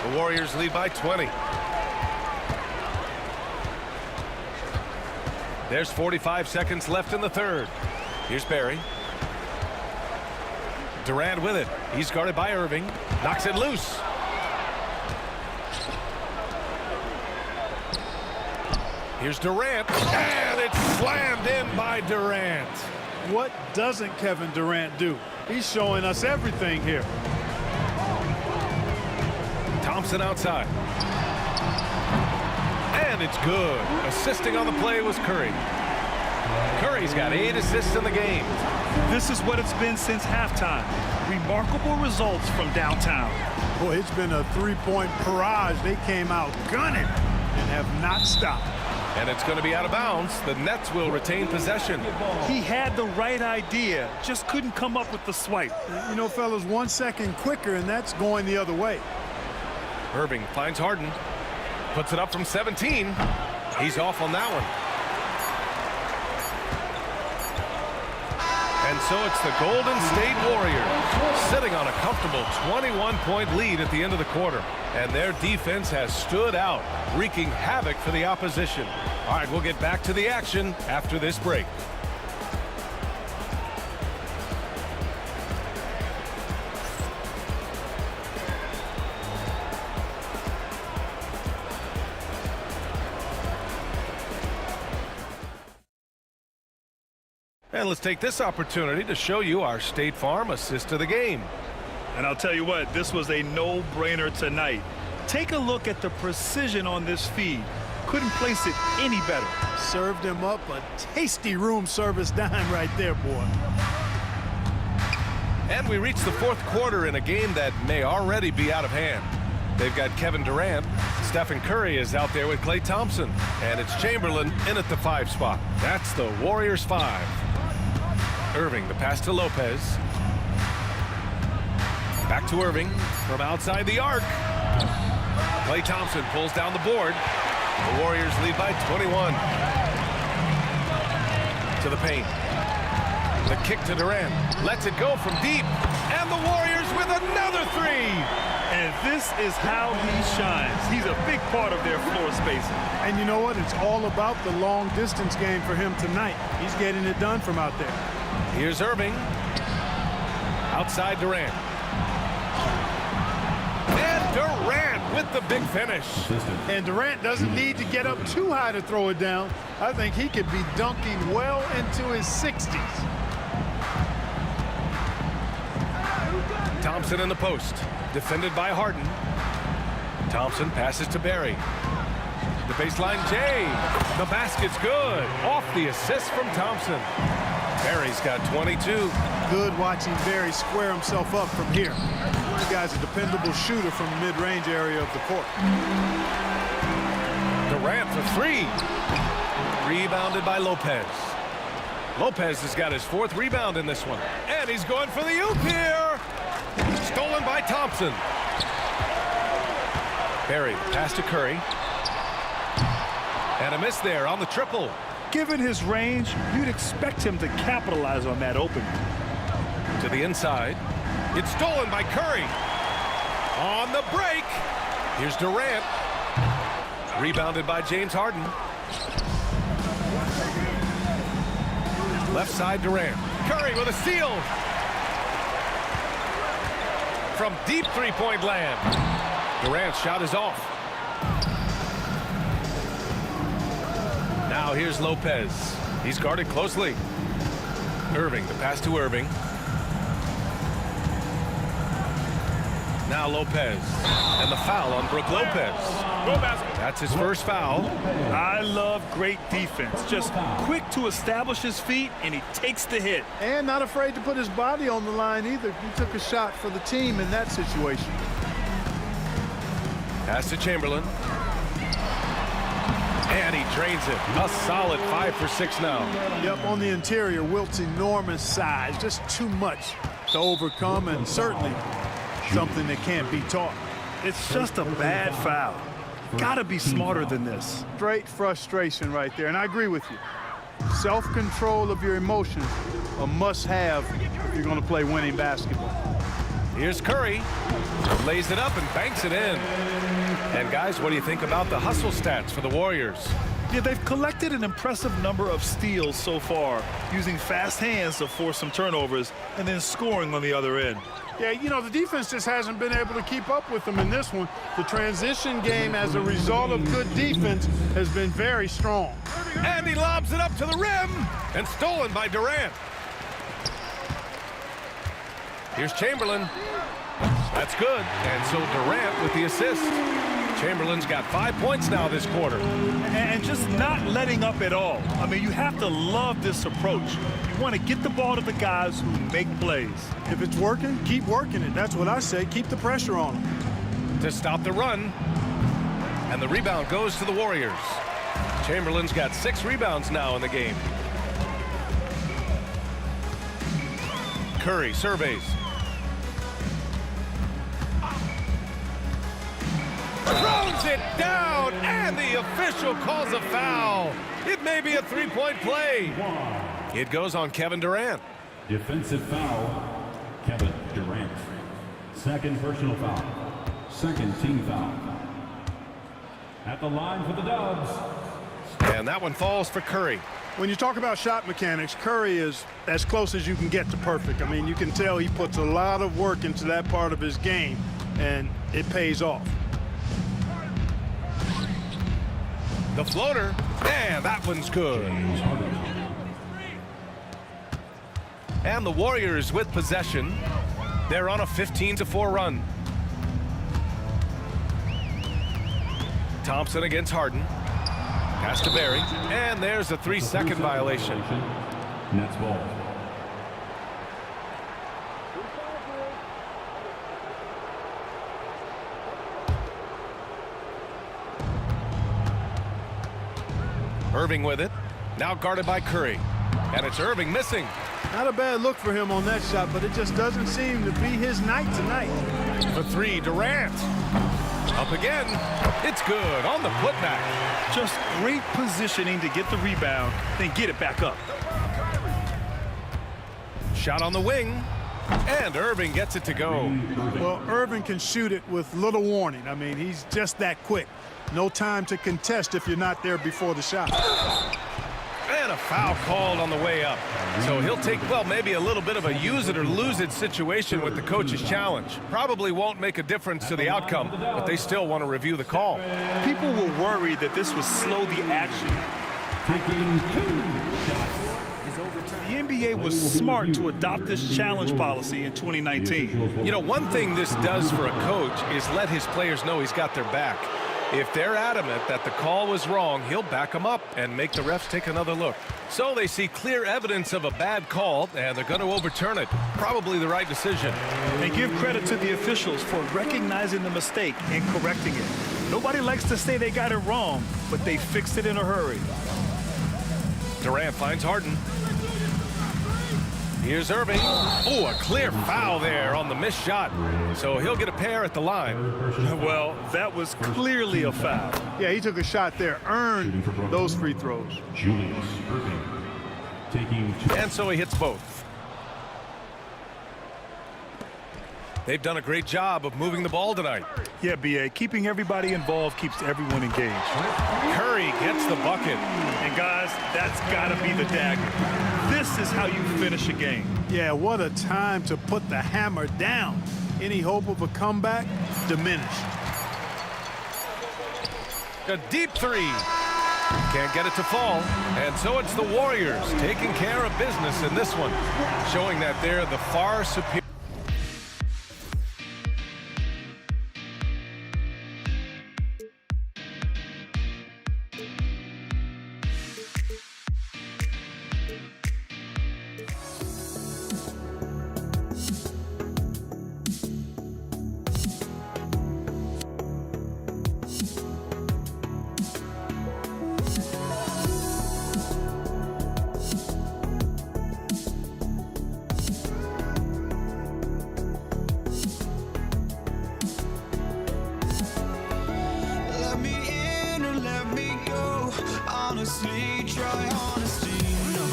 The Warriors lead by 20. There's 45 seconds left in the third. Here's Barry. Durant with it. He's guarded by Irving. Knocks it loose. Here's Durant. And it's slammed in by Durant. What doesn't Kevin Durant do? He's showing us everything here. Thompson outside. And it's good. Assisting on the play was Curry. Curry's got 8 assists in the game. This is what it's been since halftime. Remarkable results from downtown. Boy, it's been a three-point barrage. They came out gunning and have not stopped. And it's going to be out of bounds. The Nets will retain possession. He had the right idea, just couldn't come up with the swipe. You know, fellas, 1 second quicker, and that's going the other way. Irving finds Harden. Puts it up from 17. He's off on that one. And so it's the Golden State Warriors sitting on a comfortable 21-point lead at the end of the quarter. And their defense has stood out, wreaking havoc for the opposition. All right, we'll get back to the action after this break. And let's take this opportunity to show you our State Farm assist of the game. And I'll tell you what, this was a no-brainer tonight. Take a look at the precision on this feed. Couldn't place it any better. Served him up a tasty room service dime right there, boy. And we reach the fourth quarter in a game that may already be out of hand. They've got Kevin Durant. Stephen Curry is out there with Klay Thompson. And it's Chamberlain in at the 5 spot. That's the Warriors 5. Irving, the pass to Lopez. Back to Irving from outside the arc. Klay Thompson pulls down the board. The Warriors lead by 21. To the paint. The kick to Durant. Lets it go from deep. And the Warriors with another 3. And this is how he shines. He's a big part of their floor spacing. And you know what? It's all about the long distance game for him tonight. He's getting it done from out there. Here's Irving. Outside Durant. And Durant with the big finish. And Durant doesn't need to get up too high to throw it down. I think he could be dunking well into his 60s. Thompson in the post. Defended by Harden. Thompson passes to Barry. The baseline Jay. The basket's good. Off the assist from Thompson. Barry's got 22. Good watching Barry square himself up from here. This guy's a dependable shooter from the mid-range area of the court. Durant for three. Rebounded by Lopez. Lopez has got his 4th rebound in this one. And he's going for the oop here. Stolen by Thompson. Barry, pass to Curry. And a miss there on the triple. Given his range, you'd expect him to capitalize on that opening. To the inside. It's stolen by Curry. On the break. Here's Durant. Rebounded by James Harden. Left side Durant. Curry with a steal. From deep three-point land. Durant's shot is off. Now here's Lopez. He's guarded closely. Irving, the pass to Irving. Now Lopez. And the foul on Brook Lopez. That's his first foul. I love great defense. Just quick to establish his feet, and he takes the hit. And not afraid to put his body on the line either. He took a shot for the team in that situation. Pass to Chamberlain. And he drains it. A solid 5 for 6 now. Yep, on the interior, Wilt's enormous size. Just too much to overcome, and certainly something that can't be taught. It's just a bad foul. Gotta be smarter than this. Straight frustration right there, and I agree with you. Self-control of your emotions, a must-have if you're going to play winning basketball. Here's Curry. Lays it up and banks it in. And guys, what do you think about the hustle stats for the Warriors? Yeah, they've collected an impressive number of steals so far, using fast hands to force some turnovers and then scoring on the other end. Yeah, you know, the defense just hasn't been able to keep up with them in this one. The transition game, as a result of good defense, has been very strong. And he lobs it up to the rim and stolen by Durant. Here's Chamberlain. That's good. And so Durant with the assist. Chamberlain's got 5 points now this quarter. And just not letting up at all. I mean, you have to love this approach. You want to get the ball to the guys who make plays. If it's working, keep working it. That's what I say. Keep the pressure on them. To stop the run. And the rebound goes to the Warriors. Chamberlain's got 6 rebounds now in the game. Curry surveys. Throws it down, and the official calls a foul. It may be a 3-point play. It goes on Kevin Durant. Defensive foul, Kevin Durant. Second personal foul. Second team foul. At the line for the Dubs. And that one falls for Curry. When you talk about shot mechanics, Curry is as close as you can get to perfect. I mean, you can tell he puts a lot of work into that part of his game, and it pays off. The floater, and that one's good. And the Warriors with possession. They're on a 15-4 run. Thompson against Harden. Pass to Barry, and there's a 3-second violation. Nets ball. Irving with it. Now guarded by Curry. And it's Irving missing. Not a bad look for him on that shot, but it just doesn't seem to be his night tonight. For 3, Durant. Up again. It's good on the putback. Just great positioning to get the rebound, then get it back up. Shot on the wing. And Irving gets it to go. Well, Irving can shoot it with little warning. I mean, he's just that quick. No time to contest if you're not there before the shot. And a foul called on the way up. So he'll take, well, maybe a little bit of a use it or lose it situation with the coach's challenge. Probably won't make a difference to the outcome, but they still want to review the call. People were worried that this would slow the action. Taking 2 shots. The NBA was smart to adopt this challenge policy in 2019. You know, one thing this does for a coach is let his players know he's got their back. If they're adamant that the call was wrong, he'll back them up and make the refs take another look. So they see clear evidence of a bad call, and they're going to overturn it. Probably the right decision. And give credit to the officials for recognizing the mistake and correcting it. Nobody likes to say they got it wrong, but they fixed it in a hurry. Durant finds Harden. Here's Irving. Oh, a clear foul there on the missed shot. So he'll get a pair at the line. Well, that was clearly a foul. Yeah, he took a shot there, earned those free throws. Julius Irving taking 2. And so he hits both. They've done a great job of moving the ball tonight. Yeah, B.A., keeping everybody involved keeps everyone engaged. Curry gets the bucket. And guys, that's got to be the dagger. This is how you finish a game. Yeah, what a time to put the hammer down. Any hope of a comeback diminished. A deep three. Can't get it to fall. And so it's the Warriors taking care of business in this one, showing that they're the far superior. Honestly, try honesty, no.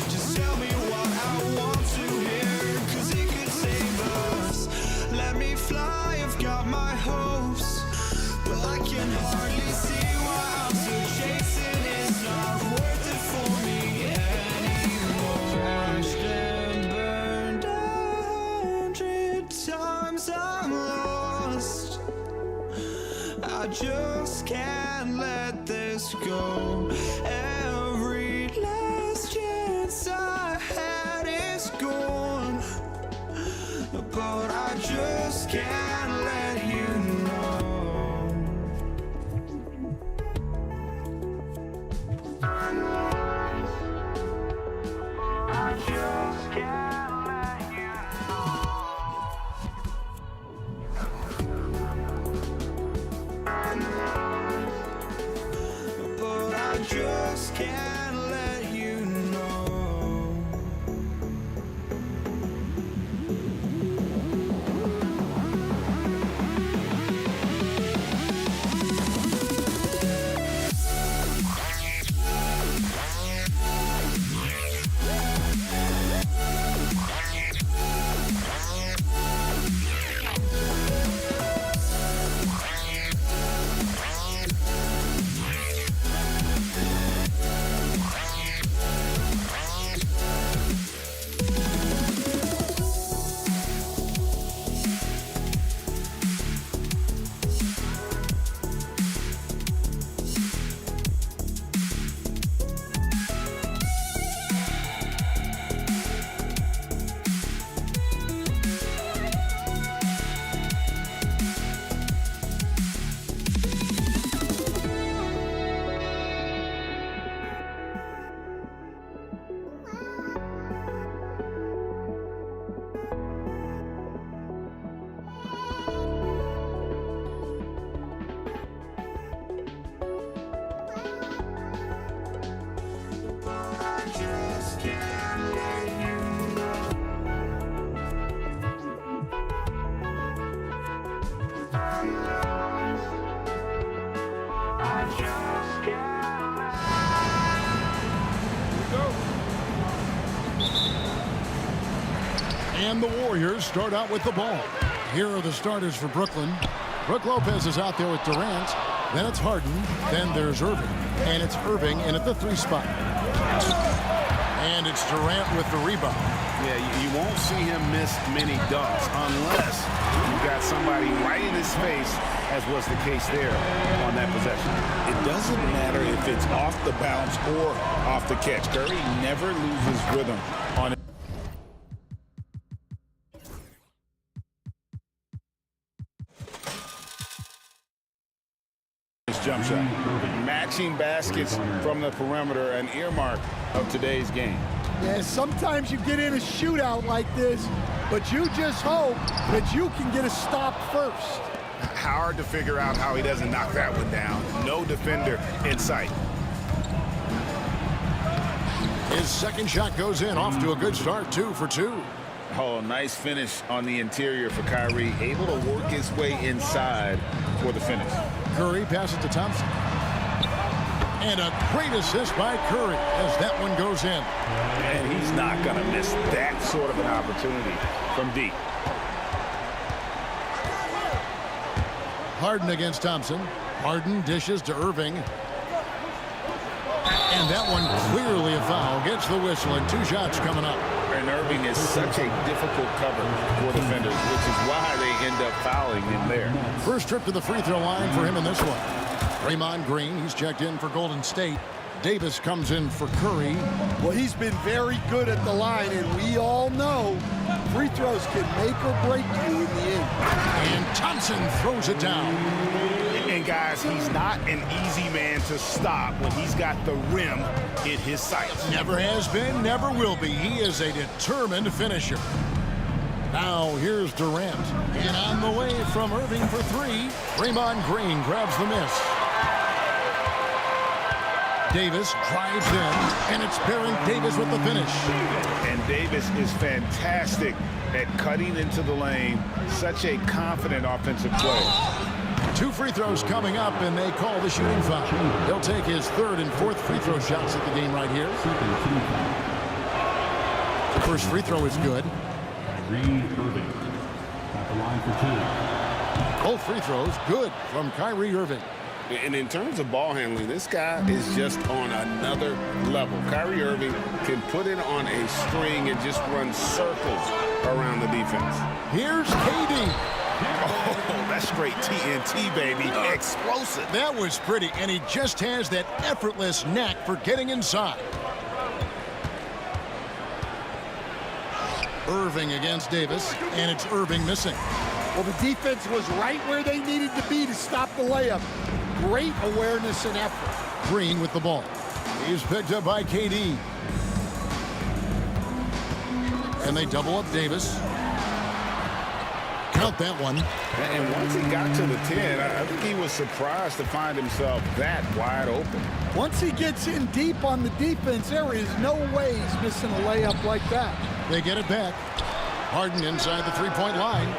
Just tell me what I want to hear, 'cause it could save us. Let me fly, I've got my hopes, but I can hardly see why I'm still chasing. It's not worth it for me anymore. Crashed and burned 100 times, I'm lost. I just can't let this go. Every last chance I had is gone, but I just can't let you know. I just can't let you just can't let you know. And the Warriors start out with the ball. Here are the starters for Brooklyn. Brook Lopez is out there with Durant. Then it's Harden. Then there's Irving. And it's Irving in at the 3 spot. And it's Durant with the rebound. Yeah, you won't see him miss many dunks unless you've got somebody right in his face, as was the case there on that possession. It doesn't matter if it's off the bounce or off the catch. Curry never loses rhythm on it. catching baskets from the perimeter, an earmark of today's game. Yeah, sometimes you get in a shootout like this, but you just hope that you can get a stop first. Hard to figure out how he doesn't knock that one down. No defender in sight. His second shot goes in, off to a good start, 2 for 2. Oh, nice finish on the interior for Kyrie. Able to work his way inside for the finish. Curry passes to Thompson. And a great assist by Curry as that one goes in. And he's not going to miss that sort of an opportunity from deep. Harden against Thompson. Harden dishes to Irving. And that one clearly a foul. Gets the whistle, and 2 shots coming up. And Irving is such a difficult cover for defenders, which is why they end up fouling him there. First trip to the free throw line for him in this one. Draymond Green, he's checked in for Golden State. Davis comes in for Curry. Well, he's been very good at the line, and we all know free throws can make or break you in the end. And Thompson throws it down. And guys, he's not an easy man to stop when he's got the rim in his sights. Never has been, never will be. He is a determined finisher. Now here's Durant. And on the way from Irving for 3. Draymond Green grabs the miss. Davis drives in, and it's Baron Davis with the finish. And Davis is fantastic at cutting into the lane. Such a confident offensive player. 2 free throws coming up, and they call the shooting foul. He'll take his 3rd and 4th free throw shots at the game right here. The first free throw is good. Kyrie Irving at the line for 2. Both free throws good from Kyrie Irving. And in terms of ball handling, this guy is just on another level. Kyrie Irving can put it on a string and just run circles around the defense. Here's KD. Oh, that's straight TNT, baby. Explosive. That was pretty, and he just has that effortless knack for getting inside. Irving against Davis, and it's Irving missing. Well, the defense was right where they needed to be to stop the layup. Great awareness and effort. Green with the ball. He's picked up by KD. And they double up Davis. Count that one. And once he got to the 10, I think he was surprised to find himself that wide open. Once he gets in deep on the defense, there is no way he's missing a layup like that. They get it back. Harden inside the 3-point line.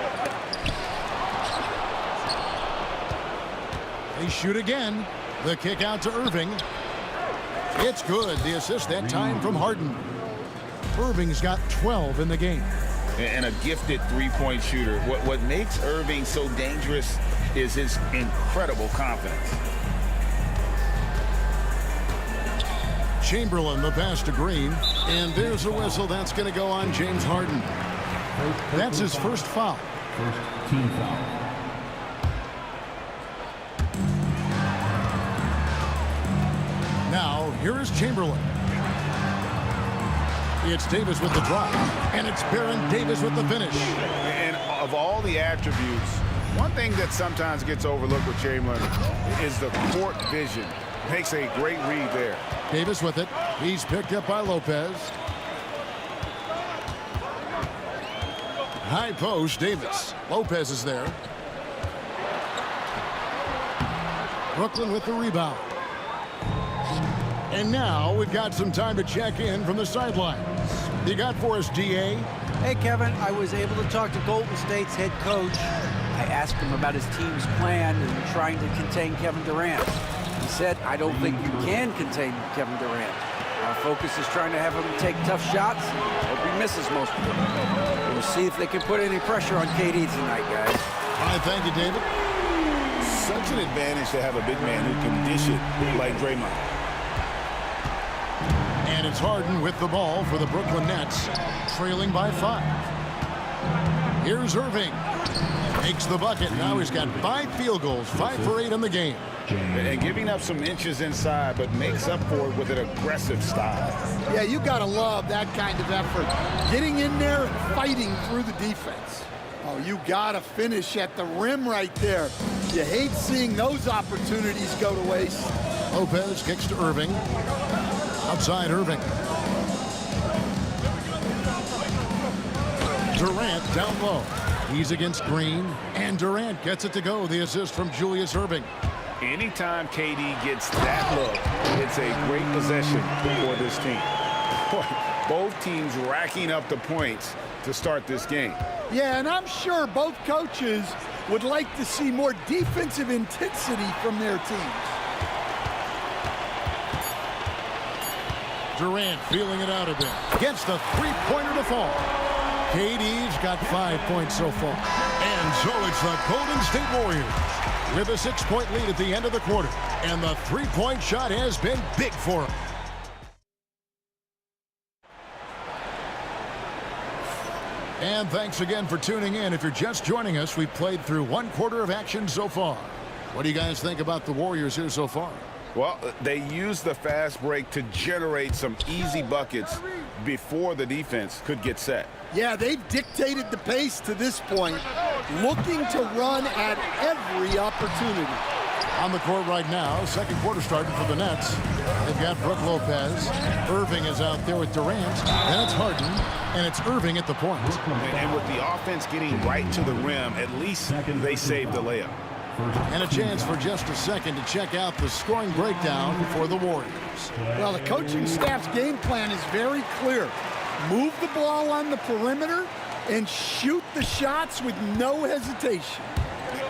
They shoot again. The kick out to Irving. It's good. The assist that time from Harden. Irving's got 12 in the game. And a gifted 3-point shooter. What makes Irving so dangerous is his incredible confidence. Chamberlain, the pass to Green. And there's a whistle. That's going to go on James Harden. That's his first foul. First team foul. Now, here is Chamberlain. It's Davis with the drop, and it's Baron Davis with the finish. And of all the attributes, one thing that sometimes gets overlooked with Chamberlain is the court vision. Makes a great read there. Davis with it. He's picked up by Lopez. High post, Davis. Lopez is there. Brooklyn with the rebound. And now we've got some time to check in from the sidelines. You got for us, DA? Hey, Kevin, I was able to talk to Golden State's head coach. I asked him about his team's plan in trying to contain Kevin Durant. He said, I don't think you can contain Kevin Durant. Our focus is trying to have him take tough shots. Hope he misses most of them. We'll see if they can put any pressure on KD tonight, guys. All right, thank you, David. Such an advantage to have a big man who can dish it like Draymond. And it's Harden with the ball for the Brooklyn Nets, trailing by 5. Here's Irving. Makes the bucket. Now he's got 5 field goals, 5 for 8 in the game. And giving up some inches inside, but makes up for it with an aggressive style. Yeah, you got to love that kind of effort. Getting in there and fighting through the defense. Oh, you got to finish at the rim right there. You hate seeing those opportunities go to waste. Lopez kicks to Irving. Outside Irving. Durant down low. He's against Green, and Durant gets it to go. The assist from Julius Irving. Anytime KD gets that look, it's a great possession for this team. Both teams racking up the points to start this game. Yeah, and I'm sure both coaches would like to see more defensive intensity from their teams. Durant feeling it out a bit. Gets the three-pointer to fall. KD's got 5 points so far. And so it's the Golden State Warriors with a 6-point lead at the end of the quarter. And the three-point shot has been big for them. And thanks again for tuning in. If you're just joining us, we've played through one quarter of action so far. What do you guys think about the Warriors here so far? Well, they used the fast break to generate some easy buckets before the defense could get set. Yeah, they've dictated the pace to this point, looking to run at every opportunity. On the court right now, second quarter starting for the Nets. They've got Brook Lopez. Irving is out there with Durant. Then it's Harden, and it's Irving at the point. And with the offense getting right to the rim, at least they saved the layup. And a chance for just a second to check out the scoring breakdown for the Warriors. Well, the coaching staff's game plan is very clear. Move the ball on the perimeter and shoot the shots with no hesitation.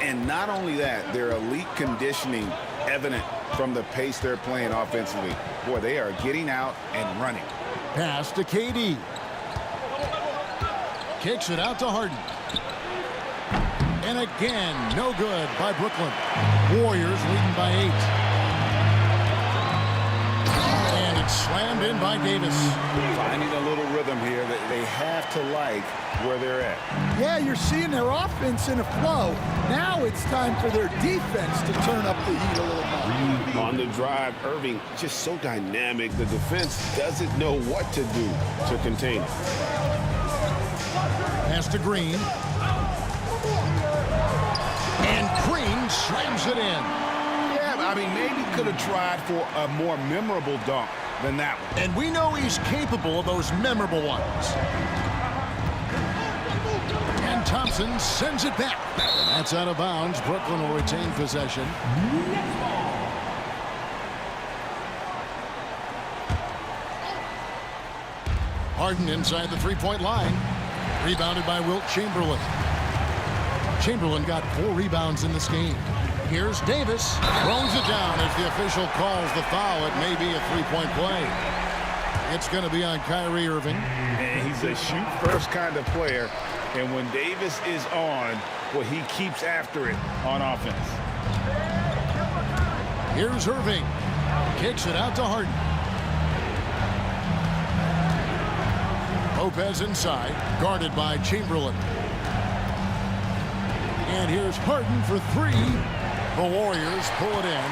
And not only that, their elite conditioning evident from the pace they're playing offensively. Boy, they are getting out and running. Pass to KD. Kicks it out to Harden. And again, no good by Brooklyn. Warriors leading by 8. And it's slammed in by Davis. Finding a little rhythm here that they have to like where they're at. Yeah, you're seeing their offense in a flow. Now it's time for their defense to turn up the heat a little more. On the drive, Irving just so dynamic. The defense doesn't know what to do to contain it. Pass to Green. And Green slams it in. Yeah, I mean, maybe could have tried for a more memorable dunk than that one. And we know he's capable of those memorable ones. And Thompson sends it back. That's out of bounds. Brooklyn will retain possession. Harden inside the three-point line. Rebounded by Wilt Chamberlain. Chamberlain got 4 rebounds in this game. Here's Davis. Throws it down as the official calls the foul. It may be a three-point play. It's going to be on Kyrie Irving. And he's a shoot-first kind of player. And when Davis is on, well, he keeps after it on offense. Here's Irving. Kicks it out to Harden. Lopez inside, guarded by Chamberlain. And here's Harden for 3. The Warriors pull it in.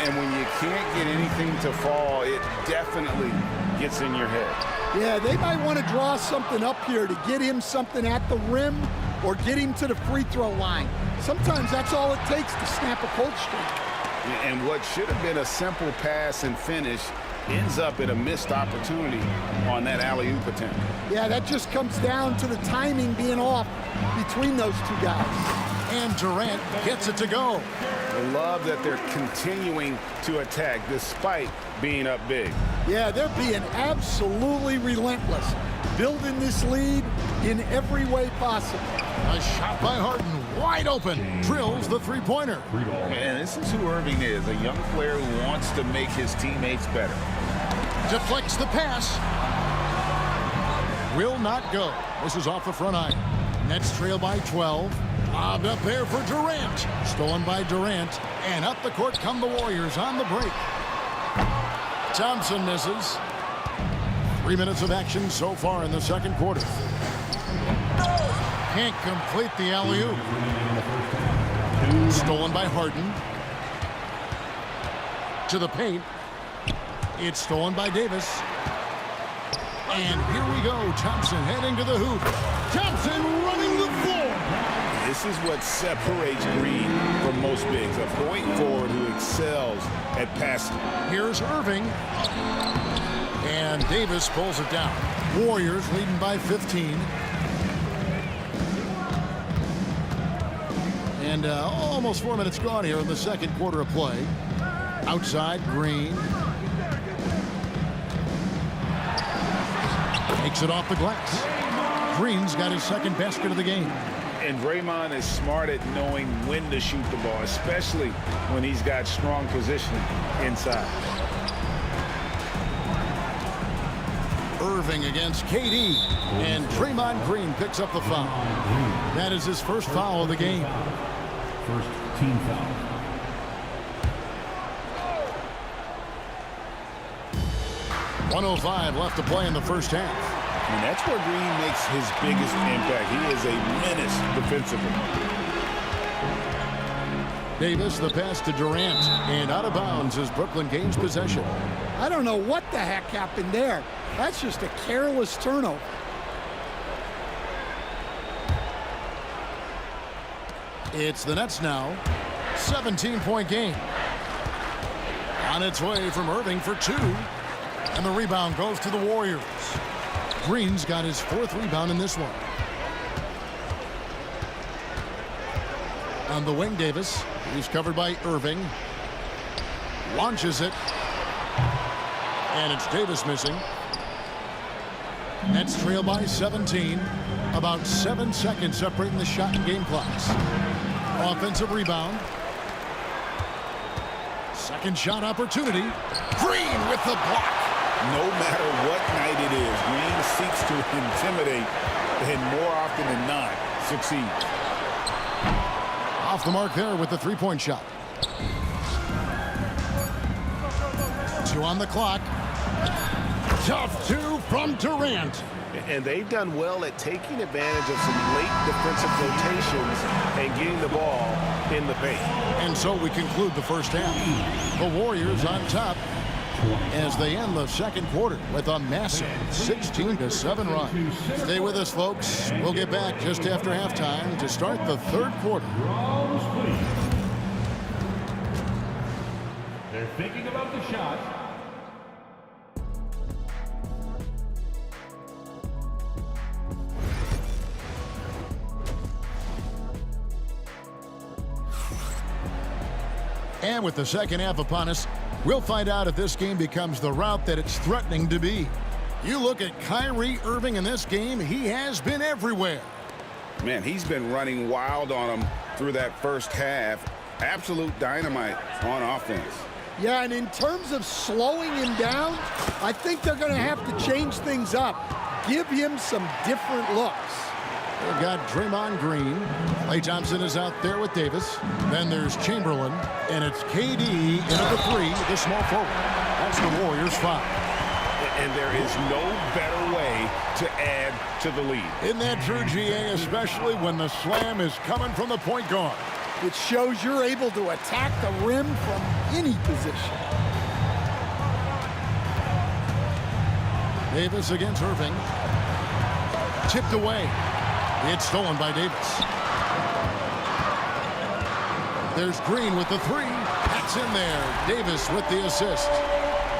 And when you can't get anything to fall, it definitely gets in your head. Yeah, they might want to draw something up here to get him something at the rim or get him to the free throw line. Sometimes that's all it takes to snap a cold streak. And what should have been a simple pass and finish ends up at a missed opportunity on that alley-oop attempt. Yeah, that just comes down to the timing being off between those two guys. And Durant gets it to go. I love that they're continuing to attack despite being up big. Yeah, they're being absolutely relentless, building this lead in every way possible. A shot by Harden, wide open, drills the three-pointer. And this is who Irving is, a young player who wants to make his teammates better. Deflects the pass. Will not go. This is off the front iron. Nets trail by 12. Lobbed up there for Durant. Stolen by Durant. And up the court come the Warriors on the break. Thompson misses. 3 minutes of action so far in the second quarter. Can't complete the alley-oop. Stolen by Harden. To the paint. It's stolen by Davis. And here we go. Thompson heading to the hoop. Thompson running the floor. This is what separates Green from most bigs. A point forward who excels at passing. Here's Irving. And Davis pulls it down. Warriors leading by 15. And almost 4 minutes gone here in the second quarter of play. Outside, Green. Takes it off the glass. Green's got his second basket of the game. And Draymond is smart at knowing when to shoot the ball, especially when he's got strong positioning inside. Irving against KD. And Draymond Green picks up the foul. That is his first foul of the game. First team foul. .105 left to play in the first half. And that's where Green makes his biggest impact. He is a menace defensively. Davis, the pass to Durant, and out of bounds as Brooklyn gains possession. I don't know what the heck happened there. That's just a careless turnover. It's the Nets now. 17-point game. On its way from Irving for two. And the rebound goes to the Warriors. Green's got his fourth rebound in this one. On the wing, Davis. He's covered by Irving. Launches it. And it's Davis missing. Nets trail by 17. About 7 seconds separating the shot and game clocks. Offensive rebound. Second shot opportunity. Green with the block. No matter what night it is, Green seeks to intimidate and more often than not succeeds. Off the mark there with the three-point shot. 2 on the clock. Tough two from Durant. And they've done well at taking advantage of some late defensive rotations and getting the ball in the paint. And so we conclude the first half. The Warriors on top as they end the second quarter with a massive 16-7 run. Stay with us, folks. We'll get back just after halftime to start the third quarter. They're thinking about the shot. And with the second half upon us, we'll find out if this game becomes the route that it's threatening to be. You look at Kyrie Irving in this game, he has been everywhere. Man, he's been running wild on him through that first half. Absolute dynamite on offense. Yeah, and in terms of slowing him down, I think they're going to have to change things up. Give him some different looks. They've got Draymond Green. Klay Thompson is out there with Davis. Then there's Chamberlain. And it's KD into the three, the small forward. That's the Warriors' foul. And there is no better way to add to the lead. Isn't that true, GA, especially when the slam is coming from the point guard? It shows you're able to attack the rim from any position. Davis against Irving. Tipped away. It's stolen by Davis. There's Green with the three. That's in there. Davis with the assist.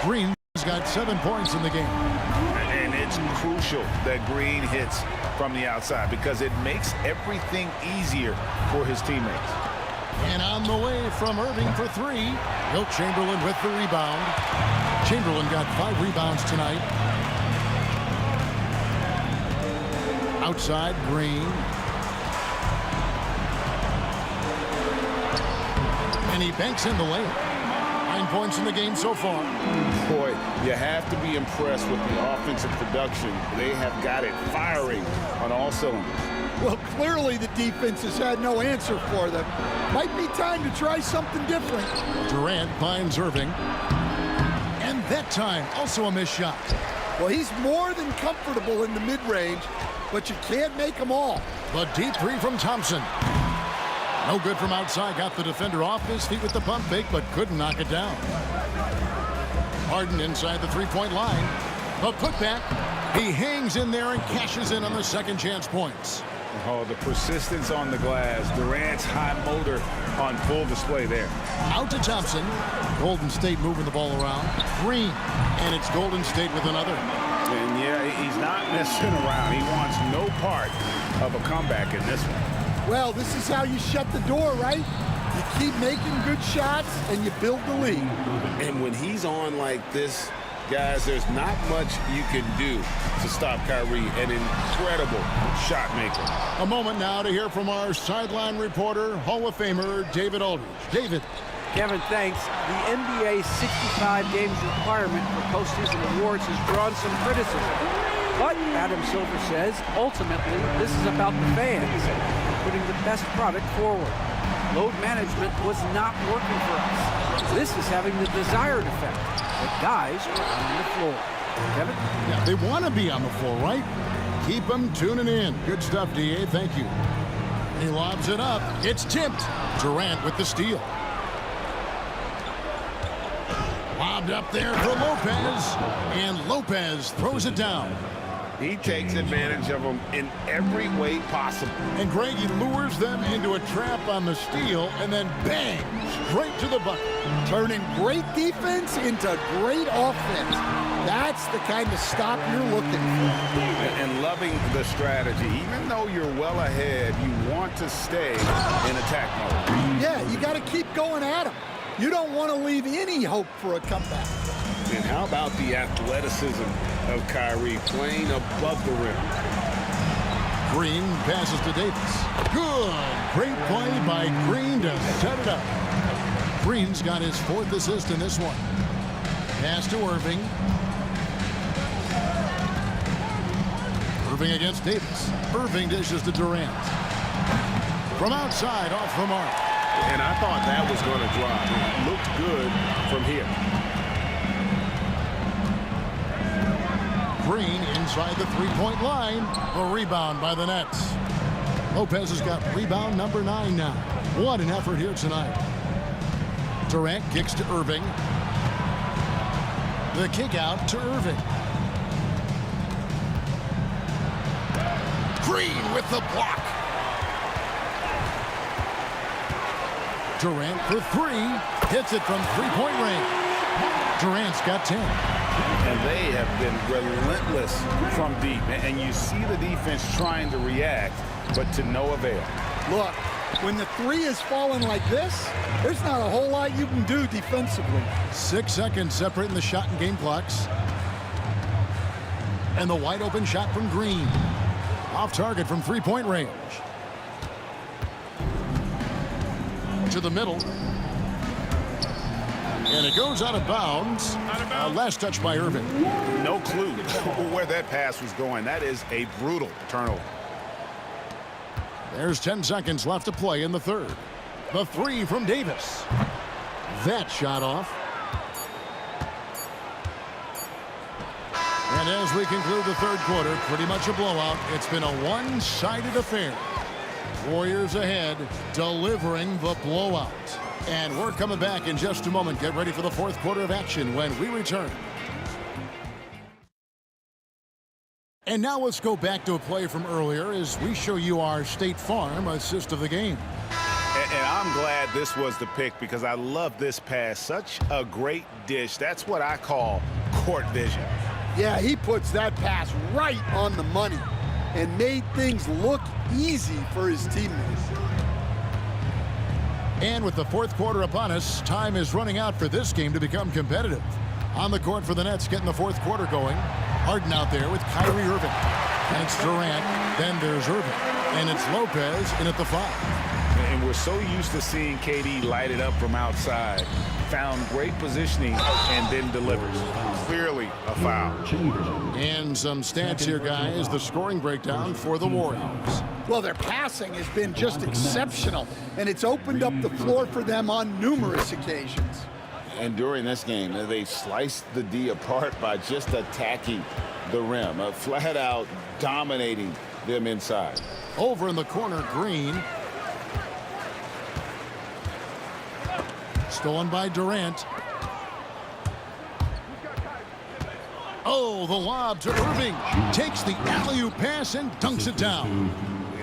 Green's got 7 points in the game. And it's crucial that Green hits from the outside because it makes everything easier for his teammates. And on the way from Irving for three. Wilt Chamberlain with the rebound. Chamberlain got 5 rebounds tonight. Outside, Green. And he banks in the layup. 9 points in the game so far. Boy, you have to be impressed with the offensive production. They have got it firing on all cylinders. Well, clearly the defense has had no answer for them. Might be time to try something different. Durant finds Irving. And that time, also a missed shot. Well, he's more than comfortable in the mid-range, but you can't make them all. The deep three from Thompson. No good from outside. Got the defender off his feet with the pump fake, but couldn't knock it down. Harden inside the three-point line. The putback. He hangs in there and cashes in on the second chance points. Oh, the persistence on the glass. Durant's high motor on full display there. Out to Thompson. Golden State moving the ball around. Green. And it's Golden State with another. And yeah, he's not messing around. He wants no part of a comeback in this one. Well, this is how you shut the door, right? You keep making good shots and you build the lead. And when he's on like this, guys, there's not much you can do to stop Kyrie, an incredible shot maker. A moment now to hear from our sideline reporter, Hall of Famer David Aldridge. David. Kevin, thanks. The NBA 65 games requirement for postseason awards has drawn some criticism. But Adam Silver says, ultimately, this is about the fans putting the best product forward. Load management was not working for us. This is having the desired effect. The guys are on the floor. Kevin? Yeah, they want to be on the floor, right? Keep them tuning in. Good stuff, D.A. Thank you. He lobs it up. It's tipped. Durant with the steal. Lobbed up there for Lopez. And Lopez throws it down. He takes advantage of them in every way possible. And Greg, he lures them into a trap on the steal, and then bang, straight to the bucket. Turning great defense into great offense. That's the kind of stop you're looking for. And loving the strategy. Even though you're well ahead, you want to stay in attack mode. Yeah, you got to keep going at them. You don't want to leave any hope for a comeback. And how about the athleticism of Kyrie playing above the rim? Green passes to Davis. Good. Great play by Green to set it up. Green's got his 4th assist in this one. Pass to Irving. Irving against Davis. Irving dishes to Durant. From outside, off the mark. And I thought that was going to drop. It looked good from here. Green inside the three-point line. A rebound by the Nets. Lopez has got rebound number 9 now. What an effort here tonight. Durant kicks to Irving. The kick out to Irving. Green with the block. Durant for 3. Hits it from three-point range. Durant's got 10. And they have been relentless from deep. And you see the defense trying to react, but to no avail. Look, when the 3 is falling like this, there's not a whole lot you can do defensively. 6 seconds separating the shot and game clocks. And the wide open shot from Green. Off target from three-point range. To the middle. And it goes out of bounds. Last touch by Irving. No clue where that pass was going. That is a brutal turnover. There's 10 seconds left to play in the third. The 3 from Davis. That shot off. And as we conclude the third quarter, pretty much a blowout. It's been a one-sided affair. Warriors ahead, delivering the blowout. And we're coming back in just a moment. Get ready for the fourth quarter of action when we return. And now let's go back to a play from earlier as we show you our State Farm assist of the game. And I'm glad this was the pick because I love this pass. Such a great dish. That's what I call court vision. Yeah, he puts that pass right on the money and made things look easy for his teammates. And with the fourth quarter upon us, time is running out for this game to become competitive. On the court for the Nets, getting the fourth quarter going. Harden out there with Kyrie Irving. And it's Durant. Then there's Irving. And it's Lopez in at the 5. And we're so used to seeing KD light it up from outside. Found great positioning and then delivers. Clearly a foul. And some stats here, guys. The scoring breakdown for the Warriors. Well, their passing has been just exceptional, and it's opened up the floor for them on numerous occasions. And during this game, they sliced the D apart by just attacking the rim, flat out dominating them inside. Over in the corner, Green. Stolen by Durant. Oh, the lob to Irving. Takes the alley-oop pass and dunks it down.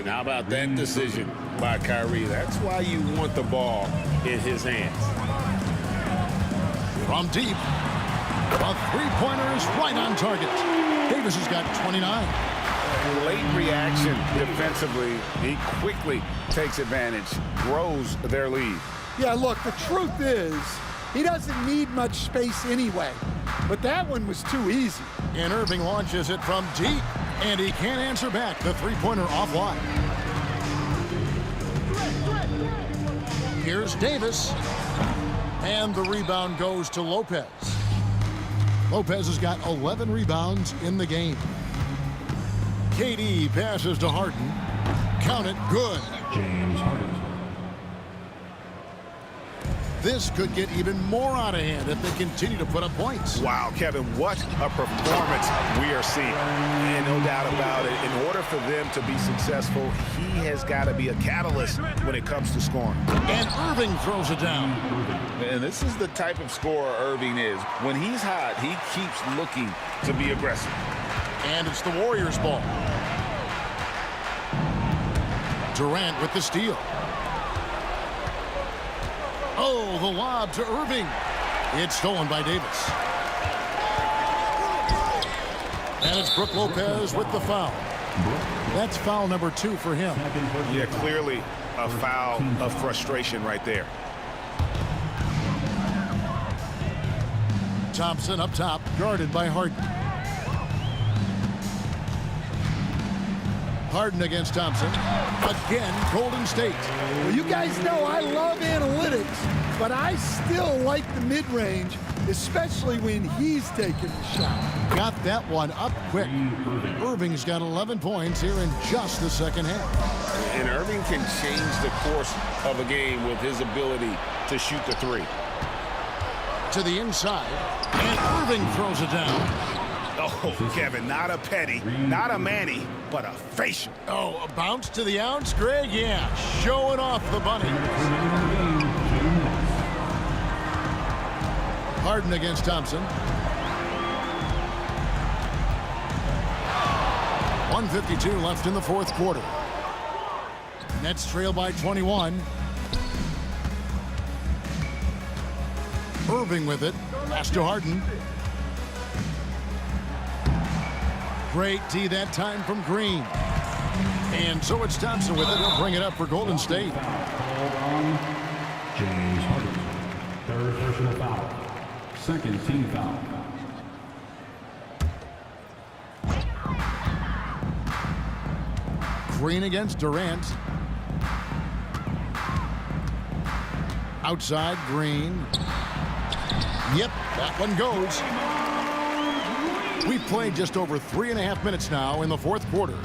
And how about that decision by Kyrie? That's why you want the ball in his hands. From deep, a three-pointer is right on target. Davis has got 29. Late reaction defensively. He quickly takes advantage, grows their lead. Yeah, look, the truth is, he doesn't need much space anyway. But that one was too easy. And Irving launches it from deep, and he can't answer back. The three-pointer offline. Here's Davis, and the rebound goes to Lopez. Lopez has got 11 rebounds in the game. KD passes to Harden. Count it, good. James Harden. This could get even more out of hand if they continue to put up points. Wow, Kevin, what a performance we are seeing. And no doubt about it, in order for them to be successful, he has got to be a catalyst when it comes to scoring. And Irving throws it down. And this is the type of scorer Irving is. When he's hot, he keeps looking to be aggressive. And it's the Warriors' ball. Durant with the steal. Oh, the lob to Irving. It's stolen by Davis. And it's Brook Lopez with the foul. That's foul number 2 for him. Yeah, clearly a foul of frustration right there. Thompson up top, guarded by Harden. Harden against Thompson. Again, Golden State. Well, you guys know I love analytics, but I still like the mid-range, especially when he's taking the shot. Got that one up quick. Irving's got 11 points here in just the second half. And Irving can change the course of a game with his ability to shoot the three. To the inside, and Irving throws it down. Oh, Kevin, not a petty, not a Manny, but a facial. Oh, a bounce to the ounce, Greg? Yeah, showing off the bunny. Harden against Thompson. 1:52 left in the fourth quarter. Nets trail by 21. Irving with it. Pass to Harden. Great D that time from Green. And so it's Thompson with it. He'll bring it up for Golden State. James Harden. Third personal foul. Second team foul. Green against Durant. Outside, Green. Yep, that one goes. We've played just over 3.5 minutes now in the fourth quarter.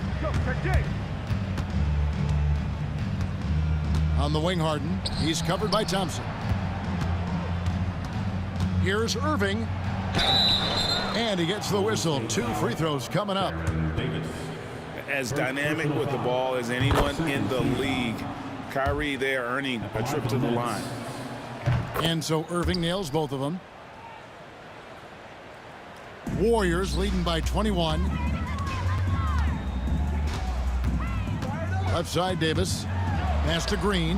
On the wing, Harden. He's covered by Thompson. Here's Irving. And he gets the whistle. 2 free throws coming up. As dynamic with the ball as anyone in the league. Kyrie there earning a trip to the line. And so Irving nails both of them. Warriors leading by 21. Left side, Davis. Pass to Green.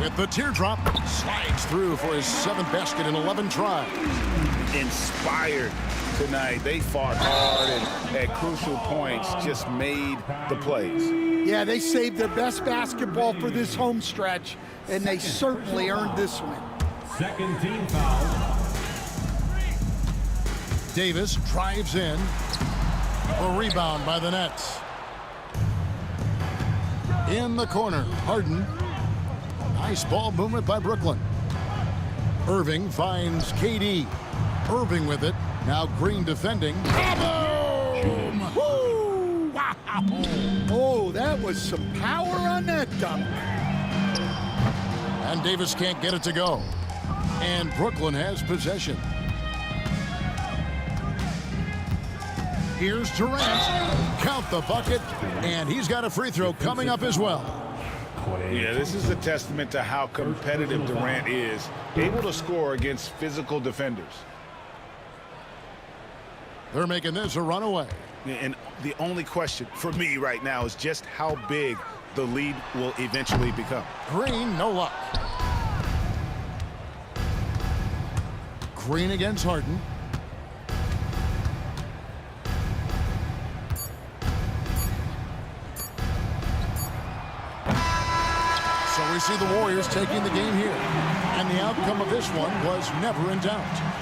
With the teardrop, slides through for his 7th basket in 11 tries. Inspired tonight. They fought hard and at crucial points just made the plays. Yeah, they saved their best basketball for this home stretch, and they certainly earned this one. Second team foul. Davis drives in. A rebound by the Nets. In the corner, Harden. Nice ball movement by Brooklyn. Irving finds KD. Irving with it. Now Green defending. Boom! Woo! Wow! Oh, that was some power on that dunk. And Davis can't get it to go. And Brooklyn has possession. Here's Durant. Count the bucket. And he's got a free throw coming up as well. Yeah, this is a testament to how competitive Durant is. Able to score against physical defenders. They're making this a runaway. And the only question for me right now is just how big the lead will eventually become. Green, no luck. Green against Harden. So we see the Warriors taking the game here. And the outcome of this one was never in doubt.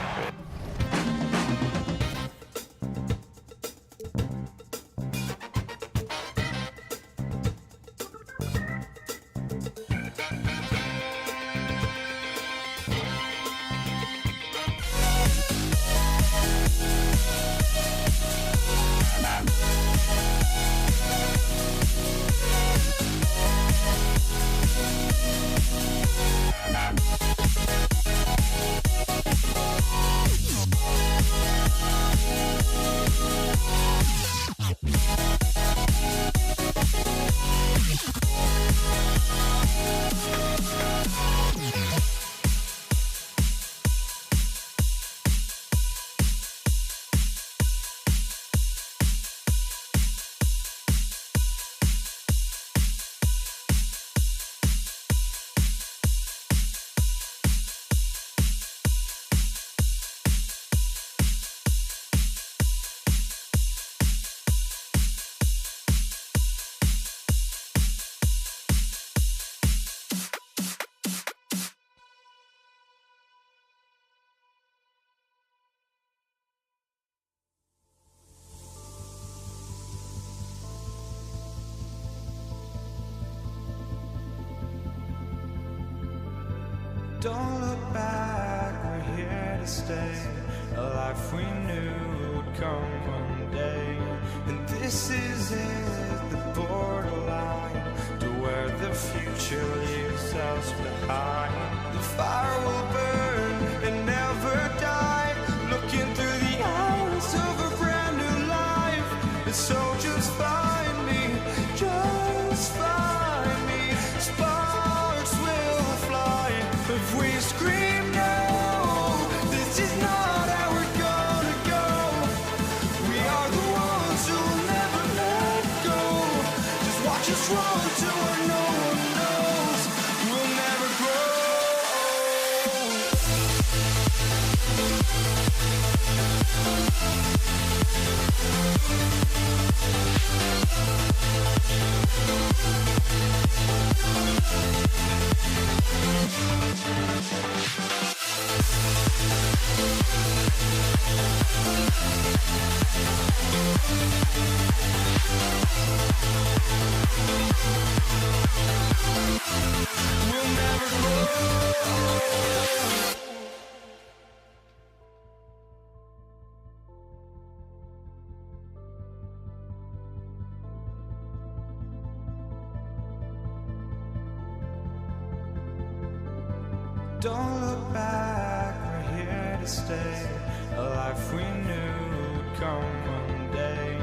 Don't look back, we're here to stay. A life we knew would come one day. And this is it, the borderline to where the future leaves us behind. The fire will burn and never die, looking through the eyes of a brand new life. And so just find me, just find me. Sparks will fly if we scream no. This is not how we're gonna go. We are the ones who will never let go. Just watch us run to where no one knows. We'll never grow. We'll never grow. Don't look back, we're here to stay. A life we knew would come one day.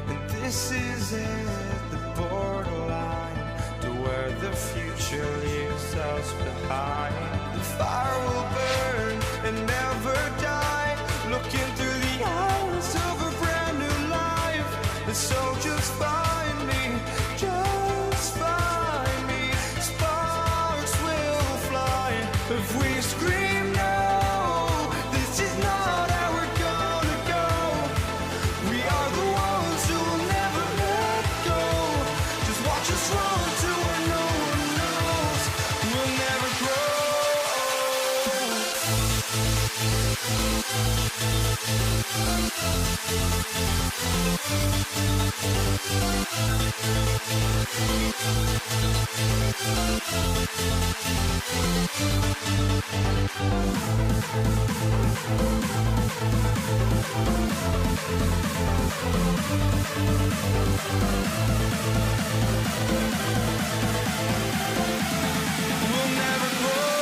And this is it, the borderline to where the future leaves us behind. The fire will burn and never die, looking through the eyes of a brand new life. And so just find me, just find me. Sparks will fly if we scream no. This is not how we're gonna go. We are the ones who will never let go. Just watch us run to where no one knows. We'll never grow. We'll never grow.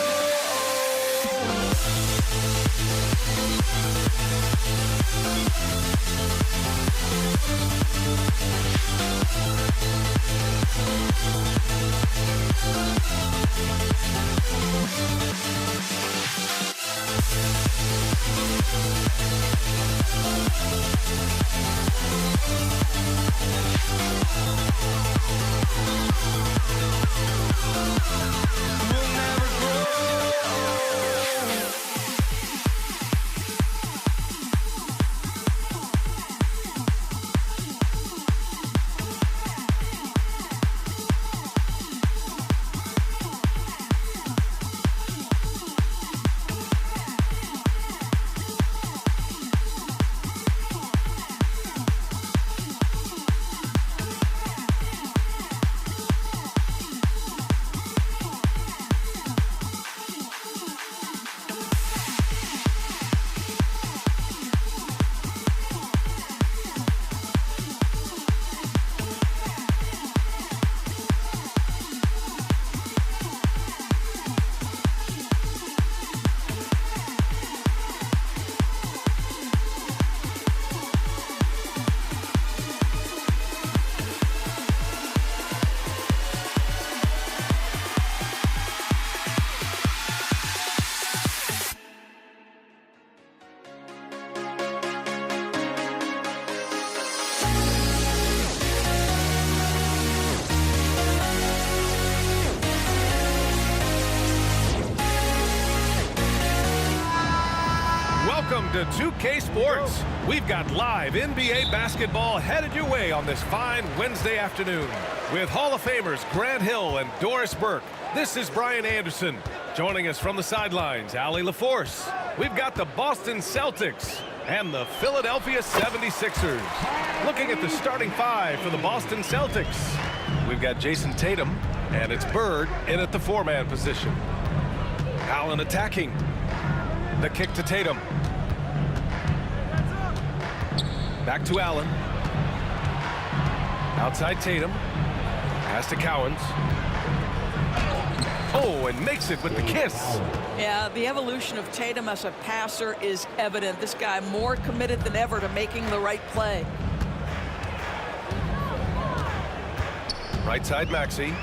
Welcome to 2K Sports. We've got live NBA basketball headed your way on this fine Wednesday afternoon. With Hall of Famers Grant Hill and Doris Burke, this is Brian Anderson. Joining us from the sidelines, Allie LaForce. We've got the Boston Celtics and the Philadelphia 76ers. Looking at the starting five for the Boston Celtics, we've got Jason Tatum, and it's Bird in at the four-man position. Allen attacking. The kick to Tatum. Back to Allen. Outside Tatum. Pass to Cowens. Oh, and makes it with the kiss. Yeah, the evolution of Tatum as a passer is evident. This guy more committed than ever to making the right play. Right side Maxey.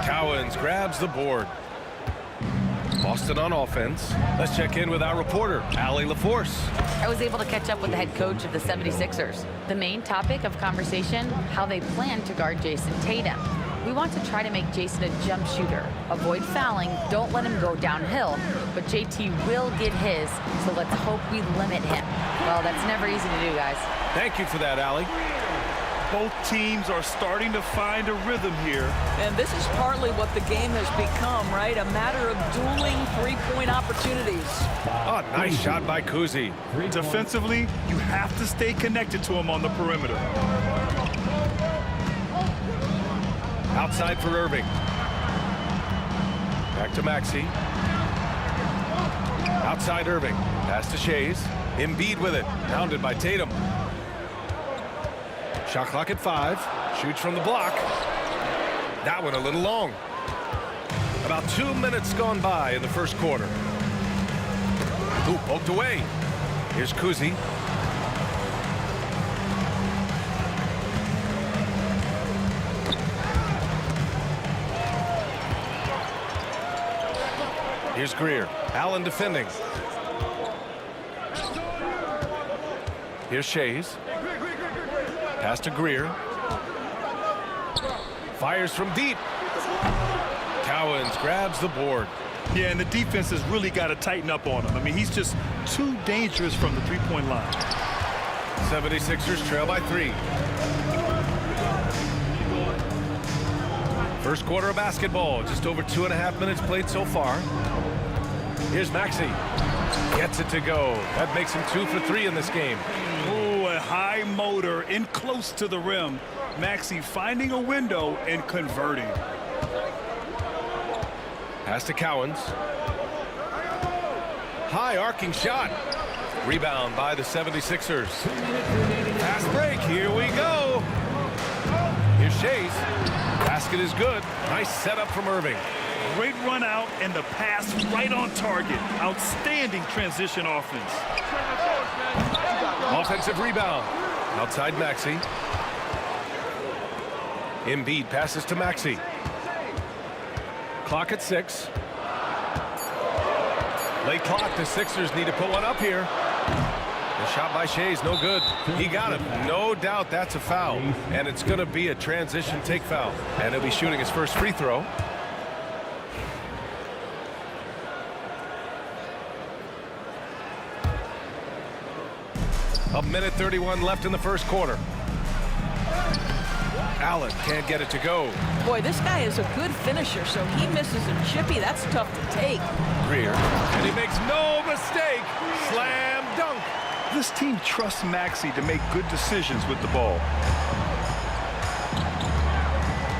Cowens grabs the board. Boston on offense. Let's check in with our reporter, Allie LaForce. I was able to catch up with the head coach of the 76ers. The main topic of conversation, how they plan to guard Jason Tatum. We want to try to make Jason a jump shooter. Avoid fouling, don't let him go downhill. But JT will get his, so let's hope we limit him. Well, that's never easy to do, guys. Thank you for that, Allie. Both teams are starting to find a rhythm here. And this is partly what the game has become, right? A matter of dueling three-point opportunities. Oh, nice shot by Kuzi. Defensively, you have to stay connected to him on the perimeter. Outside for Irving. Back to Maxey. Outside Irving. Pass to Shays. Embiid with it. Pounded by Tatum. Shot clock at 5. Shoots from the block. That one a little long. About 2 minutes gone by in the first quarter. Ooh, poked away. Here's Kuzi. Here's Greer. Allen defending. Here's Shays. Pass to Greer. Fires from deep. Cowens grabs the board. Yeah, and the defense has really got to tighten up on him. I mean, he's just too dangerous from the three-point line. 76ers trail by 3. First quarter of basketball. Just over 2.5 minutes played so far. Here's Maxey. Gets it to go. That makes him 2 for 3 in this game. Oh, a high motor in close to the rim. Maxey finding a window and converting. Pass to Cowens. High arcing shot. Rebound by the 76ers. Fast break. Here we go. Here's Shays. Basket is good. Nice setup from Irving. Great run out and the pass right on target. Outstanding transition offense. Offensive rebound. Outside Maxey. Embiid passes to Maxey. Clock at 6. Play clock. The Sixers need to put one up here. The shot by Shea's no good. He got it. No doubt that's a foul. And it's going to be a transition take foul. And he'll be shooting his first free throw. A minute 31 left in the first quarter. Allen can't get it to go. Boy, this guy is a good finisher, so he misses a chippy. That's tough to take. Greer, and he makes no mistake. Slam dunk. This team trusts Maxey to make good decisions with the ball.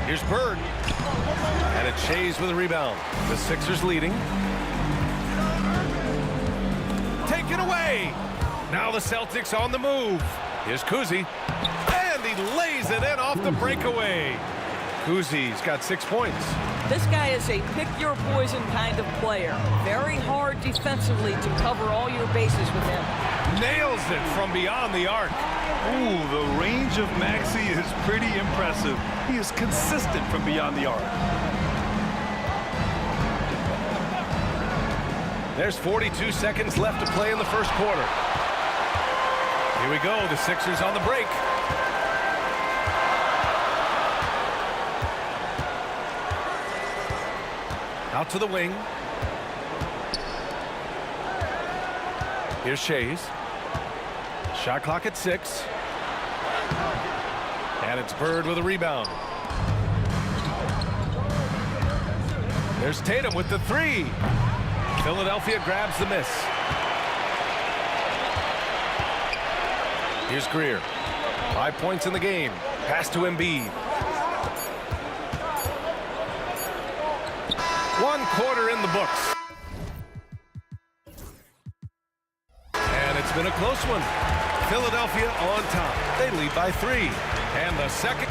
Here's Bird. And it's Shea's with a rebound. The Sixers leading. Taken away. Now the Celtics on the move. Here's Kuzi. And he lays it in off the breakaway. Kuzi's got 6 points. This guy is a pick-your-poison kind of player. Very hard defensively to cover all your bases with him. Nails it from beyond the arc. Ooh, the range of Maxey is pretty impressive. He is consistent from beyond the arc. There's 42 seconds left to play in the first quarter. Here we go. The Sixers on the break. Out to the wing. Here's Shea's. Shot clock at 6. And it's Bird with a rebound. There's Tatum with the 3. Philadelphia grabs the miss. Here's Greer. 5 points in the game. Pass to Embiid. 1 quarter in the books. And it's been a close one. Philadelphia on top. They lead by 3. And the second.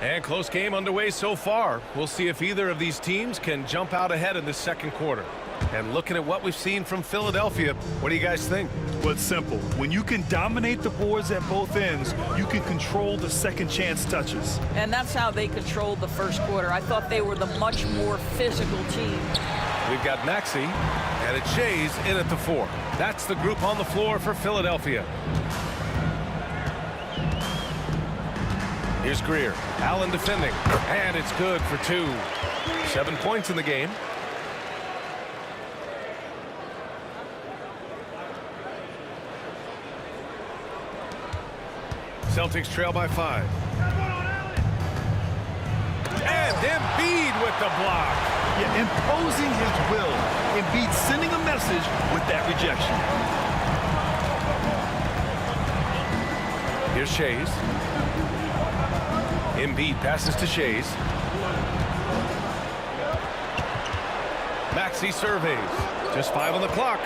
And close game underway so far. We'll see if either of these teams can jump out ahead in this second quarter. And looking at what we've seen from Philadelphia, what do you guys think? Well, it's simple. When you can dominate the boards at both ends, you can control the second chance touches. And that's how they controlled the first quarter. I thought they were the much more physical team. We've got Maxey, and it's Shea's in at the 4. That's the group on the floor for Philadelphia. Here's Greer. Allen defending. And it's good for 2. 7 points in the game. Celtics trail by 5. And Embiid with the block. Yeah, imposing his will. Embiid sending a message with that rejection. Here's Shea's. Embiid passes to Shea's. Maxey surveys. Just 5 on the clock.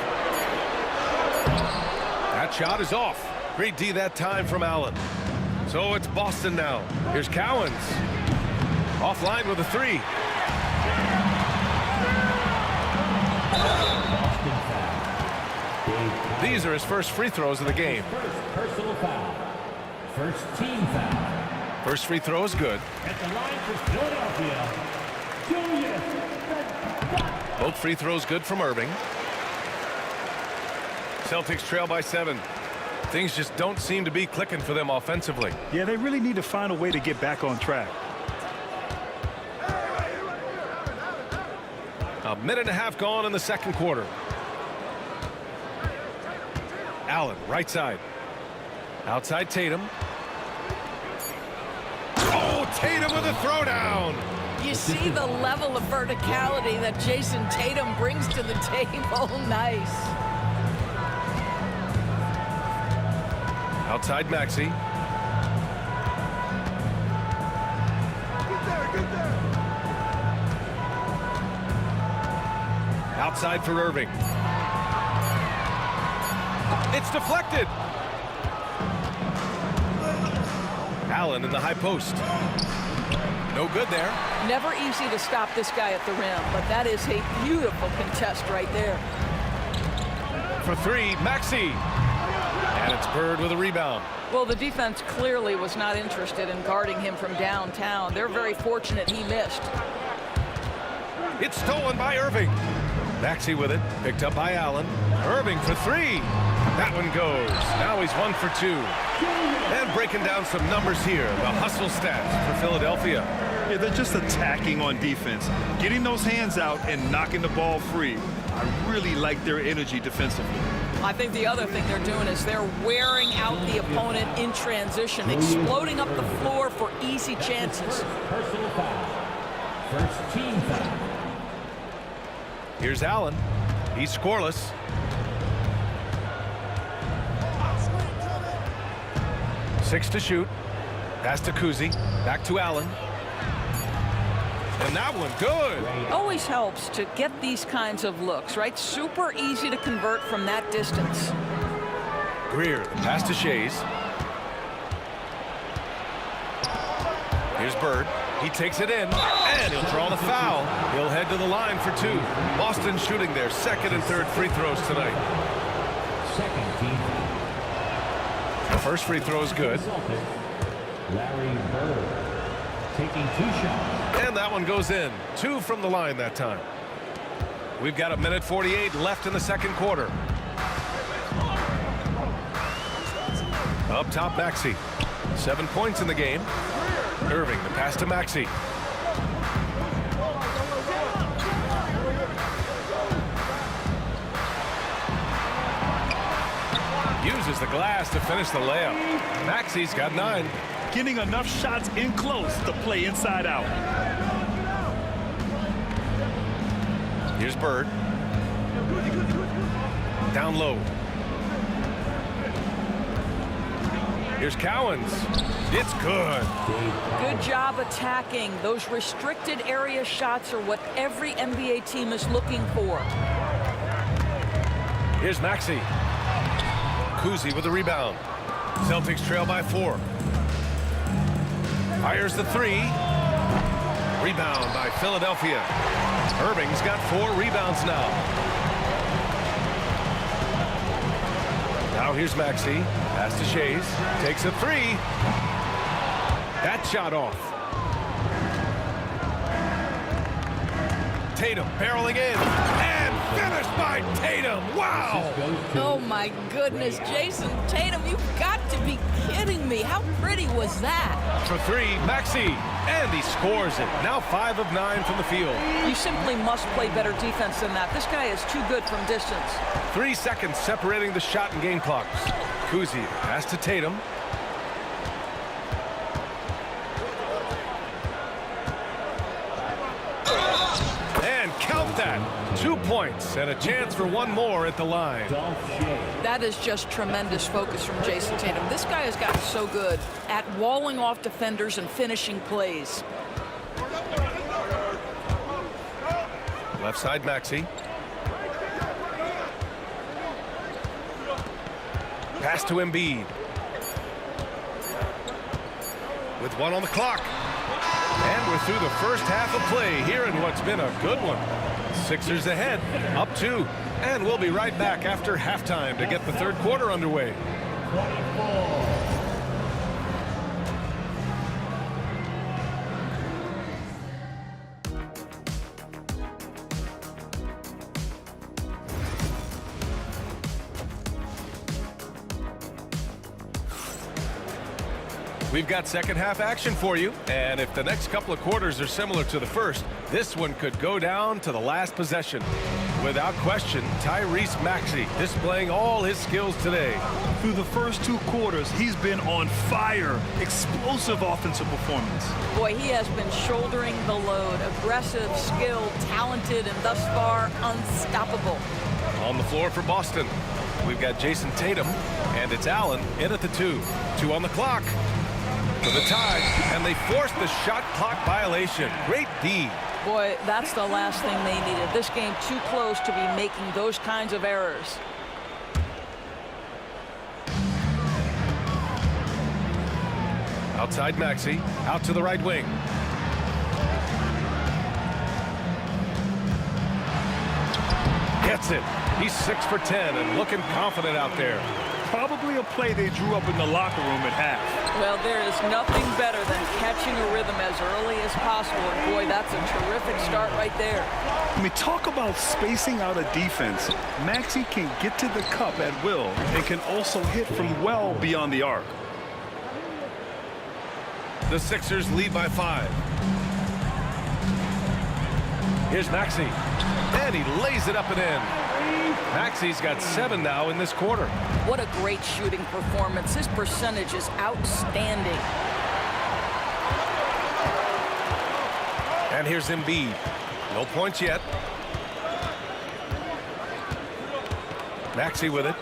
That shot is off. Great D that time from Allen. So it's Boston now. Here's Cowens. Offline with a 3. These are his first free throws of the game. First personal foul. First team foul. First free throw is good. At the line for Philadelphia, Julius. Both free throws good from Irving. Celtics trail by 7. Things just don't seem to be clicking for them offensively. Yeah, they really need to find a way to get back on track. A minute and a half gone in the second quarter. Allen, right side. Outside Tatum. Oh, Tatum with a throwdown. You see the level of verticality that Jason Tatum brings to the table. Nice. Outside Maxey. Outside for Irving. It's deflected. Allen in the high post. No good there. Never easy to stop this guy at the rim, but that is a beautiful contest right there. For 3, Maxey. And it's Bird with a rebound. Well, the defense clearly was not interested in guarding him from downtown. They're very fortunate he missed. It's stolen by Irving. Maxey with it, picked up by Allen. Irving for three. That one goes. Now he's 1 for 2. And breaking down some numbers here, the hustle stats for Philadelphia. Yeah, they're just attacking on defense, getting those hands out and knocking the ball free. I really like their energy defensively. I think the other thing they're doing is they're wearing out the opponent in transition, exploding up the floor for easy chances. Personal foul. First team foul. Here's Allen. He's scoreless. Six to shoot. Pass to Kuzi. Back to Allen. And that one good. Always helps to get these kinds of looks, right? Super easy to convert from that distance. Greer, pass to Shays. Here's Bird. He takes it in, and he'll draw the foul. He'll head to the line for 2. Boston shooting their second and third free throws tonight. Second team. The first free throw is good. Larry Bird taking 2 shots. And that one goes in. 2 from the line that time. We've got 1:48 left in the second quarter. Up top, Maxey. 7 points in the game. Irving, the pass to Maxey. Uses the glass to finish the layup. Maxey's got 9. Getting enough shots in close to play inside out. Here's Bird. Down low. Here's Cowens. It's good. Good job attacking. Those restricted area shots are what every NBA team is looking for. Here's Maxey. Kuzi with the rebound. Celtics trail by 4. Fires the 3. Rebound by Philadelphia. Irving's got 4 rebounds now. Now here's Maxey. Pass to Shays. Takes a 3. That shot off. Tatum barreling in. And finished by Tatum. Wow. Oh, my goodness. Jason Tatum, you've got to be kidding me. How pretty was that? For 3, Maxey. And he scores it. Now 5 of 9 from the field. You simply must play better defense than that. This guy is too good from distance. 3 seconds separating the shot and game clocks. Kuzi pass to Tatum. And count that. 2 points and a chance for 1 more at the line. That is just tremendous focus from Jason Tatum. This guy has gotten so good at walling off defenders and finishing plays. Left side, Maxey. Pass to Embiid. With 1 on the clock. And we're through the first half of play here in what's been a good one. Sixers ahead, up 2. And we'll be right back after halftime to get the third quarter underway. We've got second half action for you, and if the next couple of quarters are similar to the first, this one could go down to the last possession. Without question, Tyrese Maxey displaying all his skills today. Through the first 2 quarters, he's been on fire. Explosive offensive performance. Boy, he has been shouldering the load. Aggressive, skilled, talented, and thus far unstoppable. On the floor for Boston, we've got Jason Tatum, and it's Allen in at the 2. 2 on the clock. For the tie, and they forced the shot clock violation. Great D. Boy, that's the last thing they needed. This game too close to be making those kinds of errors. Outside Maxey, out to the right wing. Gets it. He's 6 for 10 and looking confident out there. Probably a play they drew up in the locker room at half. Well, there is nothing better than catching a rhythm as early as possible. And boy, that's a terrific start right there. I mean, talk about spacing out a defense. Maxey can get to the cup at will and can also hit from well beyond the arc. The Sixers lead by 5. Here's Maxey. And he lays it up and in. Maxey's got 7 now in this quarter. What a great shooting performance. His percentage is outstanding. And here's Embiid. No points yet. Maxey with it.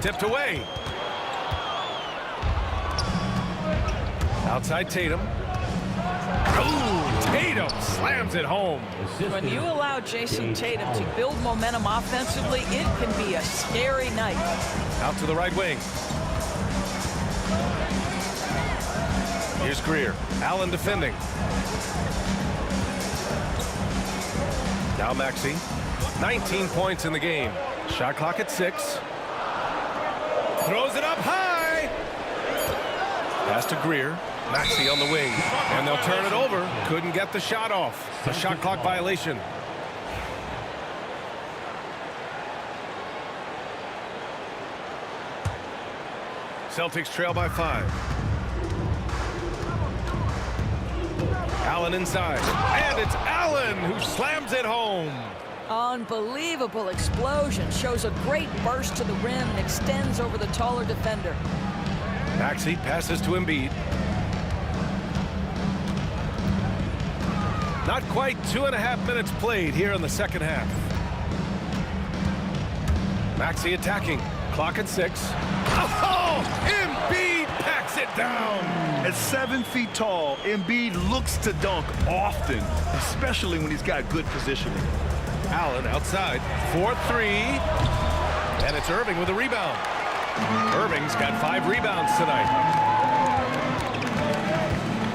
Tipped away. Outside Tatum. Ooh, Tatum slams it home. When you allow Jason Tatum to build momentum offensively, it can be a scary night. Out to the right wing. Here's Greer. Allen defending. Now Maxey. 19 points in the game. Shot clock at 6. Throws it up high. Pass to Greer. Maxey on the wing. And they'll turn it over. Couldn't get the shot off. A shot clock violation. Celtics trail by 5. Allen inside. And it's Allen who slams it home. Unbelievable explosion. Shows a great burst to the rim and extends over the taller defender. Maxey passes to Embiid. Not quite 2.5 minutes played here in the second half. Maxey attacking. Clock at 6. Oh, Embiid packs it down. At 7 feet tall, Embiid looks to dunk often, especially when he's got good positioning. Allen outside. 4-3. And it's Irving with a rebound. Irving's got 5 rebounds tonight.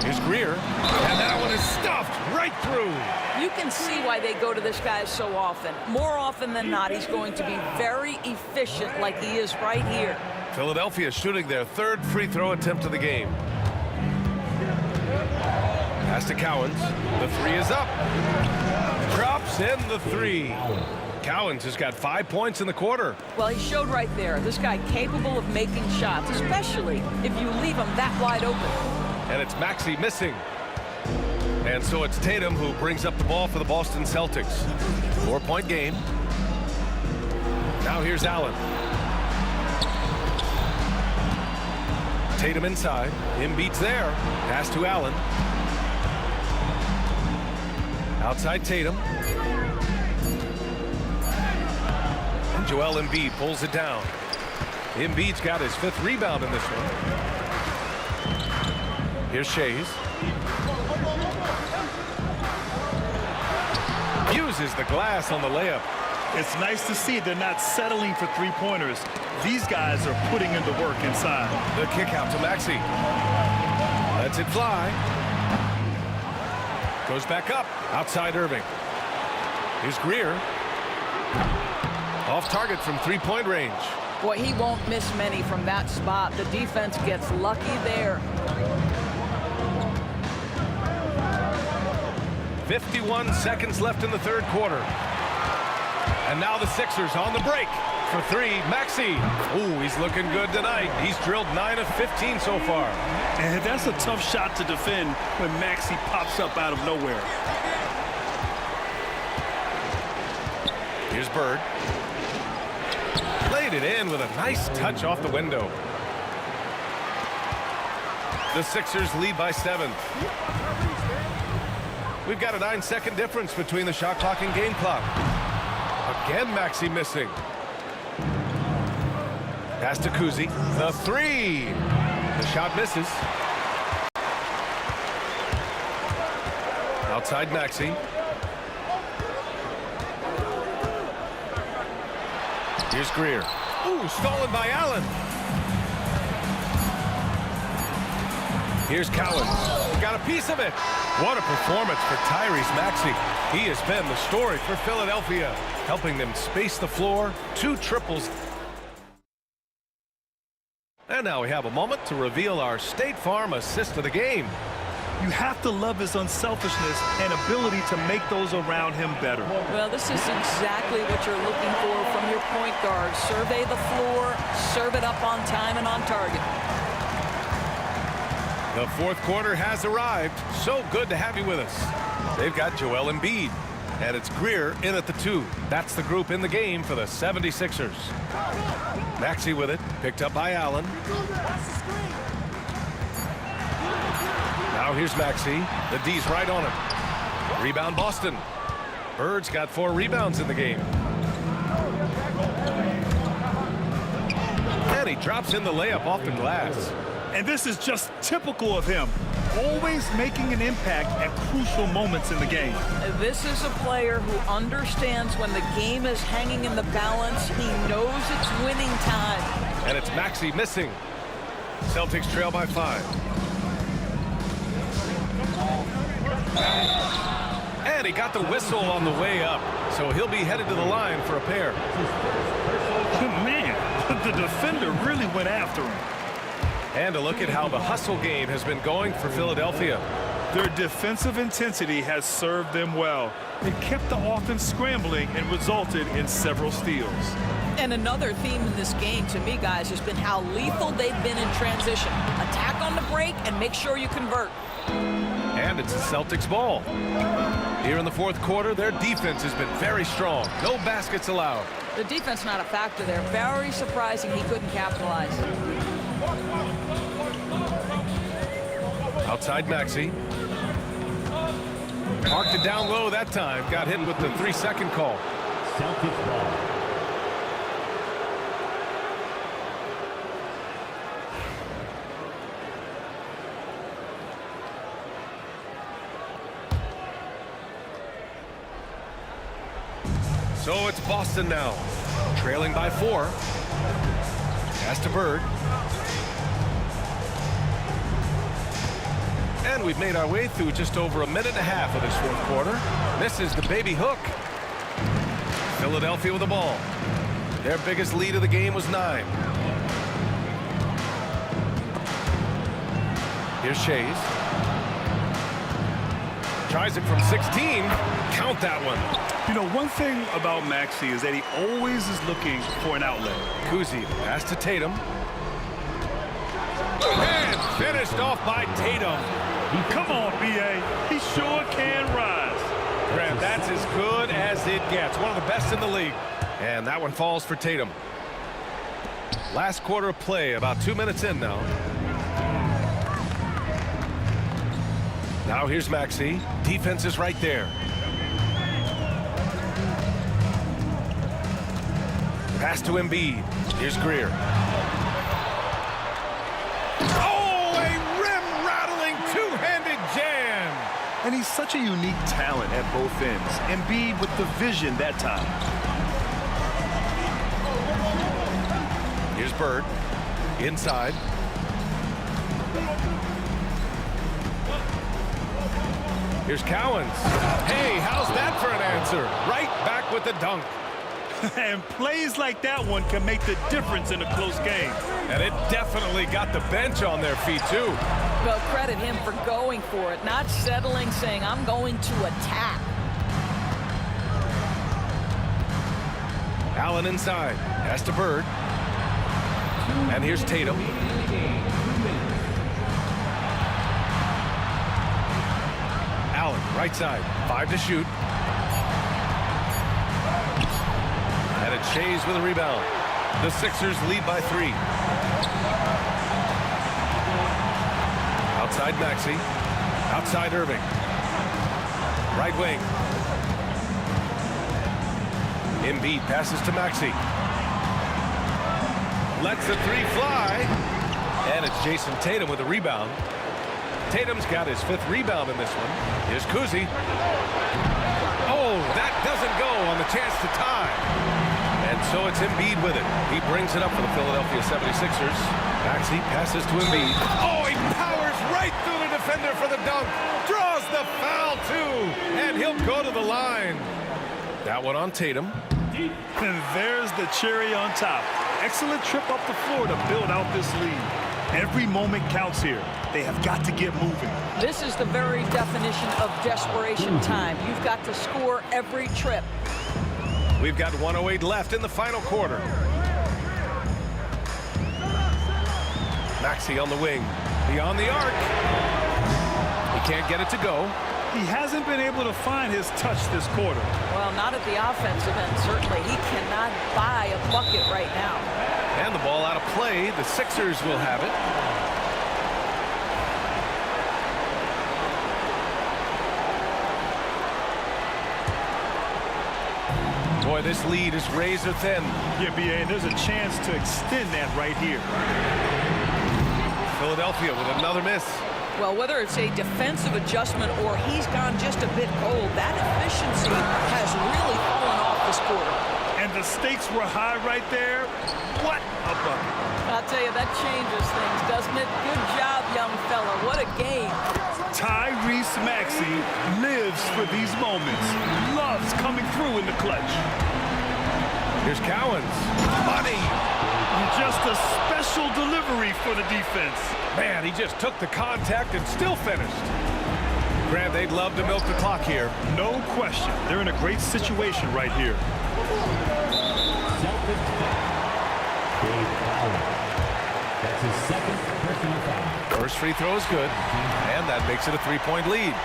Here's Greer. And that one is stuffed right through. You can see why they go to this guy so often. More often than not, he's going to be very efficient like he is right here. Philadelphia shooting their 3rd free throw attempt of the game. Pass to Cowens. The 3 is up. Drops in the 3. Cowens has got 5 points in the quarter. Well, he showed right there. This guy capable of making shots, especially if you leave him that wide open. And it's Maxey missing. And so it's Tatum who brings up the ball for the Boston Celtics. 4-point game. Now here's Allen. Tatum inside. Embiid's there. Pass to Allen. Outside Tatum. And Joel Embiid pulls it down. Embiid's got his 5th rebound in this one. Here's Shays. Uses the glass on the layup. It's nice to see they're not settling for 3-pointers. These guys are putting in the work inside. The kick out to Maxey. Lets it fly. Goes back up. Outside Irving. Here's Greer. Off target from 3-point range. Boy, he won't miss many from that spot. The defense gets lucky there. 51 seconds left in the 3rd quarter. And now the Sixers on the break. For 3, Maxey. Ooh, he's looking good tonight. He's drilled 9 of 15 so far. And that's a tough shot to defend when Maxey pops up out of nowhere. Here's Bird. Laid it in with a nice touch off the window. The Sixers lead by 7. We've got a 9-second difference between the shot clock and game clock. Again, Maxey missing. Pass to Kuzi. The 3. The shot misses. Outside Maxey. Here's Greer. Ooh, stolen by Allen. Here's Cowens. Got a piece of it. What a performance for Tyrese Maxey. He has been the story for Philadelphia, helping them space the floor. 2 triples. And now we have a moment to reveal our State Farm assist of the game. You have to love his unselfishness and ability to make those around him better. Well, this is exactly what you're looking for from your point guard. Survey the floor, serve it up on time and on target. The fourth quarter has arrived. So good to have you with us. They've got Joel Embiid, and it's Greer in at the 2. That's the group in the game for the 76ers. Maxey with it, picked up by Allen. Now here's Maxey. The D's right on him. Rebound Boston. Bird's got 4 rebounds in the game. And he drops in the layup off the glass. And this is just typical of him. Always making an impact at crucial moments in the game. This is a player who understands when the game is hanging in the balance. He knows it's winning time. And it's Maxey missing. Celtics trail by 5. And he got the whistle on the way up, so he'll be headed to the line for a pair. Man, the defender really went after him. And a look at how the hustle game has been going for Philadelphia. Their defensive intensity has served them well. It kept the offense scrambling and resulted in several steals. And another theme in this game to me, guys, has been how lethal they've been in transition. Attack on the break and make sure you convert. And it's the Celtics ball. Here in the fourth quarter, their defense has been very strong. No baskets allowed. The defense not a factor there. Very surprising he couldn't capitalize. Outside Maxey. Marked it down low that time. Got hit with the 3-second call. Celtics ball. So it's Boston now, trailing by 4. Pass to Bird. And we've made our way through just over a minute and a half of this fourth quarter. Misses the baby hook. Philadelphia with the ball. Their biggest lead of the game was 9. Here's Shays. Tries it from 16. Count that one. You know, one thing about Maxey is that he always is looking for an outlet. Kuzi, pass to Tatum. And finished off by Tatum. Come on, B.A. He sure can rise. Graham, that's as good as it gets. One of the best in the league. And that one falls for Tatum. Last quarter of play, about 2 minutes in now. Now here's Maxey. Defense is right there. Pass to Embiid. Here's Greer. Oh, a rim-rattling two-handed jam. And he's such a unique talent at both ends. Embiid with the vision that time. Here's Bird. Inside. Here's Cowens. Hey, how's that for an answer? Right back with the dunk. And plays like that one can make the difference in a close game. And it definitely got the bench on their feet, too. Well, credit him for going for it, not settling, saying, I'm going to attack. Allen inside. Pass to Bird. And here's Tatum. Allen, right side. 5 to shoot. And it's Shays with a rebound. The Sixers lead by 3. Outside Maxey. Outside Irving. Right wing. Embiid passes to Maxey. Lets the 3 fly. And it's Jason Tatum with a rebound. Tatum's got his 5th rebound in this one. Here's Kuzi. Oh, that doesn't go on the chance to tie. And so it's Embiid with it. He brings it up for the Philadelphia 76ers. Maxey passes to Embiid. Oh, he powers right through the defender for the dunk. Draws the foul, too. And he'll go to the line. That one on Tatum. And there's the cherry on top. excellent trip up the floor to build out this lead. Every moment counts here. They have got to get moving. This is the very definition of desperation time. You've got to score every trip. We've got 1:08 left in the final quarter. Maxey on the wing, beyond the arc. He can't get it to go. He hasn't been able to find his touch this quarter. Well, not at the offensive end, certainly. He cannot buy a bucket right now. And the ball out of play. The Sixers will have it. Boy, this lead is razor thin. Yeah, B.A., and there's a chance to extend that right here. Philadelphia with another miss. Well, whether it's a defensive adjustment or he's gone just a bit cold, that efficiency has really fallen off this quarter. And the stakes were high right there. What a bucket. I'll tell you, that changes things, doesn't it? Good job, young fella. What a game. Tyrese Maxey lives for these moments. Loves coming through in the clutch. Here's Cowens. Money. Just a special delivery for the defense. Man, he just took the contact and still finished. Grant, they'd love to milk the clock here. No question. They're in a great situation right here. That's his second personal foul. First free throw is good, and that makes it a 3-point lead.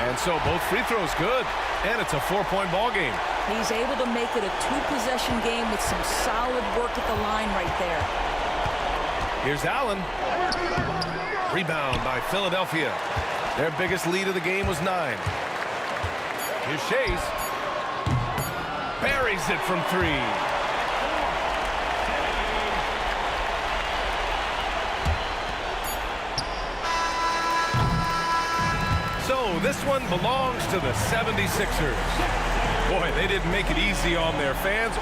And so both free throws good, and it's a 4-point ball game. He's able to make it a 2-possession game with some solid work at the line right there. Here's Allen. Rebound by Philadelphia. Their biggest lead of the game was 9. Here's Shays. Buries it from 3. So this one belongs to the 76ers. Boy, they didn't make it easy on their fans.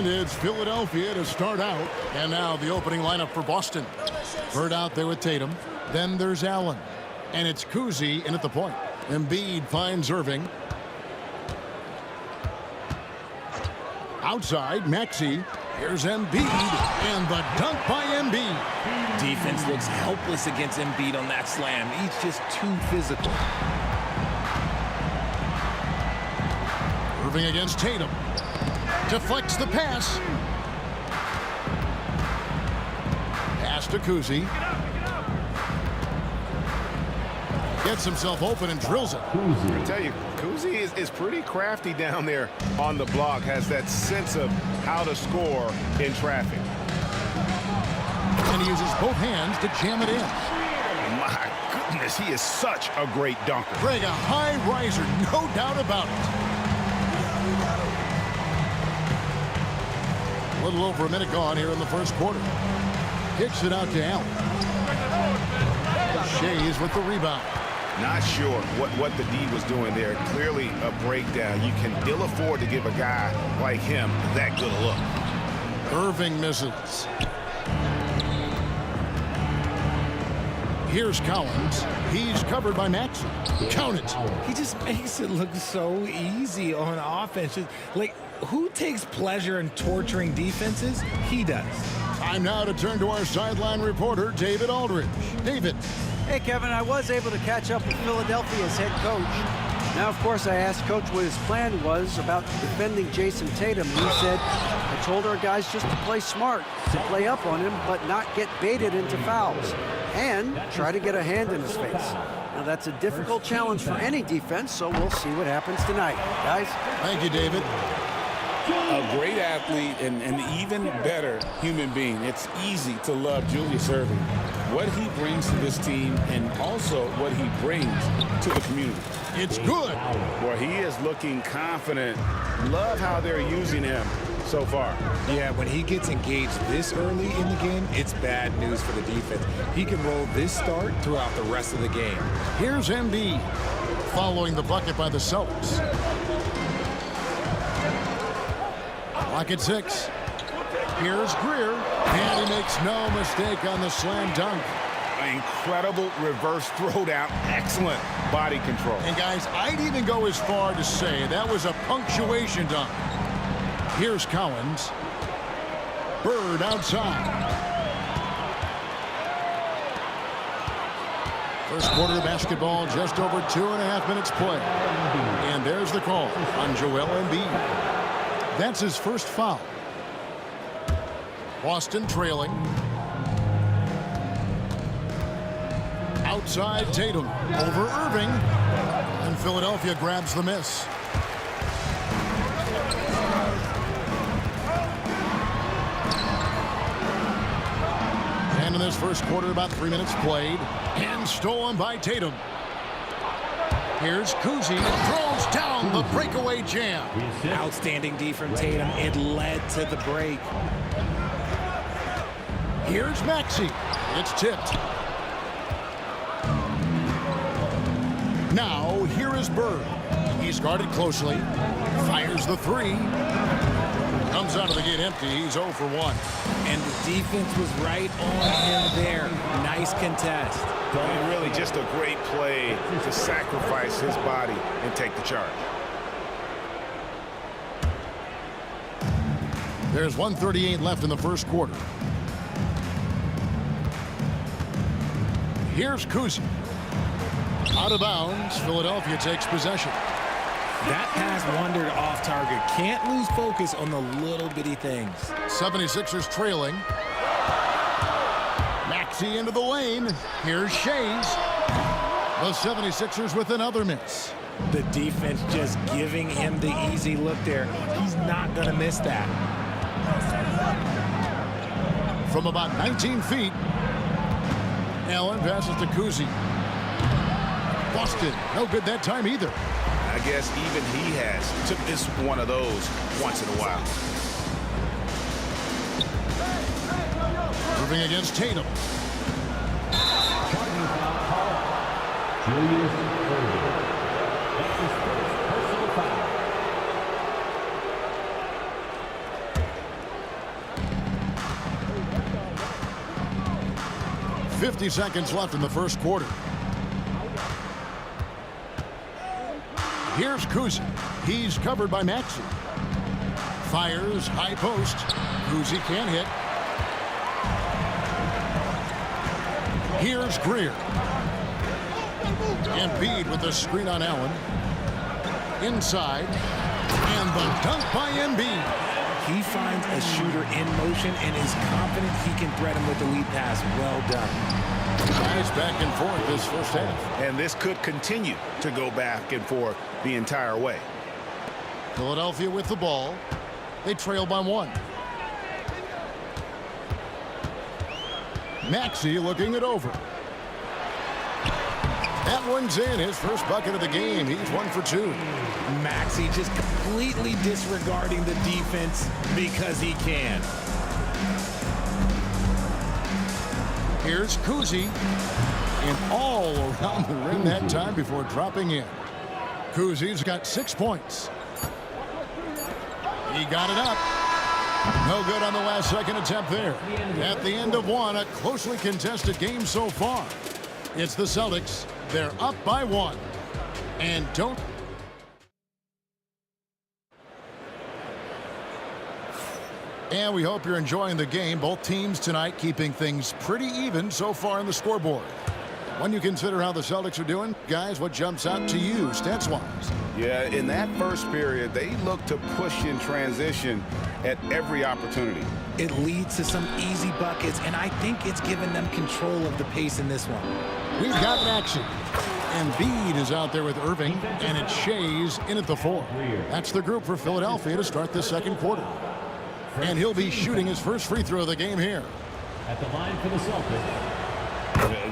And it's Philadelphia to start out. And now the opening lineup for Boston. Bird out there with Tatum. Then there's Allen. And it's Kuzi in at the point. Embiid finds Irving. Outside, Maxey. Here's Embiid. And the dunk by Embiid. Defense looks helpless against Embiid on that slam. He's just too physical. Irving against Tatum. Deflects the pass. Pass to Kuzi. Gets himself open and drills it. I tell you, Kuzi is pretty crafty down there on the block. Has that sense of how to score in traffic. And he uses both hands to jam it in. My goodness, he is such a great dunker. Greg, a high riser, no doubt about it. A little over a minute gone here in the first quarter. Kicks it out to Allen. Shays with the rebound. Not sure what the D was doing there. Clearly a breakdown. You can ill afford to give a guy like him that good a look. Irving misses. Here's Collins. He's covered by Maxey. Count it. He just makes it look so easy on offense. Like, who takes pleasure in torturing defenses? He does. Time now to turn to our sideline reporter, David Aldridge. David. Hey, Kevin, I was able to catch up with Philadelphia's head coach. Now, of course, I asked Coach what his plan was about defending Jason Tatum. He said, I told our guys just to play smart, to play up on him, but not get baited into fouls, and try to get a hand in his face. Now, that's a difficult challenge for any defense, so we'll see what happens tonight. Guys? Thank you, David. A great athlete and an even better human being. It's easy to love Julius Irving. What he brings to this team and also what he brings to the community. It's good. Well, he is looking confident. Love how they're using him so far. Yeah, when he gets engaged this early in the game, it's bad news for the defense. He can roll this start throughout the rest of the game. Here's Embiid following the bucket by the Celtics. Clock at 6. Here's Greer, and he makes no mistake on the slam dunk. Incredible reverse throwdown. Excellent body control. And guys, I'd even go as far to say that was a punctuation dunk. Here's Collins. Bird outside. First quarter of basketball, just over 2.5 minutes play. And there's the call on Joel Embiid. That's his first foul. Boston trailing. Outside Tatum over Irving. And Philadelphia grabs the miss. And in this first quarter, about 3 minutes played. And stolen by Tatum. Here's Kuzi, throws down the breakaway jam. Outstanding D from Tatum. It led to the break. Here's Maxey. It's tipped. Now, here is Bird. He's guarded closely. Fires the three. Comes out of the gate empty. He's 0 for 1. And the defense was right on him there. Nice contest. And really just a great play to sacrifice his body and take the charge. There's 1:38 left in the first quarter. Here's Kuzi. Out of bounds. Philadelphia takes possession. That pass wandered off target. Can't lose focus on the little bitty things. 76ers trailing. Maxey into the lane. Here's Shays. The 76ers with another miss. The defense just giving him the easy look there. He's not going to miss that. From about 19 feet, Allen passes to Kuzi. Boston, no good that time either. I guess even he is one of those once in a while. Moving against Tatum. Julius Erving. That's his first personal foul. .50 seconds left in the first quarter. Here's Kuzi. He's covered by Maxey. Fires, high post. Kuzi can't hit. Here's Greer. Embiid with the screen on Allen. Inside. And the dunk by Embiid. He finds a shooter in motion and is confident he can thread him with the lead pass. Well done. Guys back and forth this first half. And this could continue to go back and forth the entire way. Philadelphia with the ball. They trail by 1. Maxey looking it over. That one's in. His first bucket of the game. He's 1 for 2. Maxey just completely disregarding the defense because he can. Here's Kuzi. And all around the rim that time before dropping in. Kuzi's got 6 points. He got it up. No good on the last second attempt there. At the end of one, a closely contested game so far. It's the Celtics. They're up by 1. And don't. And we hope you're enjoying the game. Both teams tonight keeping things pretty even so far in the scoreboard. When you consider how the Celtics are doing, guys, what jumps out to you stats-wise? Yeah, in that first period, they look to push in transition at every opportunity. It leads to some easy buckets, and I think it's given them control of the pace in this one. We've got action. Embiid is out there with Irving, and it's Shea's in at the 4. That's the group for Philadelphia to start the second quarter. And he'll be shooting his first free throw of the game here. At the line for the Celtics.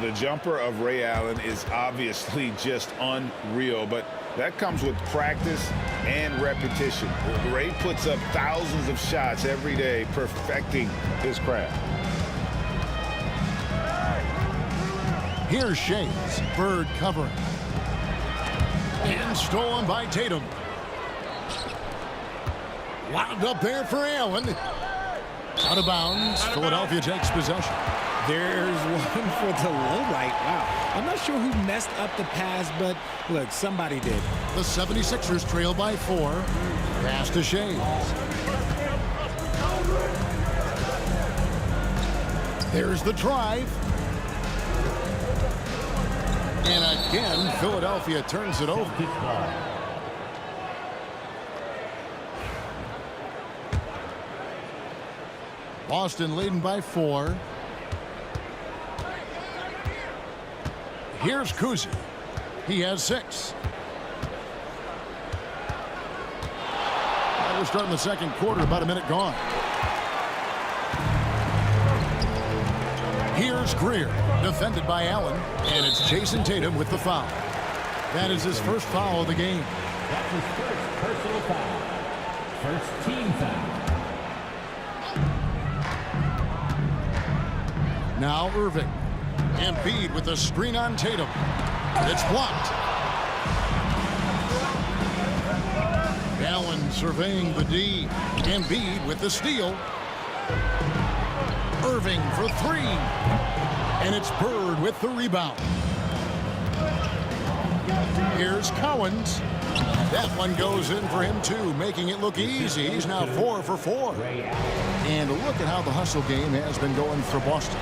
The jumper of Ray Allen is obviously just unreal, but that comes with practice and repetition. Ray puts up thousands of shots every day, perfecting his craft. Here's Shea's. Bird covering. And stolen by Tatum. Wound up there for Allen. Out of bounds. Philadelphia takes possession. There's one for the low light. Wow. I'm not sure who messed up the pass, but look, somebody did. The 76ers trail by 4. Pass to Shea's. There's the drive. And again, Philadelphia turns it over. Boston leading by 4. Here's Kuzi. He has 6. We're starting the second quarter, about a minute gone. Here's Greer, defended by Allen, and it's Jason Tatum with the foul. That is his first foul of the game. That's his first personal foul. First team foul. Now Irving. Embiid with the screen on Tatum. It's blocked. Allen surveying the D. Embiid with the steal. Irving for 3. And it's Bird with the rebound. Here's Cowens. That one goes in for him too, making it look easy. He's now 4 for 4. And look at how the hustle game has been going for Boston.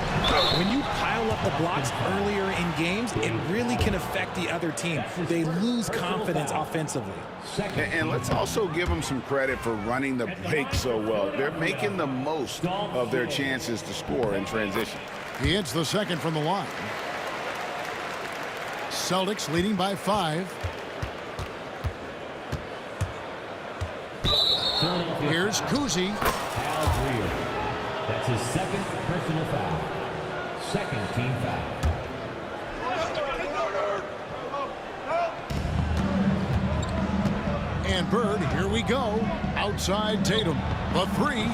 When you pile up the blocks earlier in games, it really can affect the other team. They lose confidence offensively. And let's also give them some credit for running the break so well. They're making the most of their chances to score in transition. He hits the second from the line. Celtics leading by 5. Here's Kuzi. That's his second personal foul. Second team foul. And Bird, here we go. Outside Tatum. The three.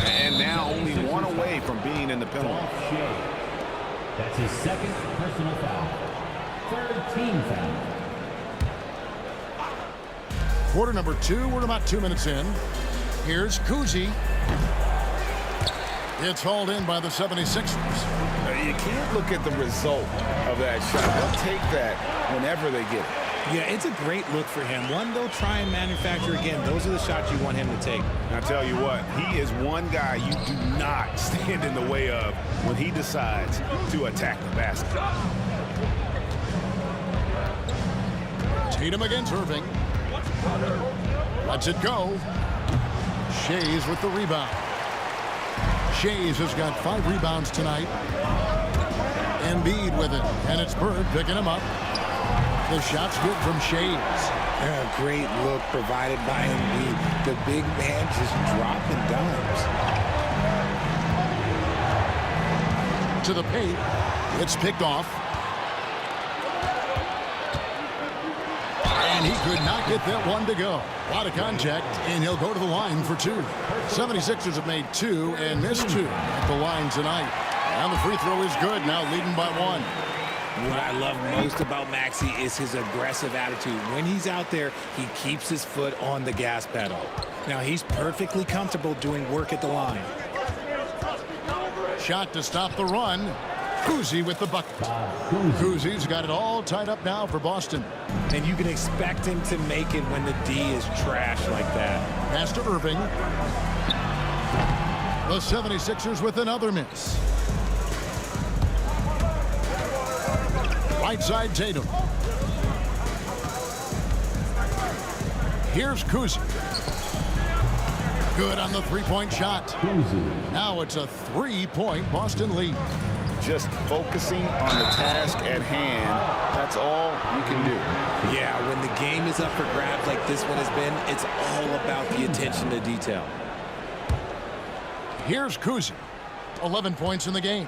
And now only one away from being in the penalty. That's his second personal foul. Third team foul. Quarter number 2. We're about 2 minutes in. Here's Kuzi. It's hauled in by the 76ers. You can't look at the result of that shot. They'll take that whenever they get it. Yeah, it's a great look for him. One they'll try and manufacture again. Those are the shots you want him to take. I tell you what, he is one guy you do not stand in the way of when he decides to attack the basket. Tatum against Irving. Lets it go. Shays with the rebound. Shays has got 5 rebounds tonight. Embiid with it, and it's Bird picking him up. The shot's good from Shays. Great look provided by Embiid. The big man just dropping dimes. To the paint. It's picked off. And he could not get that one to go. A lot of contact, and he'll go to the line for 2. 76ers have made 2 and missed 2 at the line tonight. And the free throw is good, now leading by 1. What I love most about Maxey is his aggressive attitude. When he's out there, he keeps his foot on the gas pedal. Now, he's perfectly comfortable doing work at the line. Shot to stop the run. Kuzi with the bucket. Kuzi's got it all tied up now for Boston. And you can expect him to make it when the D is trash like that. Pass to Irving. The 76ers with another miss. Right side Tatum. Here's Kuzi. Good on the three-point shot. Now it's a 3-point Boston lead. Just focusing on the task at hand, that's all you can do. Yeah, when the game is up for grabs like this one has been, it's all about the attention to detail. Here's Kuzi. 11 points in the game.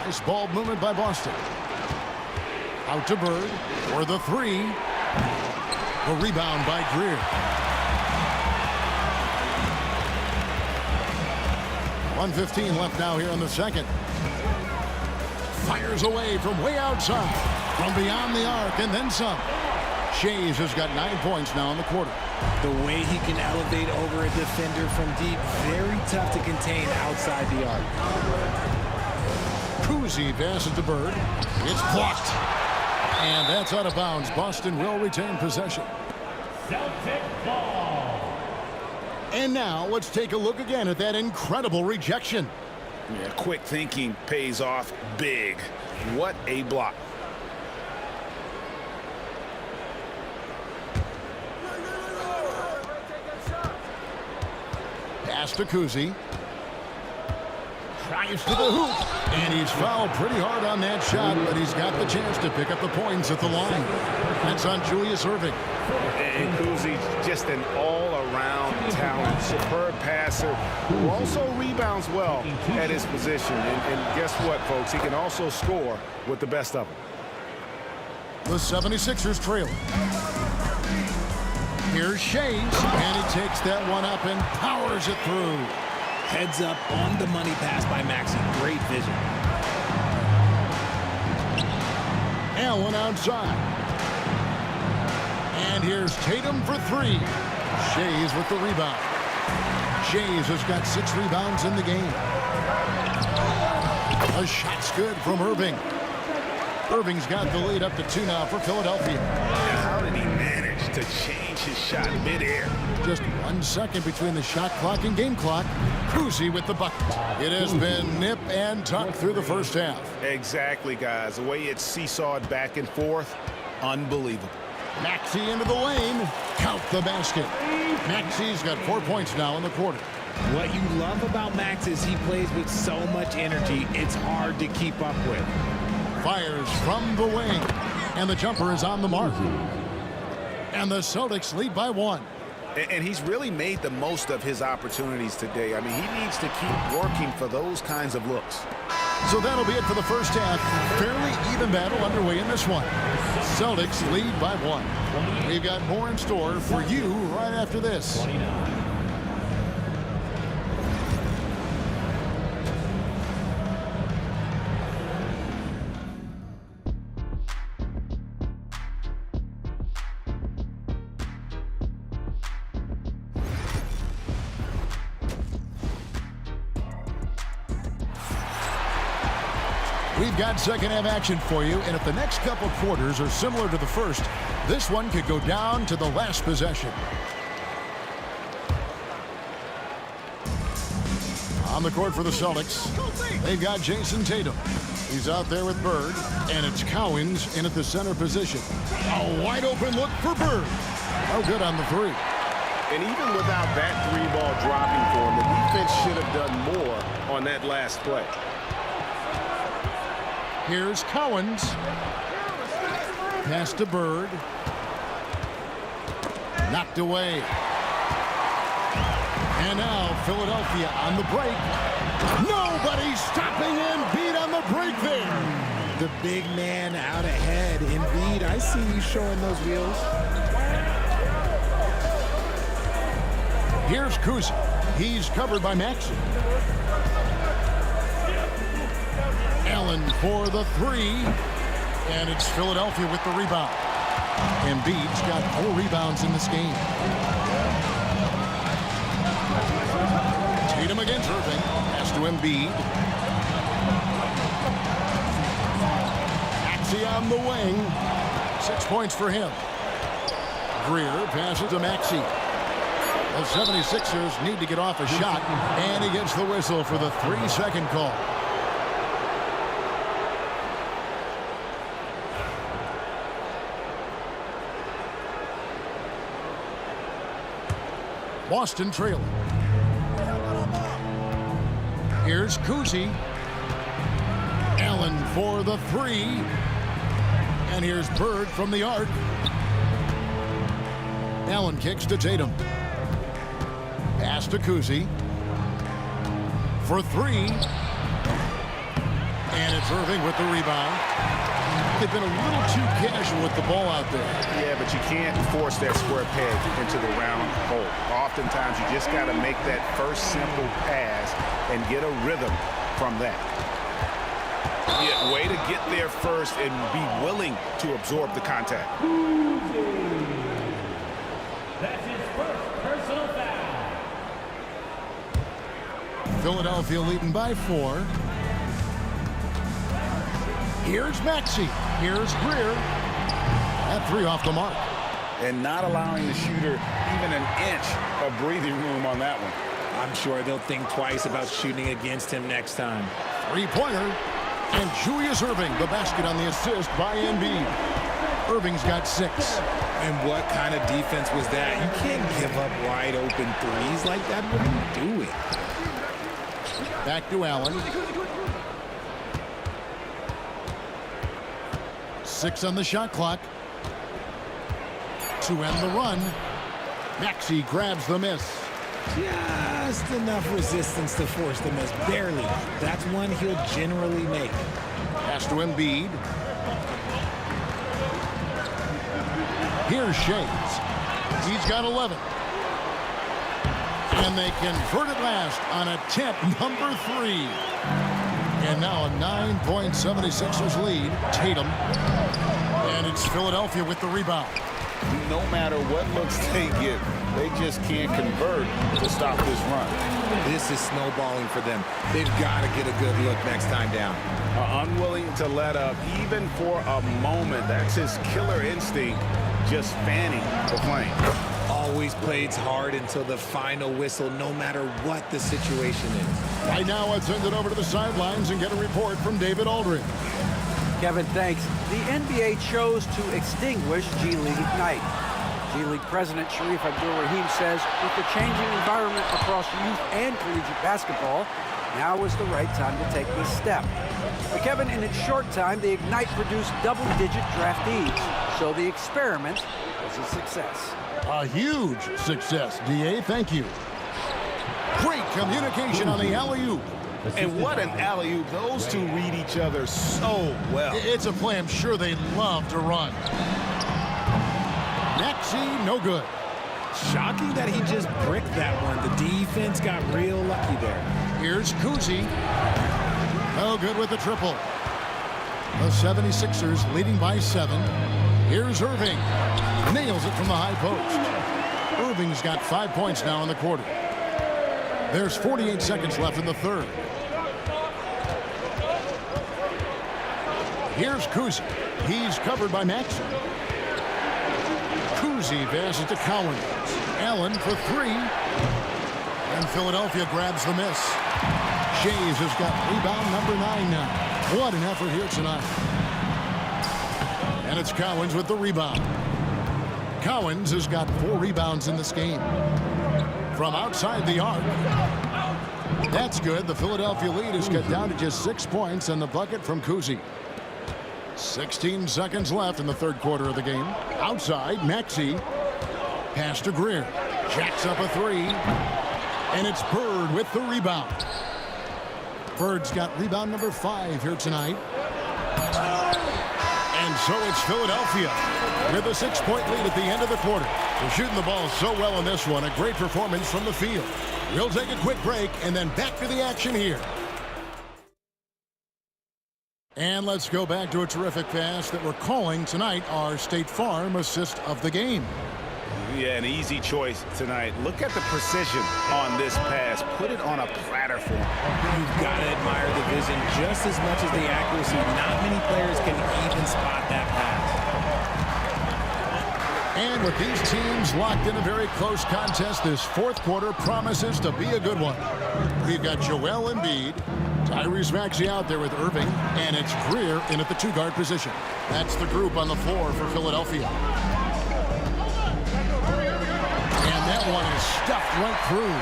Nice ball movement by Boston. Out to Bird for the 3. The rebound by Greer. 1:15 left now here in the second. Fires away from way outside. From beyond the arc and then some. Shays has got 9 points now in the quarter. The way he can elevate over a defender from deep, very tough to contain outside the arc. Kuzi passes to Bird. It's blocked. And that's out of bounds. Boston will retain possession. Celtic ball. And now let's take a look again at that incredible rejection. Yeah, quick thinking pays off big. What a block. Pass to Kuzi. Drives to the hoop. And he's fouled pretty hard on that shot, but he's got the chance to pick up the points at the line. That's on Julius Irving. And Kuzi's just an all-around talent, superb passer, who also rebounds well at his position. And guess what, folks? He can also score with the best of them. The 76ers trail. Here's Shays, and he takes that one up and powers it through. Heads up on the money pass by Maxey. Great vision. Allen outside. And here's Tatum for 3. Shays with the rebound. Shays has got 6 rebounds in the game. A shot's good from Irving. Irving's got the lead up to 2 now for Philadelphia. How did he manage to change his shot midair? Just 1 second between the shot clock and game clock. Kuzi with the bucket. It has been nip and tuck through the first half. Exactly, guys. The way it's seesawed back and forth, unbelievable. Maxey into the lane. Count the basket. Maxey's got 4 points now in the quarter. What you love about Max is he plays with so much energy, it's hard to keep up with. Fires from the wing. And the jumper is on the mark. And the Celtics lead by 1. And he's really made the most of his opportunities today. I mean, he needs to keep working for those kinds of looks. So that'll be it for the first half. Fairly even battle underway in this one. Celtics lead by 1. We've got more in store for you right after this. We've got second half action for you, and if the next couple quarters are similar to the first, this one could go down to the last possession. On the court for the Celtics, they've got Jason Tatum. He's out there with Bird, and it's Cowens in at the center position. A wide open look for Bird. No good on the 3. And even without that 3-ball dropping for him, the defense should have done more on that last play. Here's Cowens. Pass to Bird. Knocked away. And now Philadelphia on the break. Nobody stopping Embiid on the break there. The big man out ahead. Embiid, I see you showing those wheels. Here's Kuzma. He's covered by Maxey. Allen for the 3. And it's Philadelphia with the rebound. Embiid's got 4 rebounds in this game. Tatum against Irving. Pass to Embiid. Maxey on the wing. 6 points for him. Greer passes to Maxey. The 76ers need to get off a shot, and he gets the whistle for the 3-second call. Boston trailing. Here's Kuzi. Allen for the 3. And here's Bird from the arc. Allen kicks to Tatum. Pass to Kuzi. For 3. And it's Irving with the rebound. They've been a little too casual with the ball out there. Yeah, but you can't force that square peg into the round hole. Oftentimes, you just got to make that first simple pass and get a rhythm from that. Yeah, way to get there first and be willing to absorb the contact. That's his first personal foul. Philadelphia leading by 4. Here's Maxey. Here's Greer. That 3 off the mark. And not allowing the shooter even an inch of breathing room on that one. I'm sure they'll think twice about shooting against him next time. 3-pointer. And Julius Irving, the basket on the assist by Embiid. Irving's got 6. And what kind of defense was that? You can't give up wide open threes like that. What are you doing? Back to Allen. 6 on the shot clock. To end the run. Maxey grabs the miss. Just enough resistance to force the miss. Barely. That's one he'll generally make. Pass to Embiid. Here's Shades. He's got 11. And they convert it last on attempt number 3. And now a 9-point 76ers lead. Tatum. And it's Philadelphia with the rebound. No matter what looks they get, they just can't convert to stop this run. This is snowballing for them. They've got to get a good look next time down. Unwilling to let up even for a moment. That's his killer instinct, just fanning the flame. Always plays hard until the final whistle, no matter what the situation is. Right now, let's send it over to the sidelines and get a report from David Aldridge. Kevin, thanks. The NBA chose to extinguish G League Ignite. G League President Sharif Abdul-Rahim says with the changing environment across youth and collegiate basketball, now is the right time to take this step. But Kevin, in its short time, the Ignite produced double-digit draftees. So the experiment was a success. A huge success, D.A. Thank you. Great communication on the alley-oop. And what an alley-oop. Those two read each other so well. It's a play I'm sure they love to run. Maxey, no good. Shocking that he just bricked that one. The defense got real lucky there. Here's Kuzi. No good with the triple. The 76ers leading by 7. Here's Irving. Nails it from the high post. Irving's got 5 points now in the quarter. There's 48 seconds left in the third. Here's Kuzi. He's covered by Maxey. Kuzi passes to Cowan. Allen for 3. And Philadelphia grabs the miss. Shays has got rebound number 9 now. What an effort here tonight. And it's Cowens with the rebound. Cowens has got 4 rebounds in this game. From outside the arc. That's good. The Philadelphia lead is cut down to just 6 points and the bucket from Kuzi. 16 seconds left in the third quarter of the game. Outside, Maxey. Pass to Greer. Jacks up a 3. And it's Bird with the rebound. Bird's got rebound number 5 here tonight. And so it's Philadelphia with a 6-point lead at the end of the quarter. They're shooting the ball so well in this one. A great performance from the field. We'll take a quick break and then back to the action here. And let's go back to a terrific pass that we're calling tonight our State Farm assist of the game. Yeah, an easy choice tonight. Look at the precision on this pass. Put it on a platter for him. You've got to admire the vision just as much as the accuracy. Not many players can even spot that pass. And with these teams locked in a very close contest, this fourth quarter promises to be a good one. We've got Joel Embiid, Tyrese Maxey out there with Irving, and it's Greer in at the 2-guard position. That's the group on the floor for Philadelphia. And that one is stuffed right through.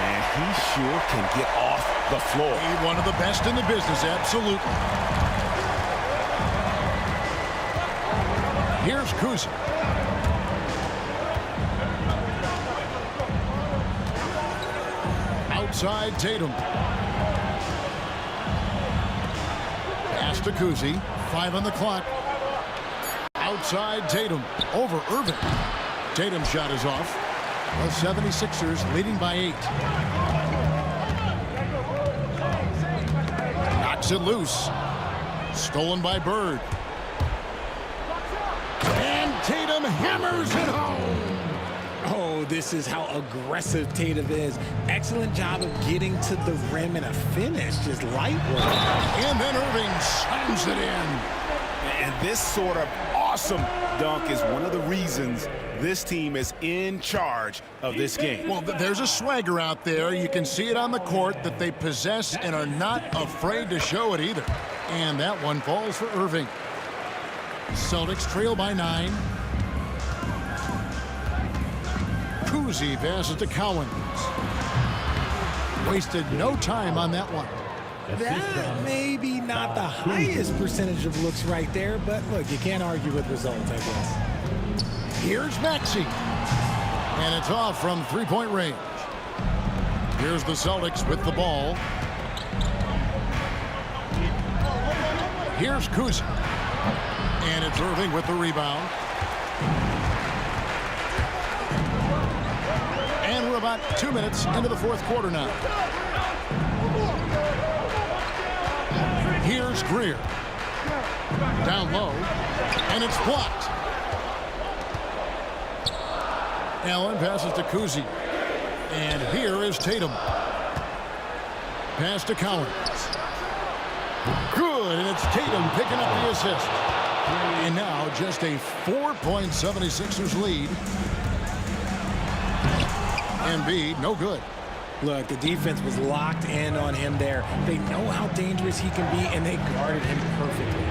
Man, he sure can get off the floor. He's one of the best in the business, absolutely. Here's Kuzi. Outside Tatum. Pass to Kuzi. 5 on the clock. Outside Tatum. Over Irving. Tatum's shot is off. The 76ers leading by 8. Knocks it loose. Stolen by Bird. And Tatum hammers it home. Oh, this is how aggressive Tatum is. Excellent job of getting to the rim and a finish. Just light work. And then Irving slams it in. And this sort of awesome dunk is one of the reasons this team is in charge of this game. Well, there's a swagger out there. You can see it on the court that they possess and are not afraid to show it either. And that one falls for Irving. Celtics trail by 9. Kuzi passes to Cowens. Wasted no time on that one. That may be not the highest percentage of looks right there, but look, you can't argue with results, I guess. Here's Maxey. And it's off from 3-point range. Here's the Celtics with the ball. Here's Kuzi. And it's Irving with the rebound. And we're about 2 minutes into the fourth quarter now. Here's Greer. Down low. And it's blocked. Allen passes to Kuzi. And here is Tatum. Pass to Cowens. Good, and it's Tatum picking up the assist. And now just a 4-point 76ers lead. Embiid, no good. Look, the defense was locked in on him there. They know how dangerous he can be, and they guarded him perfectly.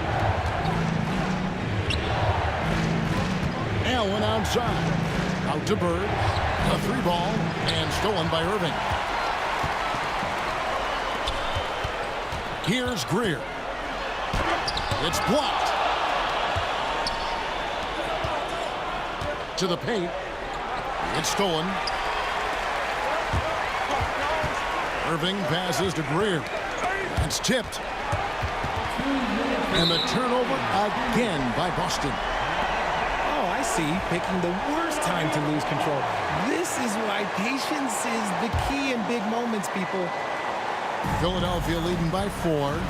Allen outside. Out to Bird. A 3-ball, and stolen by Irving. Here's Greer. It's blocked. to the paint. It's stolen. Irving passes to Greer. It's tipped. And the turnover again by Boston. Oh, I see. Picking the worst time to lose control. This is why patience is the key in big moments, people. Philadelphia leading by 4.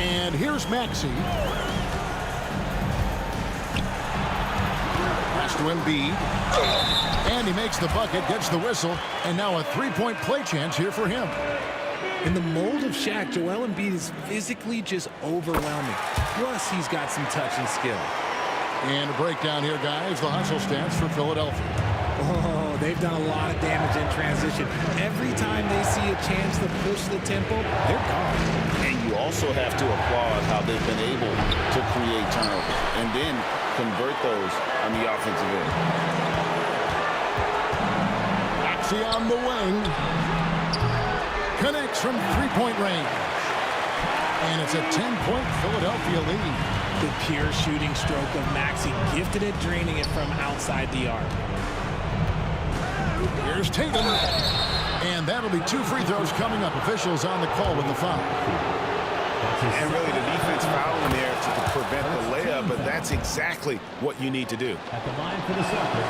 And here's Maxey. Pass to Embiid. And he makes the bucket, gets the whistle, and now a three-point play chance here for him. In the mold of Shaq, Joel Embiid is physically just overwhelming. Plus, he's got some touch and skill. And a breakdown here, guys. The hustle stats for Philadelphia. Oh, they've done a lot of damage in transition. Every time they see a chance to push the tempo, they're gone. And you also have to applaud how they've been able to create turnovers and then convert those on the offensive end. Maxey on the wing. Connects from three-point range. And it's a 10-point Philadelphia lead. The pure shooting stroke of Maxey, gifted at draining it from outside the arc. Here's Tatum. And that'll be 2 free throws coming up. Officials on the call with the foul. And really the defense fouling there to prevent the layup, but that's exactly what you need to do. At the line for the second.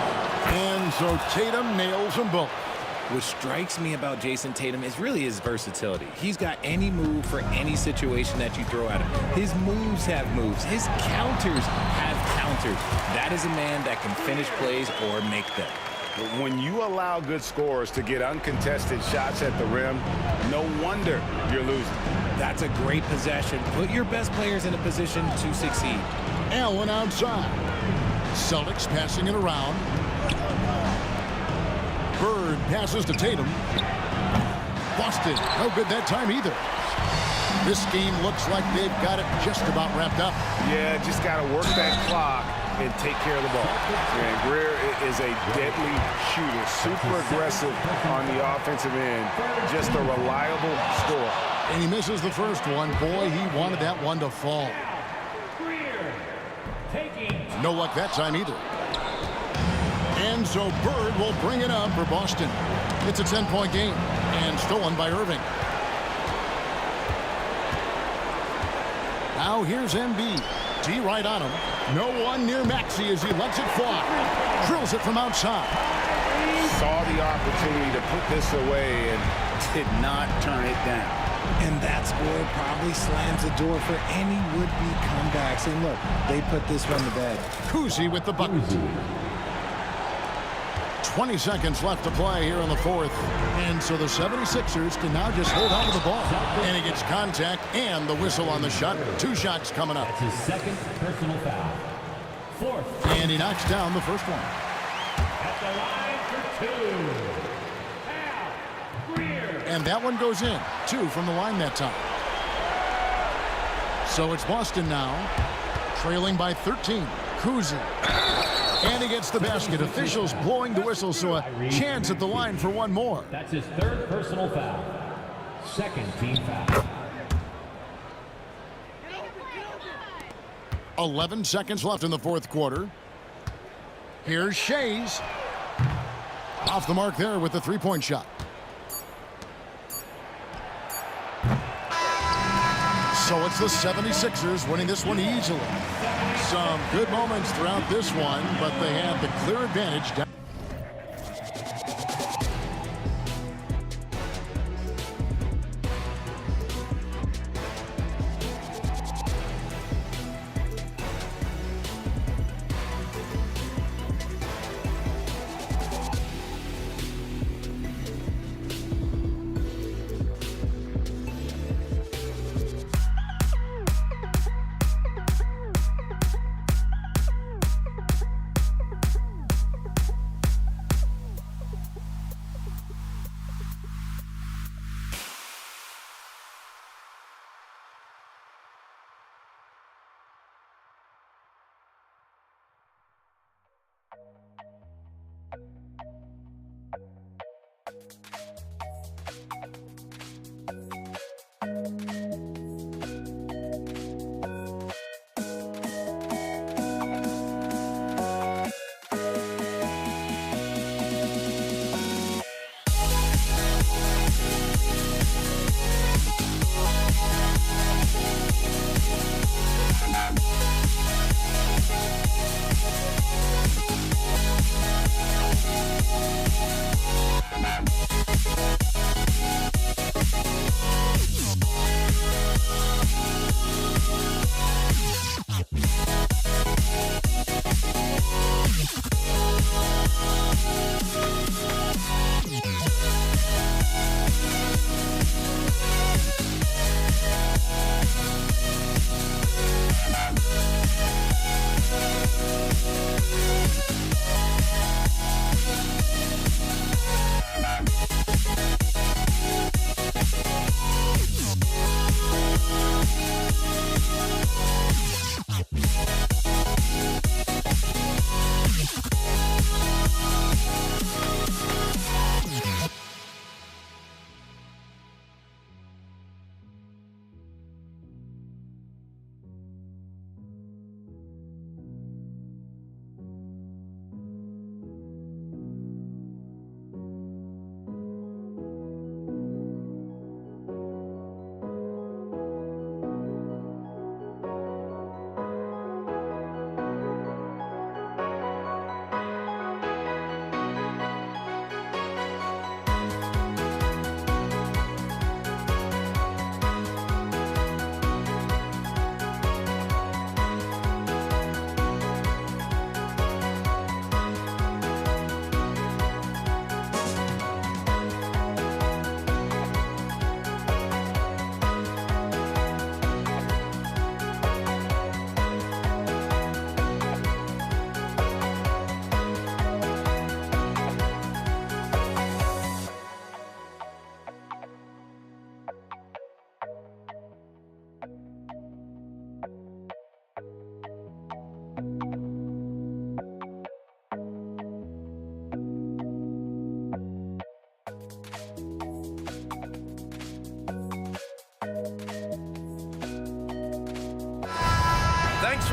And so Tatum nails them both. What strikes me about Jason Tatum is really his versatility. He's got any move for any situation that you throw at him. His moves have moves. His counters have counters. That is a man that can finish plays or make them. When you allow good scorers to get uncontested shots at the rim, no wonder you're losing. That's a great possession. Put your best players in a position to succeed. Allen outside. Celtics passing it around. Bird passes to Tatum. Boston, no good that time either. This game looks like they've got it just about wrapped up. Yeah, just got to work that clock and take care of the ball. And Greer is a deadly shooter, super aggressive on the offensive end, just a reliable scorer. And he misses the first one. Boy, he wanted that one to fall. No luck that time either. And so Bird will bring it up for Boston. It's a 10-point game and stolen by Irving. Now here's Embiid. D right on him. No one near Maxey as he lets it fly. Drills it from outside. Saw the opportunity to put this away and did not turn it down. And that score probably slams the door for any would-be comebacks. And look, they put this one to bed. Kuzi with the bucket. 20 seconds left to play here in the fourth. And so the 76ers can now just hold on to the ball. And he gets contact and the whistle on the shot. 2 shots coming up. That's his second personal foul. Fourth. And he knocks down the first one. At the line for 2. And that one goes in. 2 from the line that time. So it's Boston now, trailing by 13. Kuzi. And he gets the basket. Officials blowing the whistle, so a chance at the line for one more. That's his third personal foul. Second team foul. 11 seconds left in the fourth quarter. Here's Shays. Off the mark there with the three-point shot. So it's the 76ers winning this one easily. Some good moments throughout this one, but they had the clear advantage down.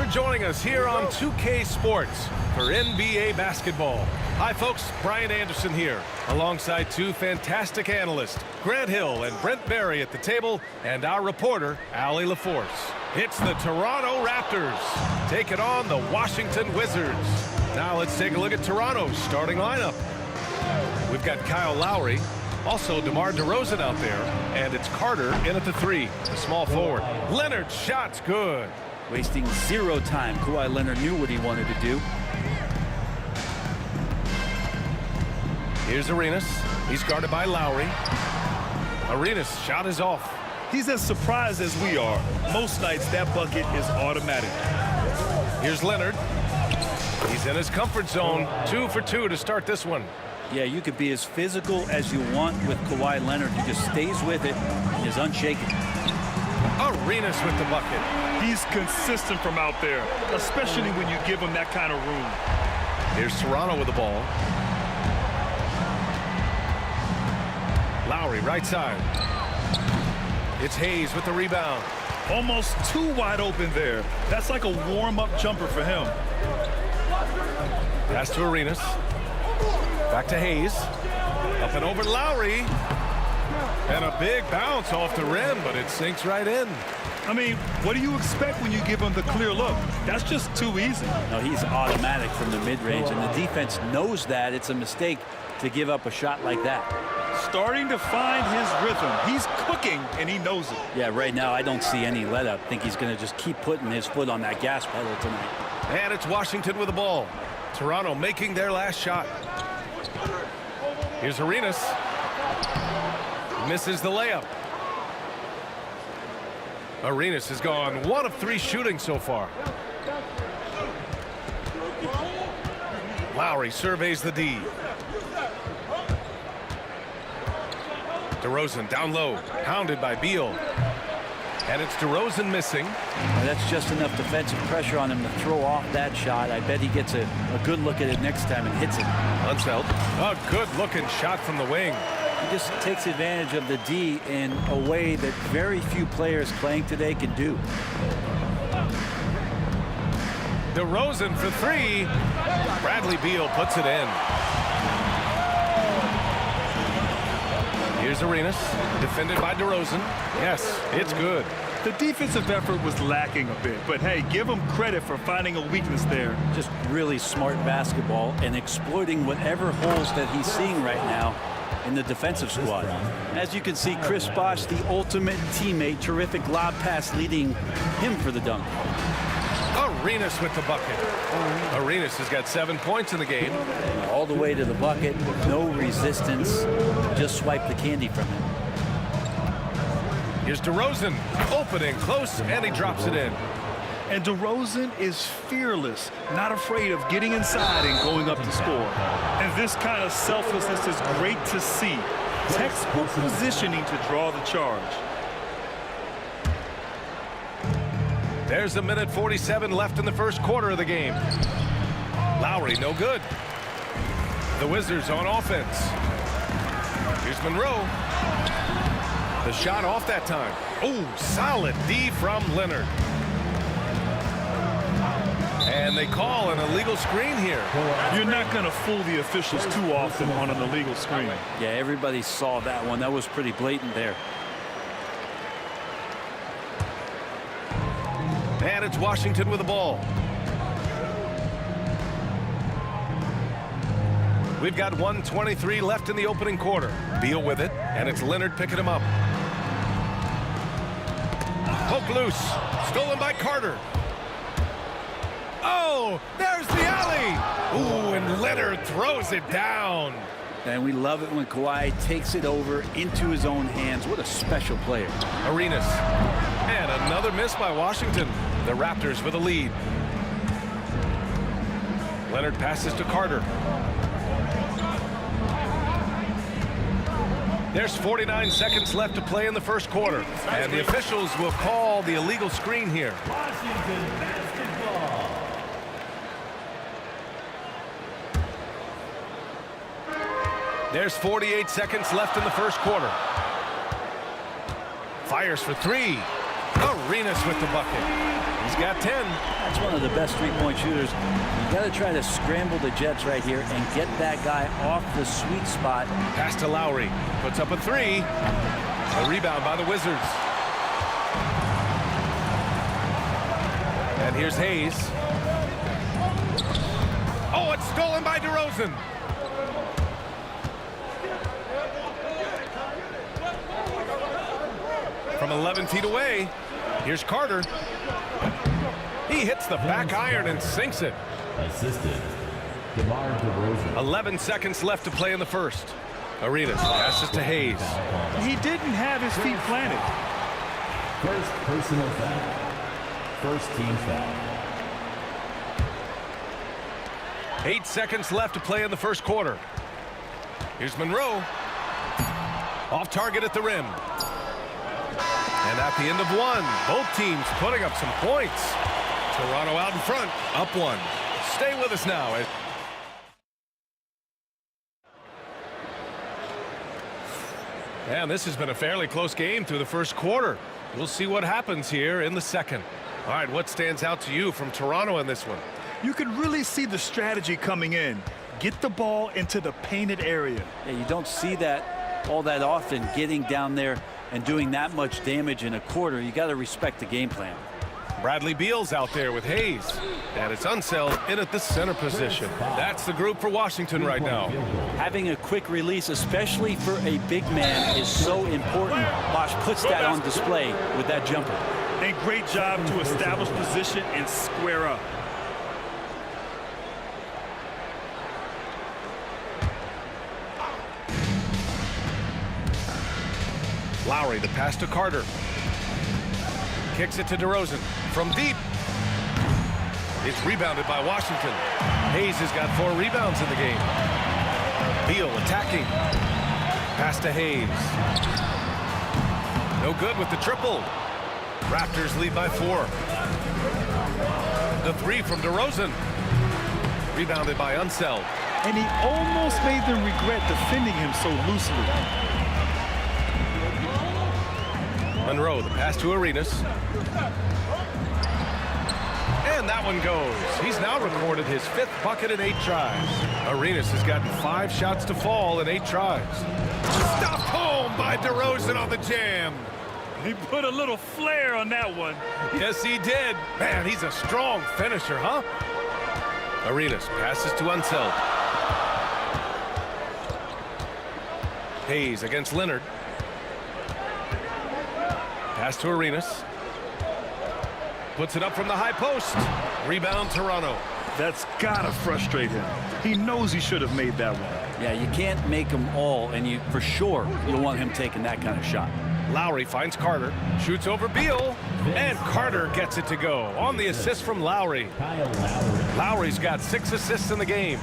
for joining us here on 2K Sports for NBA basketball. Hi, folks. Brian Anderson here, alongside two fantastic analysts, Grant Hill and Brent Barry at the table, and our reporter, Allie LaForce. It's the Toronto Raptors taking on the Washington Wizards. Now let's take a look at Toronto's starting lineup. We've got Kyle Lowry, also DeMar DeRozan out there, and it's Carter in at the 3, the small forward. Leonard's shot's good. Wasting zero time. Kawhi Leonard knew what he wanted to do. Here's Arenas. He's guarded by Lowry. Arenas' shot is off. He's as surprised as we are. Most nights that bucket is automatic. Here's Leonard. He's in his comfort zone. 2 for 2 to start this one. Yeah, you could be as physical as you want with Kawhi Leonard. He just stays with it and is unshaken. Arenas with the bucket. He's consistent from out there, especially when you give him that kind of room. Here's Toronto with the ball. Lowry, right side. It's Hayes with the rebound. Almost too wide open there. That's like a warm-up jumper for him. Pass to Arenas. Back to Hayes. Up and over Lowry. And a big bounce off the rim, but it sinks right in. I mean, what do you expect when you give him the clear look? That's just too easy. No, he's automatic from the mid-range, and the defense knows that. It's a mistake to give up a shot like that. Starting to find his rhythm. He's cooking, and he knows it. Yeah, right now I don't see any let-up. I think he's going to just keep putting his foot on that gas pedal tonight. And it's Washington with the ball. Toronto making their last shot. Here's Arenas. Misses the layup. Arenas has gone 1 of 3 shooting so far. Lowry surveys the D. DeRozan down low, hounded by Beal. And it's DeRozan missing. Well, that's just enough defensive pressure on him to throw off that shot. I bet he gets a good look at it next time and hits it. Unseld. A good-looking shot from the wing. He just takes advantage of the D in a way that very few players playing today can do. DeRozan for 3. Bradley Beal puts it in. Here's Arenas, defended by DeRozan. Yes, it's good. The defensive effort was lacking a bit, but hey, give him credit for finding a weakness there. Just really smart basketball and exploiting whatever holes that he's seeing right now in the defensive squad. As you can see, Chris Bosh, the ultimate teammate, terrific lob pass leading him for the dunk. Arenas with the bucket. Arenas has got 7 points in the game. All the way to the bucket, no resistance, just swipe the candy from him. Here's DeRozan, opening close, and he drops it in. And DeRozan is fearless, not afraid of getting inside and going up to score. And this kind of selflessness is great to see. Textbook positioning to draw the charge. There's a minute 47 left in the first quarter of the game. Lowry, no good. The Wizards on offense. Here's Monroe. The shot off that time. Oh, solid D from Leonard. And they call an illegal screen here. You're not going to fool the officials too often on an illegal screen. Yeah, everybody saw that one. That was pretty blatant there. And it's Washington with the ball. We've got 1:23 left in the opening quarter. Beal with it, and it's Leonard picking him up. Poke loose. Stolen by Carter. Oh, there's the alley. Ooh, and Leonard throws it down. And we love it when Kawhi takes it over into his own hands. What a special player. Arenas. And another miss by Washington. The Raptors with a lead. Leonard passes to Carter. There's 49 seconds left to play in the first quarter. And the officials will call the illegal screen here. Washington basketball. There's 48 seconds left in the first quarter. Fires for 3. Arenas with the bucket. He's got 10. That's one of the best three-point shooters. You got to try to scramble the Jets right here and get that guy off the sweet spot. Pass to Lowry. Puts up a 3. A rebound by the Wizards. And here's Hayes. Oh, it's stolen by DeRozan. From 11 feet away, here's Carter. He hits the back iron and sinks it. Assisted. DeMar DeRozan. 11 seconds left to play in the first. Arenas passes to Hayes. He didn't have his feet planted. First personal foul. First team foul. 8 seconds left to play in the first quarter. Here's Monroe. Off target at the rim. And at the end of one, both teams putting up some points. Toronto out in front, up 1. Stay with us now. And this has been a fairly close game through the first quarter. We'll see what happens here in the second. All right, what stands out to you from Toronto in this one? You could really see the strategy coming in. Get the ball into the painted area. Yeah, you don't see that all that often, getting down there and doing that much damage in a quarter. You got to respect the game plan. Bradley Beal's out there with Hayes. And it's Unseld in at the center position. That's the group for Washington right now. Having a quick release, especially for a big man, is so important. Bosch puts that on display with that jumper. A great job to establish position and square up. Lowry, the pass to Carter. Kicks it to DeRozan from deep. It's rebounded by Washington. Hayes has got 4 rebounds in the game. Beal attacking. Pass to Hayes. No good with the triple. Raptors lead by 4. The 3 from DeRozan. Rebounded by Unseld. And he almost made them regret defending him so loosely. Monroe, the pass to Arenas. And that one goes. He's now recorded his 5th bucket in 8 tries. Arenas has gotten 5 shots to fall in 8 tries. Stopped home by DeRozan on the jam. He put a little flair on that one. Yes, he did. Man, he's a strong finisher, huh? Arenas passes to Unseld. Hayes against Leonard. Pass to Arenas. Puts it up from the high post. Rebound Toronto. That's gotta frustrate him. He knows he should have made that one. Yeah, you can't make them all, and you for sure you'll want him taking that kind of shot. Lowry finds Carter. Shoots over Beal. And Carter gets it to go on the assist from Lowry. Lowry's got 6 assists in the game.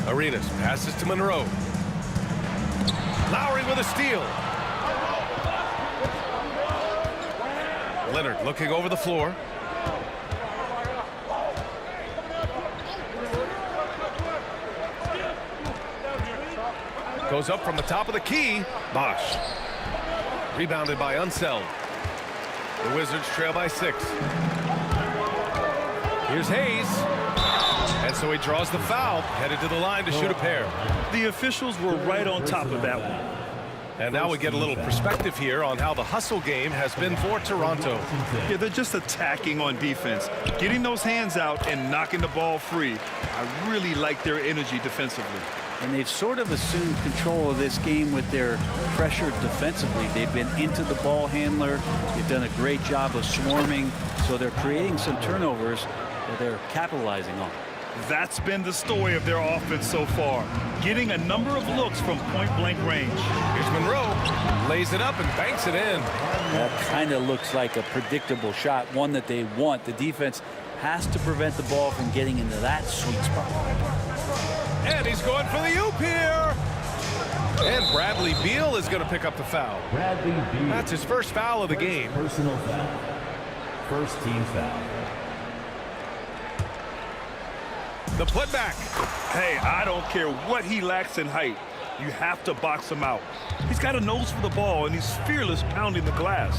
Arenas passes to Monroe. Lowry with a steal. Leonard looking over the floor. Goes up from the top of the key. Bosch. Rebounded by Unseld. The Wizards trail by 6. Here's Hayes. And so he draws the foul, headed to the line to shoot a pair. The officials were right on top of that one. And now we get a little perspective here on how the hustle game has been for Toronto. Yeah, they're just attacking on defense, getting those hands out and knocking the ball free. I really like their energy defensively. And they've sort of assumed control of this game with their pressure defensively. They've been into the ball handler. They've done a great job of swarming. So they're creating some turnovers that they're capitalizing on. That's been the story of their offense so far, getting a number of looks from point-blank range. Here's Monroe, lays it up and banks it in. That kind of looks like a predictable shot, one that they want. The defense has to prevent the ball from getting into that sweet spot. And he's going for the oop here. And Bradley Beal is going to pick up the foul. Bradley Beal. That's his first foul of the game. Personal foul. First team foul. The putback. Hey, I don't care what he lacks in height. You have to box him out. He's got a nose for the ball, and he's fearless pounding the glass.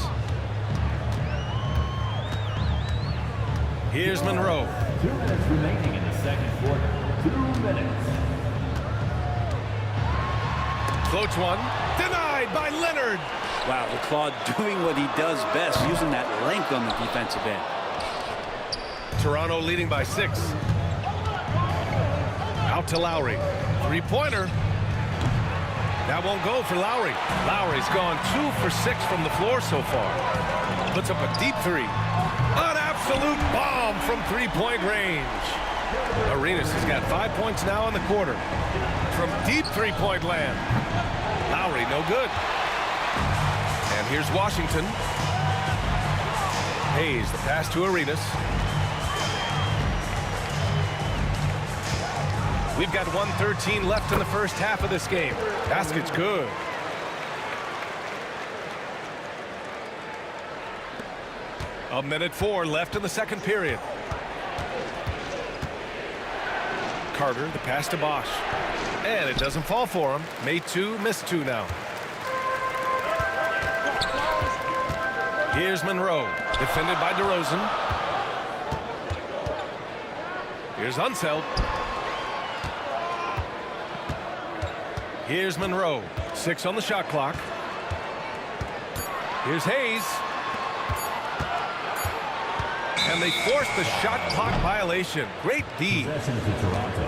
Here's Monroe. 2 minutes remaining in the second quarter. 2 minutes. Floats one. Denied by Leonard. Wow, the Claude doing what he does best, using that length on the defensive end. Toronto leading by 6. Out to Lowry. Three-pointer. That won't go for Lowry. Lowry's gone 2 for 6 from the floor so far. Puts up a deep three. An absolute bomb from three-point range. Arenas has got 5 points now in the quarter. From deep three-point land. Lowry, no good. And here's Washington. Hayes, the pass to Arenas. We've got 1:13 left in the first half of this game. Basket's good. A minute 4 left in the second period. Carter, the pass to Bosch. And it doesn't fall for him. Made 2, missed 2 now. Here's Monroe, defended by DeRozan. Here's Unseld. Here's Monroe, 6 on the shot clock. Here's Hayes. And they force the shot clock violation. Great D. Possession to Toronto.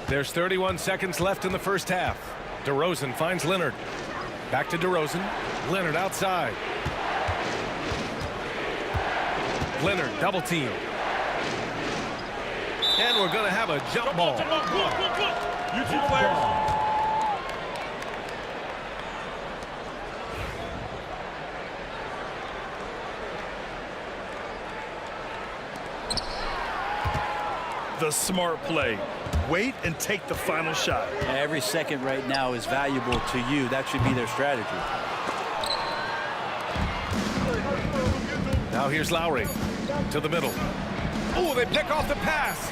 There's 31 seconds left in the first half. DeRozan finds Leonard. Back to DeRozan. Leonard outside. Leonard double team. And we're going to have a jump ball. You two players. The smart play. Wait and take the final shot. Every second right now is valuable to you. That should be their strategy. Now here's Lowry to the middle. Oh, they pick off the pass.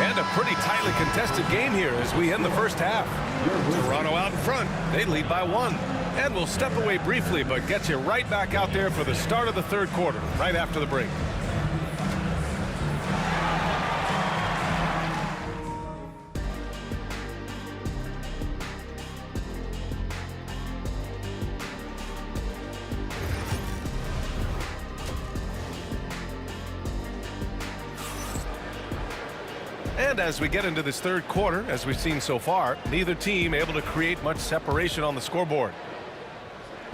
And a pretty tightly contested game here as we end the first half. Toronto out in front. They lead by 1. And we'll step away briefly, but get you right back out there for the start of the third quarter, right after the break. And as we get into this third quarter, as we've seen so far, neither team able to create much separation on the scoreboard.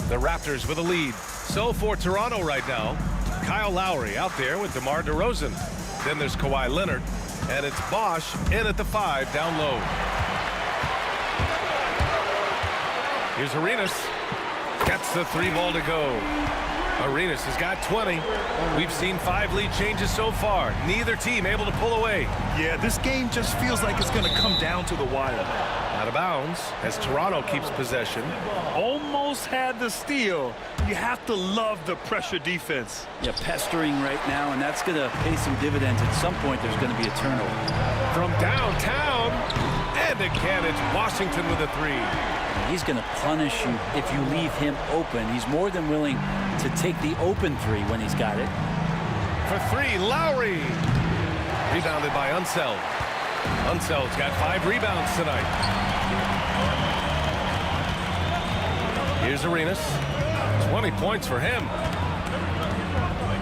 The Raptors with a lead. So for Toronto right now, Kyle Lowry out there with DeMar DeRozan. Then there's Kawhi Leonard, and it's Bosch in at the 5 down low. Here's Arenas. Gets the 3 ball to go. Arenas has got 20. We've seen 5 lead changes so far. Neither team able to pull away. Yeah, this game just feels like it's going to come down to the wire. Out of bounds as Toronto keeps possession. Almost had the steal. You have to love the pressure defense. Yeah, pestering right now, and that's going to pay some dividends. At some point, there's going to be a turnover. From downtown, and again, it's Washington with a 3. He's going to punish you if you leave him open. He's more than willing to take the open 3 when he's got it. For 3, Lowry. Rebounded by Unseld. Unseld's got 5 rebounds tonight. Here's Arenas. 20 points for him.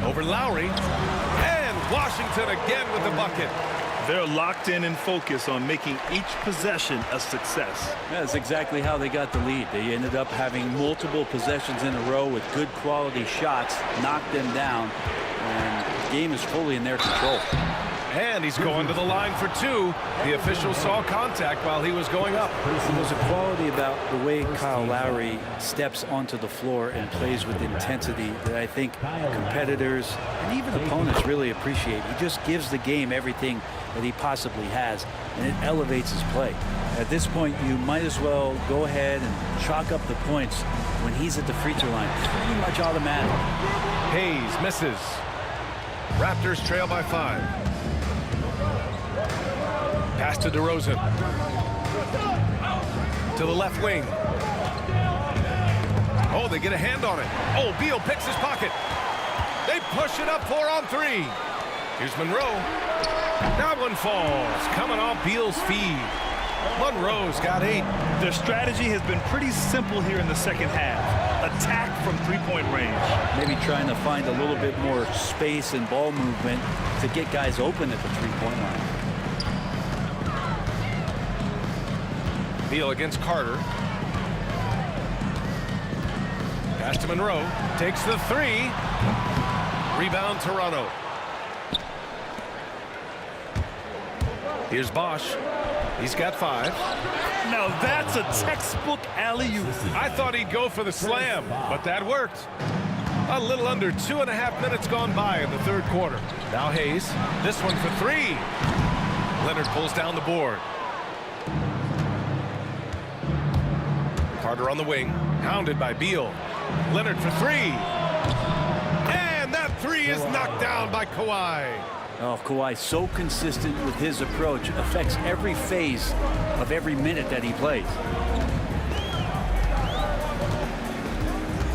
Over Lowry. And Washington again with the bucket. They're locked in and focused on making each possession a success. That's exactly how they got the lead. They ended up having multiple possessions in a row with good quality shots, knocked them down, and the game is fully in their control. And he's going to the line for 2. The official saw contact while he was going up. There's a quality about the way Kyle Lowry steps onto the floor and plays with intensity that I think competitors and even opponents really appreciate. He just gives the game everything that he possibly has, and it elevates his play. At this point, you might as well go ahead and chalk up the points when he's at the free throw line. Pretty much automatic. Hayes misses. Raptors trail by 5. Pass to DeRozan. To the left wing. Oh, they get a hand on it. Oh, Beal picks his pocket. They push it up 4 on 3. Here's Monroe. That one falls. Coming off Beal's feed. Monroe's got 8. Their strategy has been pretty simple here in the second half. Attack from three-point range. Maybe trying to find a little bit more space and ball movement to get guys open at the three-point line. Beal against Carter. Pass to Monroe. Takes the 3. Rebound Toronto. Here's Bosch. He's got 5. Now that's a textbook alley-oop. I thought he'd go for the slam, but that worked. A little under 2.5 minutes gone by in the third quarter. Now Hayes. This one for 3. Leonard pulls down the board. Carter on the wing. Hounded by Beal. Leonard for 3. And that 3 is knocked down by Kawhi. Oh, Kawhi so consistent with his approach, affects every phase of every minute that he plays.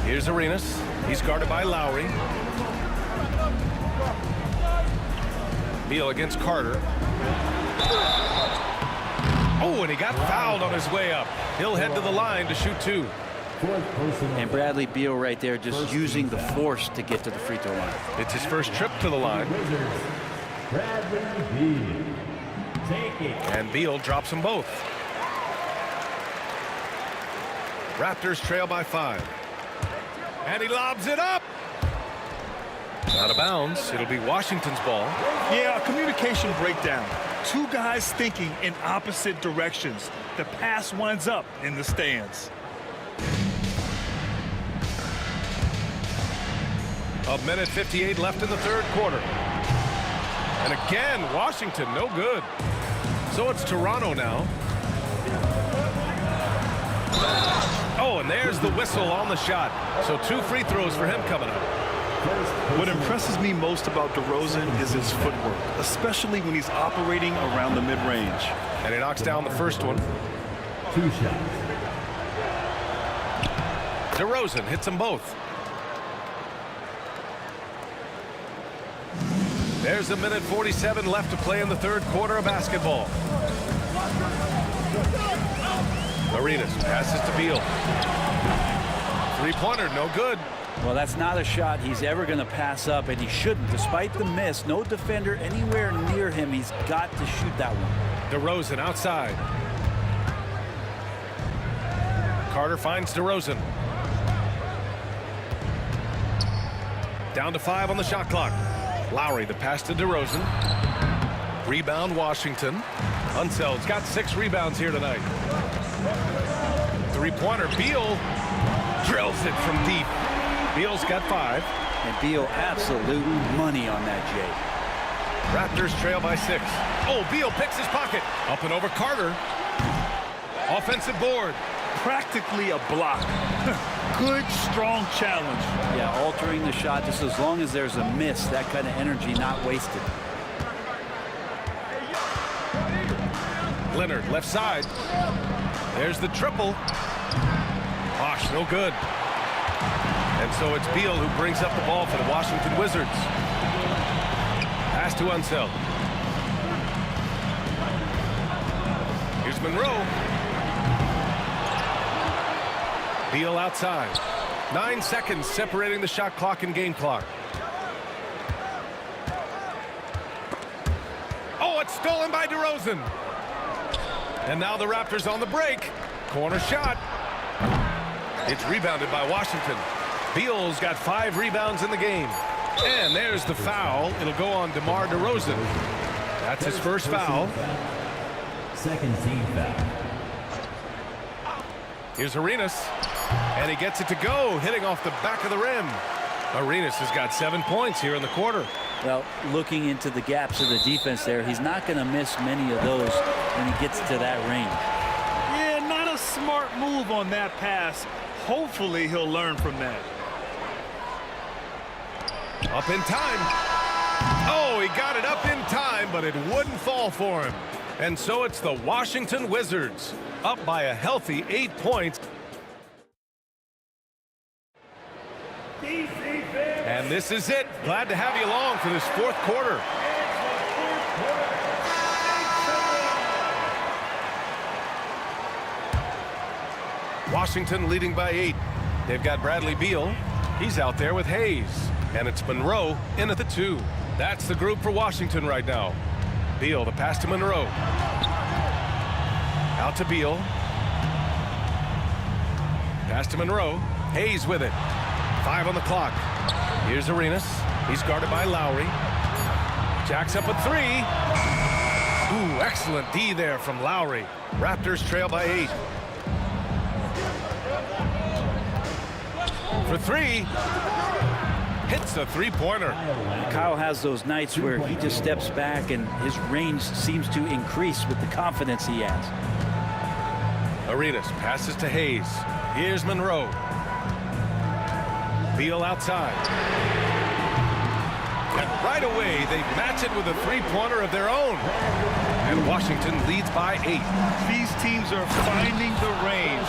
Here's Arenas. He's guarded by Lowry. Beal against Carter. Oh, and he got fouled on his way up. He'll head to the line to shoot 2. And Bradley Beal right there just using the force to get to the free throw line. It's his first trip to the line. And Beal drops them both. Raptors trail by 5. And he lobs it up. Out of bounds. It'll be Washington's ball. Yeah, a communication breakdown. 2 guys thinking in opposite directions. The pass winds up in the stands. A minute 58 left in the third quarter. And again, Washington, no good. So it's Toronto now. Oh, and there's the whistle on the shot. So 2 free throws for him coming up. What impresses me most about DeRozan is his footwork, especially when he's operating around the mid-range. And he knocks down the first one. 2 shots. DeRozan hits them both. There's a minute 47 left to play in the third quarter of basketball. Arenas passes to Beal. 3-pointer, no good. Well, that's not a shot he's ever going to pass up, and he shouldn't. Despite the miss, no defender anywhere near him. He's got to shoot that one. DeRozan outside. Carter finds DeRozan. Down to 5 on the shot clock. Lowry, the pass to DeRozan. Rebound, Washington. Unseld's got 6 rebounds here tonight. 3-pointer, Beal drills it from deep. Beal's got 5. And Beal absolute money on that, Jay. Raptors trail by 6. Oh, Beal picks his pocket. Up and over Carter. Offensive board. Practically a block. Good, strong challenge. Yeah, altering the shot just as long as there's a miss. That kind of energy not wasted. Leonard, left side. There's the triple. Bosch, no good. And so it's Beal who brings up the ball for the Washington Wizards. Pass to Unseld. Here's Monroe. Beal outside. 9 seconds separating the shot clock and game clock. Oh, it's stolen by DeRozan. And now the Raptors on the break. Corner shot. It's rebounded by Washington. Beal's got 5 rebounds in the game. And there's the foul. It'll go on DeMar DeRozan. That's his first foul. Second team foul. Here's Arenas. And he gets it to go, hitting off the back of the rim. Arenas has got 7 points here in the quarter. Well, looking into the gaps of the defense there, he's not going to miss many of those when he gets to that range. move on that pass. Hopefully he'll learn from that. Up in time. Oh, he got it up in time, but it wouldn't fall for him. And so it's the Washington Wizards, up by a healthy 8 points. And this is it. Glad to have you along for this fourth quarter. Washington leading by 8. They've got Bradley Beal. He's out there with Hayes. And it's Monroe in at the 2. That's the group for Washington right now. Beal, the pass to Monroe. Out to Beal. Pass to Monroe. Hayes with it. 5 on the clock. Here's Arenas. He's guarded by Lowry. Jacks up a 3. Ooh, excellent D there from Lowry. Raptors trail by 8. For 3. Hits a three-pointer. Kyle has those nights where he just steps back and his range seems to increase with the confidence he has. Arenas passes to Hayes. Here's Monroe. Beal outside. And right away, they match it with a three-pointer of their own. And Washington leads by 8. These teams are finding the range.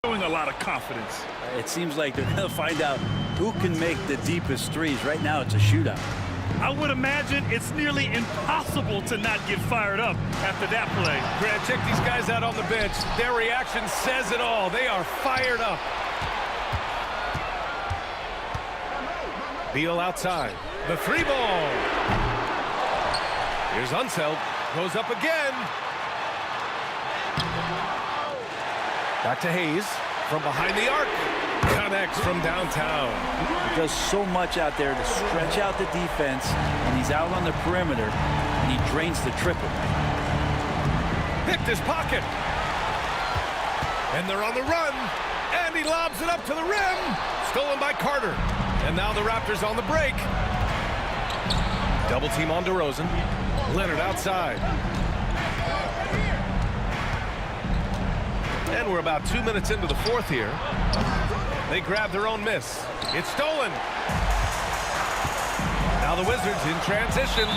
Showing a lot of confidence. It seems like they're going to find out who can make the deepest threes. Right now, it's a shootout. I would imagine it's nearly impossible to not get fired up after that play. Grant, check these guys out on the bench. Their reaction says it all. They are fired up. Beal outside. The 3 ball. Here's Unseld. Goes up again. Back to Hayes from behind the arc. Connects from downtown. He does so much out there to stretch out the defense, and he's out on the perimeter, and he drains the triple. Picked his pocket. And they're on the run. And he lobs it up to the rim. Stolen by Carter. And now the Raptors on the break. Double team on DeRozan. Leonard outside. And we're about 2 minutes into the fourth here. They grab their own miss. It's stolen. Now the Wizards in transition.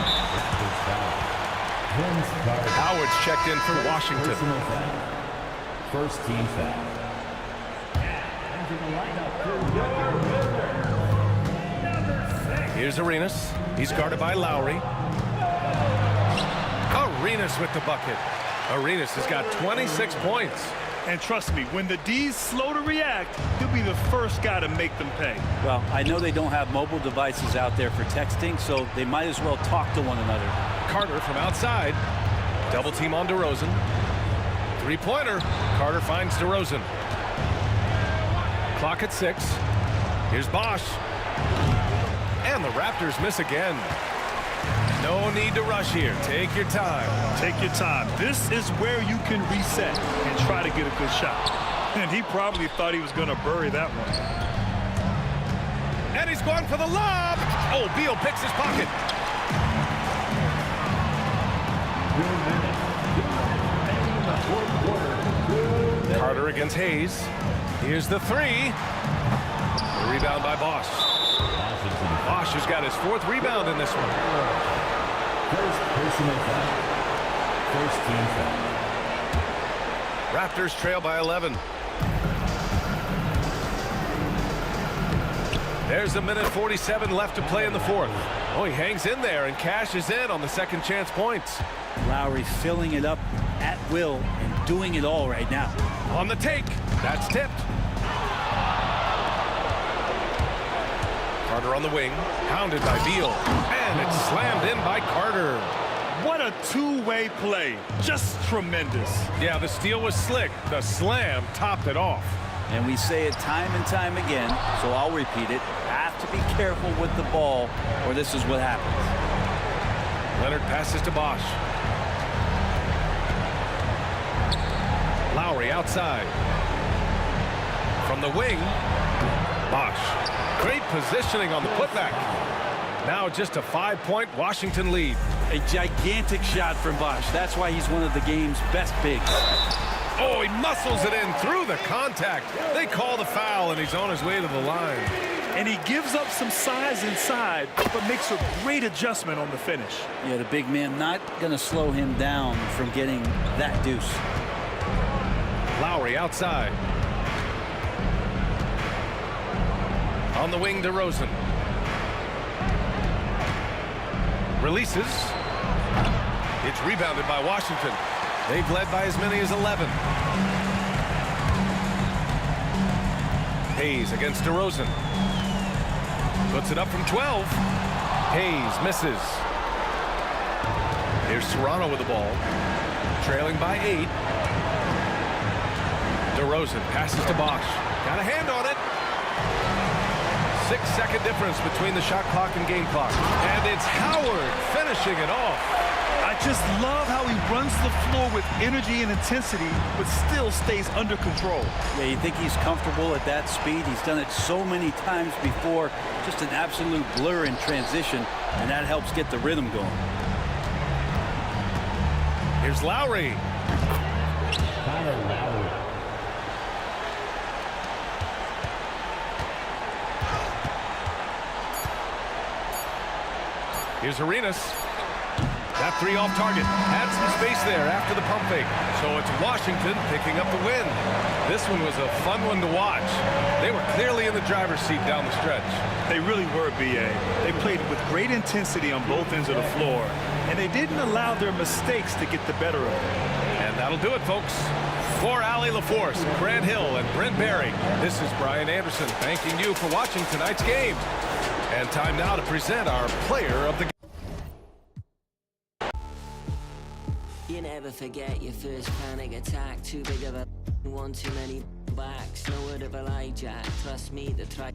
Howard's checked in for Washington. First team foul. Here's Arenas. He's guarded by Lowry. Arenas with the bucket. Arenas has got 26 points. And trust me, when the D's slow to react, he'll be the first guy to make them pay. Well, I know they don't have mobile devices out there for texting, so they might as well talk to one another. Carter from outside. Double team on DeRozan. Three-pointer. Carter finds DeRozan. Clock at 6. Here's Bosch. And the Raptors miss again. No need to rush here. Take your time. Take your time. This is where you can reset and try to get a good shot. And he probably thought he was going to bury that one. And he's going for the lob. Oh, Beal picks his pocket. Carter against Hayes. Here's the 3. The rebound by Bosch. Bosch has got his 4th rebound in this one. First personal foul. First team foul. Raptors trail by 11. There's a minute 47 left to play in the fourth. Oh, he hangs in there and cashes in on the second chance points. Lowry filling it up at will and doing it all right now. On the take. That's tipped. Carter on the wing. Pounded by Beal. And it's slammed in by Carter. What a two-way play. Just tremendous. Yeah, the steal was slick. The slam topped it off. And we say it time and time again, so I'll repeat it. Have to be careful with the ball, or this is what happens. Leonard passes to Bosch. Lowry outside. From the wing, Bosch. Great positioning on the putback. Now just a 5-point Washington lead. A gigantic shot from Bosch. That's why he's one of the game's best bigs. Oh, he muscles it in through the contact. They call the foul, and he's on his way to the line. And he gives up some size inside, but makes a great adjustment on the finish. Yeah, the big man not going to slow him down from getting that deuce. Lowry outside. On the wing, DeRozan. Releases. It's rebounded by Washington. They've led by as many as 11. Hayes against DeRozan. Puts it up from 12. Hayes misses. Here's Toronto with the ball. Trailing by 8. DeRozan passes to Bosch. Got a hand on it. 6-second difference between the shot clock and game clock. And it's Howard finishing it off. I just love how he runs the floor with energy and intensity, but still stays under control. Yeah, you think he's comfortable at that speed. He's done it so many times before. Just an absolute blur in transition, and that helps get the rhythm going. Here's Lowry. Here's Arenas. That three off target. Had some space there after the pump fake. So it's Washington picking up the win. This one was a fun one to watch. They were clearly in the driver's seat down the stretch. They really were, B.A. They played with great intensity on both ends of the floor, and they didn't allow their mistakes to get the better of them. And that'll do it, folks. For Allie LaForce, Grant Hill, and Brent Barry, this is Brian Anderson thanking you for watching tonight's game. And time now to present our player of the game. You never forget your first panic attack. Too big of a one, too many backs. No word of a lie, Jack. Trust me, the try.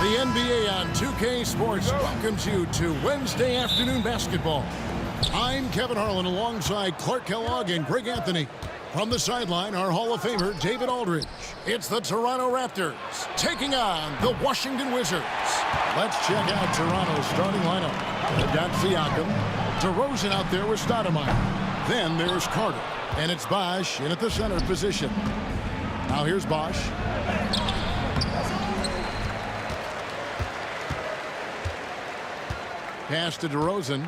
The NBA on 2K Sports welcomes you to Wednesday afternoon basketball. I'm Kevin Harlan alongside Clark Kellogg and Greg Anthony. From the sideline, our Hall of Famer, David Aldridge. It's the Toronto Raptors taking on the Washington Wizards. Let's check out Toronto's starting lineup. They've got Siakam, DeRozan out there with Stoudemire. Then there's Carter, and it's Bosh in at the center position. Now here's Bosh. Pass to DeRozan.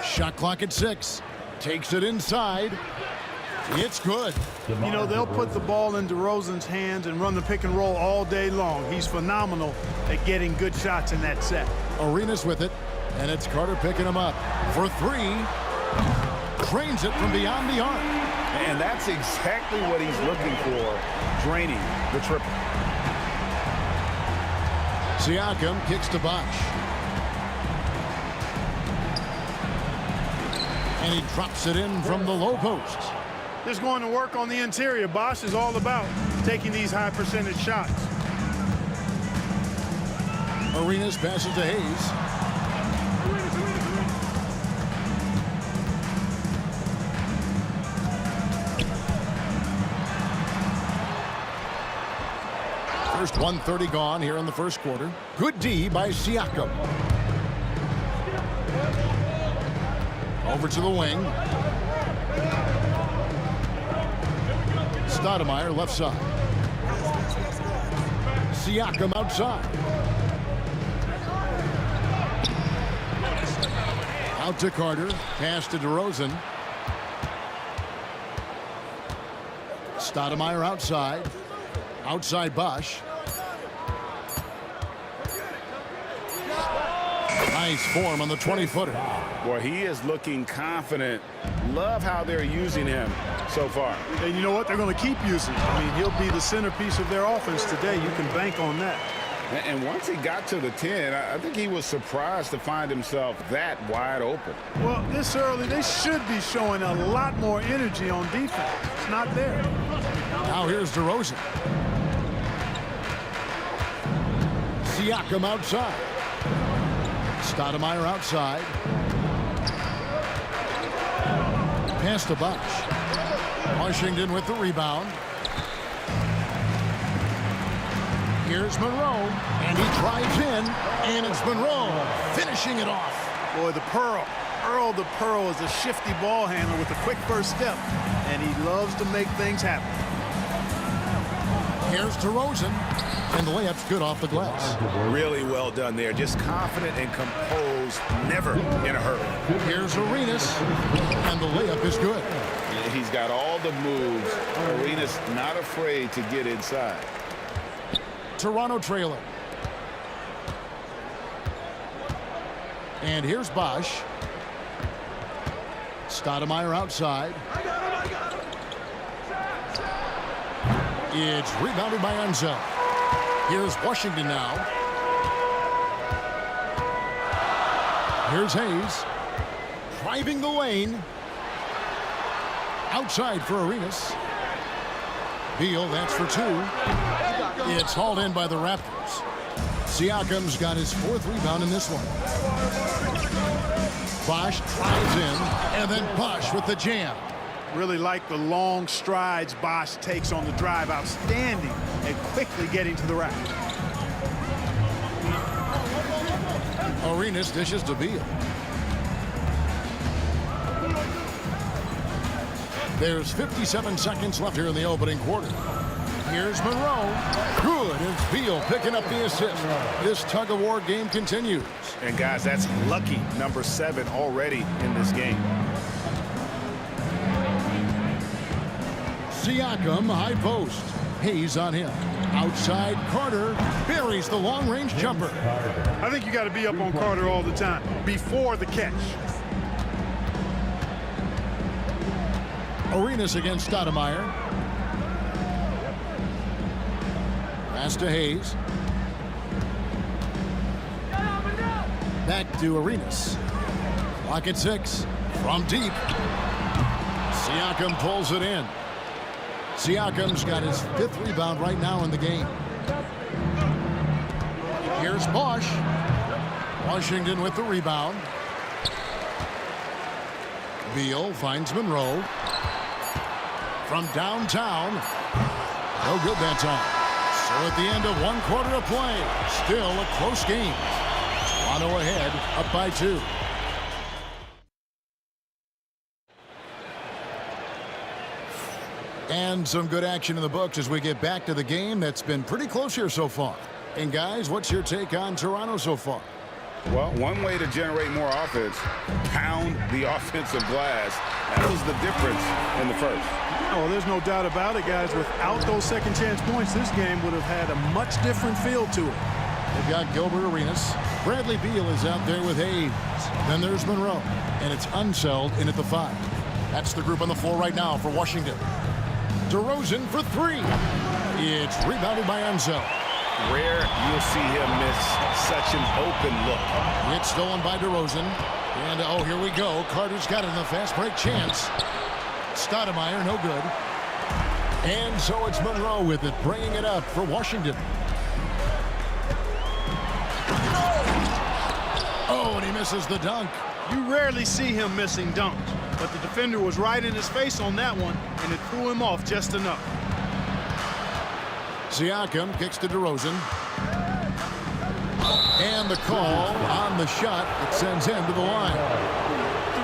Shot clock at 6. Takes it inside. It's good. You know, they'll put the ball in DeRozan's hands and run the pick and roll all day long. He's phenomenal at getting good shots in that set. Arenas with it, and it's Carter picking him up for 3. Trains it from beyond the arc. And that's exactly what he's looking for, draining the triple. Siakam kicks to Bosh. And he drops it in from the low post. Just going to work on the interior. Bosh is all about taking these high percentage shots. Arenas passes to Hayes. First 1:30 gone here in the first quarter. Good D by Siakam. Over to the wing. Stoudemire left side. Siakam outside. Out to Carter. Pass to DeRozan. Stoudemire outside. Outside Bosh. Nice form on the 20-footer. Boy, he is looking confident. Love how they're using him so far. And you know what? They're going to keep using him. I mean, he'll be the centerpiece of their offense today. You can bank on that. And once he got to the 10, I think he was surprised to find himself that wide open. Well, this early, they should be showing a lot more energy on defense. It's not there. Now here's DeRozan. Siakam outside. Stoudemire outside. Pass to Bosh. Washington with the rebound. Here's Monroe, and he drives in, and it's Monroe finishing it off. Boy, the Pearl. Earl the Pearl is a shifty ball handler with a quick first step, and he loves to make things happen. Here's DeRozan, and the layup's good off the glass. Really well done there. Just confident and composed, never in a hurry. Here's Arenas, and the layup is good. He's got all the moves. Arenas not afraid to get inside. Toronto trailer. And here's Bosh. Stoudemire outside. It's rebounded by Enzo. Here's Washington now. Here's Hayes. Driving the lane. Outside for Arenas. Beal, that's for 2. It's hauled in by the Raptors. Siakam's got his 4th rebound in this one. Bosh drives in, and then Bosh with the jam. Really like the long strides Bosh takes on the drive. Outstanding and quickly getting to the rack. Arenas dishes to Beal. There's 57 seconds left here in the opening quarter. Here's Monroe. Good. It's Beal picking up the assist. This tug-of-war game continues. And guys, that's lucky number 7 already in this game. Siakam, high post. Hayes on him. Outside, Carter buries the long-range jumper. I think you got to be up on Carter all the time before the catch. Arenas against Stoudemire. Pass to Hayes. Back to Arenas. Clock at 6. From deep. Siakam pulls it in. Siakam's got his 5th rebound right now in the game. Here's Bosch. Washington with the rebound. Beal finds Monroe. From downtown. No good that time. So at the end of 1 quarter of play, still a close game. Toronto ahead, up by 2. And some good action in the books as we get back to the game that's been pretty close here so far. And guys, what's your take on Toronto so far? Well, one way to generate more offense, pound the offensive glass. That was the difference in the first. Oh, there's no doubt about it, guys. Without those second chance points, this game would have had a much different feel to it. They've got Gilbert Arenas. Bradley Beal is out there with Hayes. Then there's Monroe. And it's Unseld in at the 5. That's the group on the floor right now for Washington. DeRozan for 3. It's rebounded by Unseld. Rare you'll see him miss such an open look. It's stolen by DeRozan. And, oh, here we go. Carter's got it in the fast break chance. Stoudemire, no good. And so it's Monroe with it, bringing it up for Washington. Oh, and he misses the dunk. You rarely see him missing dunks, but the defender was right in his face on that one, and it threw him off just enough. Siakam kicks to DeRozan. And the call on the shot that sends him to the line.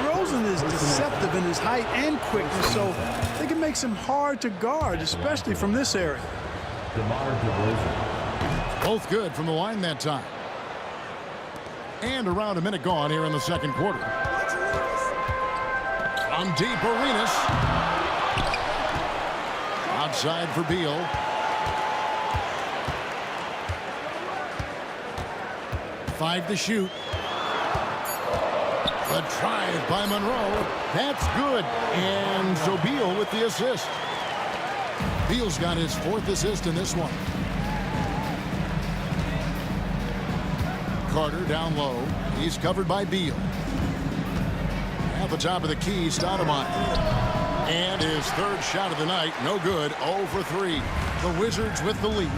DeRozan is deceptive in his height and quickness, so they can make him hard to guard, especially from this area. Both good from the line that time. And around a minute gone here in the second quarter. From deep, Arenas. Outside for Beal. Five to shoot. The drive by Monroe. That's good. And so Beal with the assist. Beal's got his 4th assist in this one. Carter down low. He's covered by Beal. At the top of the key, Stoudemire. And his 3rd shot of the night. No good. 0 for 3. The Wizards with the lead.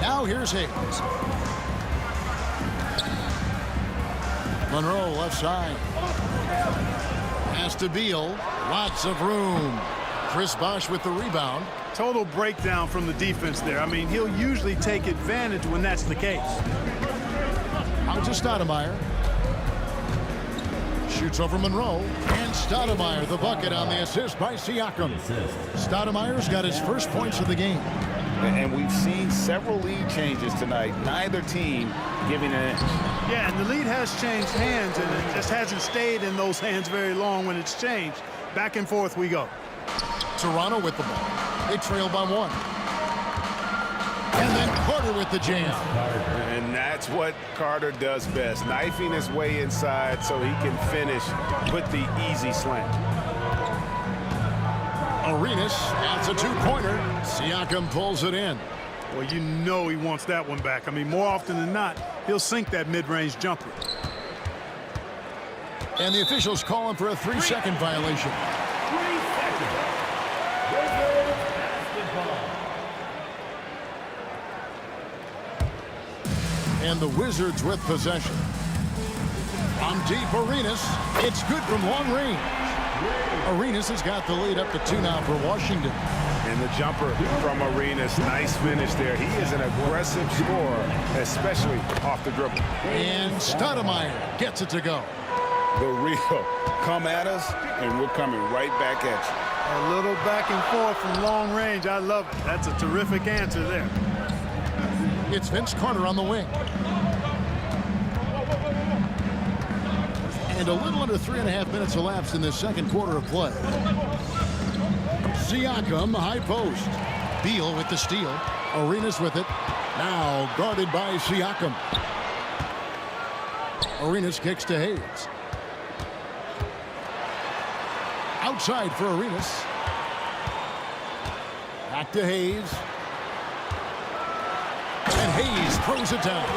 Now here's Hayes. Monroe left side. Pass to Beal. Lots of room. Chris Bosh with the rebound. Total breakdown from the defense there. I mean, he'll usually take advantage when that's the case. Out to Stoudemire. Shoots over Monroe. And Stoudemire, the bucket on the assist by Siakam. Stoudemire's got his 1st points of the game. And we've seen several lead changes tonight. Neither team giving an inch. Yeah, and the lead has changed hands, and it just hasn't stayed in those hands very long when it's changed. Back and forth we go. Toronto with the ball. They trail by 1. And then Carter with the jam. And that's what Carter does best. Knifing his way inside so he can finish with the easy slam. Arenas adds a 2-pointer. Siakam pulls it in. Well, you know he wants that one back. I mean, more often than not, he'll sink that mid-range jumper. And the officials call him for a 3-second violation. 3 seconds. Wizards basketball. And the Wizards with possession. From deep, Arenas. It's good from long range. Arenas has got the lead up to 2 now for Washington. And the jumper from Arenas, nice finish there. He is an aggressive scorer, especially off the dribble. And Stoudemire gets it to go. The real come at us, and we're coming right back at you. A little back and forth from long range. I love it. That's a terrific answer there. It's Vince Carter on the wing. And a little under 3.5 minutes elapsed in this second quarter of play. Siakam, high post. Beal with the steal. Arenas with it. Now guarded by Siakam. Arenas kicks to Hayes. Outside for Arenas. Back to Hayes. And Hayes throws it down.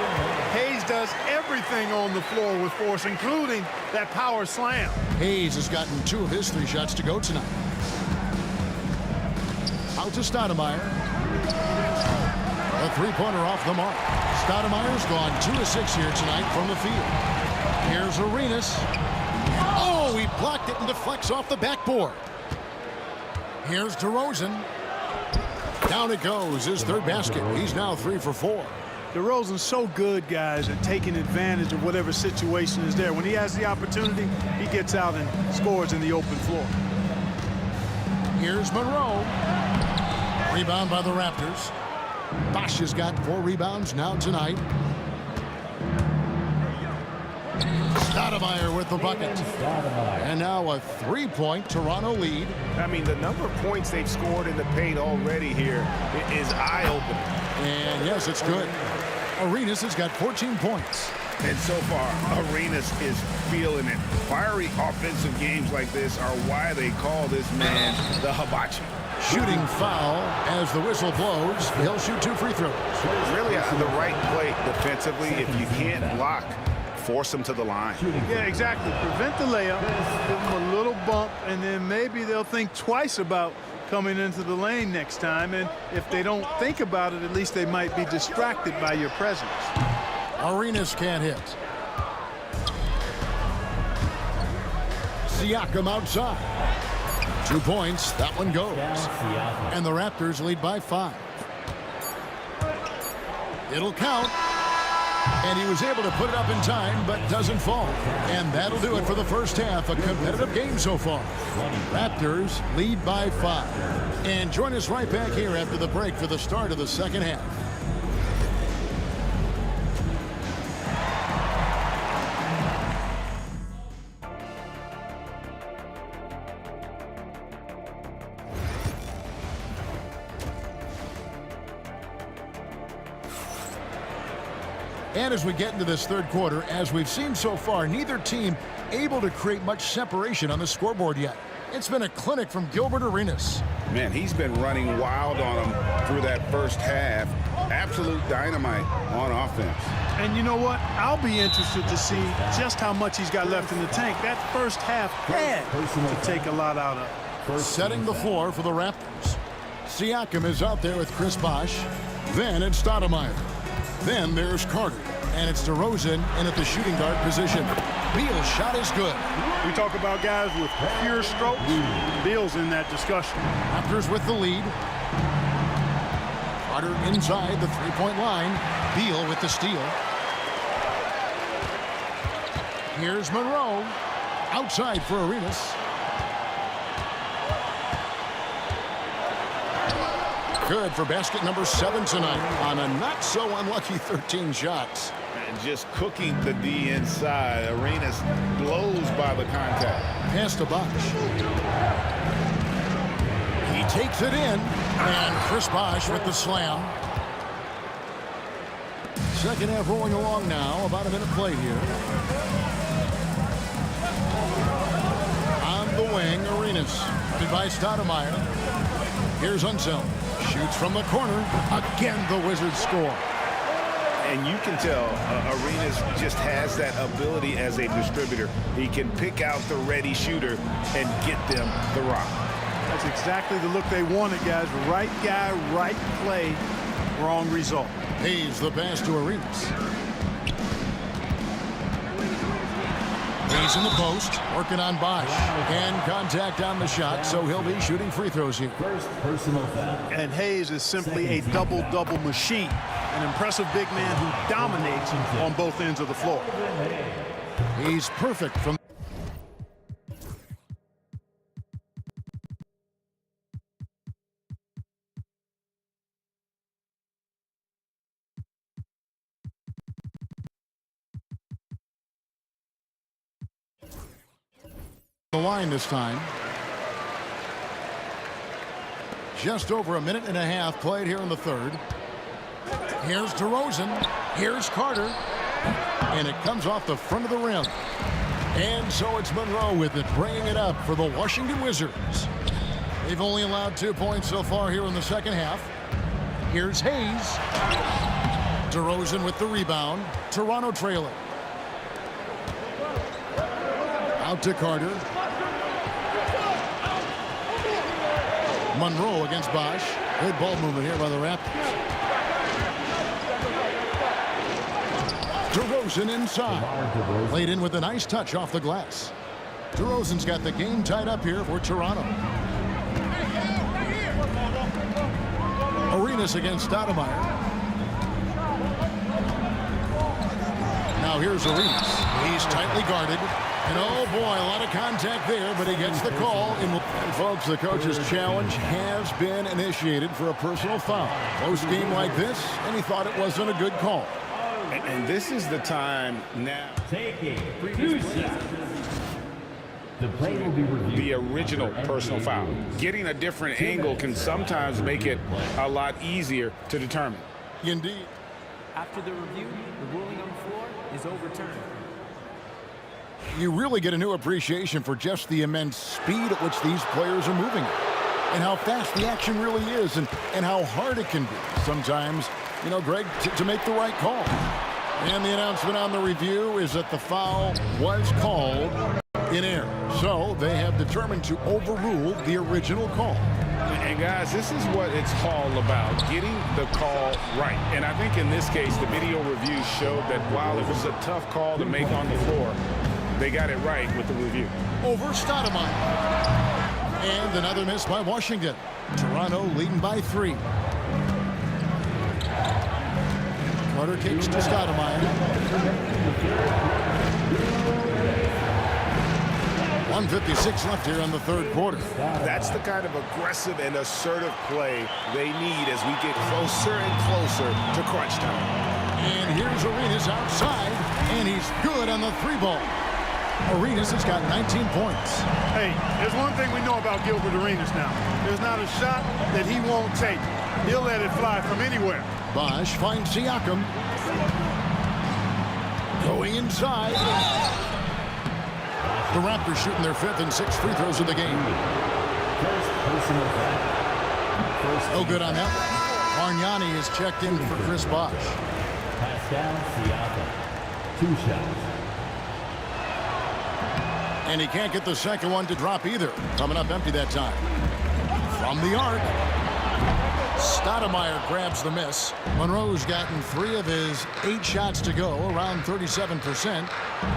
Hayes does everything on the floor with force, including that power slam. Hayes has gotten 2 of his 3 shots to go tonight. Out to Stoudemire. A 3-pointer off the mark. Stoudemire's gone 2 of 6 here tonight from the field. Here's Arenas. Oh, he blocked it and deflects off the backboard. Here's DeRozan. Down it goes, his 3rd basket. He's now 3 for 4. DeRozan's so good, guys, at taking advantage of whatever situation is there. When he has the opportunity, he gets out and scores in the open floor. Here's Monroe. Rebound by the Raptors. Bosch has got 4 rebounds now tonight. Stoudemire with the bucket. And now a 3-point Toronto lead. I mean, the number of points they've scored in the paint already here is eye-opening. And yes, it's good. Arenas has got 14 points. And so far, Arenas is feeling it. Fiery offensive games like this are why they call this man the hibachi. Shooting foul as the whistle blows. He'll shoot 2 free throws. Really the right play defensively. If you can't block, force them to the line. Yeah, exactly. Prevent the layup, give them a little bump, and then maybe they'll think twice about coming into the lane next time. And if they don't think about it, at least they might be distracted by your presence. Arenas can't hit. Siakam outside. 2 points. That one goes. And the Raptors lead by 5. It'll count. And he was able to put it up in time, but doesn't fall. And that'll do it for the first half. A competitive game so far. Raptors lead by 5. And join us right back here after the break for the start of the second half. And as we get into this 3rd quarter, as we've seen so far, neither team able to create much separation on the scoreboard yet. It's been a clinic from Gilbert Arenas. Man, he's been running wild on them through that first half. Absolute dynamite on offense. And you know what? I'll be interested to see just how much he's got left in the tank. That first half had to take a lot out of. Setting the floor for the Raptors. Siakam is out there with Chris Bosh. Then it's Stoudemire. Then there's Carter, and it's DeRozan in at the shooting guard position. Beal's shot is good. We talk about guys with pure strokes. Beal's in that discussion. Raptors with the lead. Carter inside the 3-point line. Beal with the steal. Here's Monroe. Outside for Arenas. Good for basket number 7 tonight on a not so unlucky 13 shots. And just cooking the D inside. Arenas blows by the contact. Pass to Bosh. He takes it in. And Chris Bosh with the slam. Second half rolling along now. About a minute played here. On the wing, Arenas. Guarded by Stoudemire. Here's Unseld. Shoots from the corner. Again, the Wizards score. And you can tell Arenas just has that ability as a distributor. He can pick out the ready shooter and get them the rock. That's exactly the look they wanted, guys. Right guy, right play, wrong result. Hayes the pass to Arenas. Hayes in the post, working on Bosh. And contact on the shot, so he'll be shooting free throws here. First personal foul. And Hayes is simply a double-double machine. An impressive big man who dominates on both ends of the floor. He's perfect from the line this time. just over a minute and a half played here in the third. Here's DeRozan. Here's Carter. And it comes off the front of the rim. And so it's Monroe with it, bringing it up for the Washington Wizards. They've only allowed 2 points so far here in the second half. Here's Hayes. DeRozan with the rebound. Toronto trailing. Out to Carter. Monroe against Bosch. Good ball movement here by the Raptors. DeRozan inside. Laid in with a nice touch off the glass. DeRozan's got the game tied up here for Toronto. Arenas against Stoudemire. Now here's Arenas. He's tightly guarded. And oh boy, a lot of contact there, but he gets the call. And folks, the coach's challenge has been initiated for a personal foul. Close game like this, and he thought it wasn't a good call. And this is the time now. Taking 2 shots. The play will be reviewed. The original personal foul. Getting a different angle can sometimes make it a lot easier to determine. Indeed. After the review, the ruling on the floor is overturned. You really get a new appreciation for just the immense speed at which these players are moving and how fast the action really is and how hard it can be sometimes, you know, Greg, to make the right call. And the announcement on the review is that the foul was called in error. So they have determined to overrule the original call. And guys, this is what it's all about, getting the call right. And I think in this case, the video review showed that while it was a tough call to make on the floor, they got it right with the review. Over Stoudemire. And another miss by Washington. Toronto leading by 3. Carter kicks to Stoudemire. 1:56 left here in the third quarter. That's the kind of aggressive and assertive play they need as we get closer and closer to crunch time. And here's Arenas outside, and he's good on the 3-ball. Arenas has got 19 points. Hey, there's one thing we know about Gilbert Arenas now. There's not a shot that he won't take. He'll let it fly from anywhere. Bosch finds Siakam. Going inside. The Raptors shooting their 5th and 6th free throws of the game. No good on that. Bargnani is checked in for Chris Bosch. Pascal Siakam, 2 shots. And he can't get the second one to drop either. Coming up empty that time. From the arc. Stoudemire grabs the miss. Monroe's gotten 3 of his 8 shots to go, around 37%.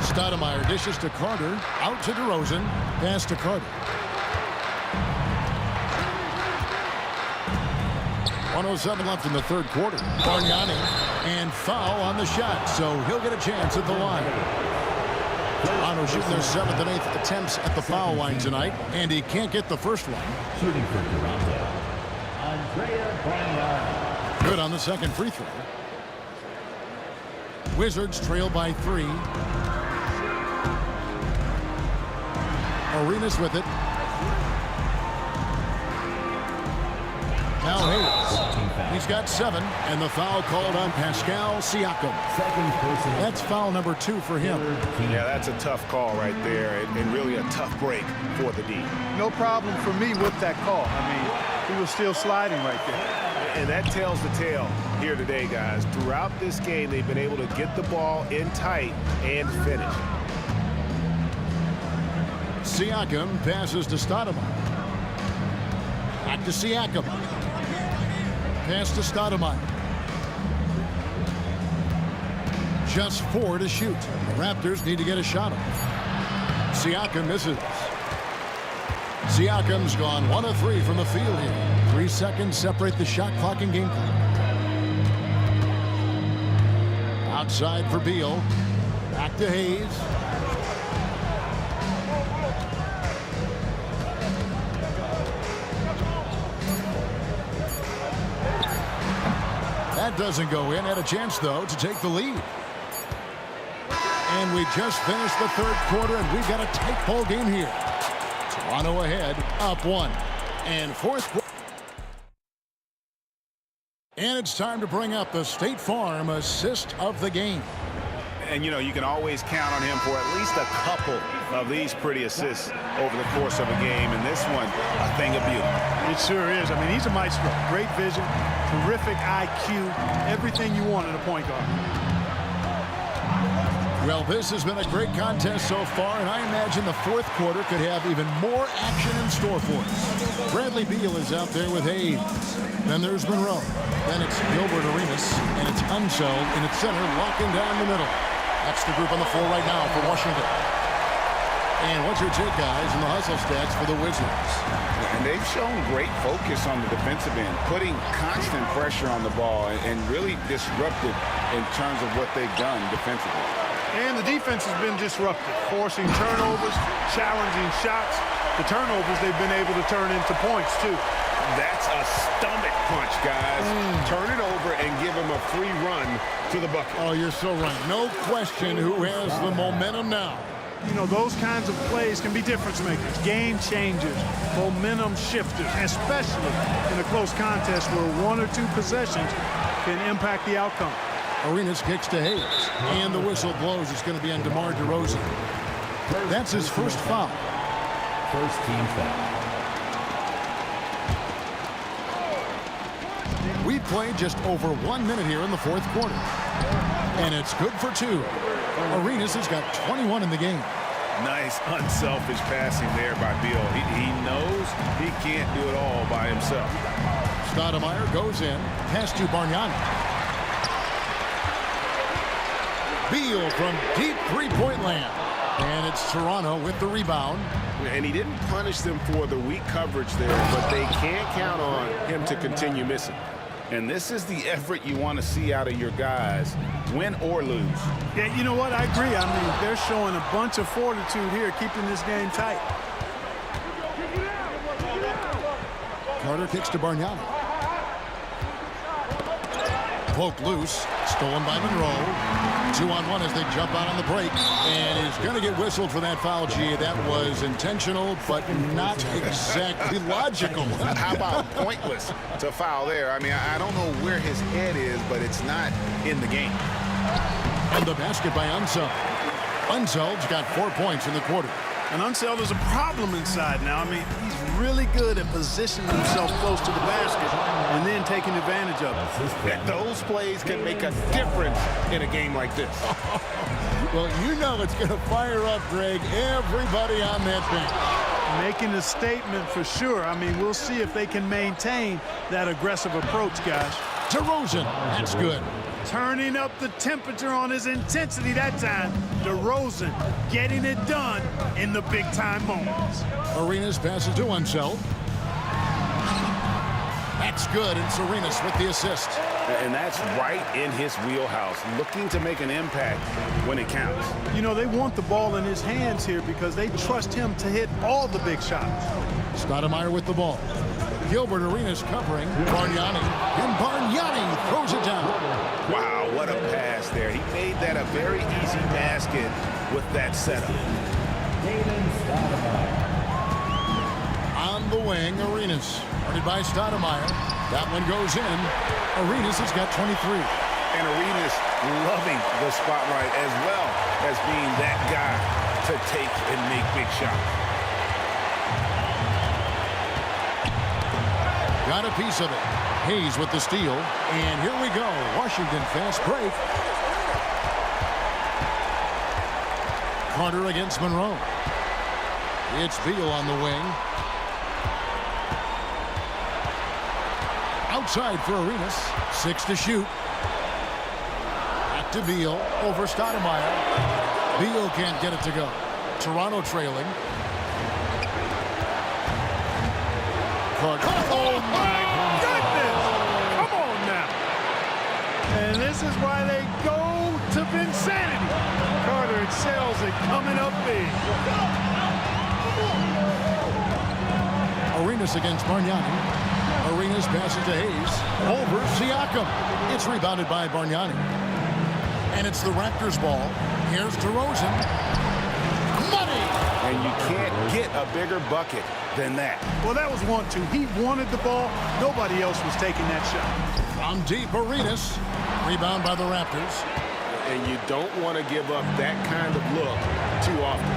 Stoudemire dishes to Carter. Out to DeRozan. Pass to Carter. 1:07 left in the third quarter. Bargnani and foul on the shot, so he'll get a chance at the line. Toronto shooting their 7th and 8th attempts at the foul line tonight, and he can't get the first one. Shooting for Toronto, Andrea Bargnani. Good on the second free throw. Wizards trail by 3. Arenas with it. Now Hayes. He's got 7, and the foul called on Pascal Siakam. That's foul number 2 for him. Yeah, that's a tough call right there, and really a tough break for the D. No problem for me with that call. I mean, he was still sliding right there. And that tells the tale here today, guys. Throughout this game, they've been able to get the ball in tight and finish. Siakam passes to Stoudemire. Back to Siakam. Pass to Stoudemire. Just 4 to shoot. The Raptors need to get a shot off. Siakam misses. Siakam's gone 1 of 3 from the field here. 3 seconds separate the shot clock and game clock. Outside for Beal. Back to Hayes. That doesn't go in. Had a chance, though, to take the lead. And we just finished the third quarter, and we've got a tight ball game here. Toronto ahead, up 1. And fourth quarter. And it's time to bring up the State Farm assist of the game. And, you know, you can always count on him for at least a couple of these pretty assists over the course of a game. And this one, a thing of beauty. It sure is. I mean, he's a maestro. Great vision, terrific IQ, everything you want in a point guard. Well, this has been a great contest so far, and I imagine the fourth quarter could have even more action in store for us. Bradley Beal is out there with Hayes. Then there's Monroe. Then it's Gilbert Arenas, and it's Unseld in its center, locking down the middle. That's the group on the floor right now for Washington. And what's your take, guys, in the hustle stats for the Wizards? And they've shown great focus on the defensive end, putting constant pressure on the ball and really disruptive in terms of what they've done defensively. And the defense has been disruptive, forcing turnovers, challenging shots. The turnovers they've been able to turn into points, too. That's a stomach punch, guys. Turn it over and give him a free run to the bucket. Oh, you're so right. No question who has the momentum now. You know, those kinds of plays can be difference makers, game changers, momentum shifters, especially in a close contest where one or two possessions can impact the outcome. Arenas kicks to Hayes, and the whistle blows. It's going to be on DeMar DeRozan. That's his first foul. First team foul. We've played just over 1 minute here in the fourth quarter. And it's good for two. Arenas has got 21 in the game. Nice, unselfish passing there by Beal. He knows he can't do it all by himself. Stoudemire goes in. Pass to Bargnani. Beal from deep three-point land. And it's Toronto with the rebound. And he didn't punish them for the weak coverage there, but they can't count on him to continue missing. And this is the effort you want to see out of your guys, win or lose. Yeah, you know what? I agree. I mean, they're showing a bunch of fortitude here, keeping this game tight. Carter kicks to Bargnani. Poked loose, stolen by Monroe. 2-on-1 as they jump out on the break. And he's going to get whistled for that foul, G. That was intentional, but not exactly logical. How about pointless to foul there? I mean, I don't know where his head is, but it's not in the game. And the basket by Unseld. Unseld's got 4 points in the quarter. And Unseld is a problem inside now. I mean, he's really good at positioning himself close to the basket and then taking advantage of it. And those plays can make a difference in a game like this. Well, you know it's going to fire up, Greg, everybody on that bench. Making a statement for sure. I mean, we'll see if they can maintain that aggressive approach, guys. DeRozan, that's good. Turning up the temperature on his intensity that time. DeRozan getting it done in the big-time moments. Arenas passes to Unseld. That's good, and Arenas with the assist. And that's right in his wheelhouse, looking to make an impact when it counts. You know, they want the ball in his hands here because they trust him to hit all the big shots. Stoudemire with the ball. Gilbert Arenas covering Bargnani. And Bargnani throws it down. Wow, what a pass there. He made that a very easy basket with that setup. On the wing, Arenas. Guarded by Stoudemire. That one goes in. Arenas has got 23. And Arenas loving the spotlight as well as being that guy to take and make big shots. Got a piece of it. Hayes with the steal. And here we go. Washington fast break. Carter against Monroe. It's Beal on the wing. Outside for Arenas. 6 to shoot. Back to Beal. Over Stoudemire. Beal can't get it to go. Toronto trailing. Carter. Oh, my goodness! Come on now. And this is why they go to Vinsanity. Carter excels at coming up big. Arenas against Bargnani. Arenas passes to Hayes. Over Siakam. It's rebounded by Bargnani. And it's the Raptors ball. Here's DeRozan. Money! And and you can't get a bigger bucket than that. Well, that was 1-2. He wanted the ball. Nobody else was taking that shot. From deep, Arenas. Rebound by the Raptors. And you don't want to give up that kind of look too often.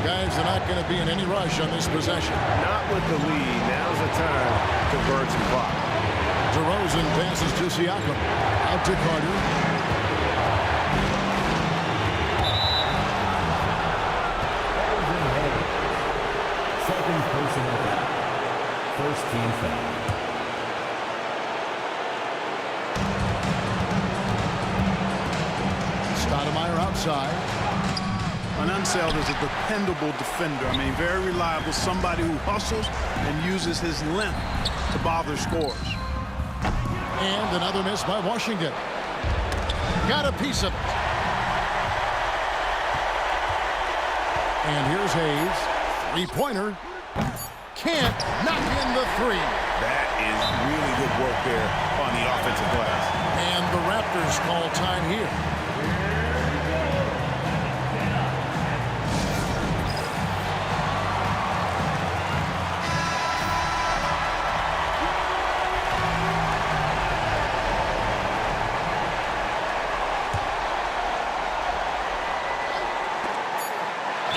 Guys are not going to be in any rush on this possession. Not with the lead. Now's the time to burn some clock. DeRozan passes to Siakam. Out to Carter. Second personal foul. First team foul. Stoudemire outside. Unseld is a dependable defender. I mean, very reliable, somebody who hustles and uses his length to bother scorers. And another miss by Washington. Got a piece of it. And here's Hayes. Three-pointer. Can't knock in the three. That is really good work there on the offensive glass. And the Raptors call time here.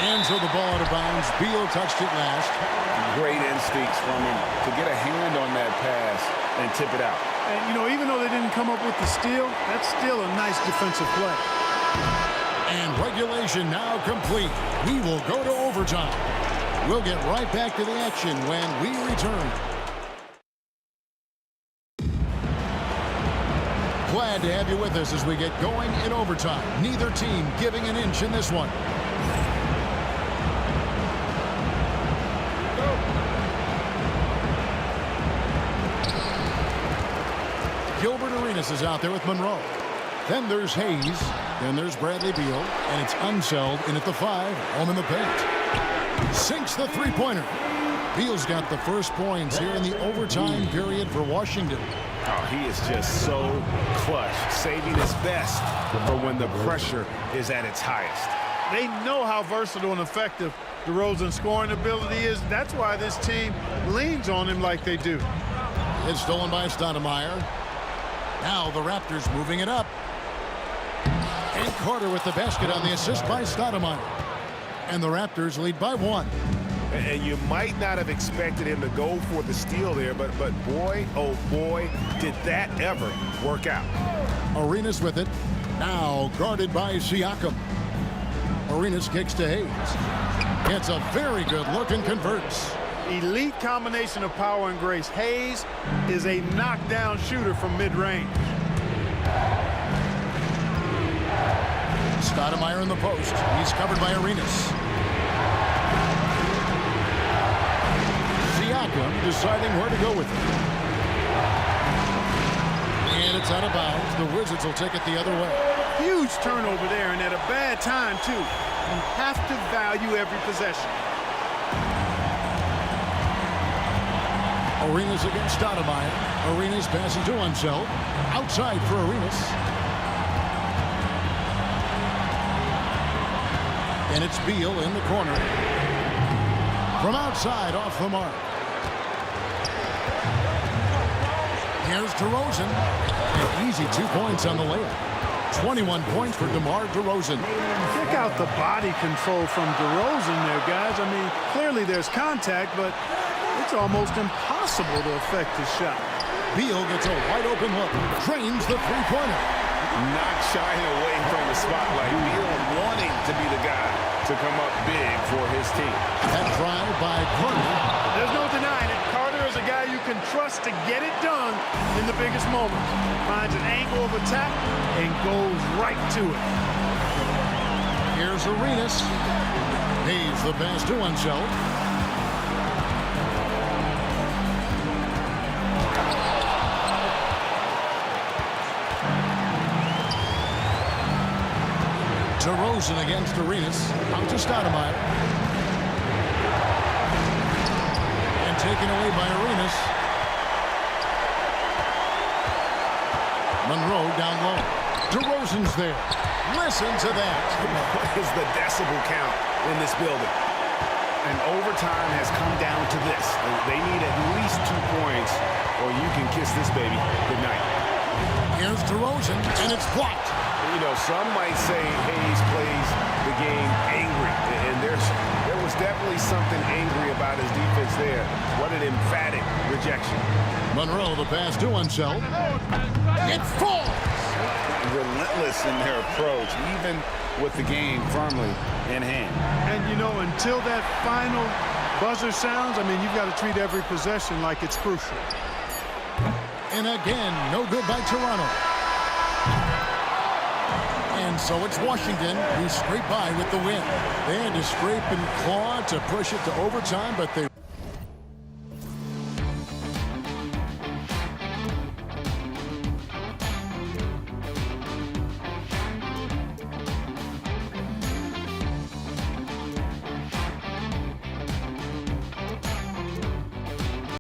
And so the ball out of bounds. Beal touched it last. Great instincts from him to get a hand on that pass and tip it out. And, you know, even though they didn't come up with the steal, that's still a nice defensive play. And regulation now complete. We will go to overtime. We'll get right back to the action when we return. Glad to have you with us as we get going in overtime. Neither team giving an inch in this one. Gilbert Arenas is out there with Monroe. Then there's Hayes. Then there's Bradley Beal. And it's Unseld in at the 5. Home in the paint. Sinks the three-pointer. Beal's got the first points here in the overtime period for Washington. Oh, he is just so clutch, saving his best for when the pressure is at its highest. They know how versatile and effective DeRozan's scoring ability is. That's why this team leans on him like they do. It's stolen by Stoudemire. Now the Raptors moving it up. And Carter with the basket on the assist by Stoudemire. And the Raptors lead by 1. And you might not have expected him to go for the steal there, but boy, oh boy, did that ever work out. Arenas with it. Now guarded by Siakam. Arenas kicks to Hayes. Gets a very good look and converts. Elite combination of power and grace. Hayes is a knockdown shooter from mid-range. Stoudemire in the post. He's covered by Arenas. Siakam deciding where to go with it. And it's out of bounds. The Wizards will take it the other way. Huge turnover there, and at a bad time, too. You have to value every possession. Arenas against Stoudemire. Arenas passing to Unseld. Outside for Arenas. And it's Beal in the corner. From outside, off the mark. Here's DeRozan. An easy 2 points on the layup. 21 points for DeMar DeRozan. Check out the body control from DeRozan there, guys. I mean, clearly there's contact, but it's almost impossible to affect his shot. Beal gets a wide-open look. Trains the three-pointer. Not shying away from the spotlight. Beal wanting to be the guy to come up big for his team. That drive by Carter. There's no denying it. Carter is a guy you can trust to get it done in the biggest moments. Finds an angle of attack and goes right to it. Here's Arenas. Hayes the pass to Unseld. DeRozan against Arenas. Out to Stoudemire. And taken away by Arenas. Monroe down low. DeRozan's there. Listen to that. What is the decibel count in this building? And overtime has come down to this. They need at least 2 points, or you can kiss this baby goodnight. Here's DeRozan, and it's blocked. You know, some might say Hayes plays the game angry, and there was definitely something angry about his defense there. What an emphatic rejection. Monroe, the pass to Unseld. It falls. Relentless in their approach, even with the game firmly in hand. And, you know, until that final buzzer sounds, I mean, you've got to treat every possession like it's crucial. And again, no good by Toronto. And so it's Washington who scrape by with the win. They had to scrape and claw to push it to overtime, but they